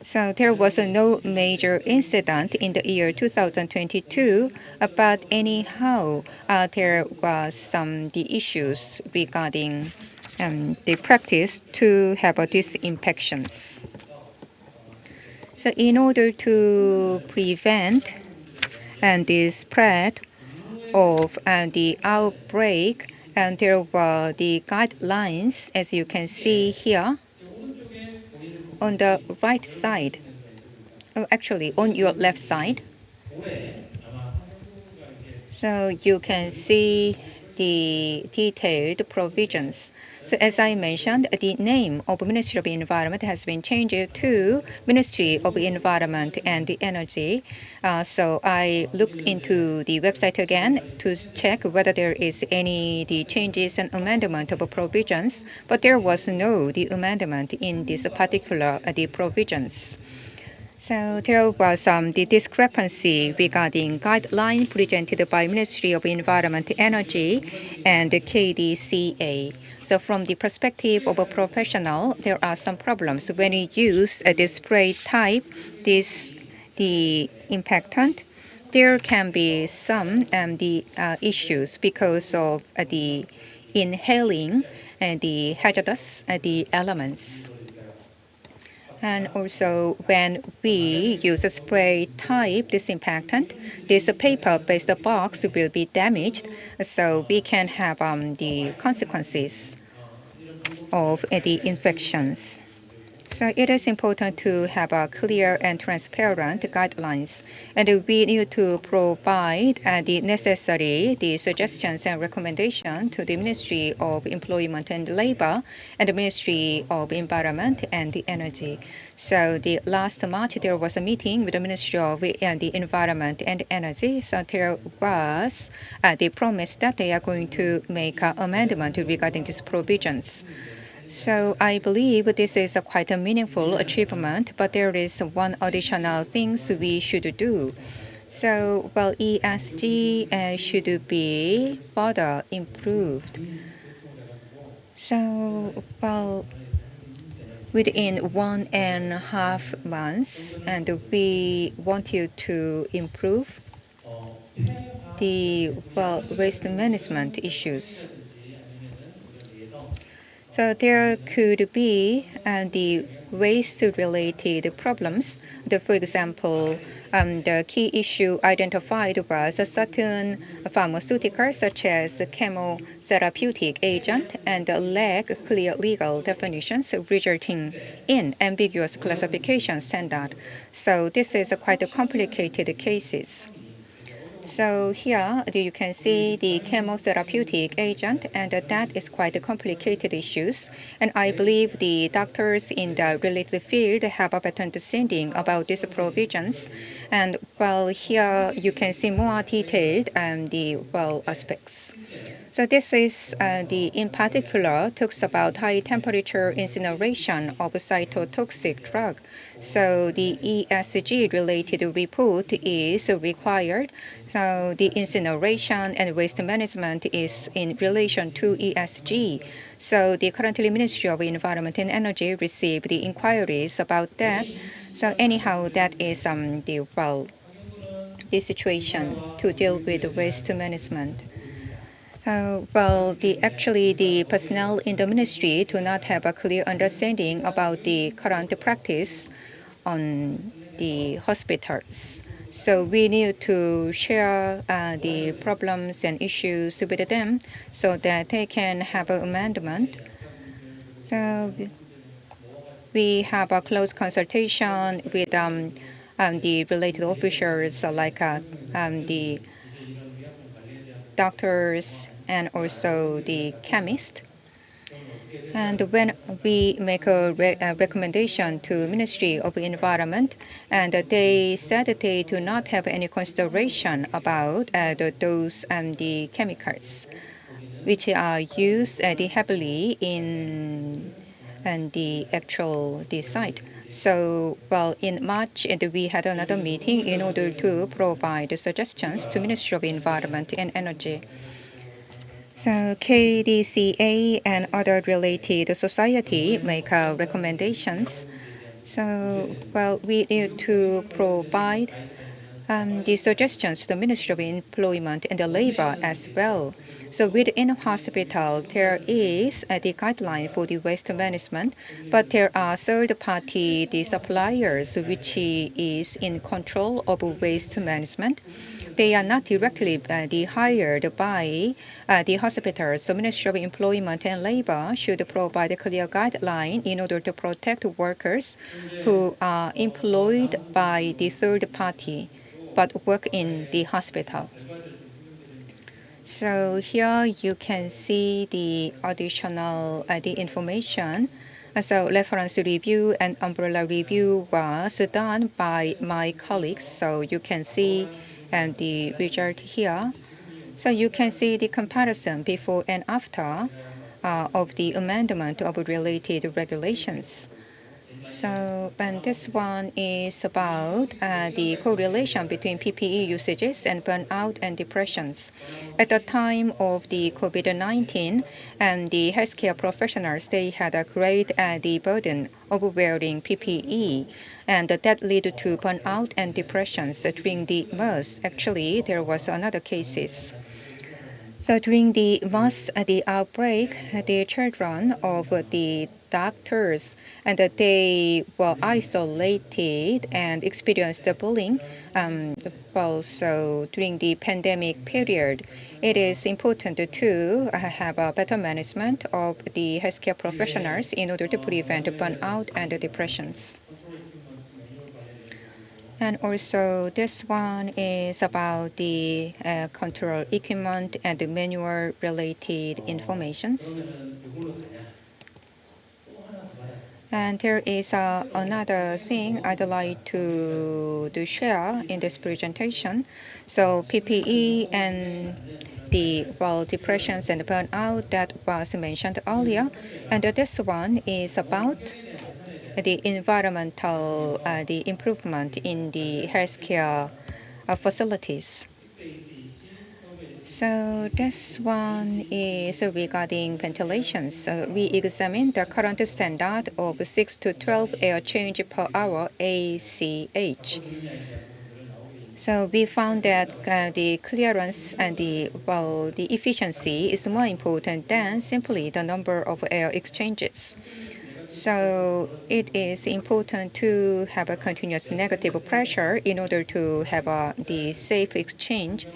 So there was no major incident in the year 2022, but anyhow, there was some the issues regarding the practice to have disinfections. So in order to prevent the spread of the outbreak, and there were the guidelines, as you can see here on the right side. Oh, actually, on your left side. So you can see the detailed provisions. So as I mentioned, the name of Ministry of Environment has been changed to Ministry of Environment and Energy. So I looked into the website again to check whether there is any the changes and amendment of provisions, but there was no the amendment in this particular the provisions. So there was the discrepancy regarding guideline presented by Ministry of Environment, Energy, and the KDCA. So from the perspective of a professional, there are some problems when you use a spray type, the impactant. There can be some issues because of the inhaling the hazardous the elements. And also, when we use a spray type disinfectant, this paper-based box will be damaged, so we can have the consequences of the infections. So it is important to have a clear and transparent guidelines, and we need to provide the necessary suggestions and recommendations to the Ministry of Employment and Labor and the Ministry of Environment and Energy. So the last March there was a meeting with the Ministry of the Environment and Energy. So there was the promise that they are going to make an amendment regarding these provisions. So I believe this is quite a meaningful achievement, but there is one additional things we should do. So, well, ESG should be further improved. So, well, within 1.5 months, and we want you to improve the waste management issues. So there could be the waste-related problems. For example, the key issue identified was a certain pharmaceuticals such as chemotherapeutic agent and lack clear legal definitions, resulting in ambiguous classification standard. So this is quite a complicated cases. So here you can see the chemotherapeutic agent, and that is quite a complicated issues. And I believe the doctors in the related field have a better understanding about these provisions. And well, here you can see more detailed aspects. So this is in particular talks about high temperature incineration of cytotoxic drug. So the ESG related report is required. So the incineration and waste management is in relation to ESG. So the currently Ministry of Environment and Energy received the inquiries about that. So anyhow, that is the situation to deal with waste management. Actually, the personnel in the ministry do not have a clear understanding about the current practice on the hospitals. So we need to share the problems and issues with them so that they can have an amendment. So we have a close consultation with the related officials like the doctors and also the chemist. And when we make a recommendation to Ministry of Environment, and they said that they do not have any consideration about those the chemicals, which are used heavily in the actual site. So, well, in March, we had another meeting in order to provide suggestions to Ministry of Environment and Energy. So KDCA and other related society make recommendations. So, well, we need to provide the suggestions to the Ministry of Employment and Labor as well. So within a hospital, there is the guideline for the waste management, but there are third-party the suppliers which is in control of waste management. They are not directly hired by the hospitals. So Ministry of Employment and Labor should provide a clear guideline in order to protect workers who are employed by the third party but work in the hospital. So here you can see the additional the information. So reference review and umbrella review was done by my colleagues. So you can see the result here. So you can see the comparison before and after of the amendment of related regulations. So, and this one is about the correlation between PPE usages and burnout and depressions. At the time of the COVID-19, and the healthcare professionals, they had a great the burden of wearing PPE, and that led to burnout and depressions during the MERS. Actually, there was another cases. So during the MERS the outbreak, the children of the doctors and they were isolated and experienced the bullying. Also during the pandemic period, it is important to have a better management of the healthcare professionals in order to prevent burnout and depressions. And also this one is about the control equipment and the manual related informations. And there is another thing I'd like to share in this presentation. So PPE and the depressions and burnout that was mentioned earlier. And this one is about the environmental the improvement in the healthcare facilities. So this one is regarding ventilation. So we examined the current standard of 6 to 12 air change per hour ACH. So we found that the clearance and the efficiency is more important than simply the number of air exchanges. So it is important to have a continuous negative pressure in order to have the safe exchange.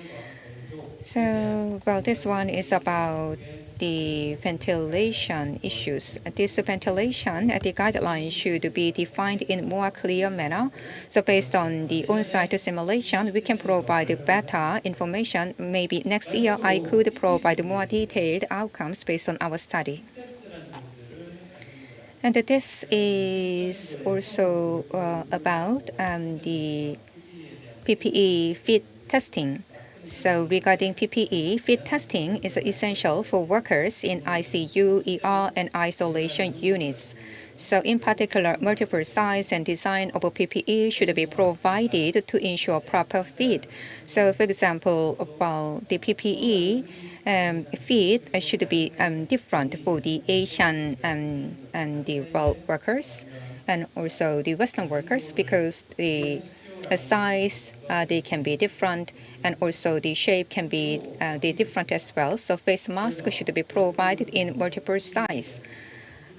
So, this one is about the ventilation issues. This ventilation, the guidelines should be defined in more clear manner. So based on the on-site simulation, we can provide better information. Maybe next year I could provide more detailed outcomes based on our study. And this is also about the PPE fit testing. So regarding PPE, fit testing is essential for workers in ICU, ER, and isolation units. So in particular, multiple size and design of a PPE should be provided to ensure proper fit. So for example, the PPE fit should be different for the Asian and the workers and also the Western workers because the size they can be different and also the shape can be different as well. So face mask should be provided in multiple size.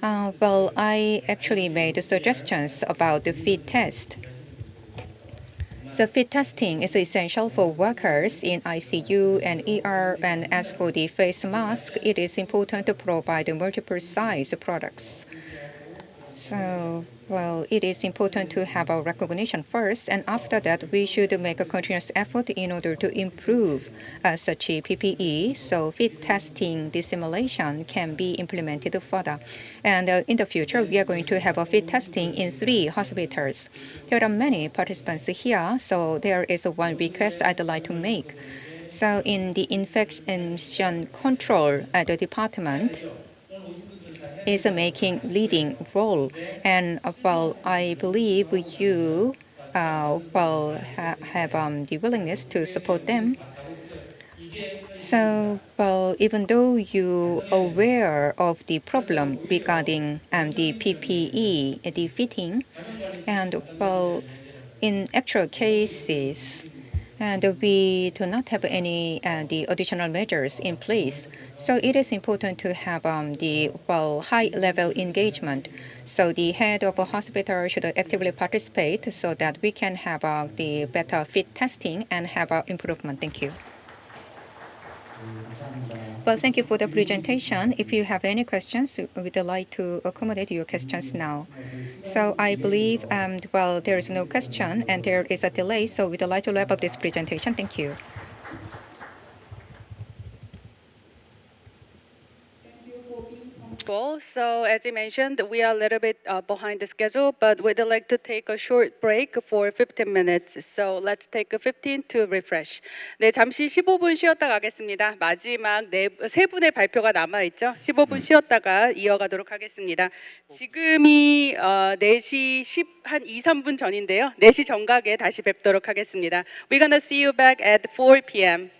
I actually made suggestions about the fit test. So fit testing is essential for workers in ICU and ER, and as for the face mask, it is important to provide multiple size products. So, it is important to have a recognition first, and after that, we should make a continuous effort in order to improve such a PPE. So, fit testing, the simulation can be implemented further. And in the future, we are going to have a fit testing in 3 hospitals. There are many participants here, so there is one request I'd like to make. So, in the infection control at the department, is making leading role, and I believe you have the willingness to support them. So, even though you are aware of the problem regarding the PPE, the fitting, and in actual cases, and we do not have any the additional measures in place. So it is important to have the high-level engagement. So the head of a hospital should actively participate so that we can have the better fit testing and have improvement. Thank you. Well, thank you for the presentation. If you have any questions, we'd like to accommodate your questions now. So I believe, there is no question and there is a delay, so we'd like to wrap up this presentation. Thank you. So as I mentioned, we are a little bit behind the schedule, but we'd like to take a short break for 15 minutes. So let's take a 15 to refresh. 네, 잠시 15분 쉬었다 가겠습니다. 마지막 세 분의 발표가 남아 있죠. 15분 쉬었다가 이어가도록 하겠습니다. 지금이 4시 한 2, 3분 전인데요. 4시 정각에 다시 뵙도록 하겠습니다. We're gonna see you back at 4 p.m.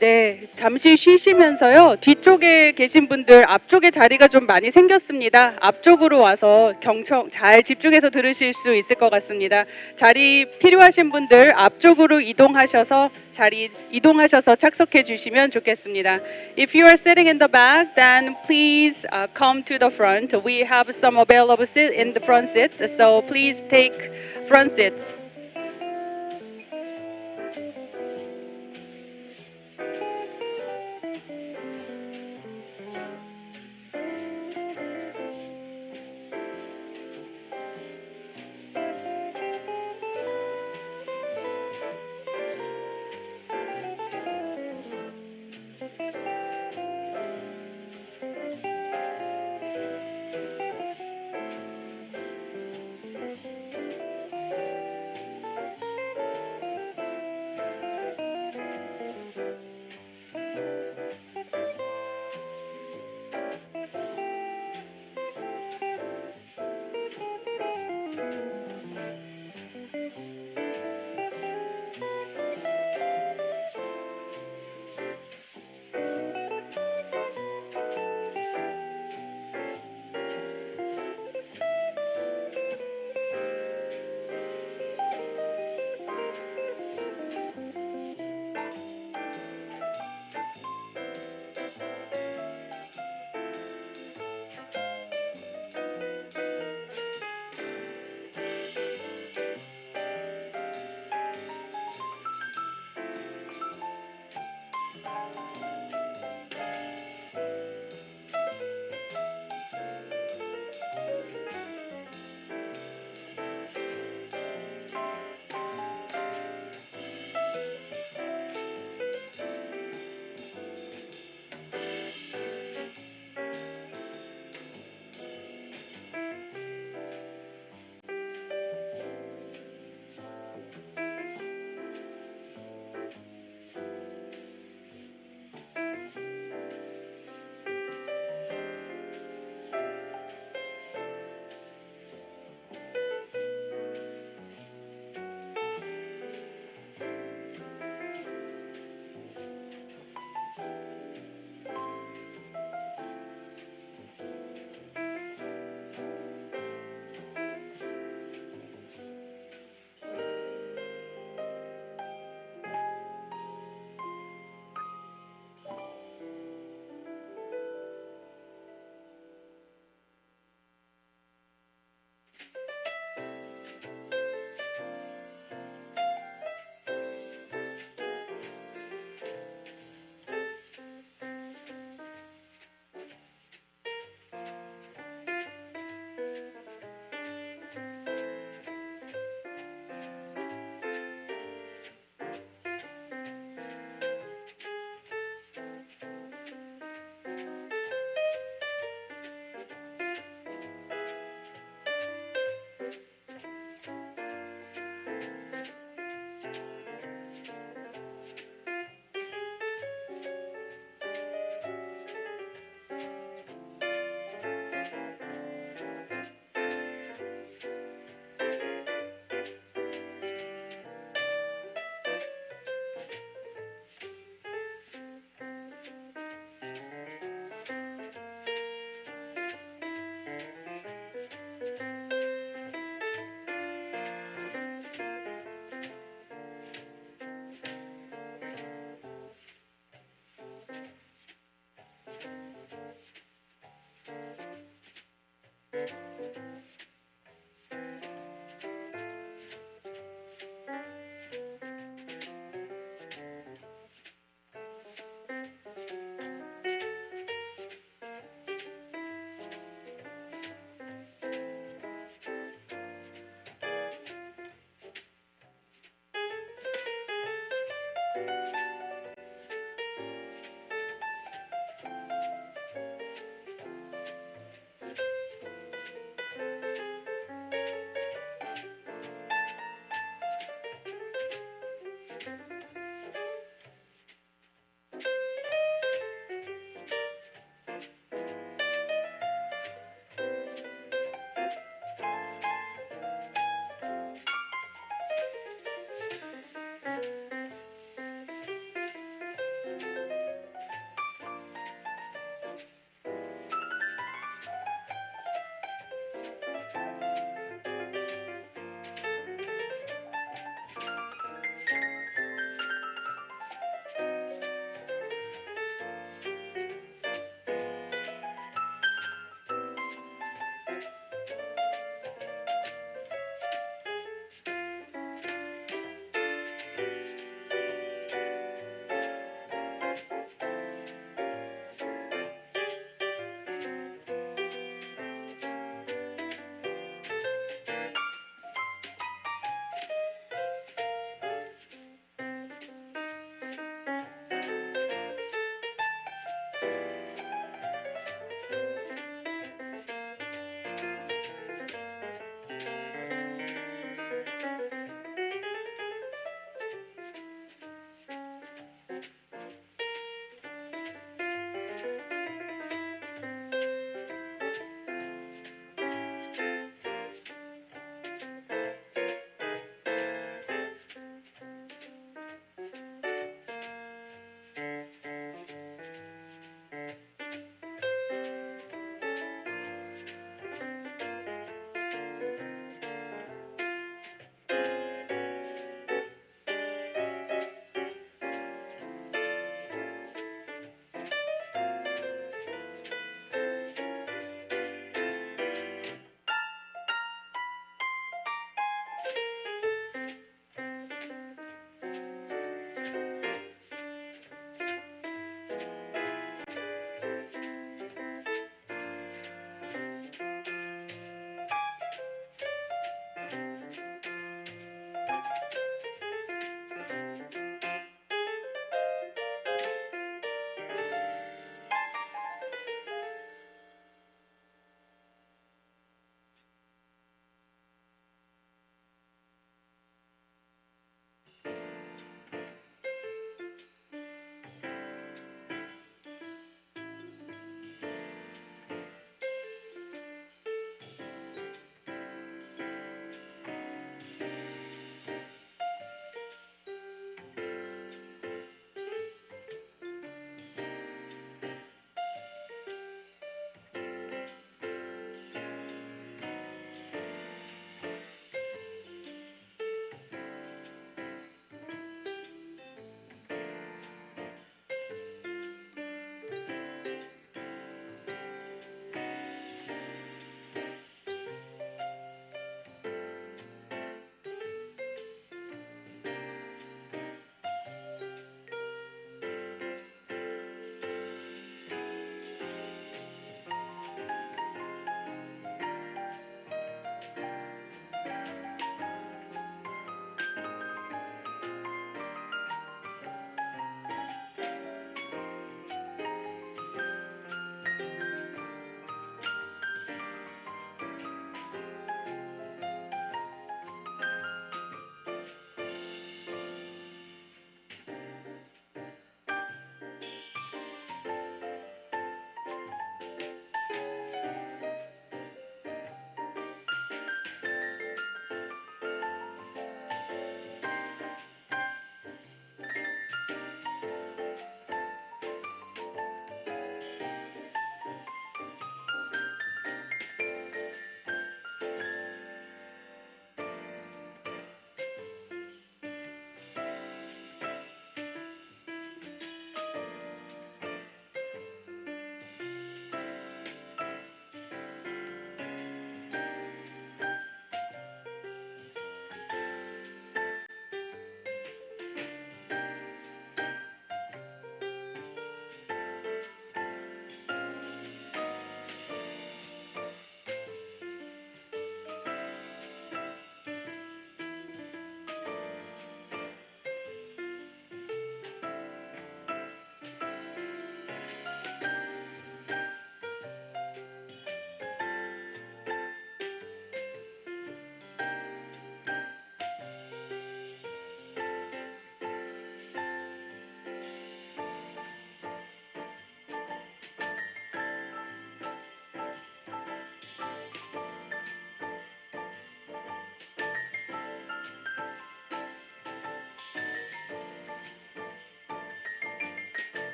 네, 잠시 쉬시면서요. 뒤쪽에 계신 분들 앞쪽에 자리가 좀 많이 생겼습니다. 앞쪽으로 와서 경청 잘 집중해서 들으실 수 있을 것 같습니다. 자리 필요하신 분들 앞쪽으로 이동하셔서 착석해 주시면 좋겠습니다. If you are sitting in the back, then please come to the front. We have some available seat in the front seats, so please take front seats.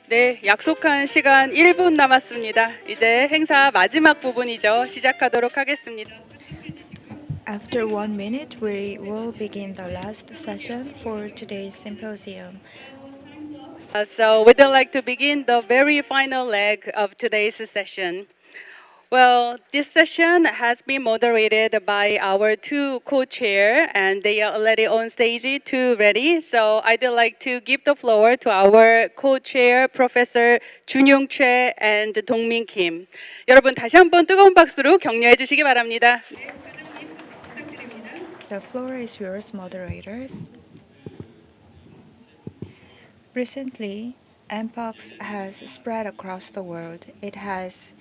네, 약속한 시간 1분 남았습니다. 이제 행사 마지막 부분이죠. 시작하도록 하겠습니다. After 1 minute, we will begin the last session for today's symposium. So we'd like to begin the very final leg of today's session. Well, this session has been moderated by our two co-chair, and they are already on stage to ready. So I'd like to give the floor to our co-chair, Professor 준용 Choi and Dongmin Kim. 여러분 다시 한번 뜨거운 박수로 격려해 주시기 바랍니다. The floor is yours, moderators. Recently, mpox has spread across the world. It has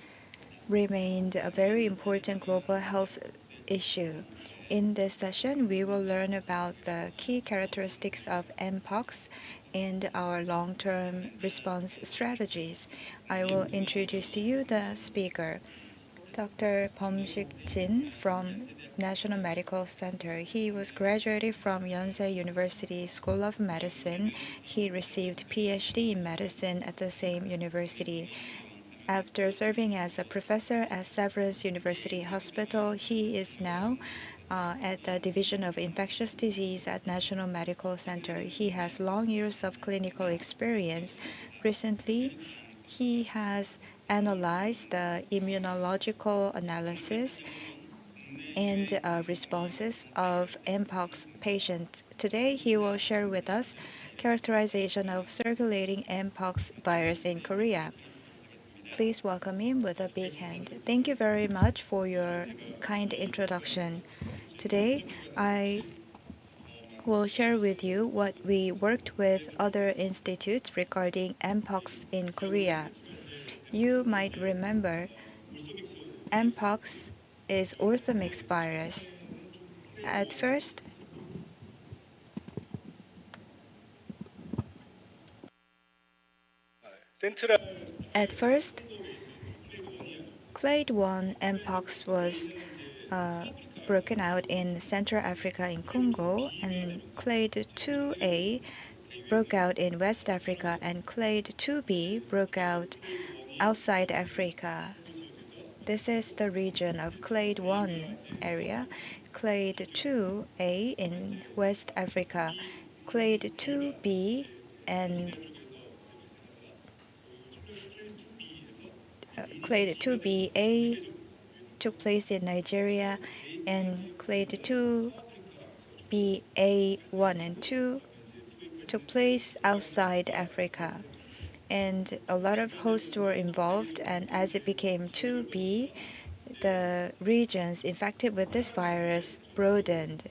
remained a very important global health issue. In this session, we will learn about the key characteristics of mpox and our long-term response strategies. I will introduce to you the speaker, Dr. Bomsik Jin from National Medical Center. He was graduated from Yonsei University School of Medicine. He received PhD in medicine at the same university. After serving as a professor at Severance University Hospital, he is now at the Division of Infectious Disease at National Medical Center. He has long years of clinical experience. Recently, he has analyzed the immunological analysis and responses of mpox patients. Today, he will share with us characterization of circulating mpox virus in Korea. Please welcome him with a big hand. Thank you very much for your kind introduction. Today, I will share with you what we worked with other institutes regarding mpox in Korea. You might remember mpox is orthomix virus. At first, Clade 1 mpox was broken out in Central Africa in Congo, and Clade 2A broke out in West Africa, and Clade 2B broke out outside Africa. This is the region of Clade 1 area, Clade 2A in West Africa, Clade 2B and Clade 2BA took place in Nigeria, and Clade 2BA1 and 2 took place outside Africa. And a lot of hosts were involved, and as it became 2B, the regions infected with this virus broadened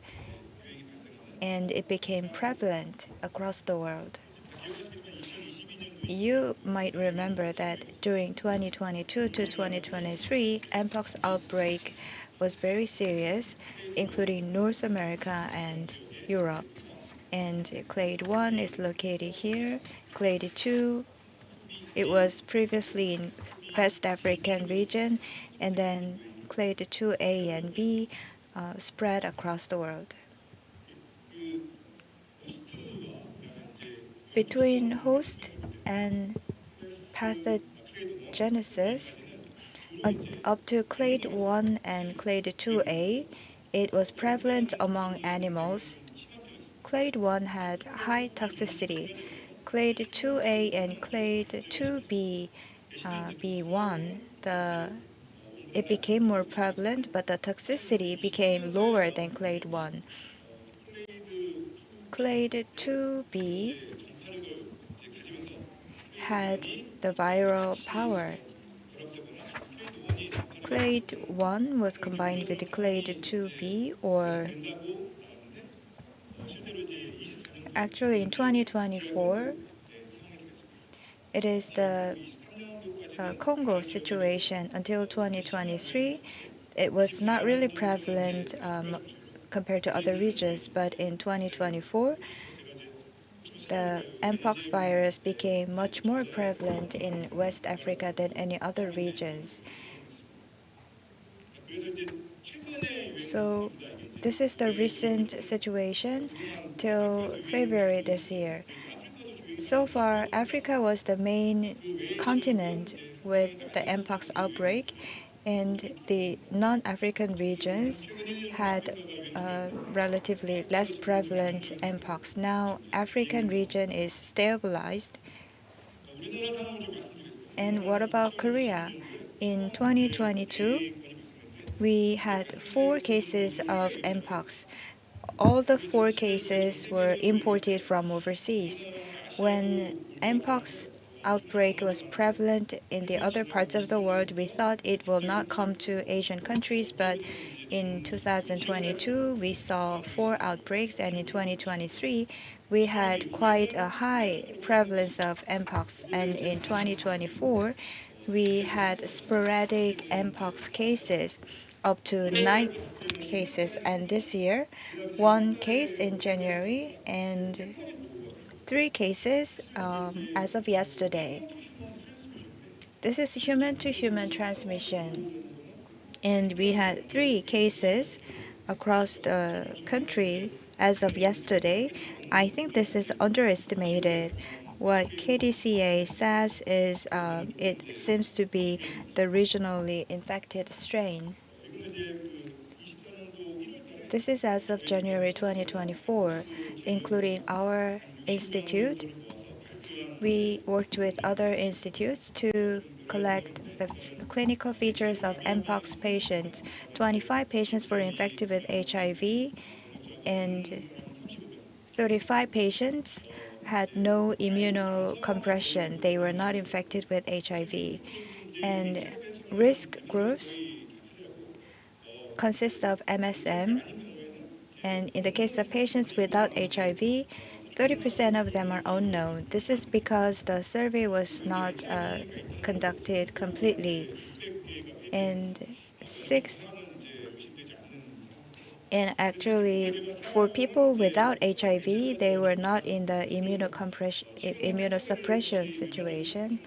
and it became prevalent across the world. You might remember that during 2022 to 2023, mpox outbreak was very serious, including North America and Europe. And Clade 1 is located here. Clade 2, it was previously in West African region, and then Clade 2A and B spread across the world. Between host and pathogenesis, up to Clade 1 and Clade 2A, it was prevalent among animals. Clade 1 had high toxicity. Clade 2A and Clade 2B B1, it became more prevalent, but the toxicity became lower than Clade 1. Clade 2B had the viral power. Clade 1 was combined with Clade 2B, or actually in 2024, it is the Congo situation. Until 2023, it was not really prevalent compared to other regions, but in 2024, the mpox virus became much more prevalent in West Africa than any other regions. So this is the recent situation till February this year. So far, Africa was the main continent with the mpox outbreak, and the non-African regions had relatively less prevalent mpox. Now, African region is stabilized. And what about Korea? In 2022, we had 4 cases of mpox. All the 4 cases were imported from overseas. When mpox outbreak was prevalent in the other parts of the world, we thought it will not come to Asian countries, but in 2022 we saw 4 outbreaks, and in 2023 we had quite a high prevalence of mpox, and in 2024 we had sporadic mpox cases, up to 9 cases, and this year 1 case in January and 3 cases as of yesterday. This is human to human transmission, and we had 3 cases across the country as of yesterday. I think this is underestimated. What KDCA says is it seems to be the regionally infected strain. This is as of January 2024, including our institute. We worked with other institutes to collect the clinical features of mpox patients. 25 patients were infected with HIV, and 35 patients had no immunocompression. They were not infected with HIV. And risk groups consist of MSM, and in the case of patients without HIV, 30% of them are unknown. This is because the survey was not conducted completely. And actually, for people without HIV, they were not in the immunosuppression situation.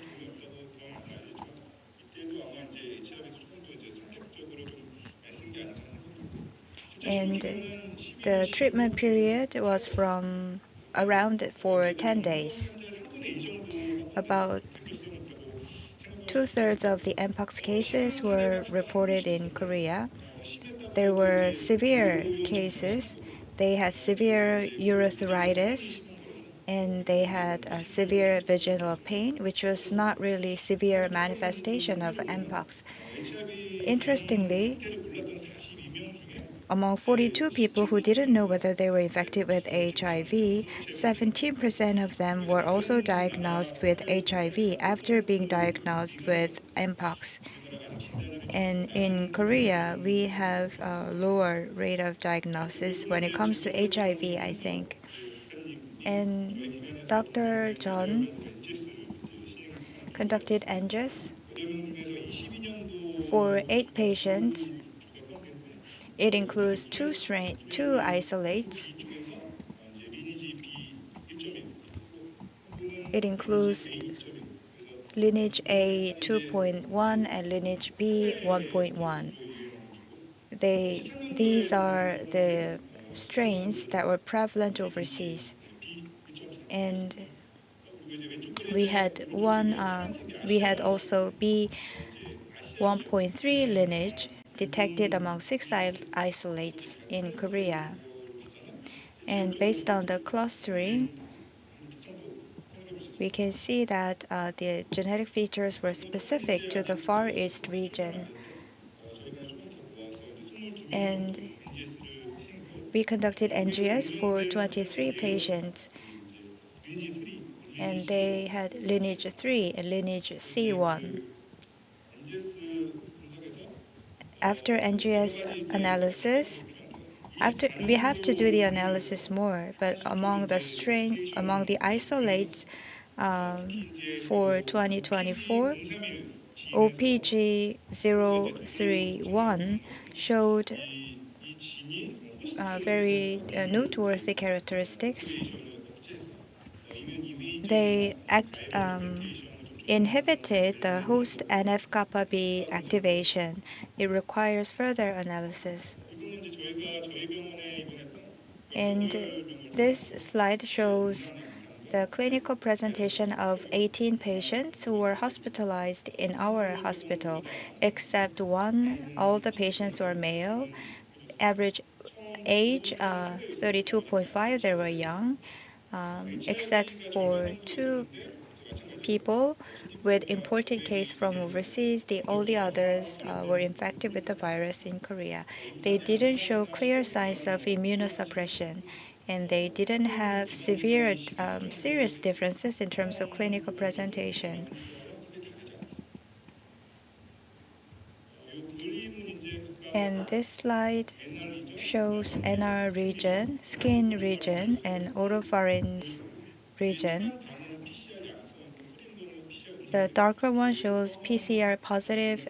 And the treatment period was from around for 10 days. About 2/3 of the mpox cases were reported in Korea. There were severe cases. They had severe urethritis, and they had a severe vaginal pain, which was not really severe manifestation of mpox. Interestingly, among 42 people who didn't know whether they were infected with HIV, 17% of them were also diagnosed with HIV after being diagnosed with mpox. And in Korea, we have a lower rate of diagnosis when it comes to HIV, I think. And Dr. John conducted NGS for 8 patients. It includes 2 isolates. It includes lineage A 2.1 and lineage B 1.1. These are the strains that were prevalent overseas, and we had also B 1.3 lineage detected among 6 isolates in Korea. And based on the clustering, we can see that the genetic features were specific to the Far East region. And we conducted NGS for 23 patients, and they had lineage 3 and lineage C1. After NGS analysis, we have to do the analysis more, but among the isolates for 2024, OPG 031 showed very noteworthy characteristics. They inhibited the host NF-kappa B activation. It requires further analysis. And this slide shows the clinical presentation of 18 patients who were hospitalized in our hospital, except one. All the patients were male. Average age 32.5. They were young, except for two people with imported case from overseas. All the others were infected with the virus in Korea. They didn't show clear signs of immunosuppression, and they didn't have serious differences in terms of clinical presentation. And this slide shows NR region, skin region, and oropharynx region. The darker one shows PCR positive,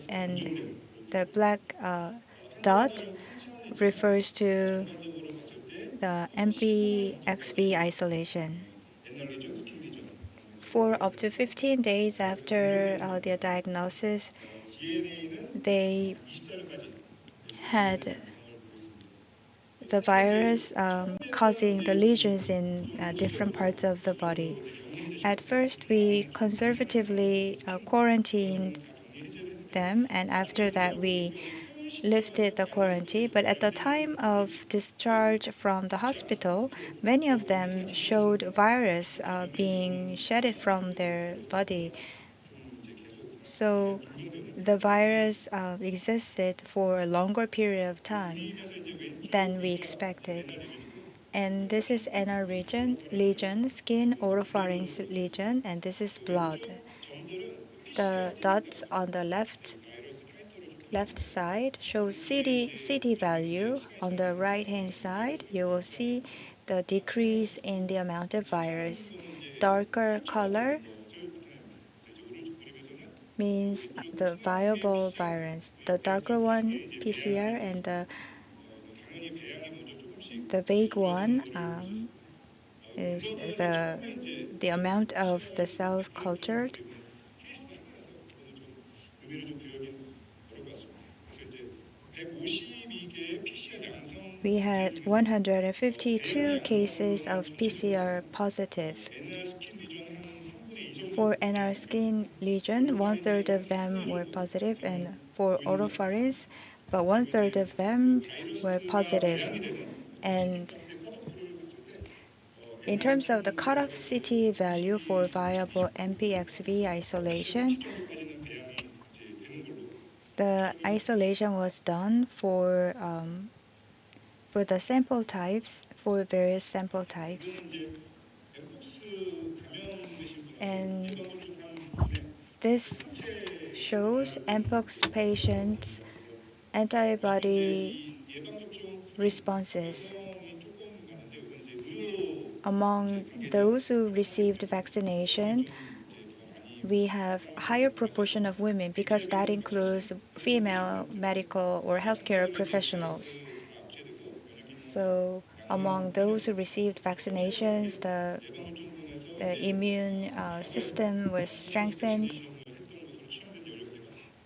and the black dot refers to the MPXV isolation. For up to 15 days after their diagnosis, they had the virus causing the lesions in different parts of the body. At first, we conservatively quarantined them, and after that, we lifted the quarantine. But at the time of discharge from the hospital, many of them showed virus being shedded from their body. So the virus existed for a longer period of time than we expected. And this is NR lesion, skin oropharynx lesion, and this is blood. The dots on the left side shows CD value. On the right hand side, you will see the decrease in the amount of virus. Darker color means the viable virus. The darker one, PCR, and the vague one is the amount of the cells cultured. We had 152 cases of PCR positive. For NR skin lesion, 1/3 of them were positive, and for oropharynx, but 1/3 of them were positive. And in terms of the cutoff CT value for viable MPXV isolation, the isolation was done for the sample types, for various sample types. And this shows mpox patients' antibody responses. Among those who received vaccination, we have higher proportion of women because that includes female medical or healthcare professionals. So among those who received vaccinations, the immune system was strengthened,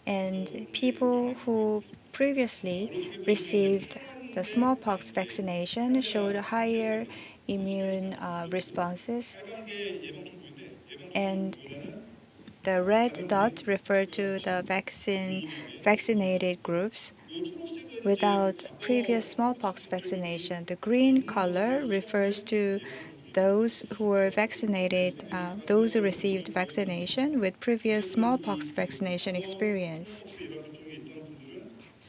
and people who previously received the smallpox vaccination showed higher immune responses, and the red dots refer to the vaccinated groups without previous smallpox vaccination. The green color refers to those who were vaccinated, those who received vaccination with previous smallpox vaccination experience.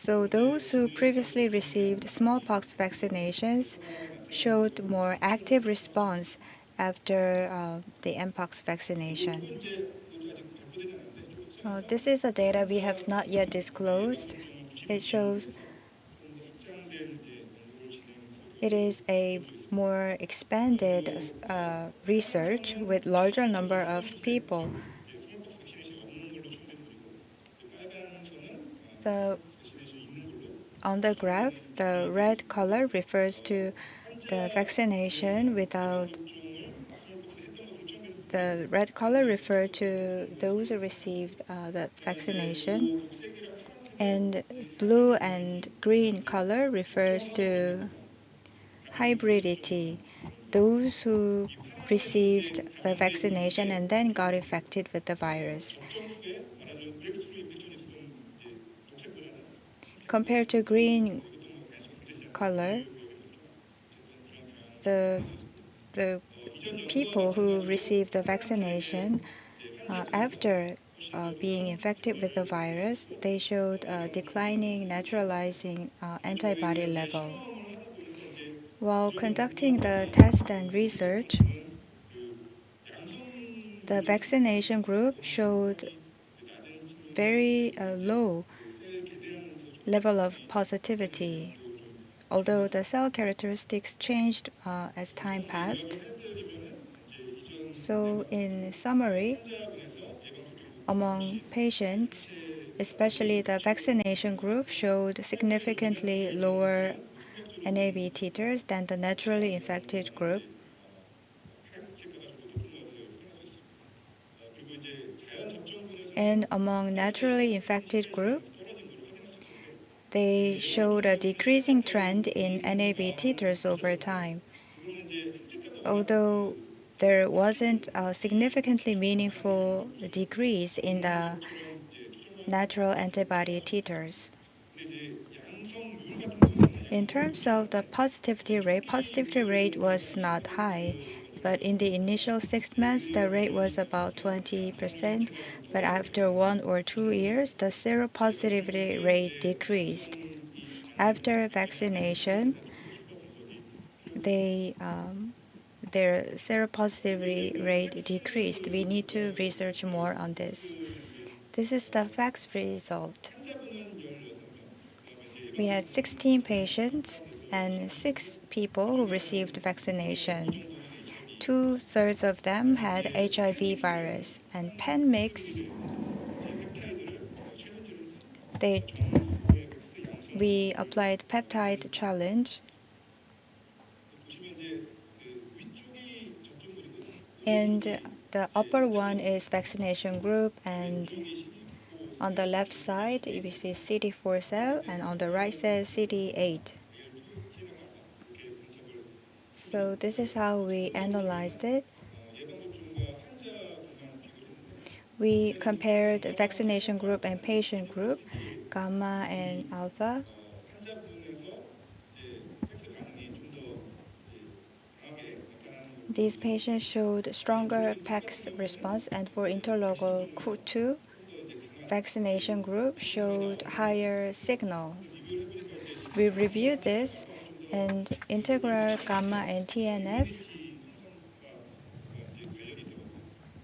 So those who previously received smallpox vaccinations showed more active response after the mpox vaccination. This is the data we have not yet disclosed. It shows it is a more expanded research with larger number of people. On the graph, the red color refers to the vaccination without. The red color refer to those who received the vaccination, and blue and green color refers to hybridity, those who received the vaccination and then got infected with the virus. Compared to green color, the people who received the vaccination after being infected with the virus, they showed a declining neutralizing antibody level. While conducting the test and research, the vaccination group showed very low level of positivity, although the cell characteristics changed as time passed. So in summary, among patients, especially the vaccination group, showed significantly lower NAB titers than the naturally infected group. And among naturally infected group, they showed a decreasing trend in NAB titers over time. Although there wasn't a significantly meaningful decrease in the natural antibody titers. In terms of the positivity rate was not high, but in the initial 6 months, the rate was about 20%, but after 1 or 2 years, the seropositivity rate decreased. After vaccination, their seropositivity rate decreased. We need to research more on this. This is the facts result. We had 16 patients and 6 people who received vaccination. 2/3 of them had HIV virus, and pen mix, we applied peptide challenge, and the upper one is vaccination group, and on the left side you see CD4 cell, and on the right side CD8. So this is how we analyzed it. We compared vaccination group and patient group, gamma and alpha. These patients showed stronger PEX response, and for interlocal Q2, vaccination group showed higher signal. We reviewed this, and integral gamma and TNF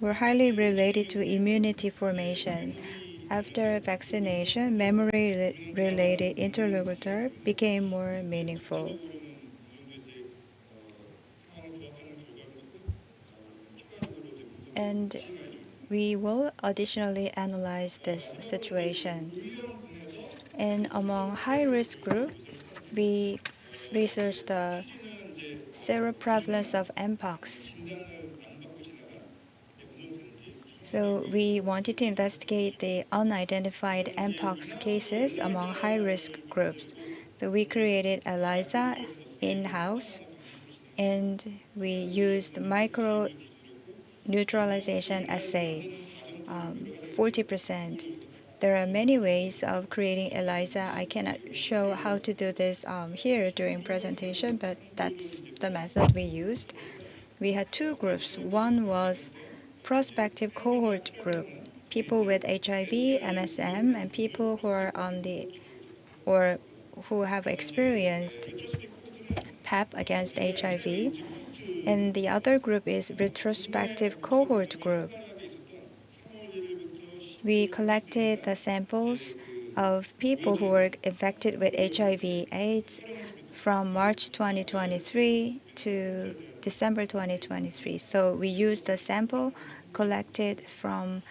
were highly related to immunity formation. After vaccination, memory-related interlocutor became more meaningful. And we will additionally analyze this situation. And among high-risk group, we researched the seroprevalence of Mpox. So we wanted to investigate the unidentified Mpox cases among high-risk groups. So we created ELISA in-house, and we used micro-neutralization assay, 40%. There are many ways of creating ELISA. I cannot show how to do this here during presentation, but that's the method we used. We had 2 groups. One was prospective cohort group, people with HIV, MSM, and people who are on the or who have experienced PEP against HIV. And the other group is retrospective cohort group. We collected the samples of people who were infected with HIV/AIDS from March 2023 to December 2023. So we used the sample collected from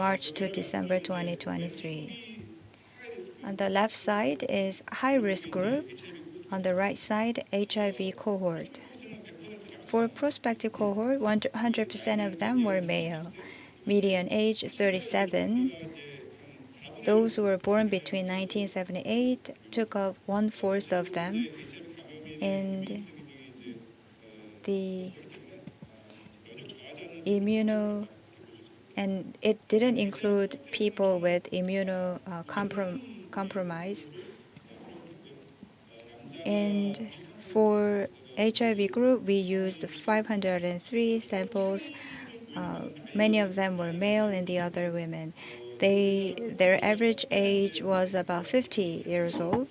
March to December 2023. On the left side is high-risk group. On the right side, HIV cohort. For prospective cohort, 100% of them were male. Median age 37. Those who were born between 1978 took up 1/4 of them. And the and it didn't include people with compromise. And for HIV group, we used 503 samples. Many of them were male and the other women. Their average age was about 50 years old.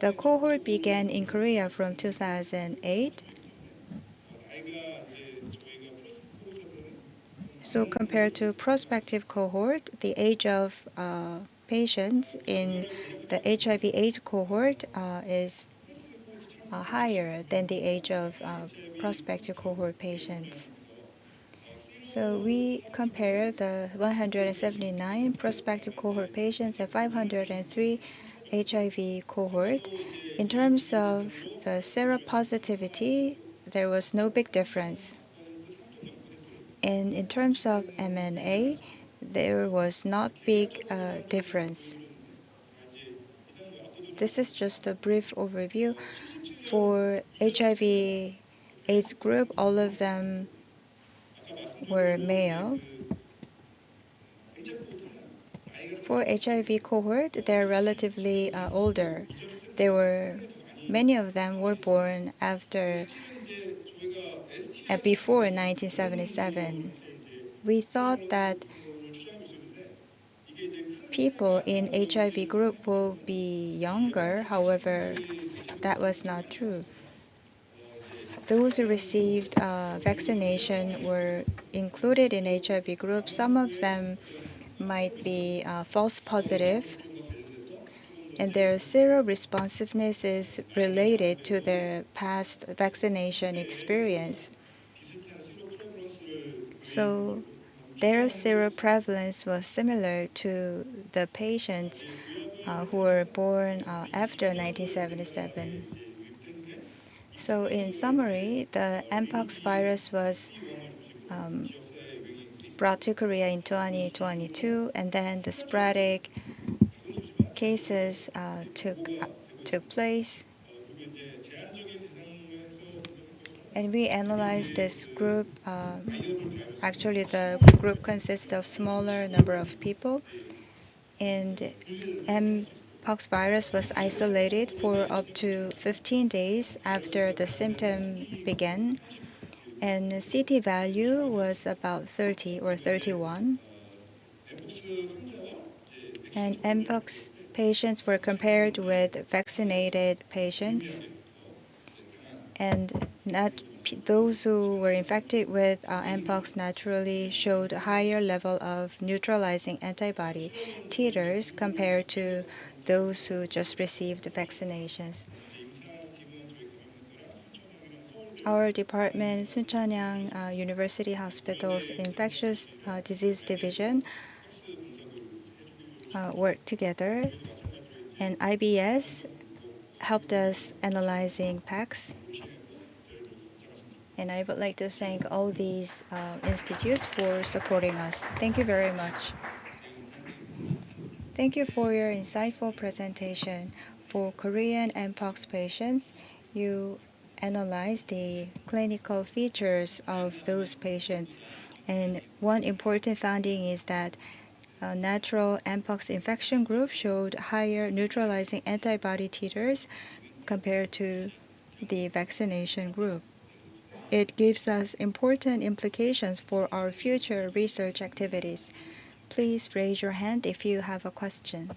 The cohort began in Korea from 2008. So compared to prospective cohort, the age of patients in the HIV/AIDS cohort is higher than the age of prospective cohort patients. So we compare the 179 prospective cohort patients and 503 HIV cohort. In terms of the seropositivity, there was no big difference. And in terms of MNA, there was not big difference. This is just a brief overview. For HIV/AIDS group, all of them were male. For HIV cohort, they're relatively older. Many of them were born before 1977. We thought that people in HIV group will be younger. However, that was not true. Those who received vaccination were included in HIV group. Some of them might be false positive, and their seroresponsiveness is related to their past vaccination experience. So their seroprevalence was similar to the patients who were born after 1977. So in summary, the mpox virus was brought to Korea in 2022, and then the sporadic cases took place. And we analyzed this group. Actually, the group consists of smaller number of people, and mpox virus was isolated for up to 15 days after the symptom began, and the CT value was about 30 or 31. And mpox patients were compared with vaccinated patients, and those who were infected with mpox naturally showed a higher level of neutralizing antibody titers compared to those who just received the vaccinations. Our department, Suncheongyang University Hospital's Infectious Disease Division, worked together, and IBS helped us analyzing PACS. And I would like to thank all these institutes for supporting us. Thank you very much. Thank you for your insightful presentation. For Korean mpox patients, you analyzed the clinical features of those patients. And one important finding is that natural mpox infection group showed higher neutralizing antibody titers compared to the vaccination group. It gives us important implications for our future research activities. Please raise your hand if you have a question.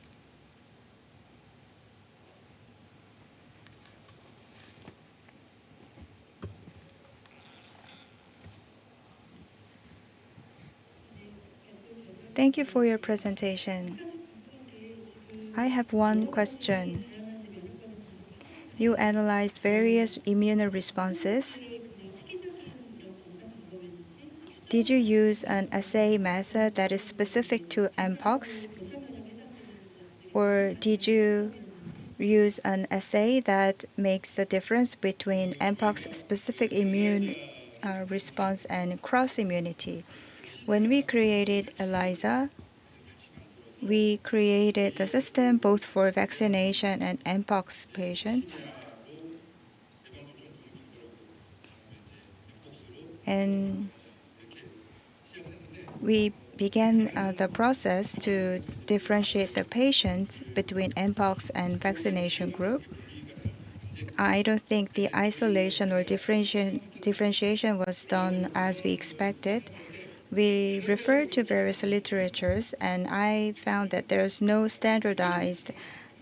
Thank you for your presentation. I have one question. You analyzed various immune responses. Did you use an assay method that is specific to mpox? Or did you use an assay that makes the difference between mpox-specific immune response and cross-immunity? When we created ELISA, we created the system both for vaccination and mpox patients. And we began the process to differentiate the patients between Mpox and vaccination group. I don't think the isolation or differentiation was done as we expected. We referred to various literatures, and I found that there's no standardized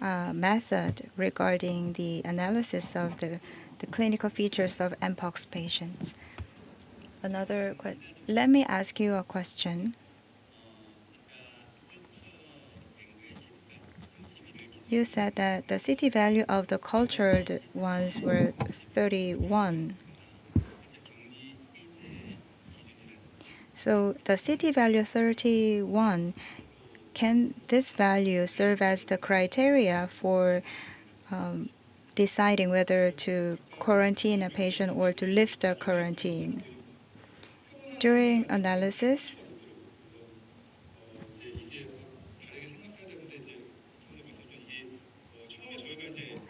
method regarding the analysis of the clinical features of Mpox patients. Let me ask you a question. You said that the CT value of the cultured ones were 31. So the CT value 31, can this value serve as the criteria for deciding whether to quarantine a patient or to lift the quarantine? During analysis,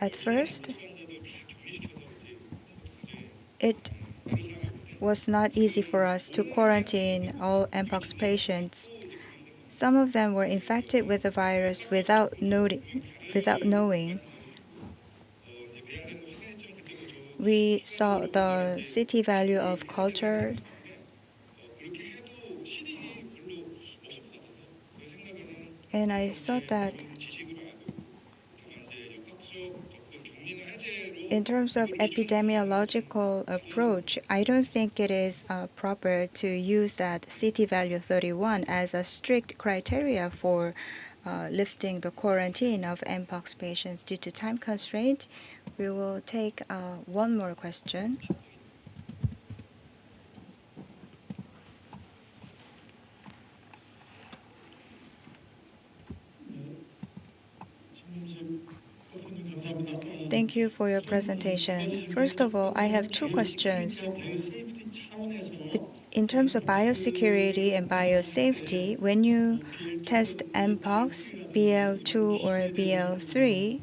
at first, it was not easy for us to quarantine all Mpox patients. Some of them were infected with the virus without knowing. We saw the CT value of culture, and I thought that in terms of epidemiological approach, I don't think it is proper to use that CT value 31 as a strict criteria for lifting the quarantine of Mpox patients. Due to time constraint, we will take one more question. Thank you for your presentation. First of all, I have two questions. In terms of biosecurity and biosafety, when you test Mpox, BL2 or BL3,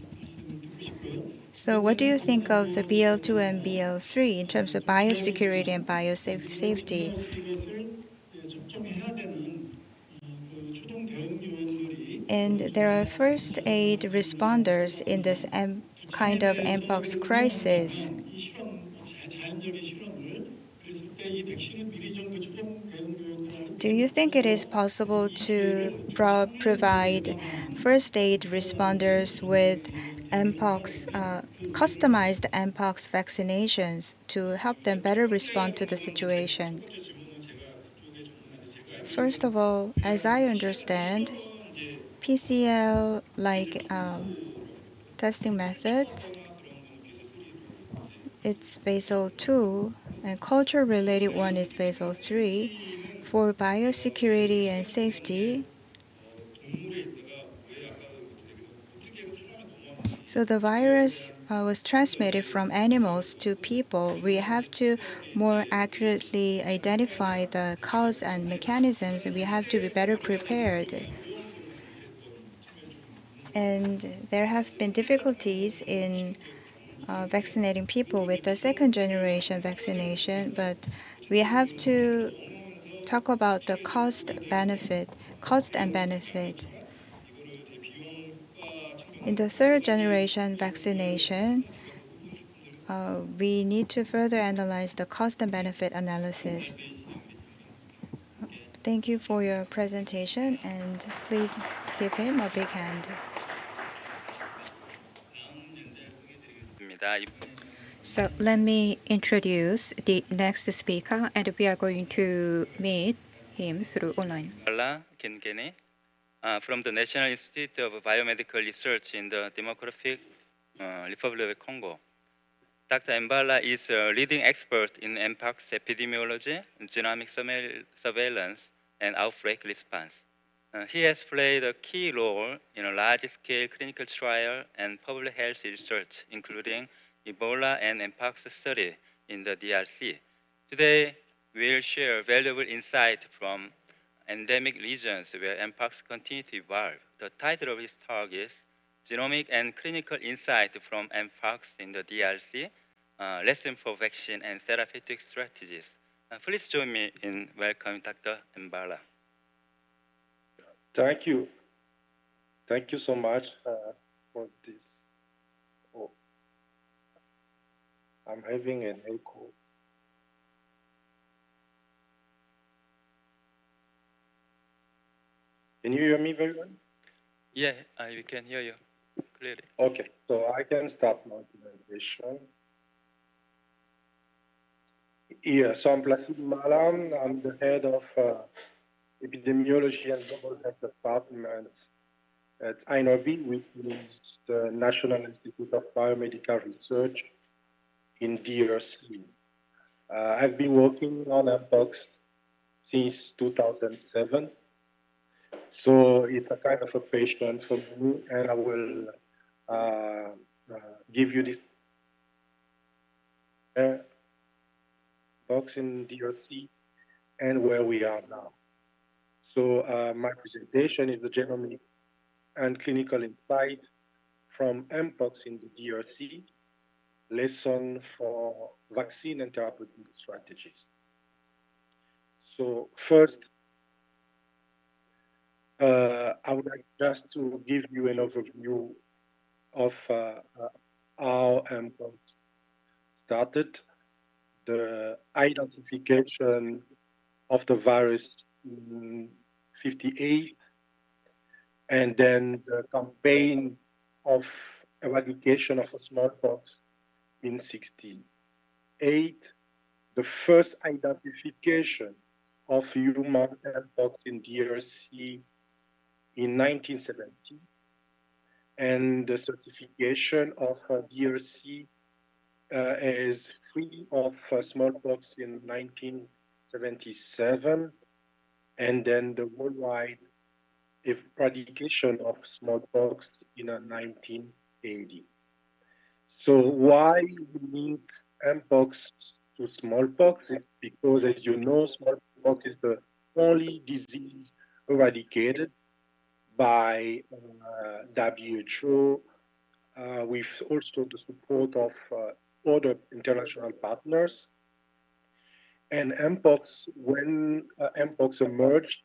so what do you think of the BL2 and BL3 in terms of biosecurity and biosafety? And there are first aid responders in this kind of Mpox crisis. Do you think it is possible to provide first aid responders with Mpox, customized Mpox vaccinations to help them better respond to the situation? First of all, as I understand, PCL-like testing methods, it's Basel 2, and culture-related one is Basel 3. For biosecurity and safety, so the virus was transmitted from animals to people. We have to more accurately identify the cause and mechanisms, and we have to be better prepared. And there have been difficulties in vaccinating people with the second generation vaccination, but we have to talk about the cost and benefit. In the third generation vaccination, we need to further analyze the cost and benefit analysis. Thank you for your presentation, and please give him a big hand. So let me introduce the next speaker, and we are going to meet him through online. Kun-hee, from the National Institute of Biomedical Research in the Democratic Republic of Congo. Dr. Mbala is a leading expert in Mpox epidemiology, genomic surveillance, and outbreak response. He has played a key role in a large-scale clinical trial and public health research, including Ebola and Mpox study in the DRC. Today, we'll share valuable insight from endemic regions where Mpox continue to evolve. The title of his talk is Genomic and Clinical Insight from Mpox in the DRC, Lesson for Vaccine and Therapeutic Strategies. Please join me in welcoming Dr. Mbala. Thank you. Thank you so much for this. Oh, I'm having an echo. Can you hear me very well? Yeah, we can hear you clearly. Okay, so I can start my presentation. Yeah, so I'm Placide Malam. I'm the head of Epidemiology and Global Health Department at INRB, which is the National Institute of Biomedical Research in DRC. I've been working on mpox since 2007. So it's a kind of a passion for me, and I will give you this box in DRC and where we are now. So my presentation is the genomic and clinical insight from mpox in the DRC, lesson for vaccine and therapeutic strategies. So first, I would like just to give you an overview of how mpox started, the identification of the virus in 58, and then the campaign of eradication of smallpox in 68, the first identification of human mpox in DRC in 1970, and the certification of DRC as free of smallpox in 1977, and then the worldwide eradication of smallpox in 1980. So why we link mpox to smallpox? It's because, as you know, smallpox is the only disease eradicated by WHO, with also the support of other international partners. And mpox, when mpox emerged,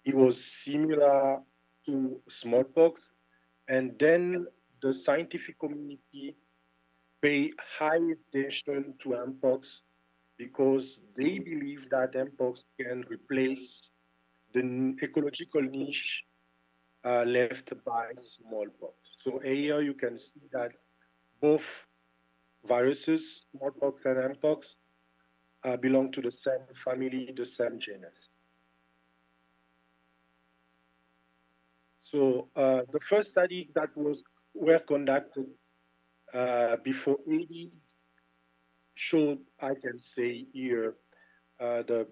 it was similar to smallpox, and then the scientific community pay high attention to mpox because they believe that mpox can replace the ecological niche left by smallpox. So here you can see that both viruses, smallpox and mpox, belong to the same family, the same genus. So the first study that were conducted before 80 showed, I can say here, the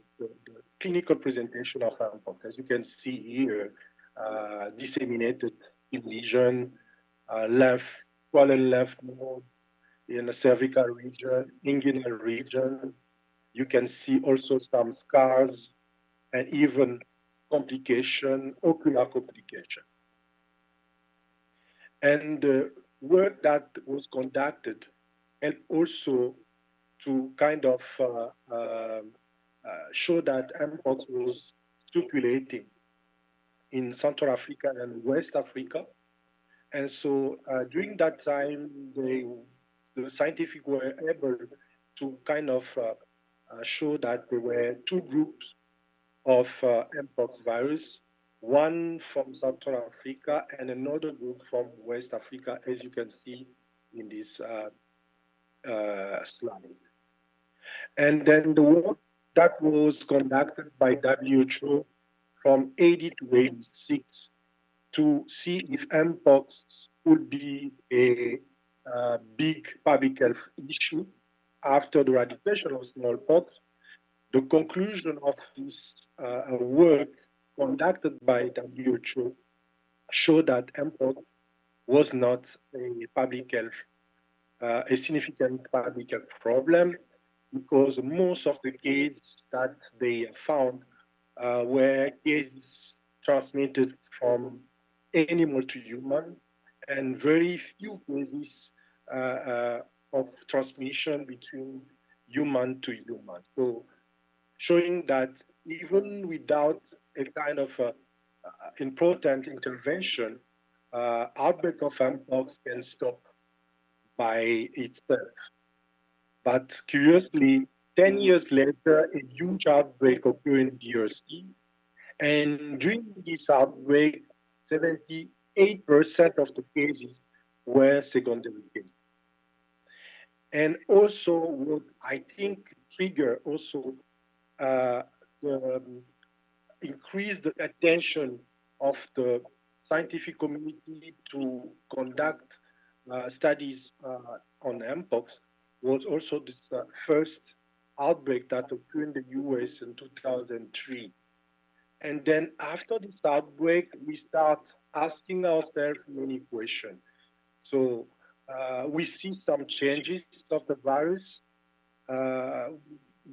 clinical presentation of mpox. As you can see here, disseminated in lesion, swollen lymph node in the cervical region, inguinal region. You can see also some scars and even complication, ocular complication. And the work that was conducted and also to kind of show that mpox was circulating in Central Africa and West Africa. And so during that time, the scientific were able to kind of show that there were two groups of mpox virus, one from Central Africa and another group from West Africa, as you can see in this slide. And then the work that was conducted by WHO from 80 to 86 to see if mpox would be a big public health issue after the eradication of smallpox. The conclusion of this work conducted by WHO showed that mpox was not a public health, a significant public health problem, because most of the cases that they found were cases transmitted from animal to human, and very few cases of transmission between human to human. So showing that even without a kind of important intervention, outbreak of mpox can stop by itself. But curiously, 10 years later, a huge outbreak occurred in DRC. And during this outbreak, 78% of the cases were secondary cases. And also, what I think triggered also the increased attention of the scientific community to conduct studies on mpox was also this first outbreak that occurred in the US in 2003. And then after this outbreak, we start asking ourselves many questions. So we see some changes of the virus.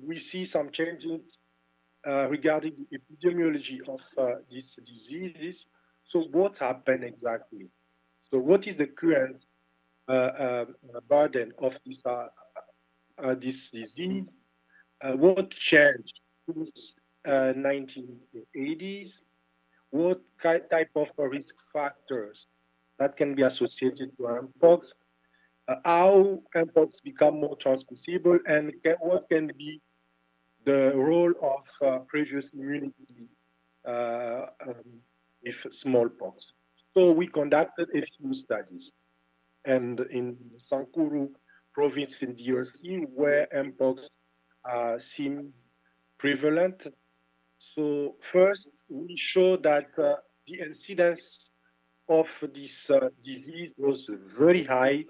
We see some changes regarding the epidemiology of these diseases. So what happened exactly? So what is the current burden of this disease? What changed since 1980s? What type of risk factors that can be associated to mpox? How mpox become more transmissible, and what can be the role of previous immunity with smallpox. So we conducted a few studies, and in Sankuru province in DRC, where mpox seemed prevalent. So first, we show that the incidence of this disease was very high,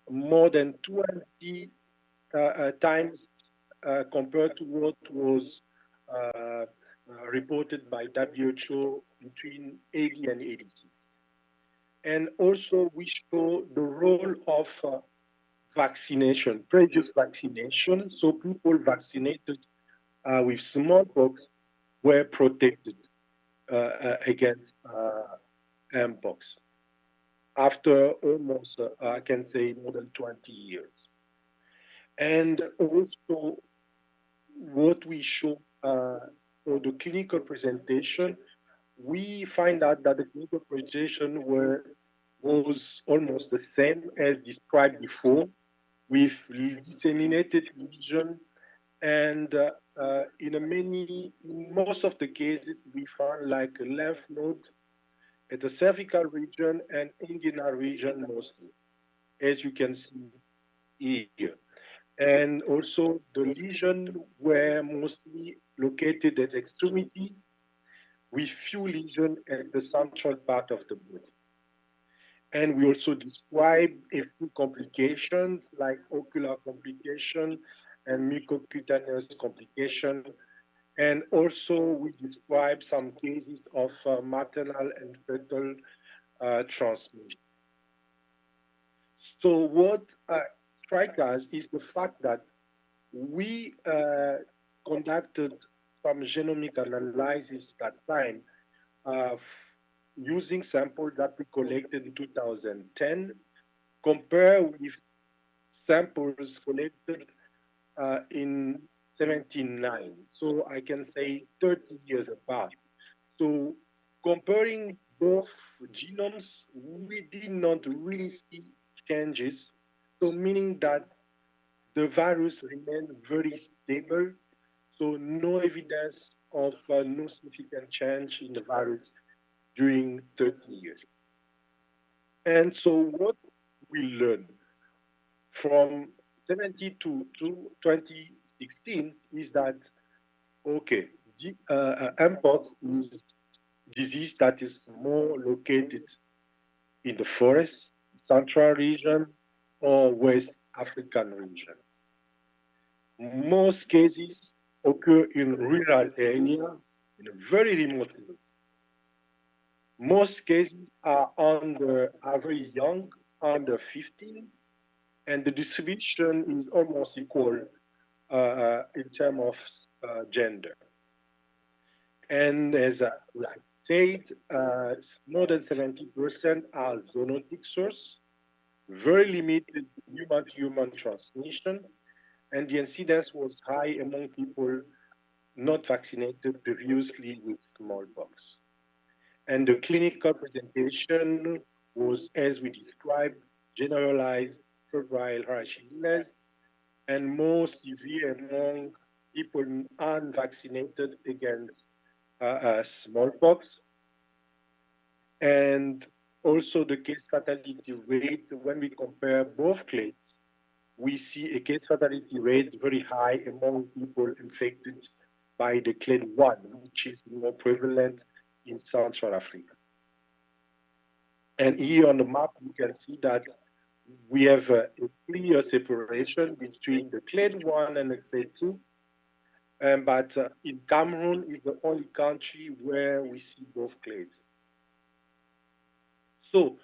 more than 20 times compared to what was reported by WHO between 80 and 86. And also we show the role of vaccination, previous vaccination. So people vaccinated with smallpox were protected against mpox after almost, I can say, more than 20 years. And also what we show for the clinical presentation, we find out that the clinical presentation was almost the same as described before, with disseminated lesion, and in most of the cases, we found like a lymph node at the cervical region and inguinal region mostly, as you can see here. And also the lesions were mostly located at extremity, with few lesions at the central part of the body. And we also describe a few complications like ocular complication and mucocutaneous complication. And also we describe some cases of maternal and fetal transmission. So what strikes us is the fact that we conducted some genomic analysis that time using samples that we collected in 2010, compared with samples collected in 79. So I can say 30 years apart. So comparing both genomes, we did not really see changes. So meaning that the virus remained very stable. So no evidence of no significant change in the virus during 30 years. And so what we learned from 70 to 2016 is that, okay, mpox is disease that is more located in the forest, central region, or West African region. Most cases occur in rural area, in a very remote area. Most cases are very young, under 15, and the distribution is almost equal in terms of gender. And as I said, more than 70% are zoonotic source, very limited human-to-human transmission, and the incidence was high among people not vaccinated previously with smallpox. And the clinical presentation was, as we described, generalized febrile rash illness and more severe among people unvaccinated against smallpox. And also the case fatality rate, when we compare both clades, we see a case fatality rate very high among people infected by the clade 1, which is more prevalent in Central Africa. And here on the map, you can see that we have a clear separation between the clade 1 and the clade 2. But in Cameroon is the only country where we see both clades. So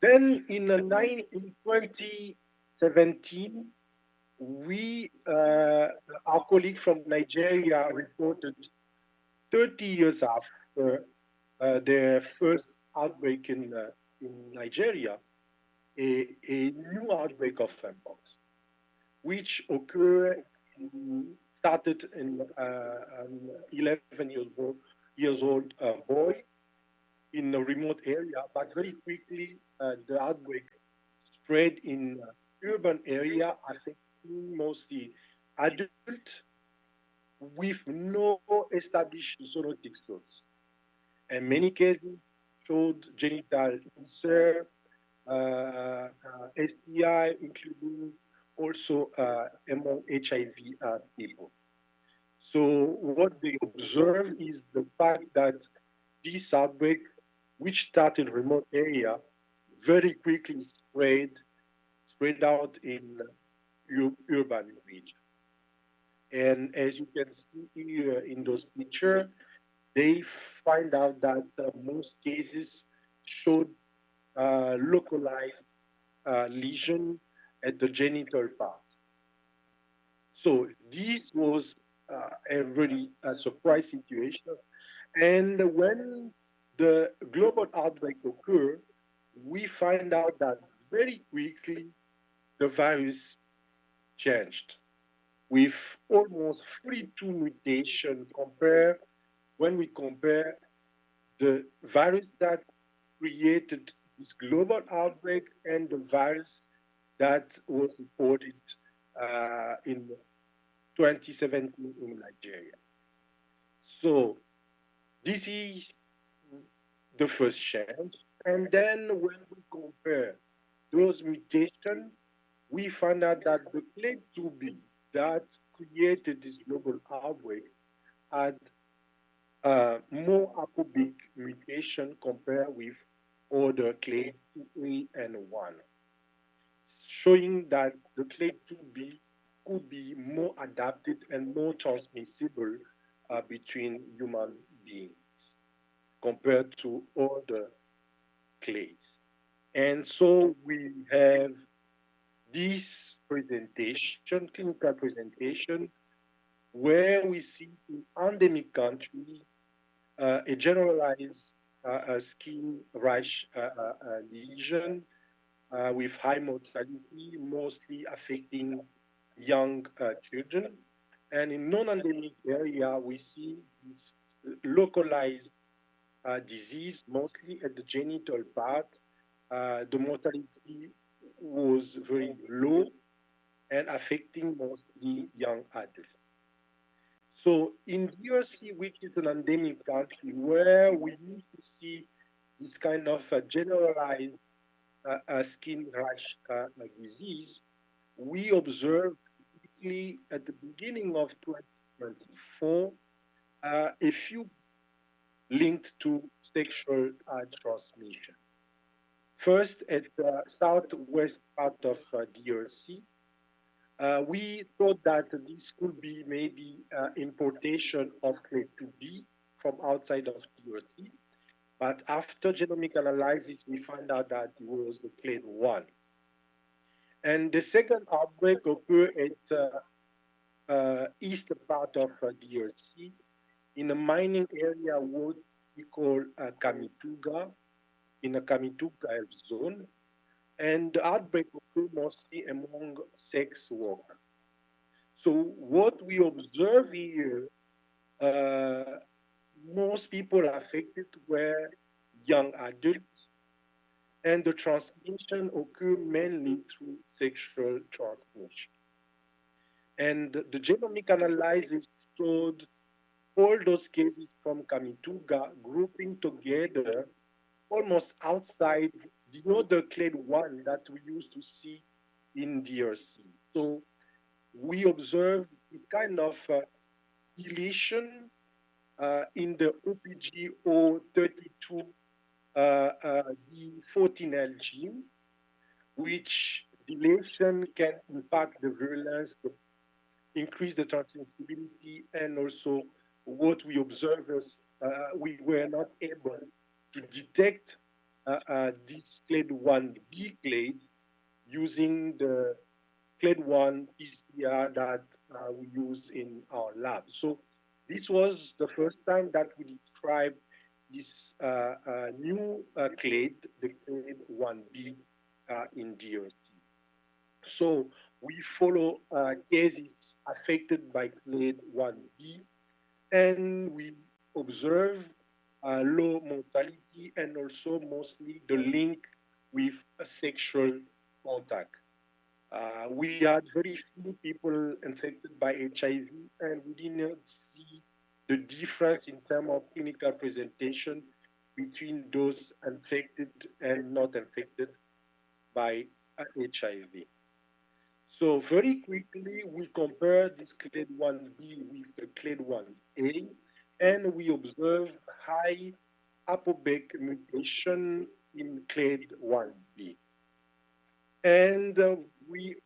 then in 2017, our colleague from Nigeria reported 30 years after their first outbreak in Nigeria, a new outbreak of mpox, which started in an 11 years old boy in a remote area, but very quickly the outbreak spread in urban area, affecting mostly adults with no established zoonotic source. And many cases showed genital ulcer, STI, including also among HIV people. So what they observe is the fact that this outbreak, which started in remote area, very quickly spread out in urban region. And as you can see here in those pictures, they find out that most cases showed localized lesion at the genital part. So this was a really surprise situation. And when the global outbreak occurred, we find out that very quickly the virus changed with almost 42 mutations when we compare the virus that created this global outbreak and the virus that was reported in 2017 in Nigeria. So this is the first change. And then when we compare those mutations, we find out that the clade 2B that created this global outbreak had more apobic mutation compared with other clade 2A and 1, showing that the clade 2B could be more adapted and more transmissible between human beings compared to other clades. And so we have this presentation, clinical presentation, where we see in endemic countries a generalized skin rash lesion with high mortality, mostly affecting young children. And in non-endemic area, we see this localized disease, mostly at the genital part. The mortality was very low and affecting mostly young adults. So in DRC, which is an endemic country where we used to see this kind of generalized skin rash disease, we observed quickly at the beginning of 2024 a few linked to sexual transmission. First, at the southwest part of DRC, we thought that this could be maybe importation of clade 2B from outside of DRC. But after genomic analysis, we found out that it was the clade 1. And the second outbreak occurred at east part of DRC in a mining area what we call Kamituga, in a Kamituga zone. And the outbreak occurred mostly among sex workers. So what we observe here, most people affected were young adults, and the transmission occur mainly through sexual transmission. And the genomic analysis showed all those cases from Kamituga grouping together almost outside the other clade 1 that we used to see in DRC. So we observed this kind of deletion in the OPGO32 the 14L gene, which deletion can impact the virulence, increase the transmissibility, and also what we observe is we were not able to detect this clade 1B clade using the clade 1 PCR that we use in our lab. So this was the first time that we described this new clade, the clade 1B in DRC. So we follow cases affected by clade 1B, and we observe low mortality and also mostly the link with a sexual contact. We had very few people infected by HIV, and we did not see the difference in terms of clinical presentation between those infected and not infected by HIV. So very quickly, we compare this clade 1B with the clade 1A, and we observe high ApoBec mutation in clade 1B. And we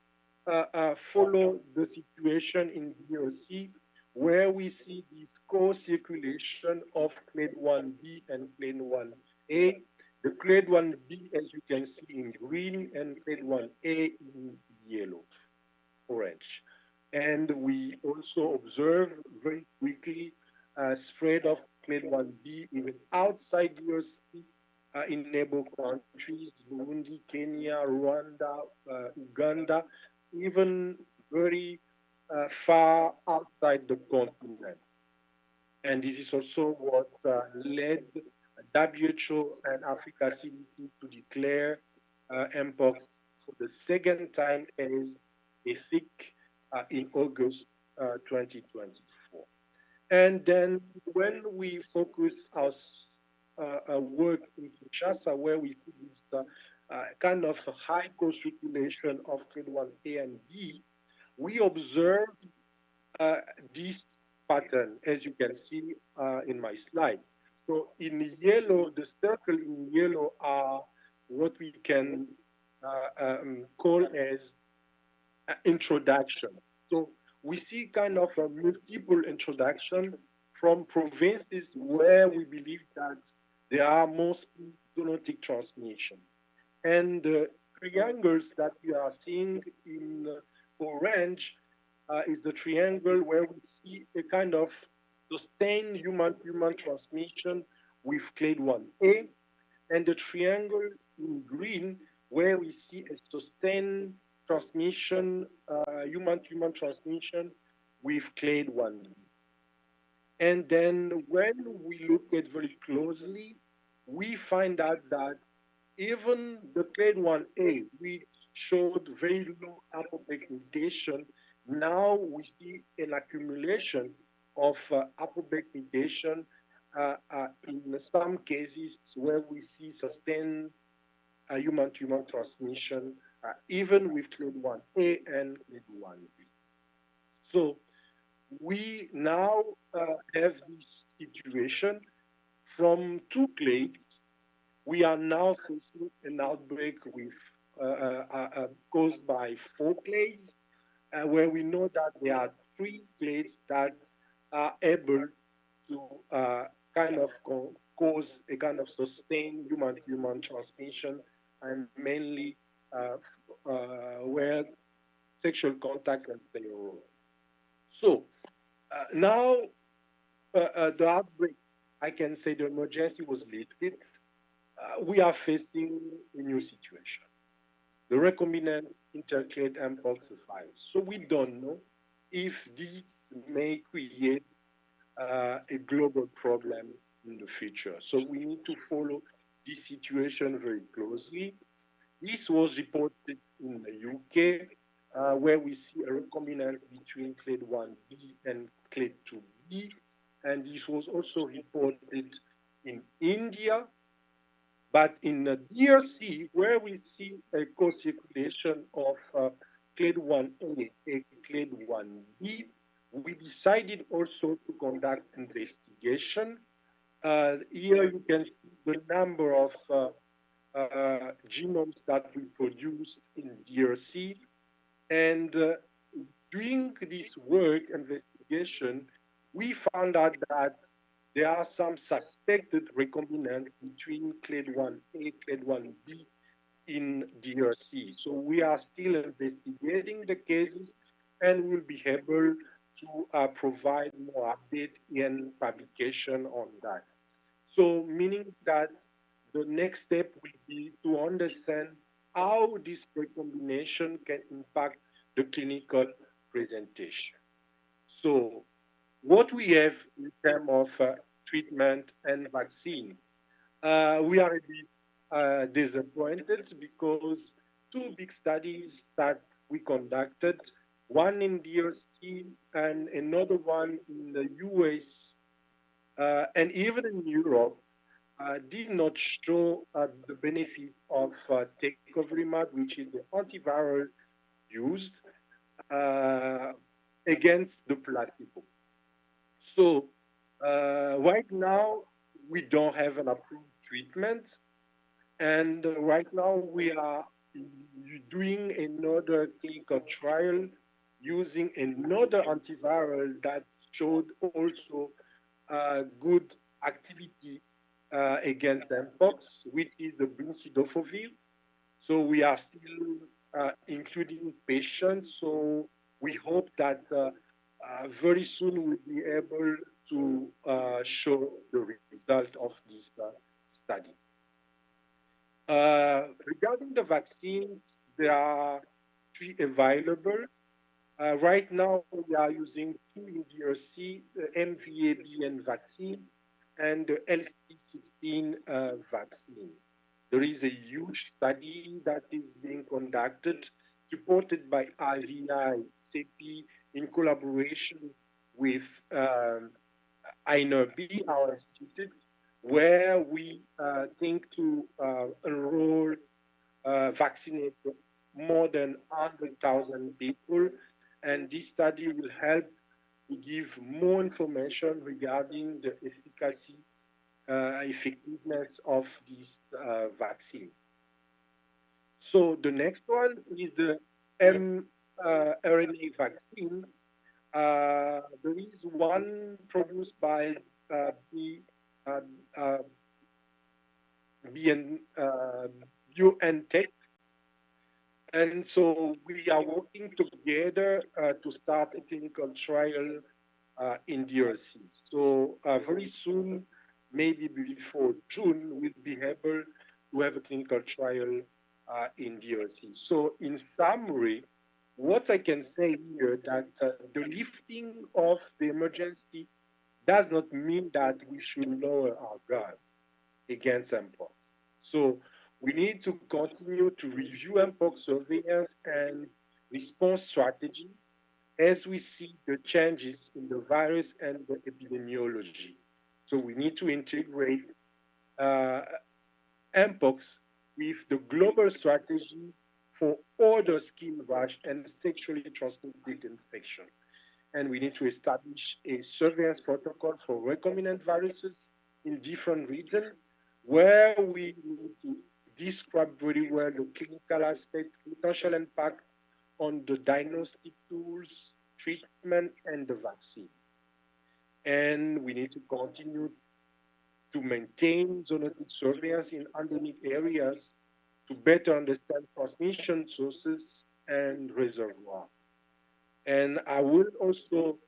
follow the situation in DRC, where we see this co-circulation of clade 1B and clade 1A. The clade 1B, as you can see, in green, and clade 1A in yellow, orange. And we also observe very quickly spread of clade 1B even outside DRC in neighbor countries, Burundi, Kenya, Rwanda, Uganda, even very far outside the continent. And this is also what led WHO and Africa CDC to declare Mpox for the second time as a thick in August 2024. And then when we focus our work in Kinshasa, where we see this kind of high co-circulation of clade 1A and B, we observe this pattern, as you can see in my slide. So in yellow, the circle in yellow are what we can call as introduction. So we see kind of a multiple introduction from provinces where we believe that there are mostly zoonotic transmission. And the triangles that we are seeing in orange is the triangle where we see a kind of sustained human-human transmission with clade 1A, and the triangle in green where we see a sustained transmission, human-human transmission with clade 1B. And then when we look at very closely, we find out that even the clade 1A, which showed very low ApoBec mutation, now we see an accumulation of ApoBec mutation in some cases where we see sustained human-to-human transmission, even with clade 1A and clade 1B. So we now have this situation from two clades. We are now facing an outbreak with caused by 4 clades, where we know that there are 3 clades that are able to kind of cause a kind of sustained human-to-human transmission, and mainly where sexual contact can play a role. So now the outbreak, I can say the emergency was lifted. We are facing a new situation. The recombinant interclade Mpox survives. So we don't know if this may create a global problem in the future. So we need to follow this situation very closely. This was reported in the UK, where we see a recombinant between clade 1b and clade 2b, and this was also reported in India. But in the DRC, where we see a co-circulation of clade 1a and clade 1b, we decided also to conduct investigation. Here you can see the number of genomes that we produced in DRC. And doing this work, investigation, we found out that there are some suspected recombinants between clade 1A, clade 1B in DRC. So we are still investigating the cases and will be able to provide more update and publication on that. So meaning that the next step will be to understand how this recombination can impact the clinical presentation. So what we have in terms of treatment and vaccine, we are a bit disappointed because two big studies that we conducted, one in DRC and another one in the US, and even in Europe, did not show the benefit of tecovrimab, which is the antiviral used against the placebo. So right now, we don't have an approved treatment. And right now, we are doing another clinical trial using another antiviral that showed also good activity against mpox, which is the brincidofovir. So we are still including patients. So we hope that very soon we'll be able to show the result of this study. Regarding the vaccines, there are 3 available. Right now, we are using 2 in DRC, the MVABN vaccine and the LC16 vaccine. There is a huge study that is being conducted, supported by IVI, CEPI, in collaboration with INRB, our institute, where we think to enroll, vaccinate more than 100,000 people. And this study will help to give more information regarding the efficacy, effectiveness of this vaccine. So the next one is the mRNA vaccine. There is one produced by BioNTech. And so we are working together to start a clinical trial in DRC. So very soon, maybe before June, we'll be able to have a clinical trial in DRC. So in summary, what I can say here that the lifting of the emergency does not mean that we should lower our guard against mpox. So we need to continue to review mpox surveillance and response strategy as we see the changes in the virus and the epidemiology. So we need to integrate mpox with the global strategy for other skin rash and sexually transmitted infection. And we need to establish a surveillance protocol for recombinant viruses in different regions where we need to describe very well the clinical aspect, potential impact on the diagnostic tools, treatment, and the vaccine. And we need to continue to maintain zoonotic surveillance in endemic areas to better understand transmission sources and reservoir. And I would also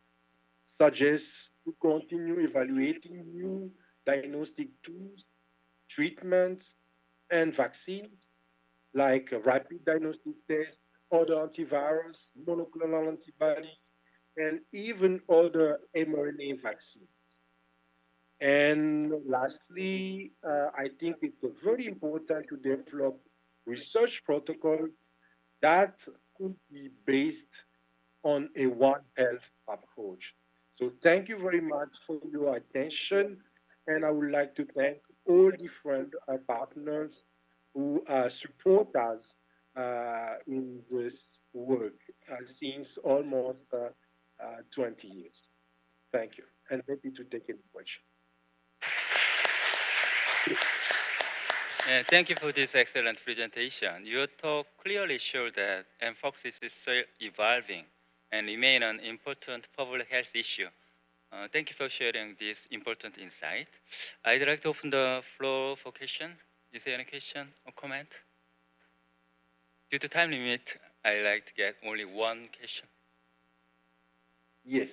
suggest to continue evaluating new diagnostic tools, treatments, and vaccines like rapid diagnostic tests, other antivirus, monoclonal antibody, and even other mRNA vaccines. And lastly, I think it's very important to develop research protocols that could be based on a One Health approach. So thank you very much for your attention, and I would like to thank all different partners who support us in this work since almost 20 years. Thank you, and happy to take any question. Thank you for this excellent presentation. Your talk clearly showed that mpox is still evolving and remain an important public health issue. Thank you for sharing this important insight. I'd like to open the floor for question. Is there any question or comment? Due to time limit, I'd like to get only one question. Yes.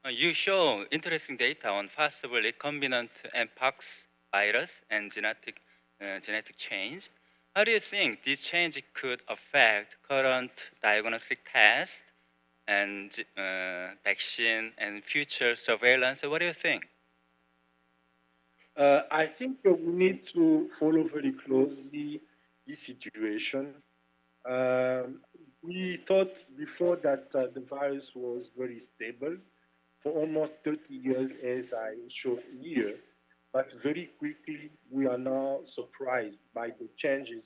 You show interesting data on possible recombinant mpox virus and genetic change. How do you think this change could affect current diagnostic test and vaccine and future surveillance? What do you think? I think we need to follow very closely this situation. We thought before that the virus was very stable for almost 30 years, as I showed here, but very quickly we are now surprised by the changes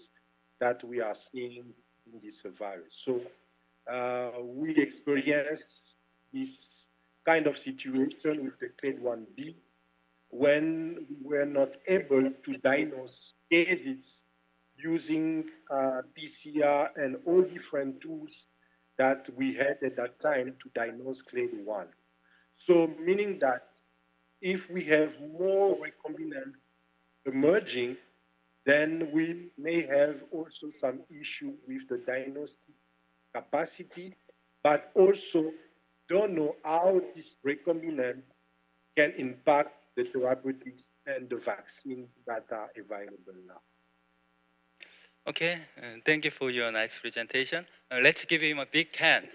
that we are seeing in this virus. So we experienced this kind of situation with the clade 1B when we were not able to diagnose cases using PCR and all different tools that we had at that time to diagnose clade 1. So meaning that if we have more recombinant emerging, then we may have also some issue with the diagnostic capacity, but also don't know how this recombinant can impact the therapeutics and the vaccine that are available now. Okay, thank you for your nice presentation. Let's give him a big hand.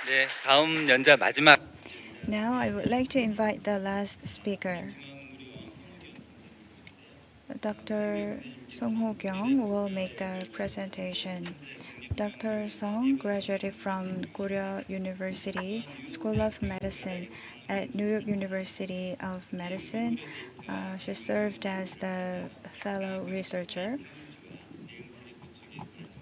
네, 다음 연자 마지막. Now I would like to invite the last speaker. Dr. Song Ho-kyung will make the presentation. Dr. Song graduated from Korea University School of Medicine at New York University of Medicine. She served as the fellow researcher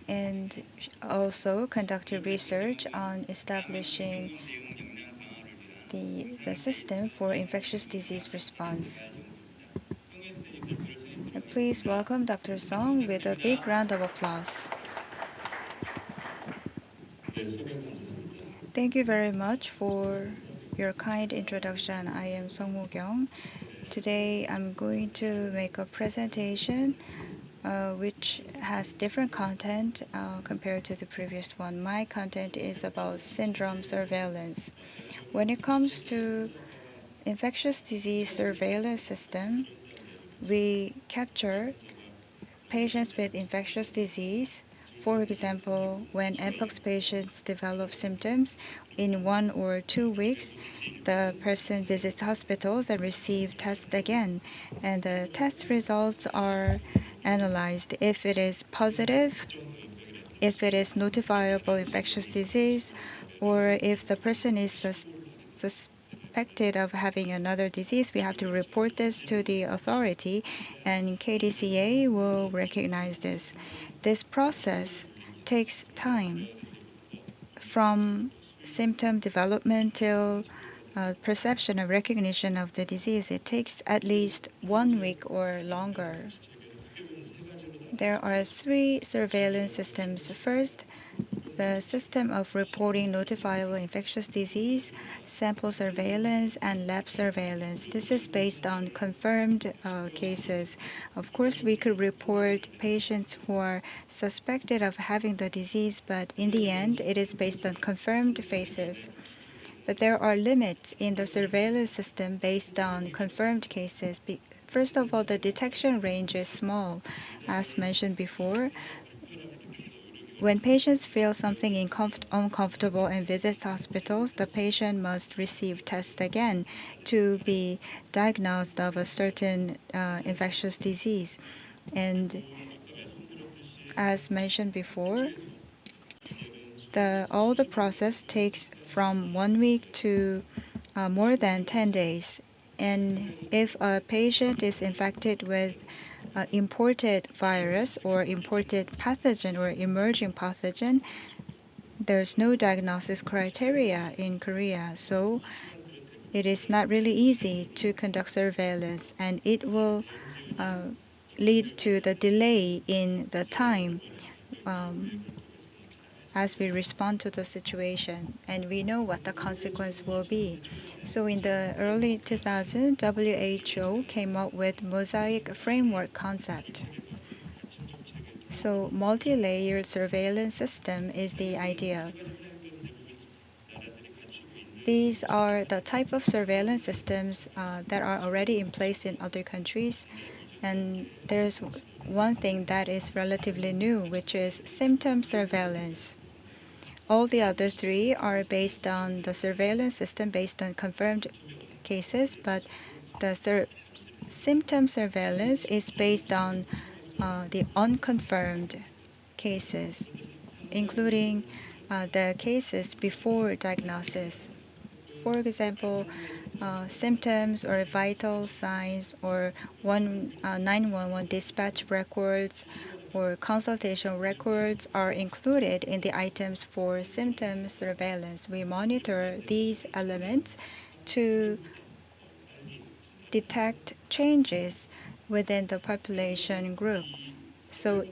and also conducted research on establishing the system for infectious disease response. And please welcome Dr. Song with a big round of applause. Thank you very much for your kind introduction. I am Song Ho-kyung. Today I'm going to make a presentation which has different content compared to the previous one. My content is about syndrome surveillance. When it comes to infectious disease surveillance system, we capture patients with infectious disease. For example, when mpox patients develop symptoms, in 1 or 2 weeks, the person visits hospitals and receives tests again, and the test results are analyzed. If it is positive, if it is notifiable infectious disease, or if the person is suspected of having another disease, we have to report this to the authority, and KDCA will recognize this. This process takes time from symptom development till perception or recognition of the disease. It takes at least 1 week or longer. There are 3 surveillance systems. First, the system of reporting notifiable infectious disease, sample surveillance, and lab surveillance. This is based on confirmed cases. Of course, we could report patients who are suspected of having the disease, but in the end, it is based on confirmed cases. But there are limits in the surveillance system based on confirmed cases. First of all, the detection range is small. As mentioned before, when patients feel something uncomfortable and visits hospitals, the patient must receive tests again to be diagnosed of a certain infectious disease. And as mentioned before, all the process takes from 1 week to more than 10 days. And if a patient is infected with imported virus or imported pathogen or emerging pathogen, there's no diagnosis criteria in Korea. So it is not really easy to conduct surveillance, and it will lead to the delay in the time as we respond to the situation, and we know what the consequence will be. So in the early 2000s, WHO came up with mosaic framework concept. So multi-layered surveillance system is the idea. These are the type of surveillance systems that are already in place in other countries. And there's one thing that is relatively new, which is symptom surveillance. All the other three are based on the surveillance system based on confirmed cases, but the symptom surveillance is based on the unconfirmed cases, including the cases before diagnosis. For example, symptoms or vital signs or 911 dispatch records or consultation records are included in the items for symptom surveillance. We monitor these elements to detect changes within the population group. So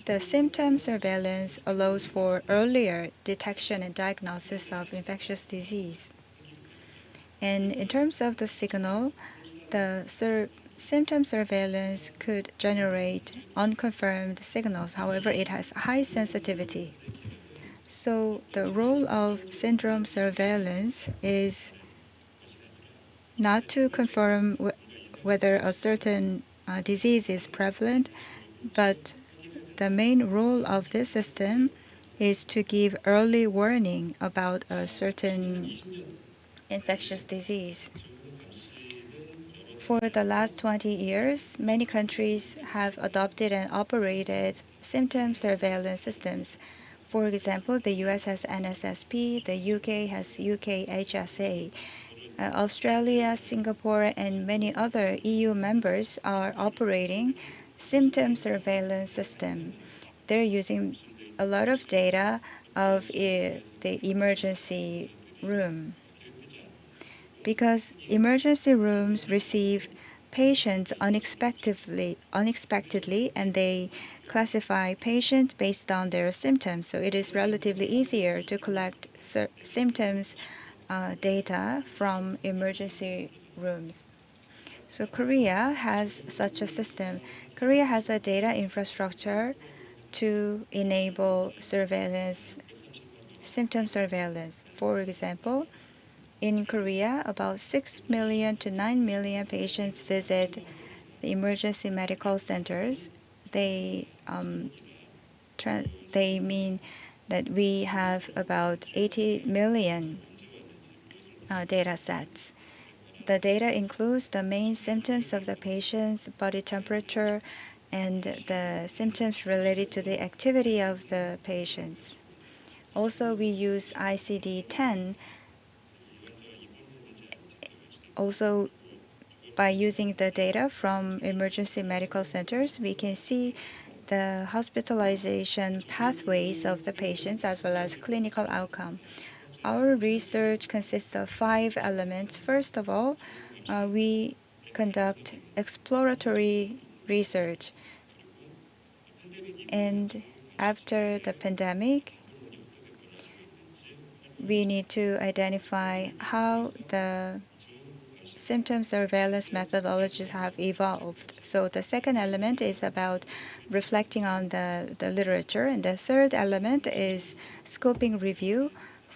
the symptom surveillance allows for earlier detection and diagnosis of infectious disease. And in terms of the signal, the symptom surveillance could generate unconfirmed signals. However, it has high sensitivity. So the role of syndrome surveillance is not to confirm whether a certain disease is prevalent, but the main role of this system is to give early warning about a certain infectious disease. For the last 20 years, many countries have adopted and operated symptom surveillance systems. For example, the US has NSSP, the UK has UKHSA. Australia, Singapore, and many other EU members are operating symptom surveillance system. They're using a lot of data of the emergency room, because emergency rooms receive patients unexpectedly, and they classify patients based on their symptoms. So it is relatively easier to collect symptoms data from emergency rooms. So Korea has such a system. Korea has a data infrastructure to enable surveillance, symptom surveillance. For example, in Korea, about 6 million to 9 million patients visit the emergency medical centers. They mean that we have about 80 million data sets. The data includes the main symptoms of the patient's body temperature and the symptoms related to the activity of the patients. Also, we use ICD-10. Also, by using the data from emergency medical centers, we can see the hospitalization pathways of the patients as well as clinical outcome. Our research consists of 5 elements. First of all, we conduct exploratory research. And after the pandemic, we need to identify how the symptom surveillance methodologies have evolved. So the second element is about reflecting on the literature. And the third element is scoping review.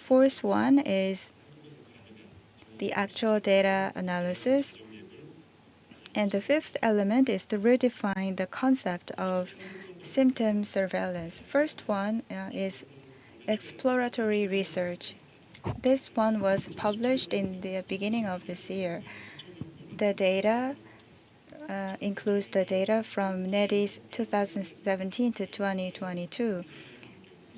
Fourth one is the actual data analysis. And the fifth element is to redefine the concept of symptom surveillance. First one is exploratory research. This one was published in the beginning of this year. The data includes the data from NEDIS 2017 to 2022.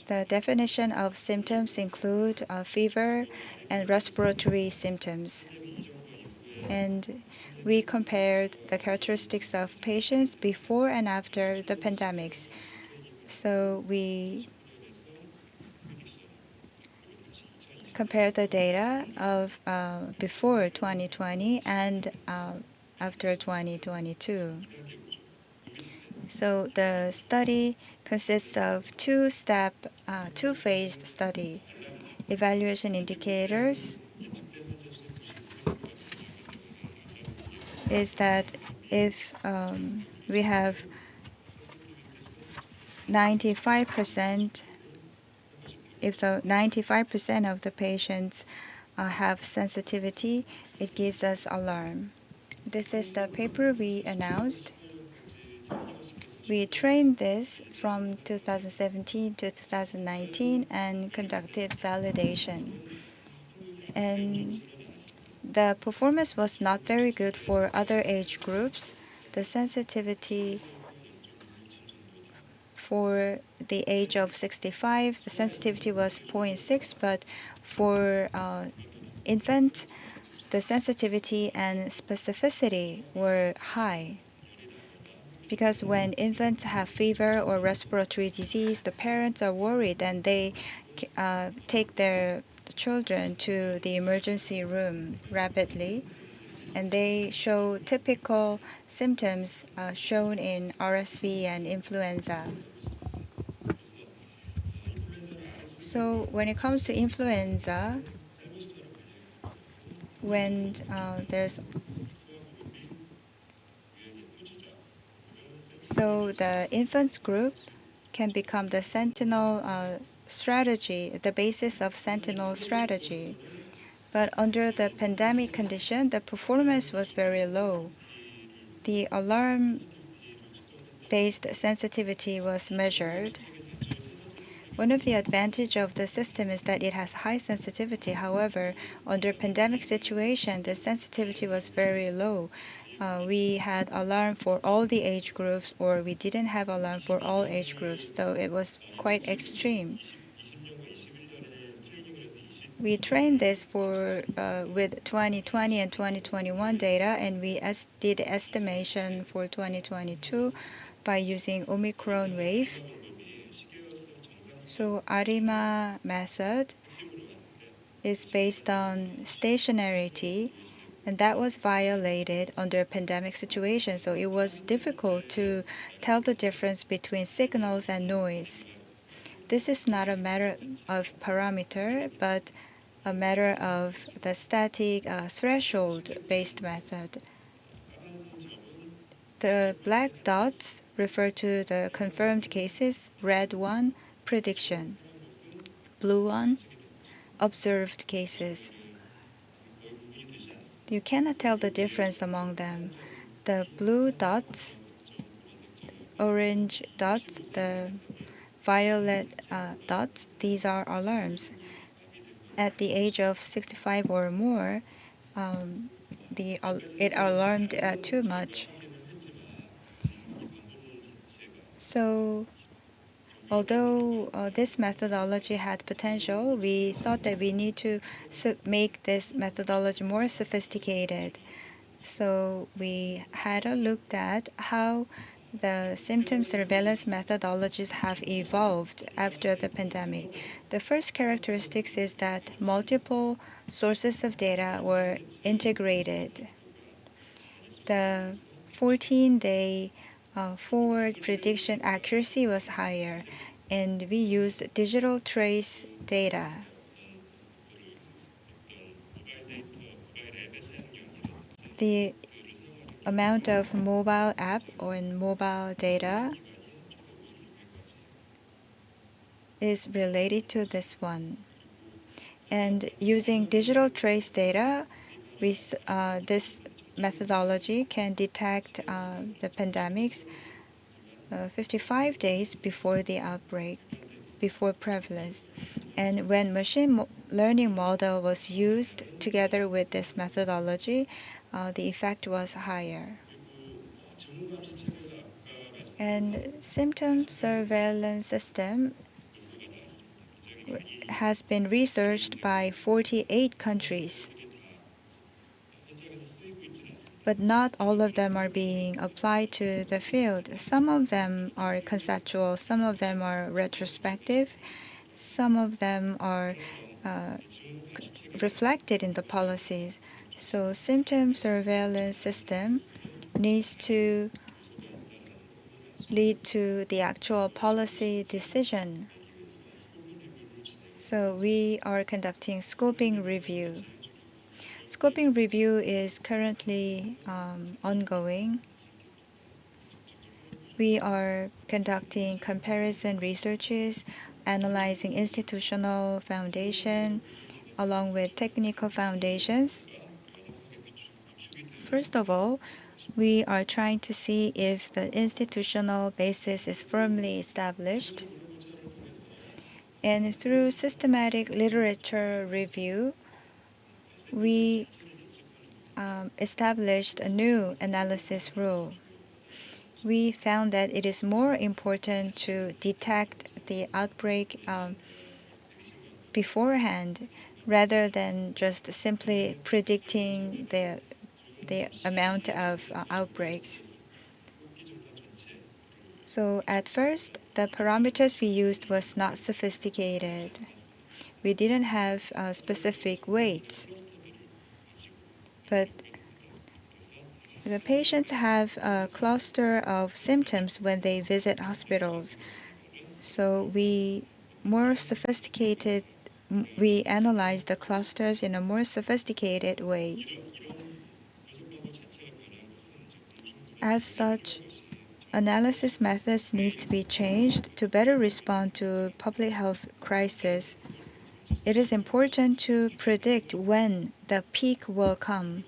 The definition of symptoms include fever and respiratory symptoms. And we compared the characteristics of patients before and after the pandemics. So we compared the data of before 2020 and after 2022. So the study consists of two-phased study. Evaluation indicators is that if we have 95%, if the 95% of the patients have sensitivity, it gives us alarm. This is the paper we announced. We trained this from 2017 to 2019 and conducted validation. And the performance was not very good for other age groups. The sensitivity for the age of 65, the sensitivity was 0.6, but for infants, the sensitivity and specificity were high. Because when infants have fever or respiratory disease, the parents are worried and they take their children to the emergency room rapidly. And they show typical symptoms shown in RSV and influenza. So when it comes to influenza, when so the infants group can become the sentinel strategy, the basis of sentinel strategy. But under the pandemic condition, the performance was very low. The alarm-based sensitivity was measured. One of the advantages of the system is that it has high sensitivity. However, under pandemic situation, the sensitivity was very low. We had alarm for all the age groups, or we didn't have alarm for all age groups, so it was quite extreme. We trained this with 2020 and 2021 data, and we did estimation for 2022 by using Omicron wave. So ARIMA method is based on stationarity, and that was violated under a pandemic situation. So it was difficult to tell the difference between signals and noise. This is not a matter of parameter, but a matter of the static threshold-based method. The black dots refer to the confirmed cases, red one, prediction, blue one, observed cases. You cannot tell the difference among them. The blue dots, orange dots, the violet dots, these are alarms. At the age of 65 or more, it alarmed too much. So although this methodology had potential, we thought that we need to make this methodology more sophisticated. So we had a look at how the symptom surveillance methodologies have evolved after the pandemic. The first characteristic is that multiple sources of data were integrated. The 14-day forward prediction accuracy was higher, and we used digital trace data. The amount of mobile app or mobile data is related to this one. And using digital trace data, this methodology can detect the pandemics 55 days before the outbreak, before prevalence. And when machine learning model was used together with this methodology, the effect was higher. And symptom surveillance system has been researched by 48 countries. But not all of them are being applied to the field. Some of them are conceptual, some of them are retrospective, some of them are reflected in the policies. So symptom surveillance system needs to lead to the actual policy decision. So we are conducting scoping review. Scoping review is currently ongoing. We are conducting comparison researches, analyzing institutional foundation, along with technical foundations. First of all, we are trying to see if the institutional basis is firmly established. And through systematic literature review, we established a new analysis rule. We found that it is more important to detect the outbreak beforehand rather than just simply predicting the amount of outbreaks. So at first, the parameters we used was not sophisticated. We didn't have specific weights. But the patients have a cluster of symptoms when they visit hospitals. So we analyze the clusters in a more sophisticated way. As such, analysis methods need to be changed to better respond to public health crisis. It is important to predict when the peak will come.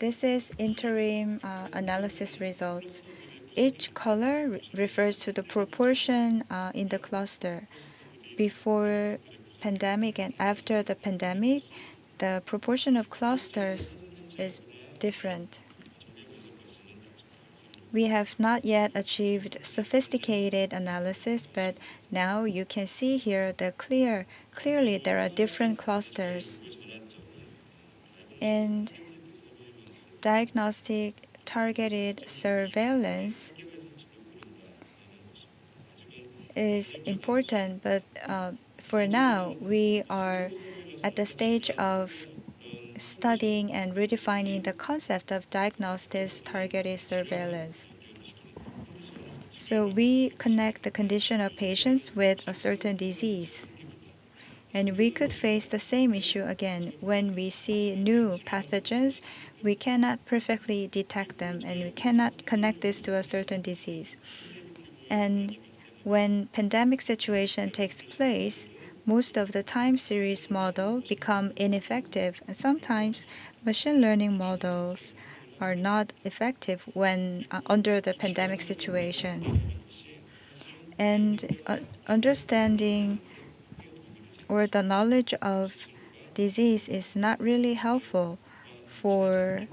This is interim analysis results. Each color refers to the proportion in the cluster. Before pandemic and after the pandemic, the proportion of clusters is different. We have not yet achieved sophisticated analysis, but now you can see here clearly there are different clusters. And diagnostic targeted surveillance is important, but for now, we are at the stage of studying and redefining the concept of diagnostic targeted surveillance. So we connect the condition of patients with a certain disease. And we could face the same issue again. When we see new pathogens, we cannot perfectly detect them and we cannot connect this to a certain disease. And when pandemic situation takes place, most of the time series model become ineffective, and sometimes machine learning models are not effective when under the pandemic situation. And understanding or the knowledge of disease is not really helpful for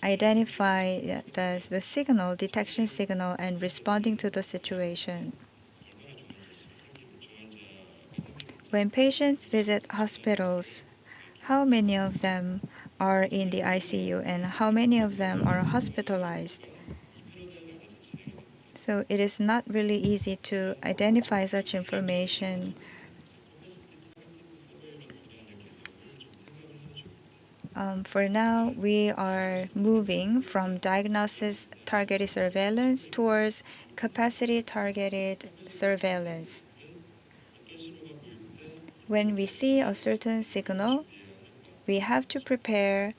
identify the signal, detection signal, and responding to the situation. When patients visit hospitals, how many of them are in the ICU and how many of them are hospitalized? So it is not really easy to identify such information. For now, we are moving from diagnosis targeted surveillance towards capacity targeted surveillance. When we see a certain signal, we have to prepare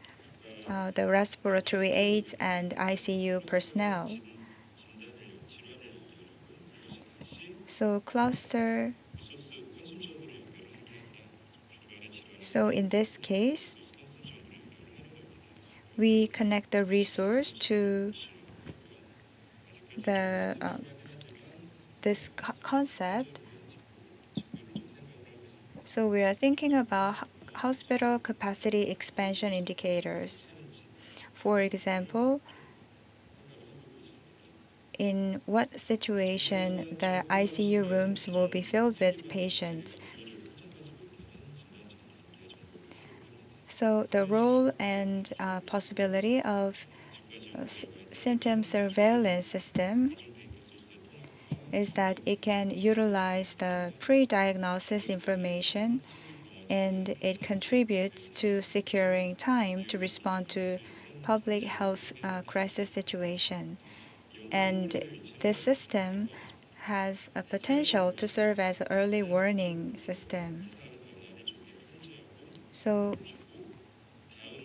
the respiratory aids and ICU personnel. So in this case, we connect the resource to the this concept. So we are thinking about hospital capacity expansion indicators. For example, in what situation the ICU rooms will be filled with patients. So the role and possibility of symptom surveillance system is that it can utilize the pre-diagnosis information, and it contributes to securing time to respond to public health crisis situation. And this system has a potential to serve as an early warning system. So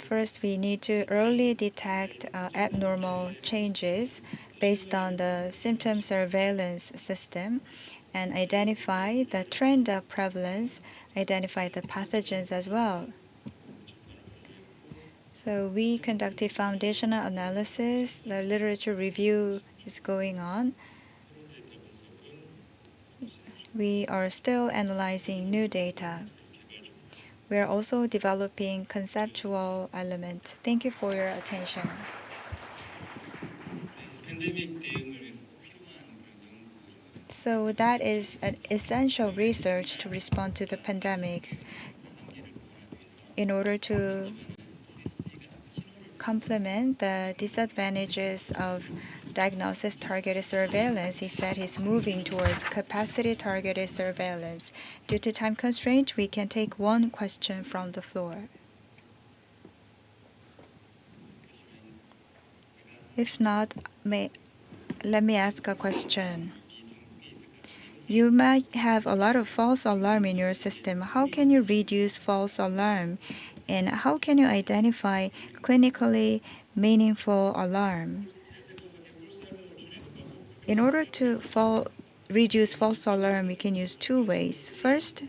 first, we need to early detect abnormal changes based on the symptom surveillance system and identify the trend of prevalence, identify the pathogens as well. So we conducted foundational analysis, the literature review is going on. We are still analyzing new data. We are also developing conceptual elements. Thank you for your attention. So that is an essential research to respond to the pandemics in order to complement the disadvantages of diagnosis targeted surveillance. He said he's moving towards capacity targeted surveillance. Due to time constraint, we can take one question from the floor. If not, let me ask a question. You might have a lot of false alarm in your system. How can you reduce false alarm? And how can you identify clinically meaningful alarm? In order to reduce false alarm, we can use two ways. First,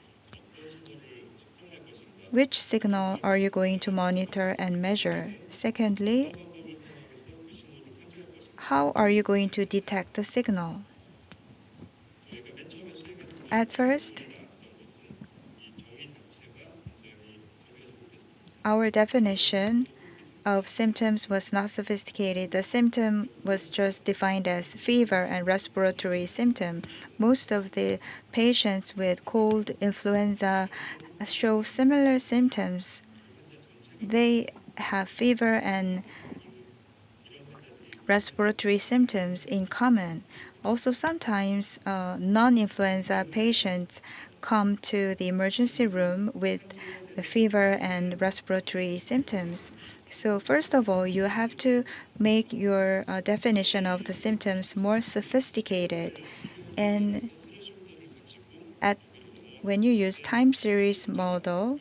which signal are you going to monitor and measure? Secondly, how are you going to detect the signal? At first, our definition of symptoms was not sophisticated. The symptom was just defined as fever and respiratory symptom. Most of the patients with cold, influenza show similar symptoms. They have fever and respiratory symptoms in common. Also, sometimes non-influenza patients come to the emergency room with the fever and respiratory symptoms. So first of all, you have to make your definition of the symptoms more sophisticated. And when you use time series model,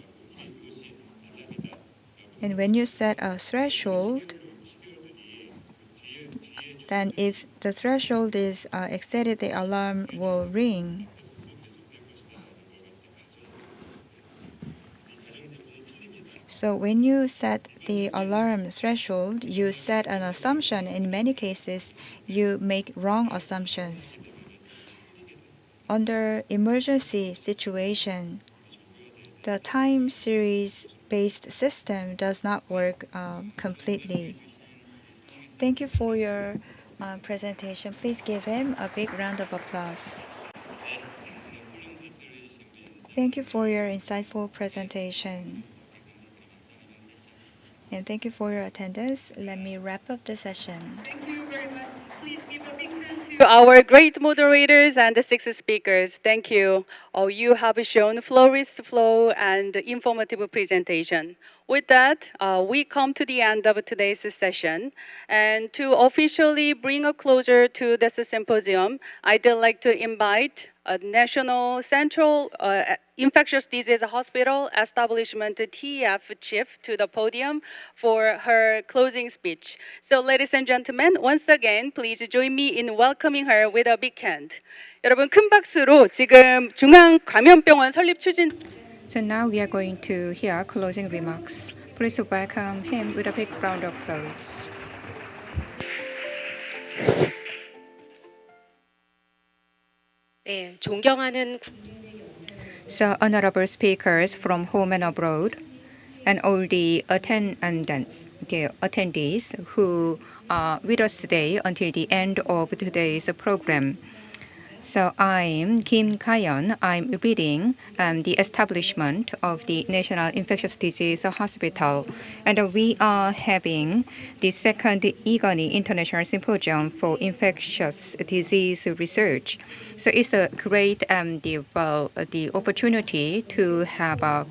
and when you set a threshold, then if the threshold is exceeded, the alarm will ring. So when you set the alarm threshold, you set an assumption. In many cases, you make wrong assumptions. Under emergency situation, the time series based system does not work completely. Thank you for your presentation. Please give him a big round of applause. Thank you for your insightful presentation. And thank you for your attendance. Let me wrap up the session. Thank you very much. Please give a big hand to our great moderators and the six speakers. Thank you. Oh, you have shown florist flow and informative presentation. With that, we come to the end of today's session. And to officially bring a closure to this symposium, I'd like to invite a National Central Infectious Disease Hospital Establishment TF Chief to the podium for her closing speech. So ladies and gentlemen, once again, please join me in welcoming her with a big hand. 여러분 큰 박수로 지금 중앙감염병원 설립 추진. So now we are going to hear closing remarks Please welcome him with a big round of applause. 네, 존경하는 So, honorable speakers from home and abroad, and all the attendees who are with us today until the end of today's program. So I'm Kim Kayon. I'm leading the establishment of the National Infectious Disease Hospital, and we are having the second Lee Kun-hee International Symposium for Infectious Disease Research. So it's a great the opportunity to have a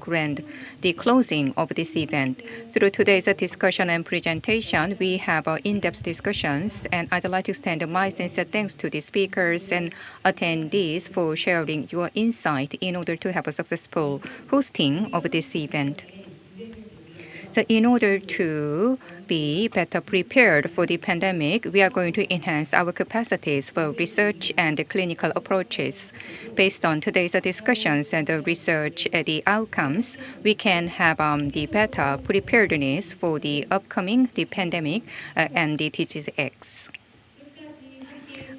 the closing of this event. Through today's discussion and presentation, we have in-depth discussions, and I'd like to extend my sincere thanks to the speakers and attendees for sharing your insight in order to have a successful hosting of this event. So in order to be better prepared for the pandemic, we are going to enhance our capacities for research and clinical approaches. Based on today's discussions and the research the outcomes, we can have the better preparedness for the upcoming pandemic and the disease X.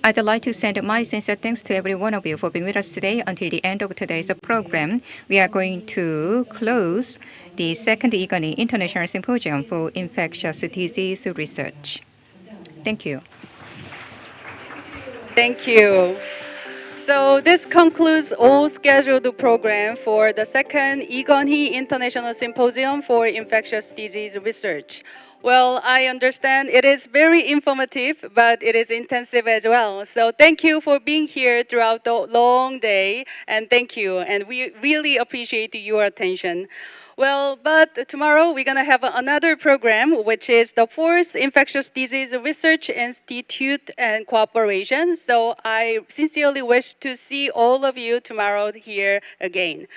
I'd like to send my sincere thanks to every one of you for being with us today until the end of today's program. We are going to close the second Lee Kun-hee International Symposium for Infectious Disease Research. Thank you. Thank you. So this concludes all scheduled program for the second Lee Kun-hee International Symposium for Infectious Disease Research. Well, I understand it is very informative, but it is intensive as well. So thank you for being here throughout the long day, and thank you. And we really appreciate your attention. Well, but tomorrow we're going to have another program, which is the fourth Infectious Disease Research Institute and Cooperation. So I sincerely wish to see all of you tomorrow here again.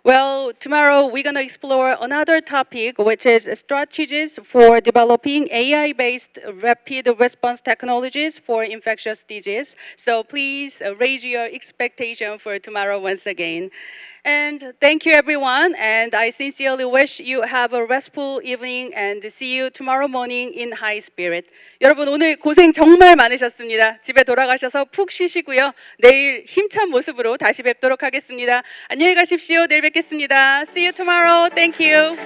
Well, tomorrow we're going to explore another topic, which is strategies for developing AI-based rapid response technologies for infectious disease. So please raise your expectation for tomorrow once again. And thank you, everyone. And I sincerely wish you have a restful evening and see you tomorrow morning in high spirit. 여러분 오늘 고생 정말 많으셨습니다. 집에 돌아가셔서 푹 쉬시고요. 내일 힘찬 모습으로 다시 뵙도록 하겠습니다. 안녕히 가십시오. 내일 뵙겠습니다. See you tomorrow. Thank you.